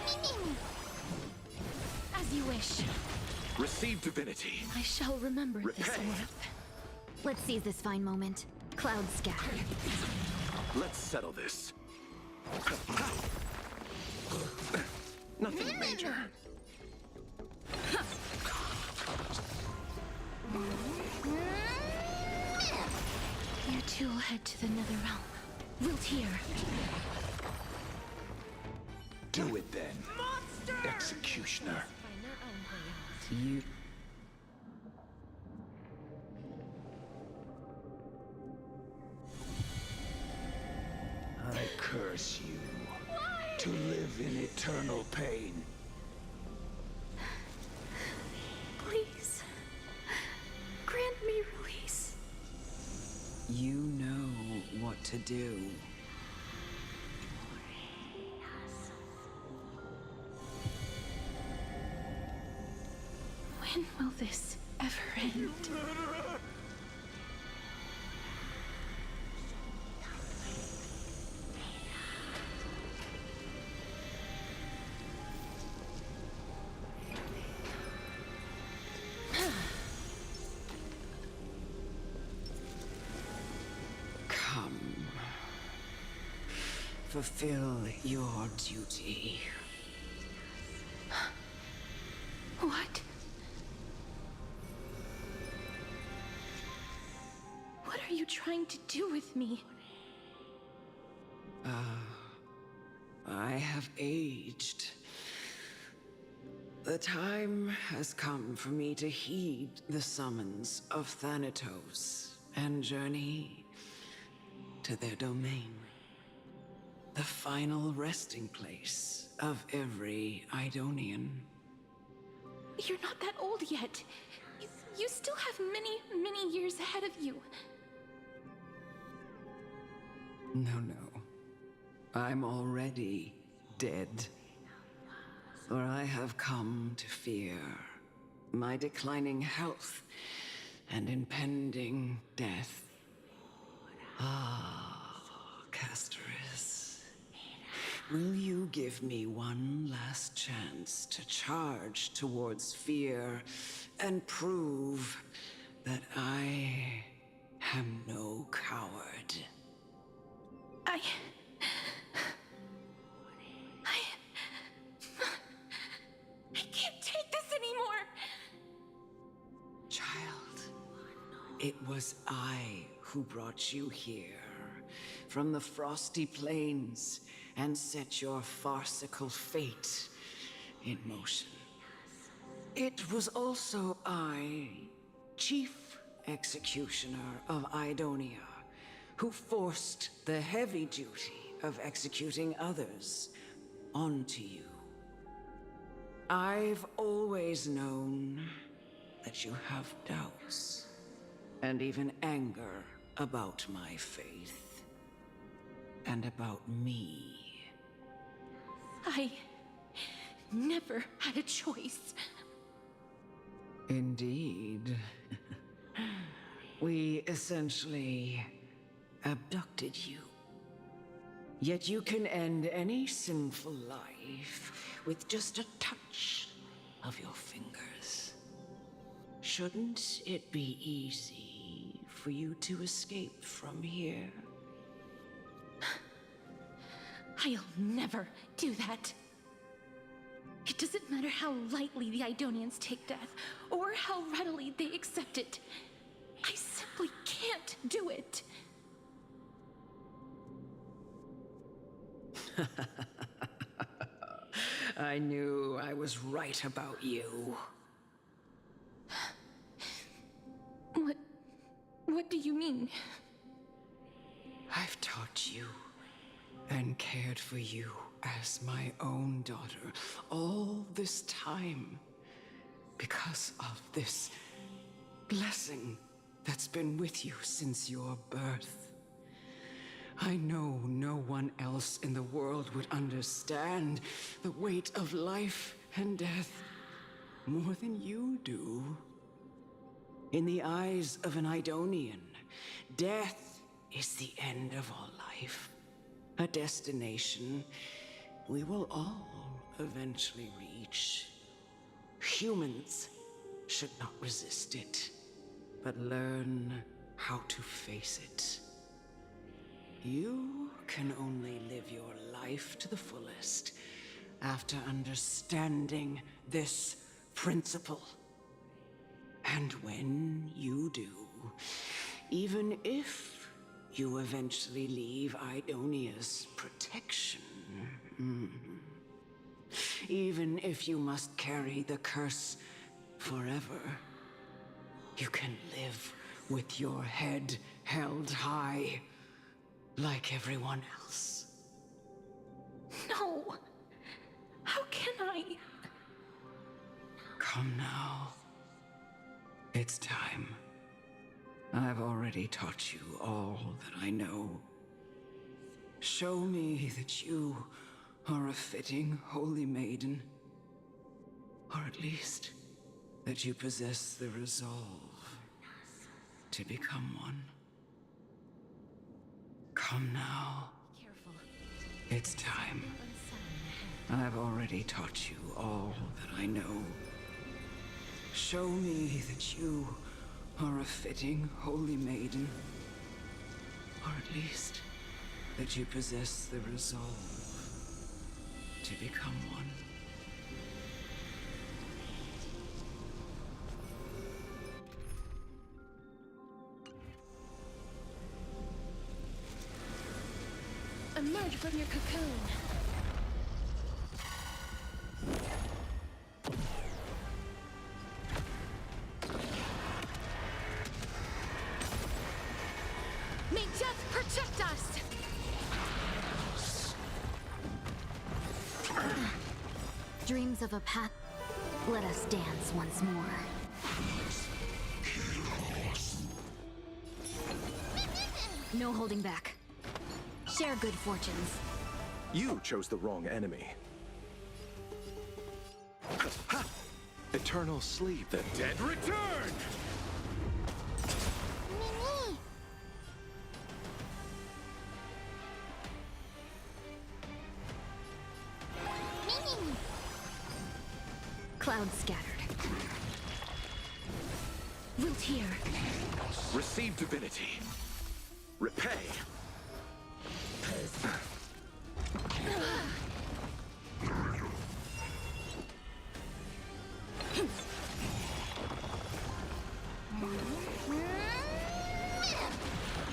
Mimi! As you wish. Receive divinity. I shall remember this worth. Let's seize this fine moment. Cloud scatter. Let's settle this. Nothing major. You two will head to the nether realm. Root here. Do it then, Executioner. You... I curse you to live in eternal pain. Please. Grant me release. You know what to do. When will this ever end? Come. Fulfill your duty. What? What are you trying to do with me? I have aged. The time has come for me to heed the summons of Thanatos and journey to their domain. The final resting place of every Idonian. You're not that old yet. You still have many, many years ahead of you. No. I'm already dead. For I have come to fear my declining health and impending death. Ah, Castoris. Will you give me one last chance to charge towards fear and prove that I am no coward? I can't take this anymore! Child, it was I who brought you here from the frosty plains and set your farcical fate in motion. It was also I, Chief Executioner of Idonia, who forced the heavy duty of executing others onto you. I've always known that you have doubts and even anger about my faith and about me. I never had a choice. Indeed. We essentially abducted you. Yet you can end any sinful life with just a touch of your fingers. Shouldn't it be easy for you to escape from here? I'll never do that. It doesn't matter how lightly the Idonians take death, or how readily they accept it. I simply can't do it. I knew I was right about you. What do you mean? I've taught you and cared for you as my own daughter all this time because of this blessing that's been with you since your birth. I know no one else in the world would understand the weight of life and death more than you do. In the eyes of an Idonian, death is the end of all life. A destination we will all eventually reach. Humans should not resist it, but learn how to face it. You can only live your life to the fullest after understanding this principle. And when you do, even if you eventually leave Idonia's protection, even if you must carry the curse forever, you can live with your head held high, like everyone else. No! How can I? Come now. It's time. I've already taught you all that I know. Show me that you are a fitting holy maiden. Or at least, that you possess the resolve to become one. Come now. Careful. It's time. I've already taught you all that I know. Show me that you are a fitting holy maiden. Or at least, that you possess the resolve to become one. Emerge from your cocoon. May death protect us! Dreams of a path. Let us dance once more. No holding back. Share good fortunes. You chose the wrong enemy. Eternal sleep. The dead return! Clouds scattered. Wilt here. Receive divinity. Repay.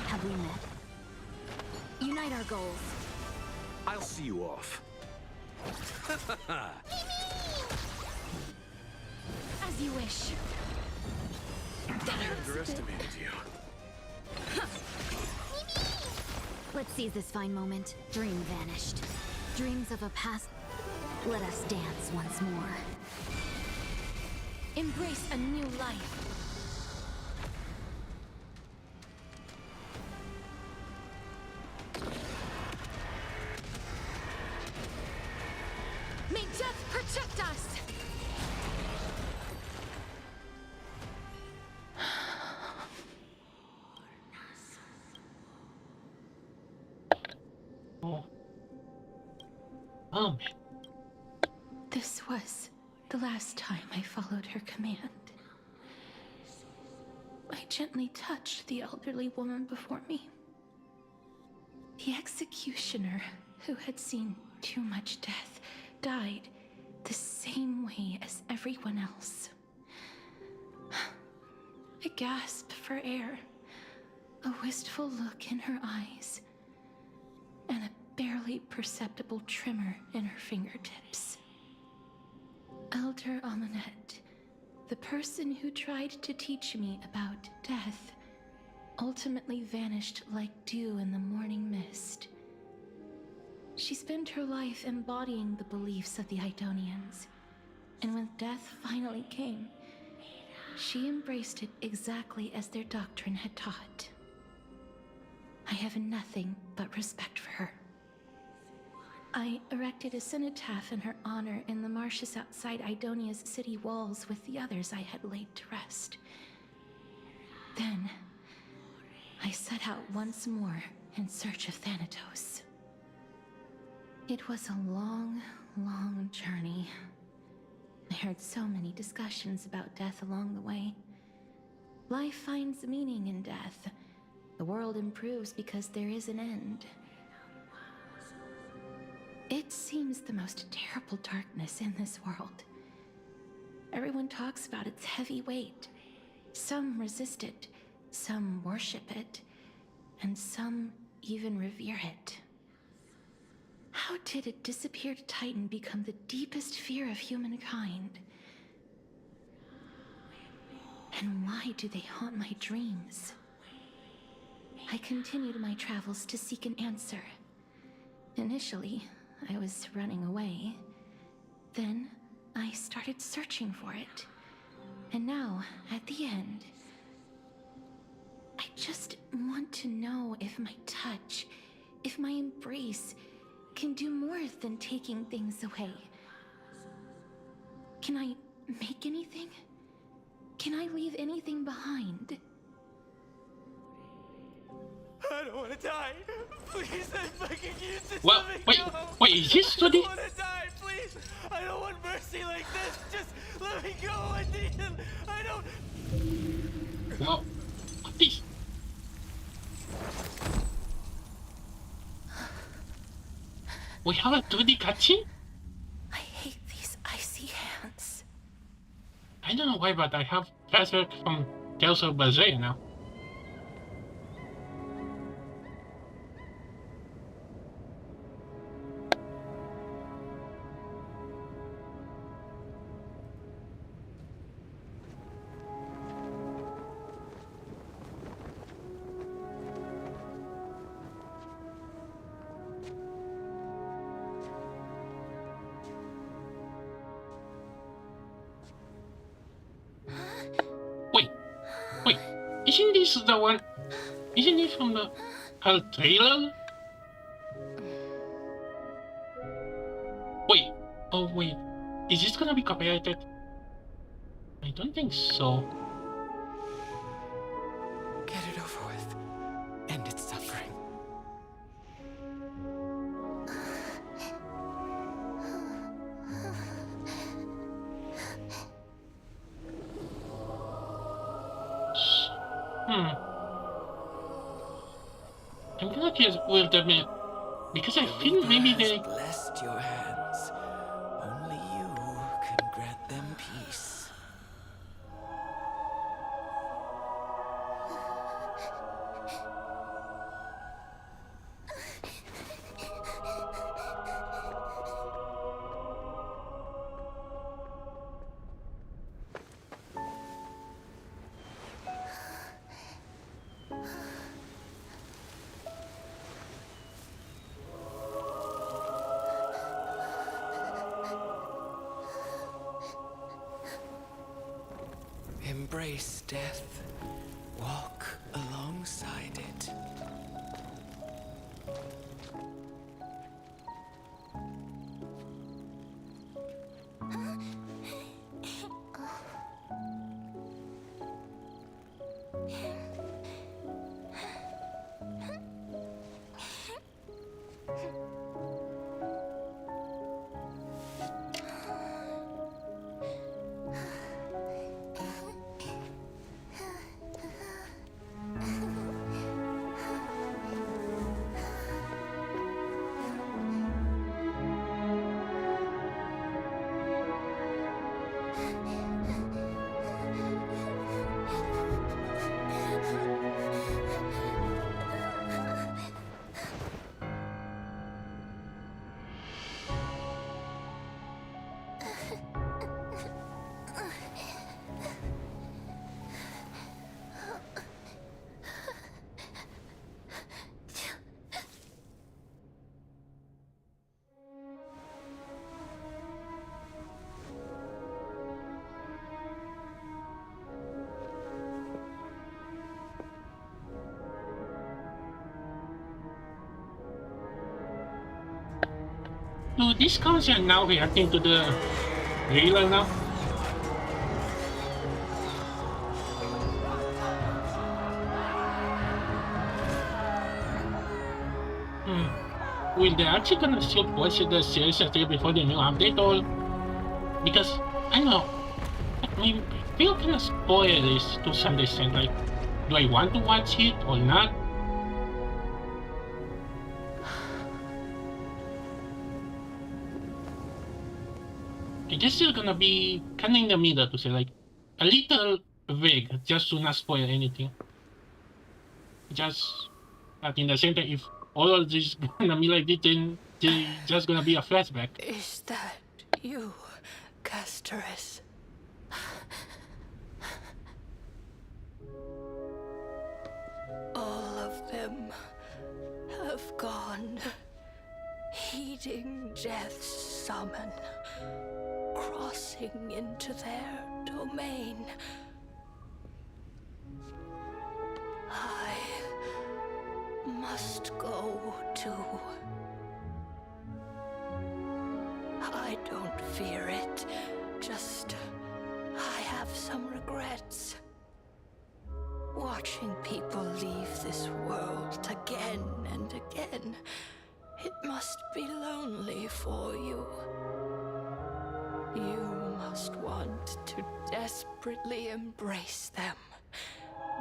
Have we met? Unite our goals. I'll see you off. As you wish. I underestimated you. Let's seize this fine moment. Dream vanished. Dreams of a past. Let us dance once more. Embrace a new life. May death protect us! Oh. Oh man. This was the last time I followed her command. I gently touched the elderly woman before me. The executioner, who had seen too much death, died the same way as everyone else. I gasped for air, a wistful look in her eyes, and a barely perceptible tremor in her fingertips. Elder Amunet, the person who tried to teach me about death, ultimately vanished like dew in the morning mist. She spent her life embodying the beliefs of the Idonians, and when death finally came, she embraced it exactly as their doctrine had taught. I have nothing but respect for her. I erected a cenotaph in her honor in the marshes outside Idonia's city walls with the others I had laid to rest. Then, I set out once more in search of Thanatos. It was a long, long journey. I heard so many discussions about death along the way. Life finds meaning in death. The world improves because there is an end. It seems the most terrible darkness in this world. Everyone talks about its heavy weight. Some resist it, some worship it, and some even revere it. How did a disappeared titan become the deepest fear of humankind? And why do they haunt my dreams? I continued my travels to seek an answer. Initially, I was running away. Then, I started searching for it. And now, at the end, I just want to know if my touch, if my embrace, can do more than taking things away. Can I make anything? Can I leave anything behind? I don't want to die. Please, I'm begging you, just Well, let me wait, go. wait, is this I don't Sudi? want to die, please. I don't want mercy like this. Just let me go. I need him. I don't. Well, this. We have a 2D cutscene? I hate these icy hands. I don't know why, but I have flashback from Tales of Berseria now. Wait, isn't this the one? Isn't it from the trailer? Wait, oh wait, is this gonna be copyrighted? I don't think so. Get it over with. End its suffering. I'm gonna guess with the minute because I feel maybe they. Blessed your hands. Only you can grant them peace. Embrace death. Walk alongside it. Do these council now reacting to the trailer now? Will they actually gonna still push the series until before the new update, or because I don't know, I mean, people can spoil this to some extent. Like, do I want to watch it or not? It is still gonna be kind of in the middle to say, like, a little vague, just to not spoil anything. Just, but in the same time, if all of this is gonna be like this, then they just gonna be a flashback. Is that you, Castoris? All of them have gone, heeding death's summon, crossing into their domain. I must go too. I don't fear it, just I have some regrets. Watching people leave this world again and again, it must be lonely for you. You must want to desperately embrace them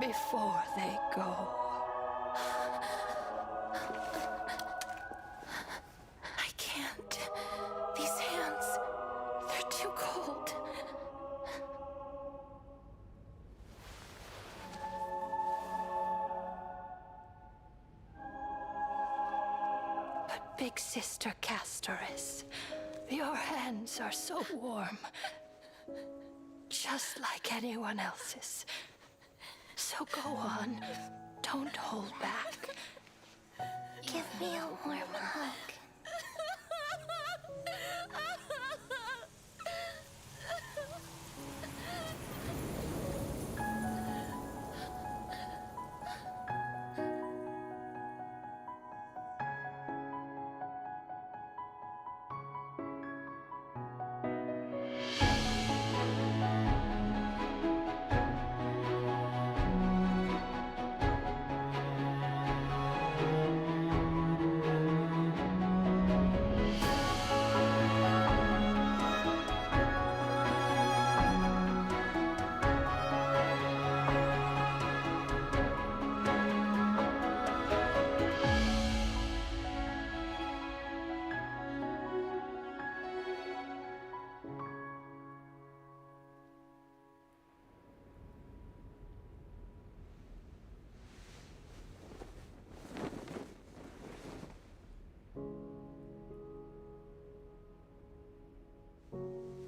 before they go. I can't. These hands, they're too cold. But Big Sister Castoris, your hands are so warm. Just like anyone else's. So go on. Don't hold back. Give me a warm hug.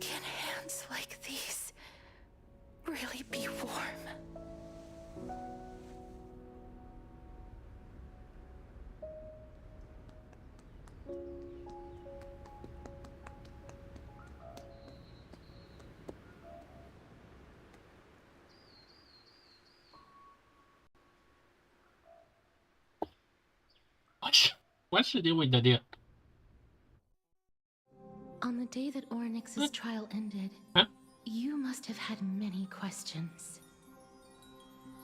Can hands like these really be warm? What's the deal with the deal? On the day that Oryx's trial ended, you must have had many questions.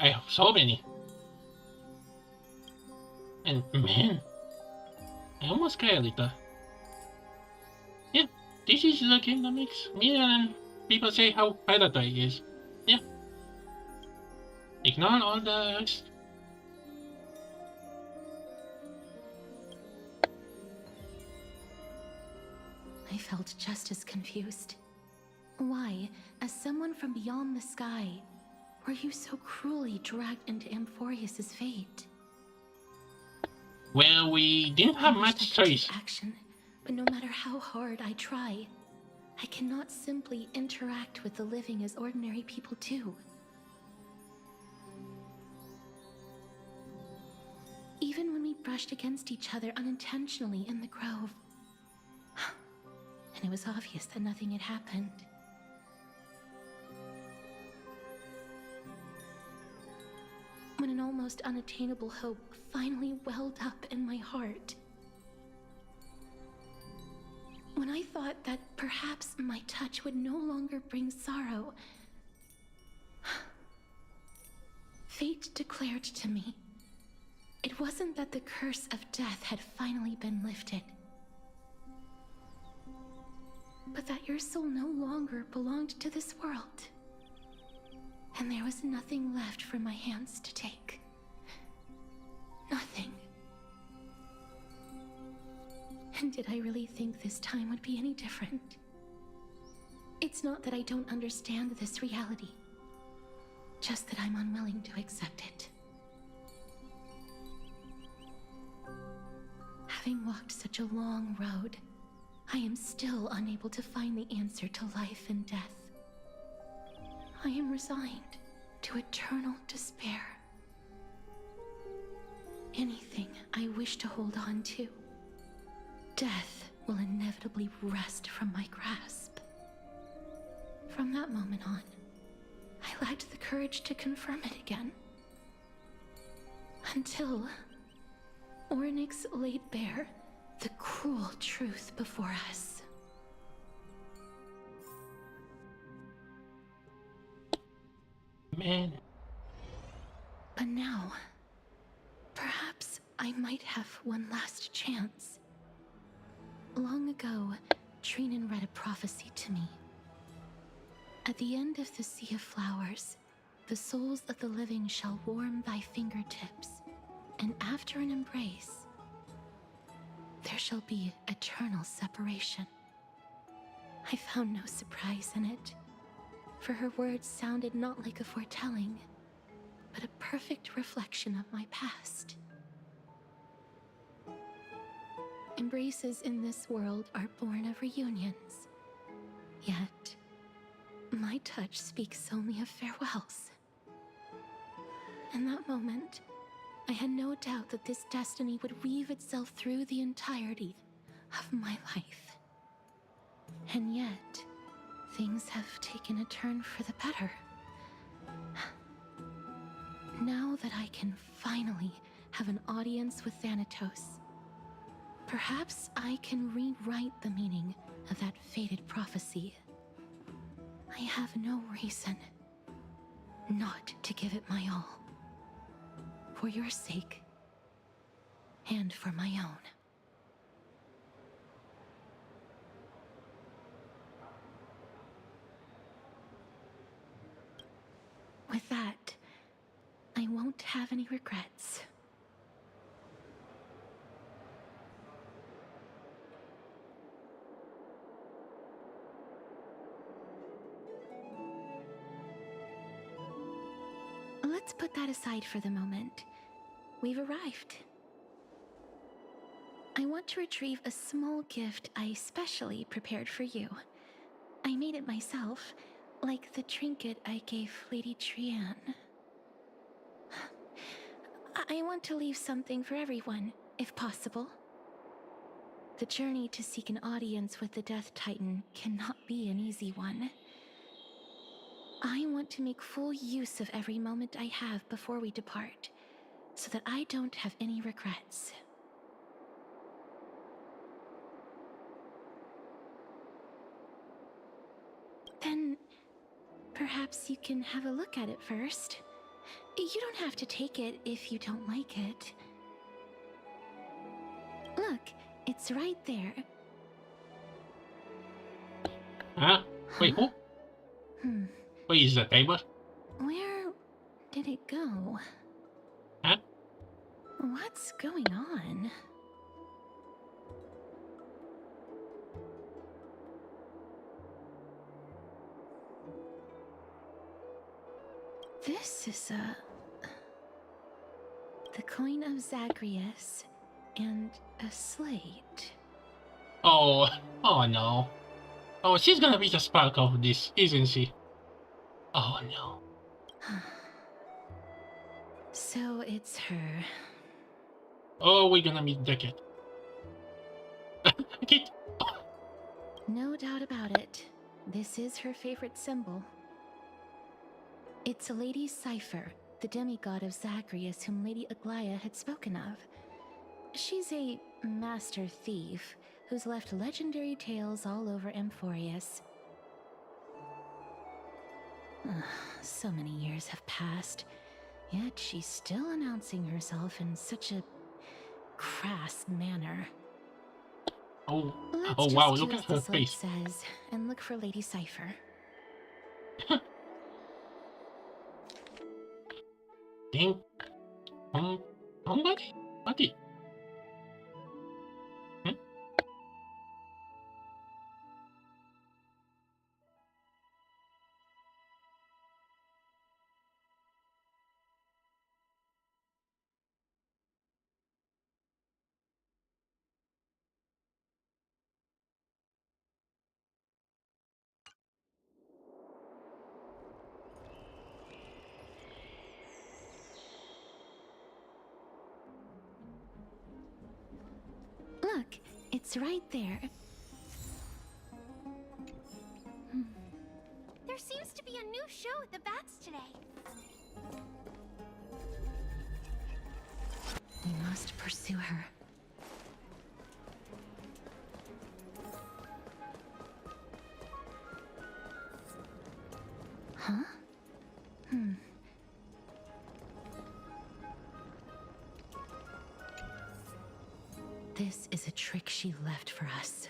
I have so many. And man, I almost cry a little. Yeah, this is the game that makes me and people say how predatory it is. Yeah. Ignore all the rest. I felt just as confused. Why, as someone from beyond the sky, were you so cruelly dragged into Amphorius's fate? Well, we didn't have much choice. Action, but no matter how hard I try, I cannot simply interact with the living as ordinary people do. Even when we brushed against each other unintentionally in the grove, and it was obvious that nothing had happened. When an almost unattainable hope finally welled up in my heart, When I thought that perhaps my touch would no longer bring sorrow, fate declared to me it wasn't that the curse of death had finally been lifted, but that your soul no longer belonged to this world, and there was nothing left for my hands to take. Nothing. And did I really think this time would be any different? It's not that I don't understand this reality, just that I'm unwilling to accept it. Having walked such a long road, I am still unable to find the answer to life and death. I am resigned to eternal despair. Anything I wish to hold on to, death will inevitably wrest from my grasp. From that moment on, I lacked the courage to confirm it again. Until Ornyx laid bare the cruel truth before us. Man. But now, perhaps I might have one last chance. Long ago, Trinan read a prophecy to me. At the end of the Sea of Flowers, the souls of the living shall warm thy fingertips, and after an embrace, there shall be eternal separation. I found no surprise in it, for her words sounded not like a foretelling, but a perfect reflection of my past. Embraces in this world are born of reunions, yet my touch speaks only of farewells. In that moment, I had no doubt that this destiny would weave itself through the entirety of my life. And yet, things have taken a turn for the better. Now that I can finally have an audience with Thanatos, perhaps I can rewrite the meaning of that fated prophecy. I have no reason not to give it my all. For your sake, and for my own. With that, I won't have any regrets. Let's put that aside for the moment. We've arrived. I want to retrieve a small gift I specially prepared for you. I made it myself, like the trinket I gave Lady Trian. I want to leave something for everyone, if possible. The journey to seek an audience with the Death Titan cannot be an easy one. I want to make full use of every moment I have before we depart, so that I don't have any regrets. Then, perhaps you can have a look at it first. You don't have to take it if you don't like it. Look, it's right there. Huh? Wait, who? Wait, is that table? Where did it go? Huh? What's going on? This is the coin of Zagreus and a slate. Oh, oh no. Oh, she's gonna be the spark of this, isn't she? Oh no. So it's her. Oh, we're gonna meet Decade. Kid. No doubt about it. This is her favorite symbol. It's a Lady Cipher, the demigod of Zagreus whom Lady Aglaia had spoken of. She's a master thief, who's left legendary tales all over Amphorius. So many years have passed, yet she's still announcing herself in such a crass manner. Oh, Let's oh just wow, do look as at her the slate face. says and look for Lady Cipher. Think, somebody? What is? Look, it's right there. There seems to be a new show at the Bats today. We must pursue her. Huh? This is a trick she left for us.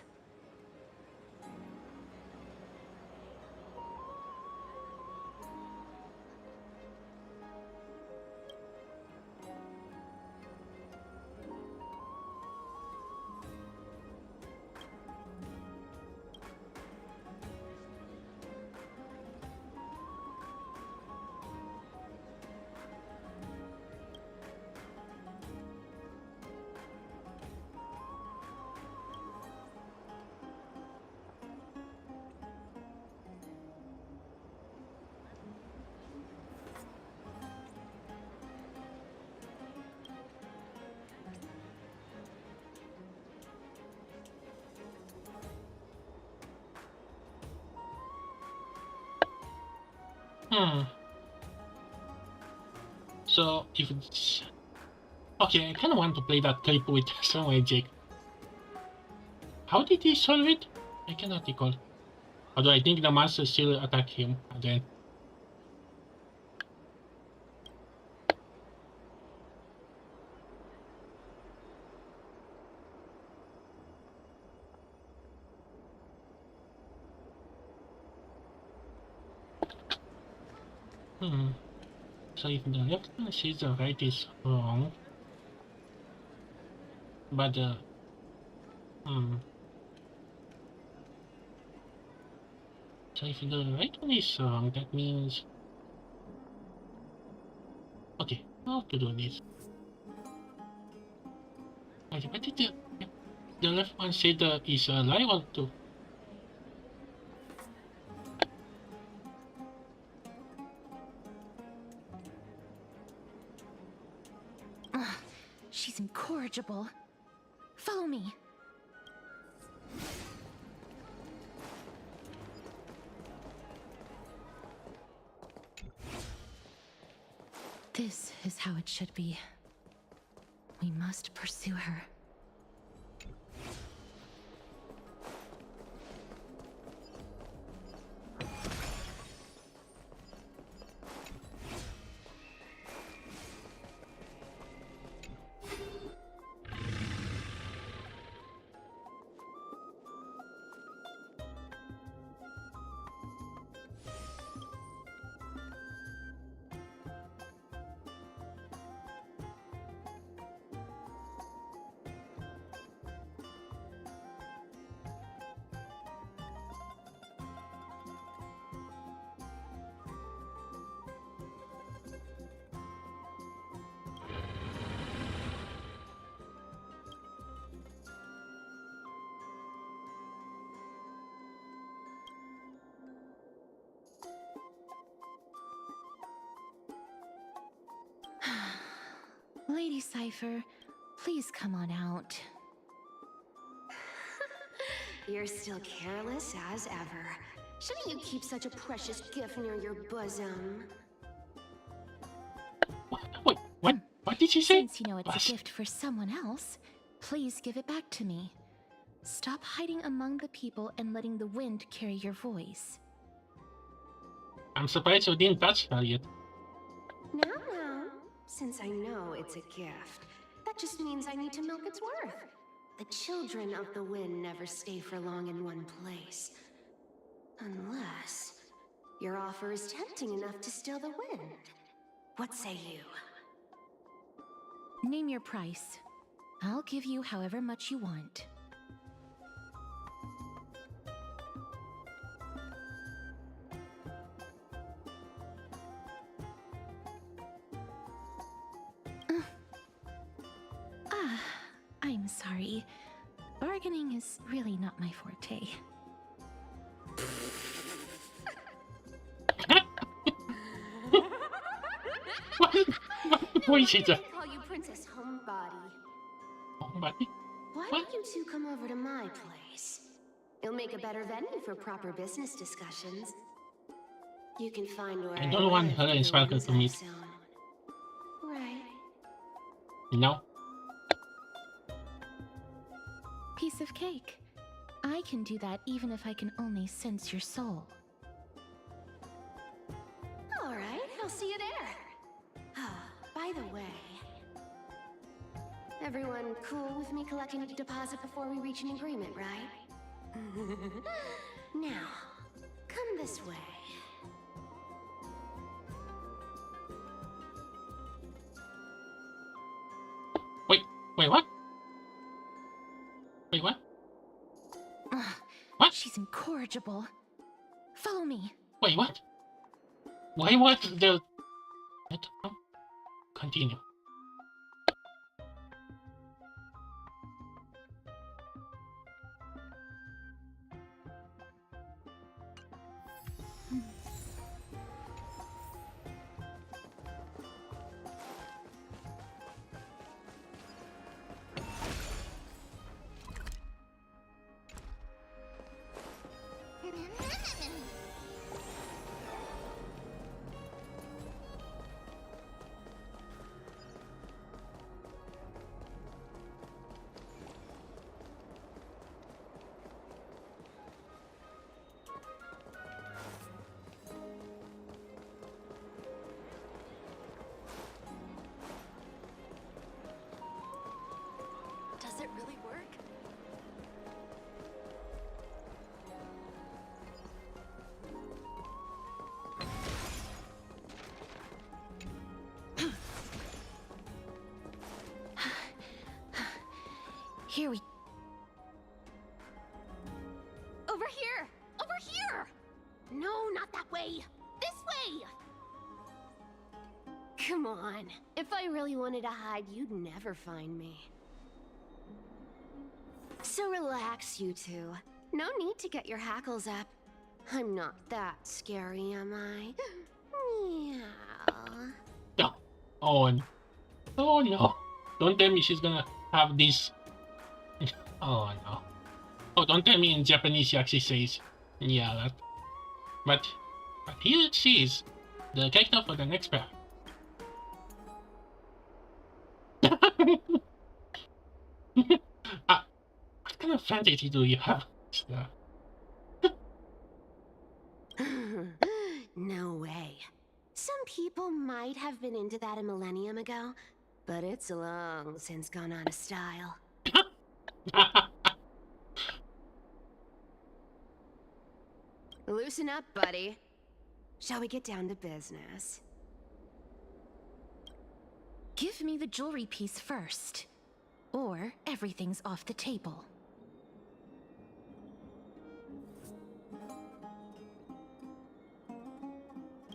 So if it's okay, I kind of want to play that clip with some magic. How did he solve it? I cannot recall. Although I think the monster still attack him again. So if the left one says the right is wrong, but so if the right one is wrong, that means okay, how to do this? Okay, but did the left one say the is a lie or two? She's incorrigible. Follow me. This is how it should be. We must pursue her. Lady Cipher, please come on out. You're still careless as ever. Shouldn't you keep such a precious gift near your bosom? Wait, what? What did she say? Since you know it's a gift for someone else, please give it back to me. Stop hiding among the people and letting the wind carry your voice. I'm surprised you didn't touch her yet. Now, since I know it's a gift, that just means I need to milk its worth. The children of the wind never stay for long in one place. Unless your offer is tempting enough to still the wind. What say you? Name your price. I'll give you however much you want. I'm sorry. Bargaining is really not my forte. What is it? I call you Princess Homebody. Homebody? Why don't you two come over to my place? It'll make a better venue for proper business discussions. You can find where I don't want her and Sparkle to meet. Right. No. Piece of cake. I can do that even if I can only sense your soul. All right, I'll see you there. By the way, everyone cool with me collecting a deposit before we reach an agreement, right? Now, come this way. Wait, what? Wait, what? What? She's incorrigible. Follow me. Wait, what? Why was the... I don't know. Continue. Does it really work? Here we... Over here! Over here! No, not that way! This way! Come on. If I really wanted to hide, you'd never find me. So relax, you two. No need to get your hackles up. I'm not that scary, am I? Meow. No. Oh, oh no. Don't tell me she's gonna have this. Oh no. Oh, don't tell me in Japanese she actually says, yeah, that. But here she is, the character for the next pair. What kind of fantasy do you have? No way. Some people might have been into that a millennium ago, but it's long since gone out of style. Loosen up, buddy. Shall we get down to business? Give me the jewelry piece first, or everything's off the table.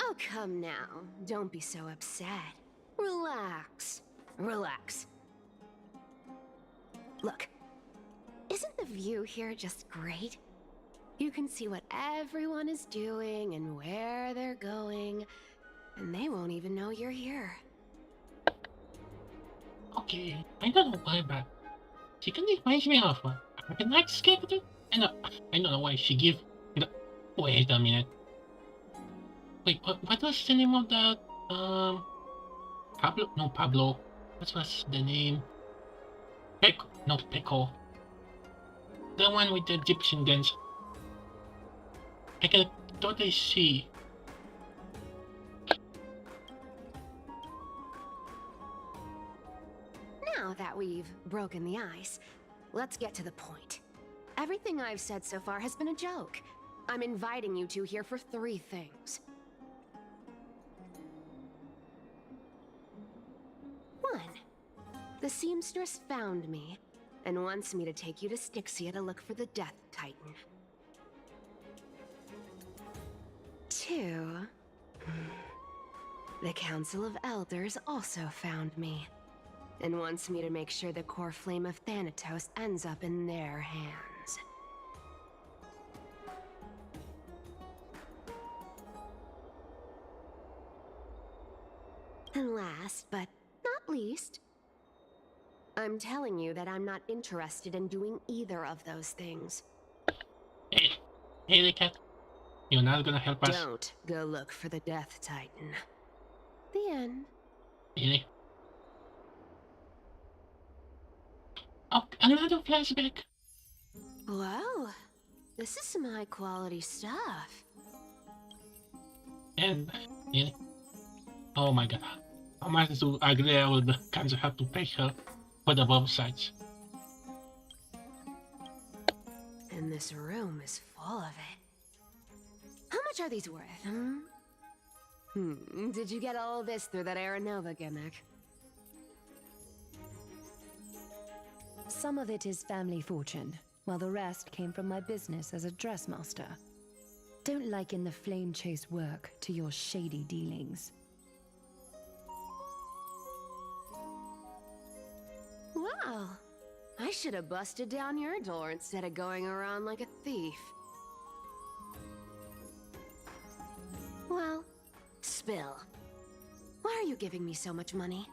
Oh, come now. Don't be so upset. Relax. Relax. Look, isn't the view here just great? You can see what everyone is doing and where they're going, and they won't even know you're here. Okay, I don't know why, but she kind of reminds me of a nice character. I don't know why she give. Wait a minute. Wait, what was the name of that? Pablo? No, Pablo. What was the name? Peco. No, Peco. The one with the Egyptian dance. I can totally see. Now that we've broken the ice, let's get to the point. Everything I've said so far has been a joke. I'm inviting you two here for 3 things. 1. The seamstress found me and wants me to take you to Styxia to look for the Death Titan. 2. The Council of Elders also found me and wants me to make sure the core flame of Thanatos ends up in their hands. And last, but not least, I'm telling you that I'm not interested in doing either of those things. Hey, cat. You're not gonna help us. Don't go look for the Death Titan. The end. Really? Oh, another flashback. Wow, this is some high quality stuff. And really? Oh my god. How much to agree I would kind of have to pay her for the both sides. And this room is full of it. How much are these worth, Did you get all this through that Aranova gimmick? Some of it is family fortune, while the rest came from my business as a dressmaster. Don't liken the flame chase work to your shady dealings. Wow, I should have busted down your door instead of going around like a thief. Well, spill. Why are you giving me so much money?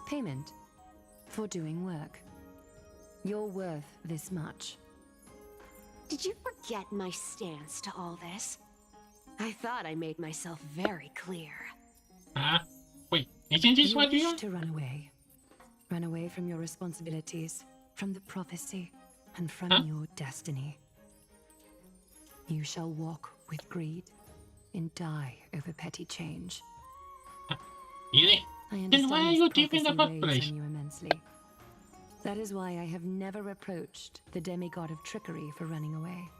Payment for doing work. You're worth this much. Did you forget my stance to all this? I thought I made myself very clear. Wait, isn't this what you wish to run away? Run away from your responsibilities, from the prophecy, and from your destiny. You shall walk with greed and die over petty change. Really? Then why are you deep in the first place? You immensely. That is why I have never reproached the demigod of trickery for running away.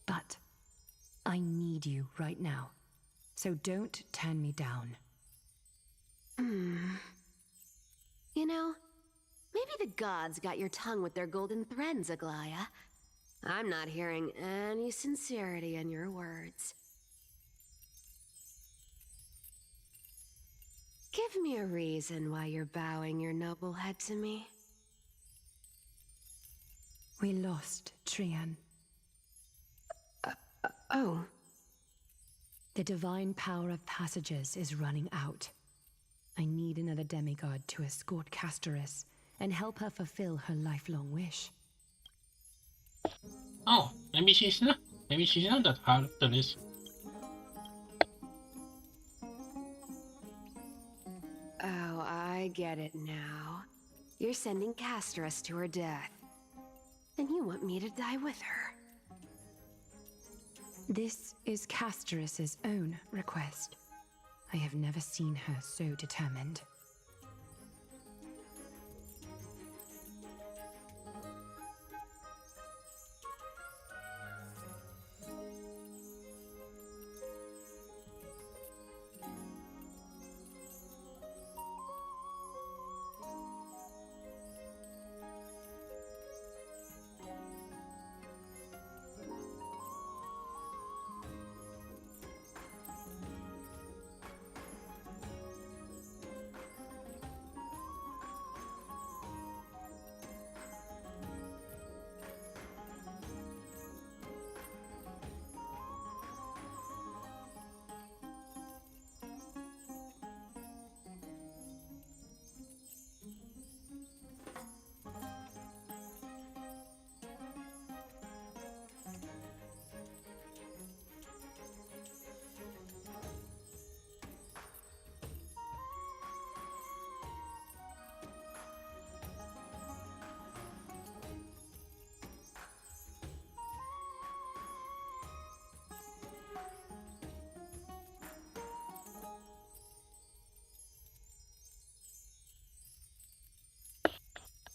But I need you right now, so don't turn me down. You know, maybe the gods got your tongue with their golden threads, Aglaya. I'm not hearing any sincerity in your words. Give me a reason why you're bowing your noble head to me. We lost Trian. Oh. The divine power of passages is running out. I need another demigod to escort Castoris and help her fulfill her lifelong wish. Oh, maybe she's not that hard to this. Oh, I get it now. You're sending Castoris to her death. And you want me to die with her. This is Castoris's own request. I have never seen her so determined.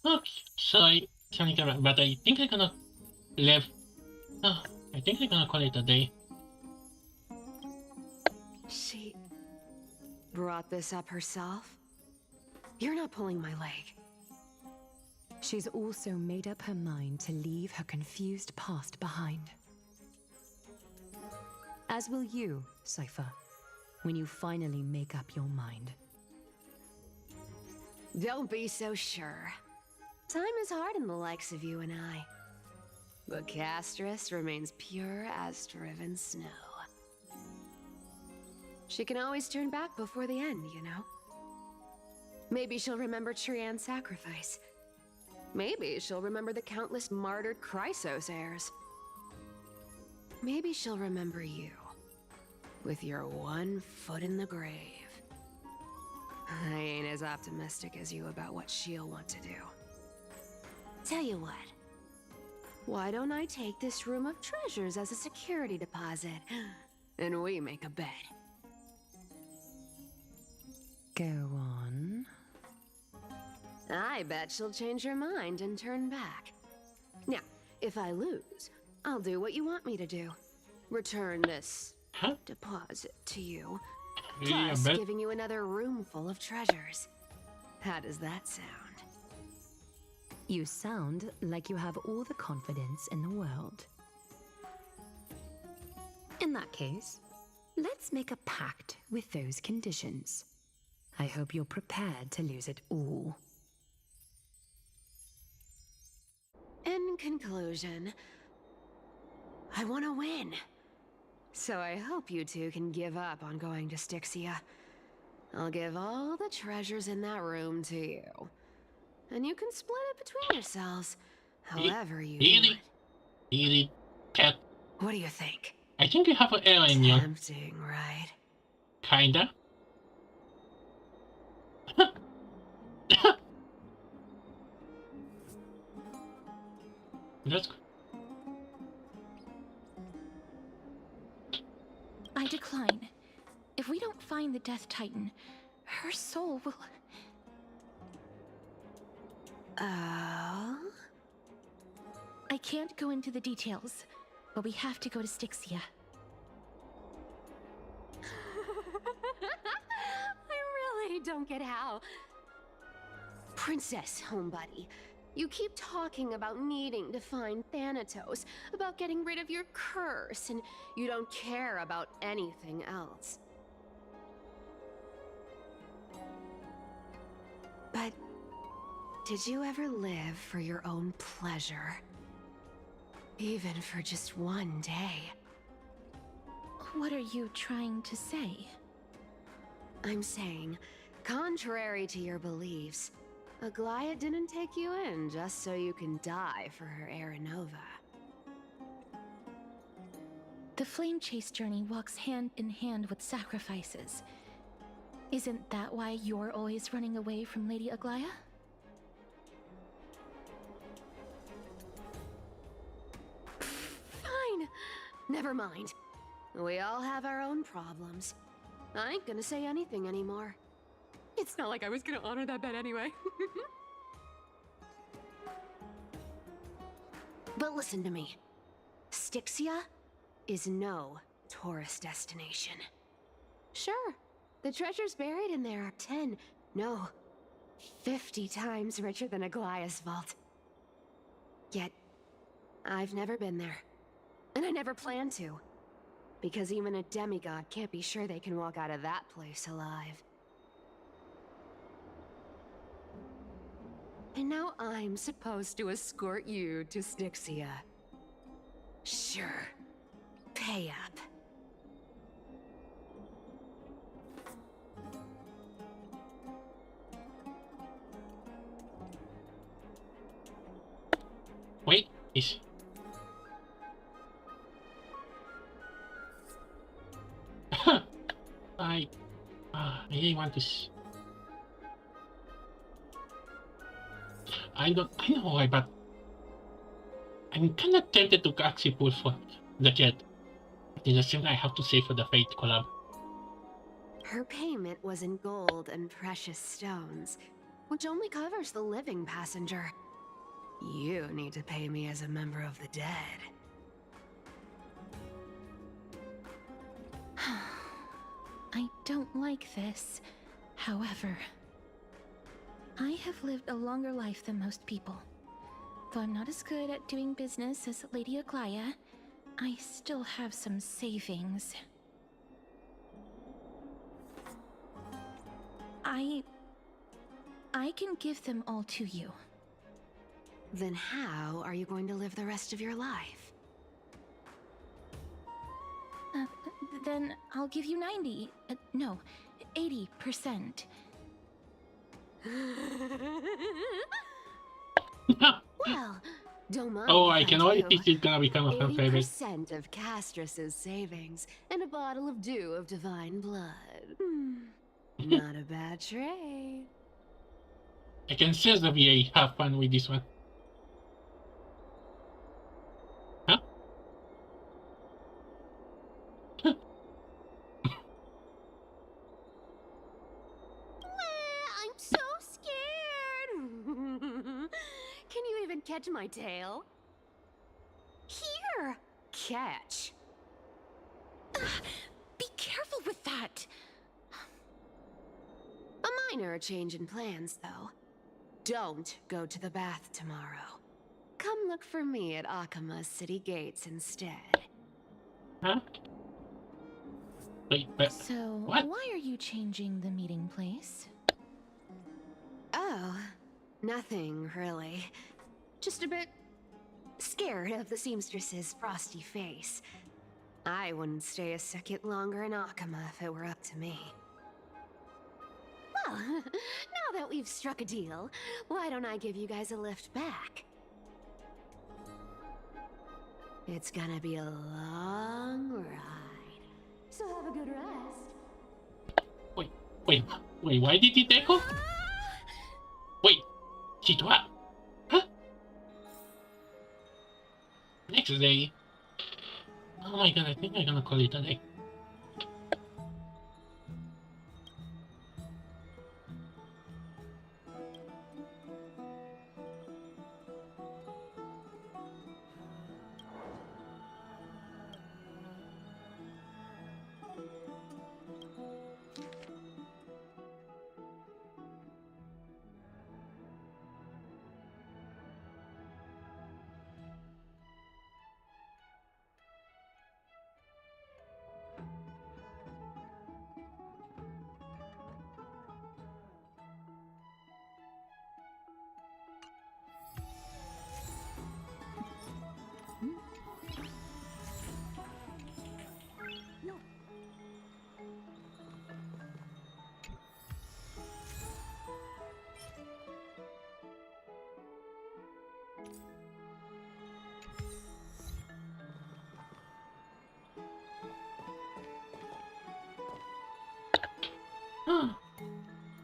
Okay, so but I think I'm gonna leave. Oh, I think I'm gonna call it a day. She brought this up herself? You're not pulling my leg. She's also made up her mind to leave her confused past behind. As will you, Cypher, when you finally make up your mind. Don't be so sure. Time is hard in the likes of you and I. But Castress remains pure as driven snow. She can always turn back before the end, you know? Maybe she'll remember Trian's sacrifice. Maybe she'll remember the countless martyred Chrysos heirs. Maybe she'll remember you, with your one foot in the grave. I ain't as optimistic as you about what she'll want to do. Tell you what, why don't I take this room of treasures as a security deposit, and we make a bet? Go on. I bet she'll change her mind and turn back. Now, if I lose, I'll do what you want me to do. Return this deposit to you, plus giving you another room full of treasures. How does that sound? You sound like you have all the confidence in the world. In that case, let's make a pact with those conditions. I hope you're prepared to lose it all. In conclusion, I want to win. So I hope you two can give up on going to Styxia. I'll give all the treasures in that room to you. And you can split it between yourselves, however you want. Easy, cat. What do you think? I think you have an error in you. Tempting, right? Kinda. Let's go. I decline. If we don't find the Death Titan, her soul will... Oh? I can't go into the details, but we have to go to Styxia. I really don't get how. Princess, homebuddy, you keep talking about needing to find Thanatos, about getting rid of your curse, and you don't care about anything else. But did you ever live for your own pleasure? Even for just one day? What are you trying to say? I'm saying, contrary to your beliefs, Aglaia didn't take you in just so you can die for her Aranova. The flame chase journey walks hand in hand with sacrifices. Isn't that why you're always running away from Lady Aglaia? Fine. Never mind. We all have our own problems. I ain't gonna say anything anymore. It's not like I was gonna honor that bet anyway. But listen to me. Styxia is no tourist destination. Sure, the treasures buried in there are 10, no, 50 times richer than Aglaia's vault. Yet, I've never been there. And I never plan to. Because even a demigod can't be sure they can walk out of that place alive. And now I'm supposed to escort you to Styxia. Sure. Pay up. Wait, is... I really want to... I know why, but I'm kinda tempted to actually pull for the jet. At the same time, I have to save for the Fate collab. Her payment was in gold and precious stones. which only covers the living passenger. You need to pay me as a member of the dead. I don't like this. However, I have lived a longer life than most people. Though I'm not as good at doing business as Lady Aglaia, I still have some savings. I can give them all to you. Then how are you going to live the rest of your life? Then I'll give you 90. No, 80%. Well, don't mind. Oh, I if can already do. think it's gonna become a fan favorite. 80% of Castrus's savings and a bottle of dew of divine blood. Not a bad trade. I can sense the VA have fun with this one. Huh? I'm so scared. Can you even catch my tail? Here, catch. Be careful with that. A minor change in plans, though. Don't go to the bath tomorrow. Come look for me at Akama's city gates instead. Huh? Wait, but So, what? why are you changing the meeting place? Oh, nothing really. Just a bit scared of the seamstress's frosty face. I wouldn't stay a second longer in Akama if it were up to me. Well, now that we've struck a deal, why don't I give you guys a lift back? It's gonna be a long ride, so have a good rest. Wait, why did it echo? Wait, Chitoa? Huh? Next day. Oh my god, I think I'm gonna call it a day.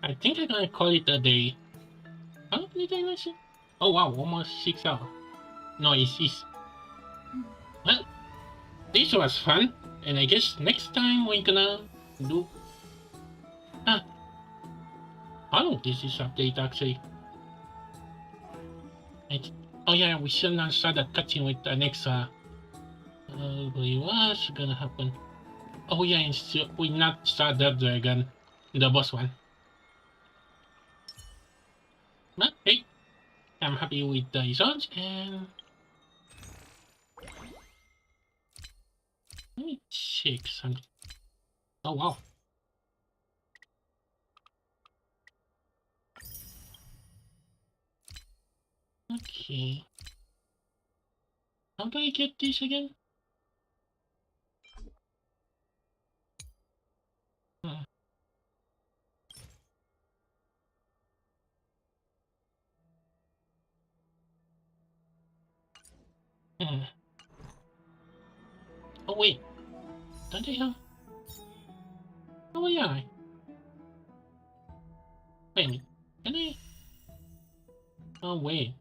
I think I'm gonna call it a day. How many did I mention? Oh wow, almost 6 hours. No, it's well, this was fun, and I guess next time we're gonna do. How long this is update actually? Oh yeah, we should not start that cutscene with the next. What's gonna happen? Oh yeah, and still, we not start that dragon, the boss one. But hey, I'm happy with the results, and let me check something. Oh wow. Okay. How do I get this again? Oh wait, don't they have? Oh yeah. Wait a minute, can I? Oh wait.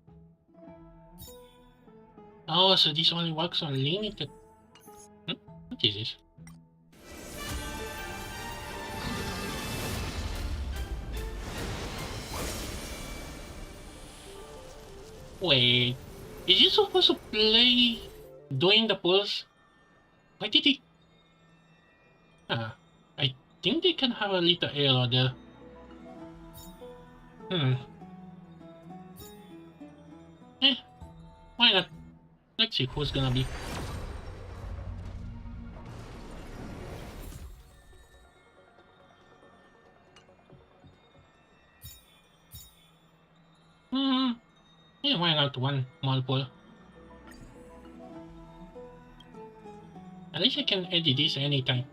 Oh, so this only works on limited. What is this? Wait, is he supposed to play doing the pulse? Why did he? I think they can have a little error there. Why not? Let's see who's gonna be. Yeah, why not one multiple? At least I can edit this anytime.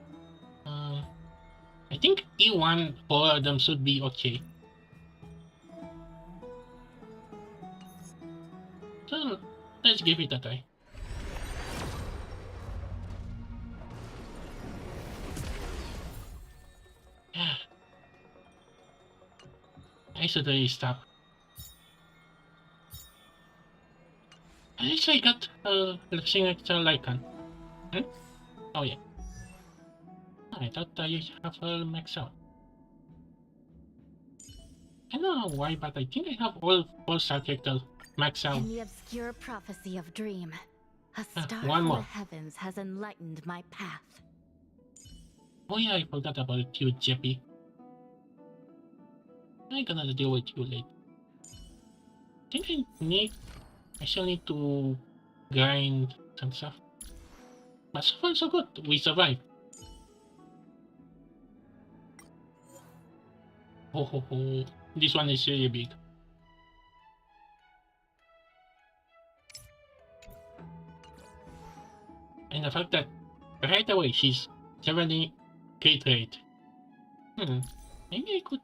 I think E1 for them should be okay. So let's give it a try. I should really stop. At least I got a signature icon. Oh yeah. I thought I have all maxed out. I don't know why, but I think I have all 4 characters maxed out. In the obscure prophecy of Dream, a star one from more. the heavens has enlightened my path. Oh yeah, I forgot about you, Jeppy. I'm gonna deal with you later. I think I still need to grind some stuff. But so far so good, we survived. Oh, this one is really big. And the fact that right away she's 70 crit rate. Maybe I could.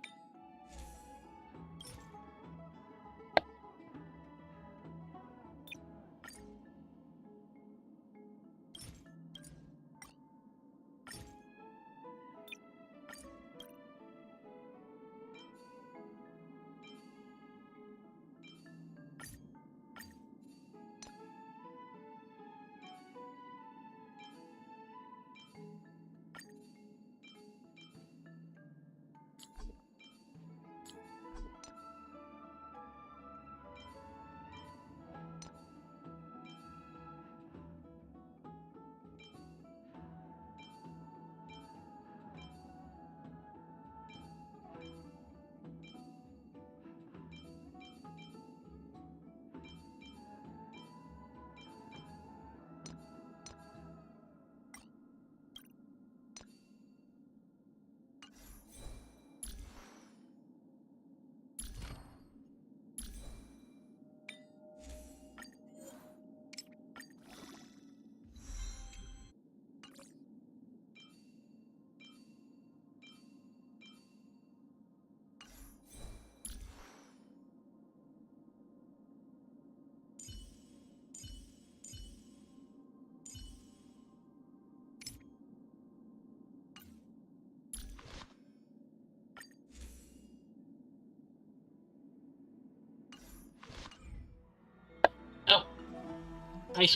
I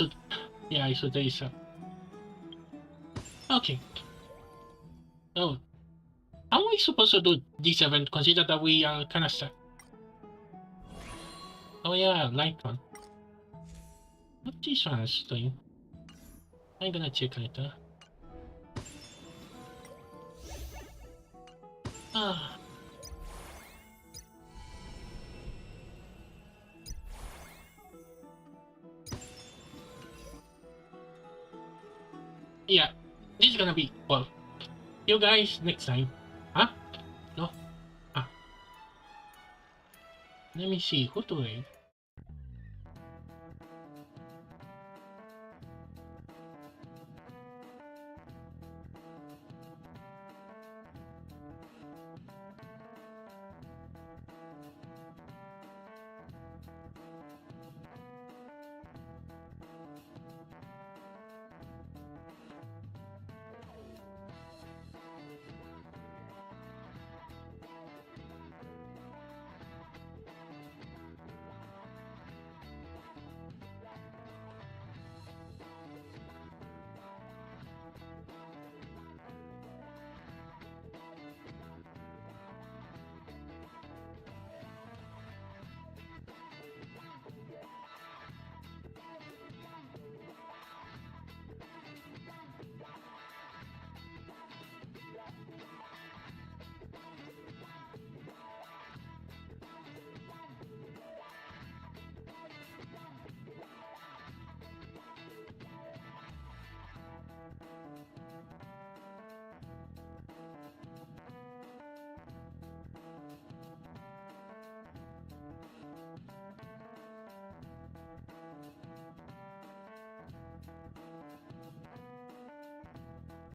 should raise up. Okay. Oh. How are we supposed to do this event, consider that we are kinda stuck? Oh yeah, light one. What this one is doing? I'm gonna check later. Yeah, this is gonna be well. You guys next time. Huh? No? Let me see, who to raid?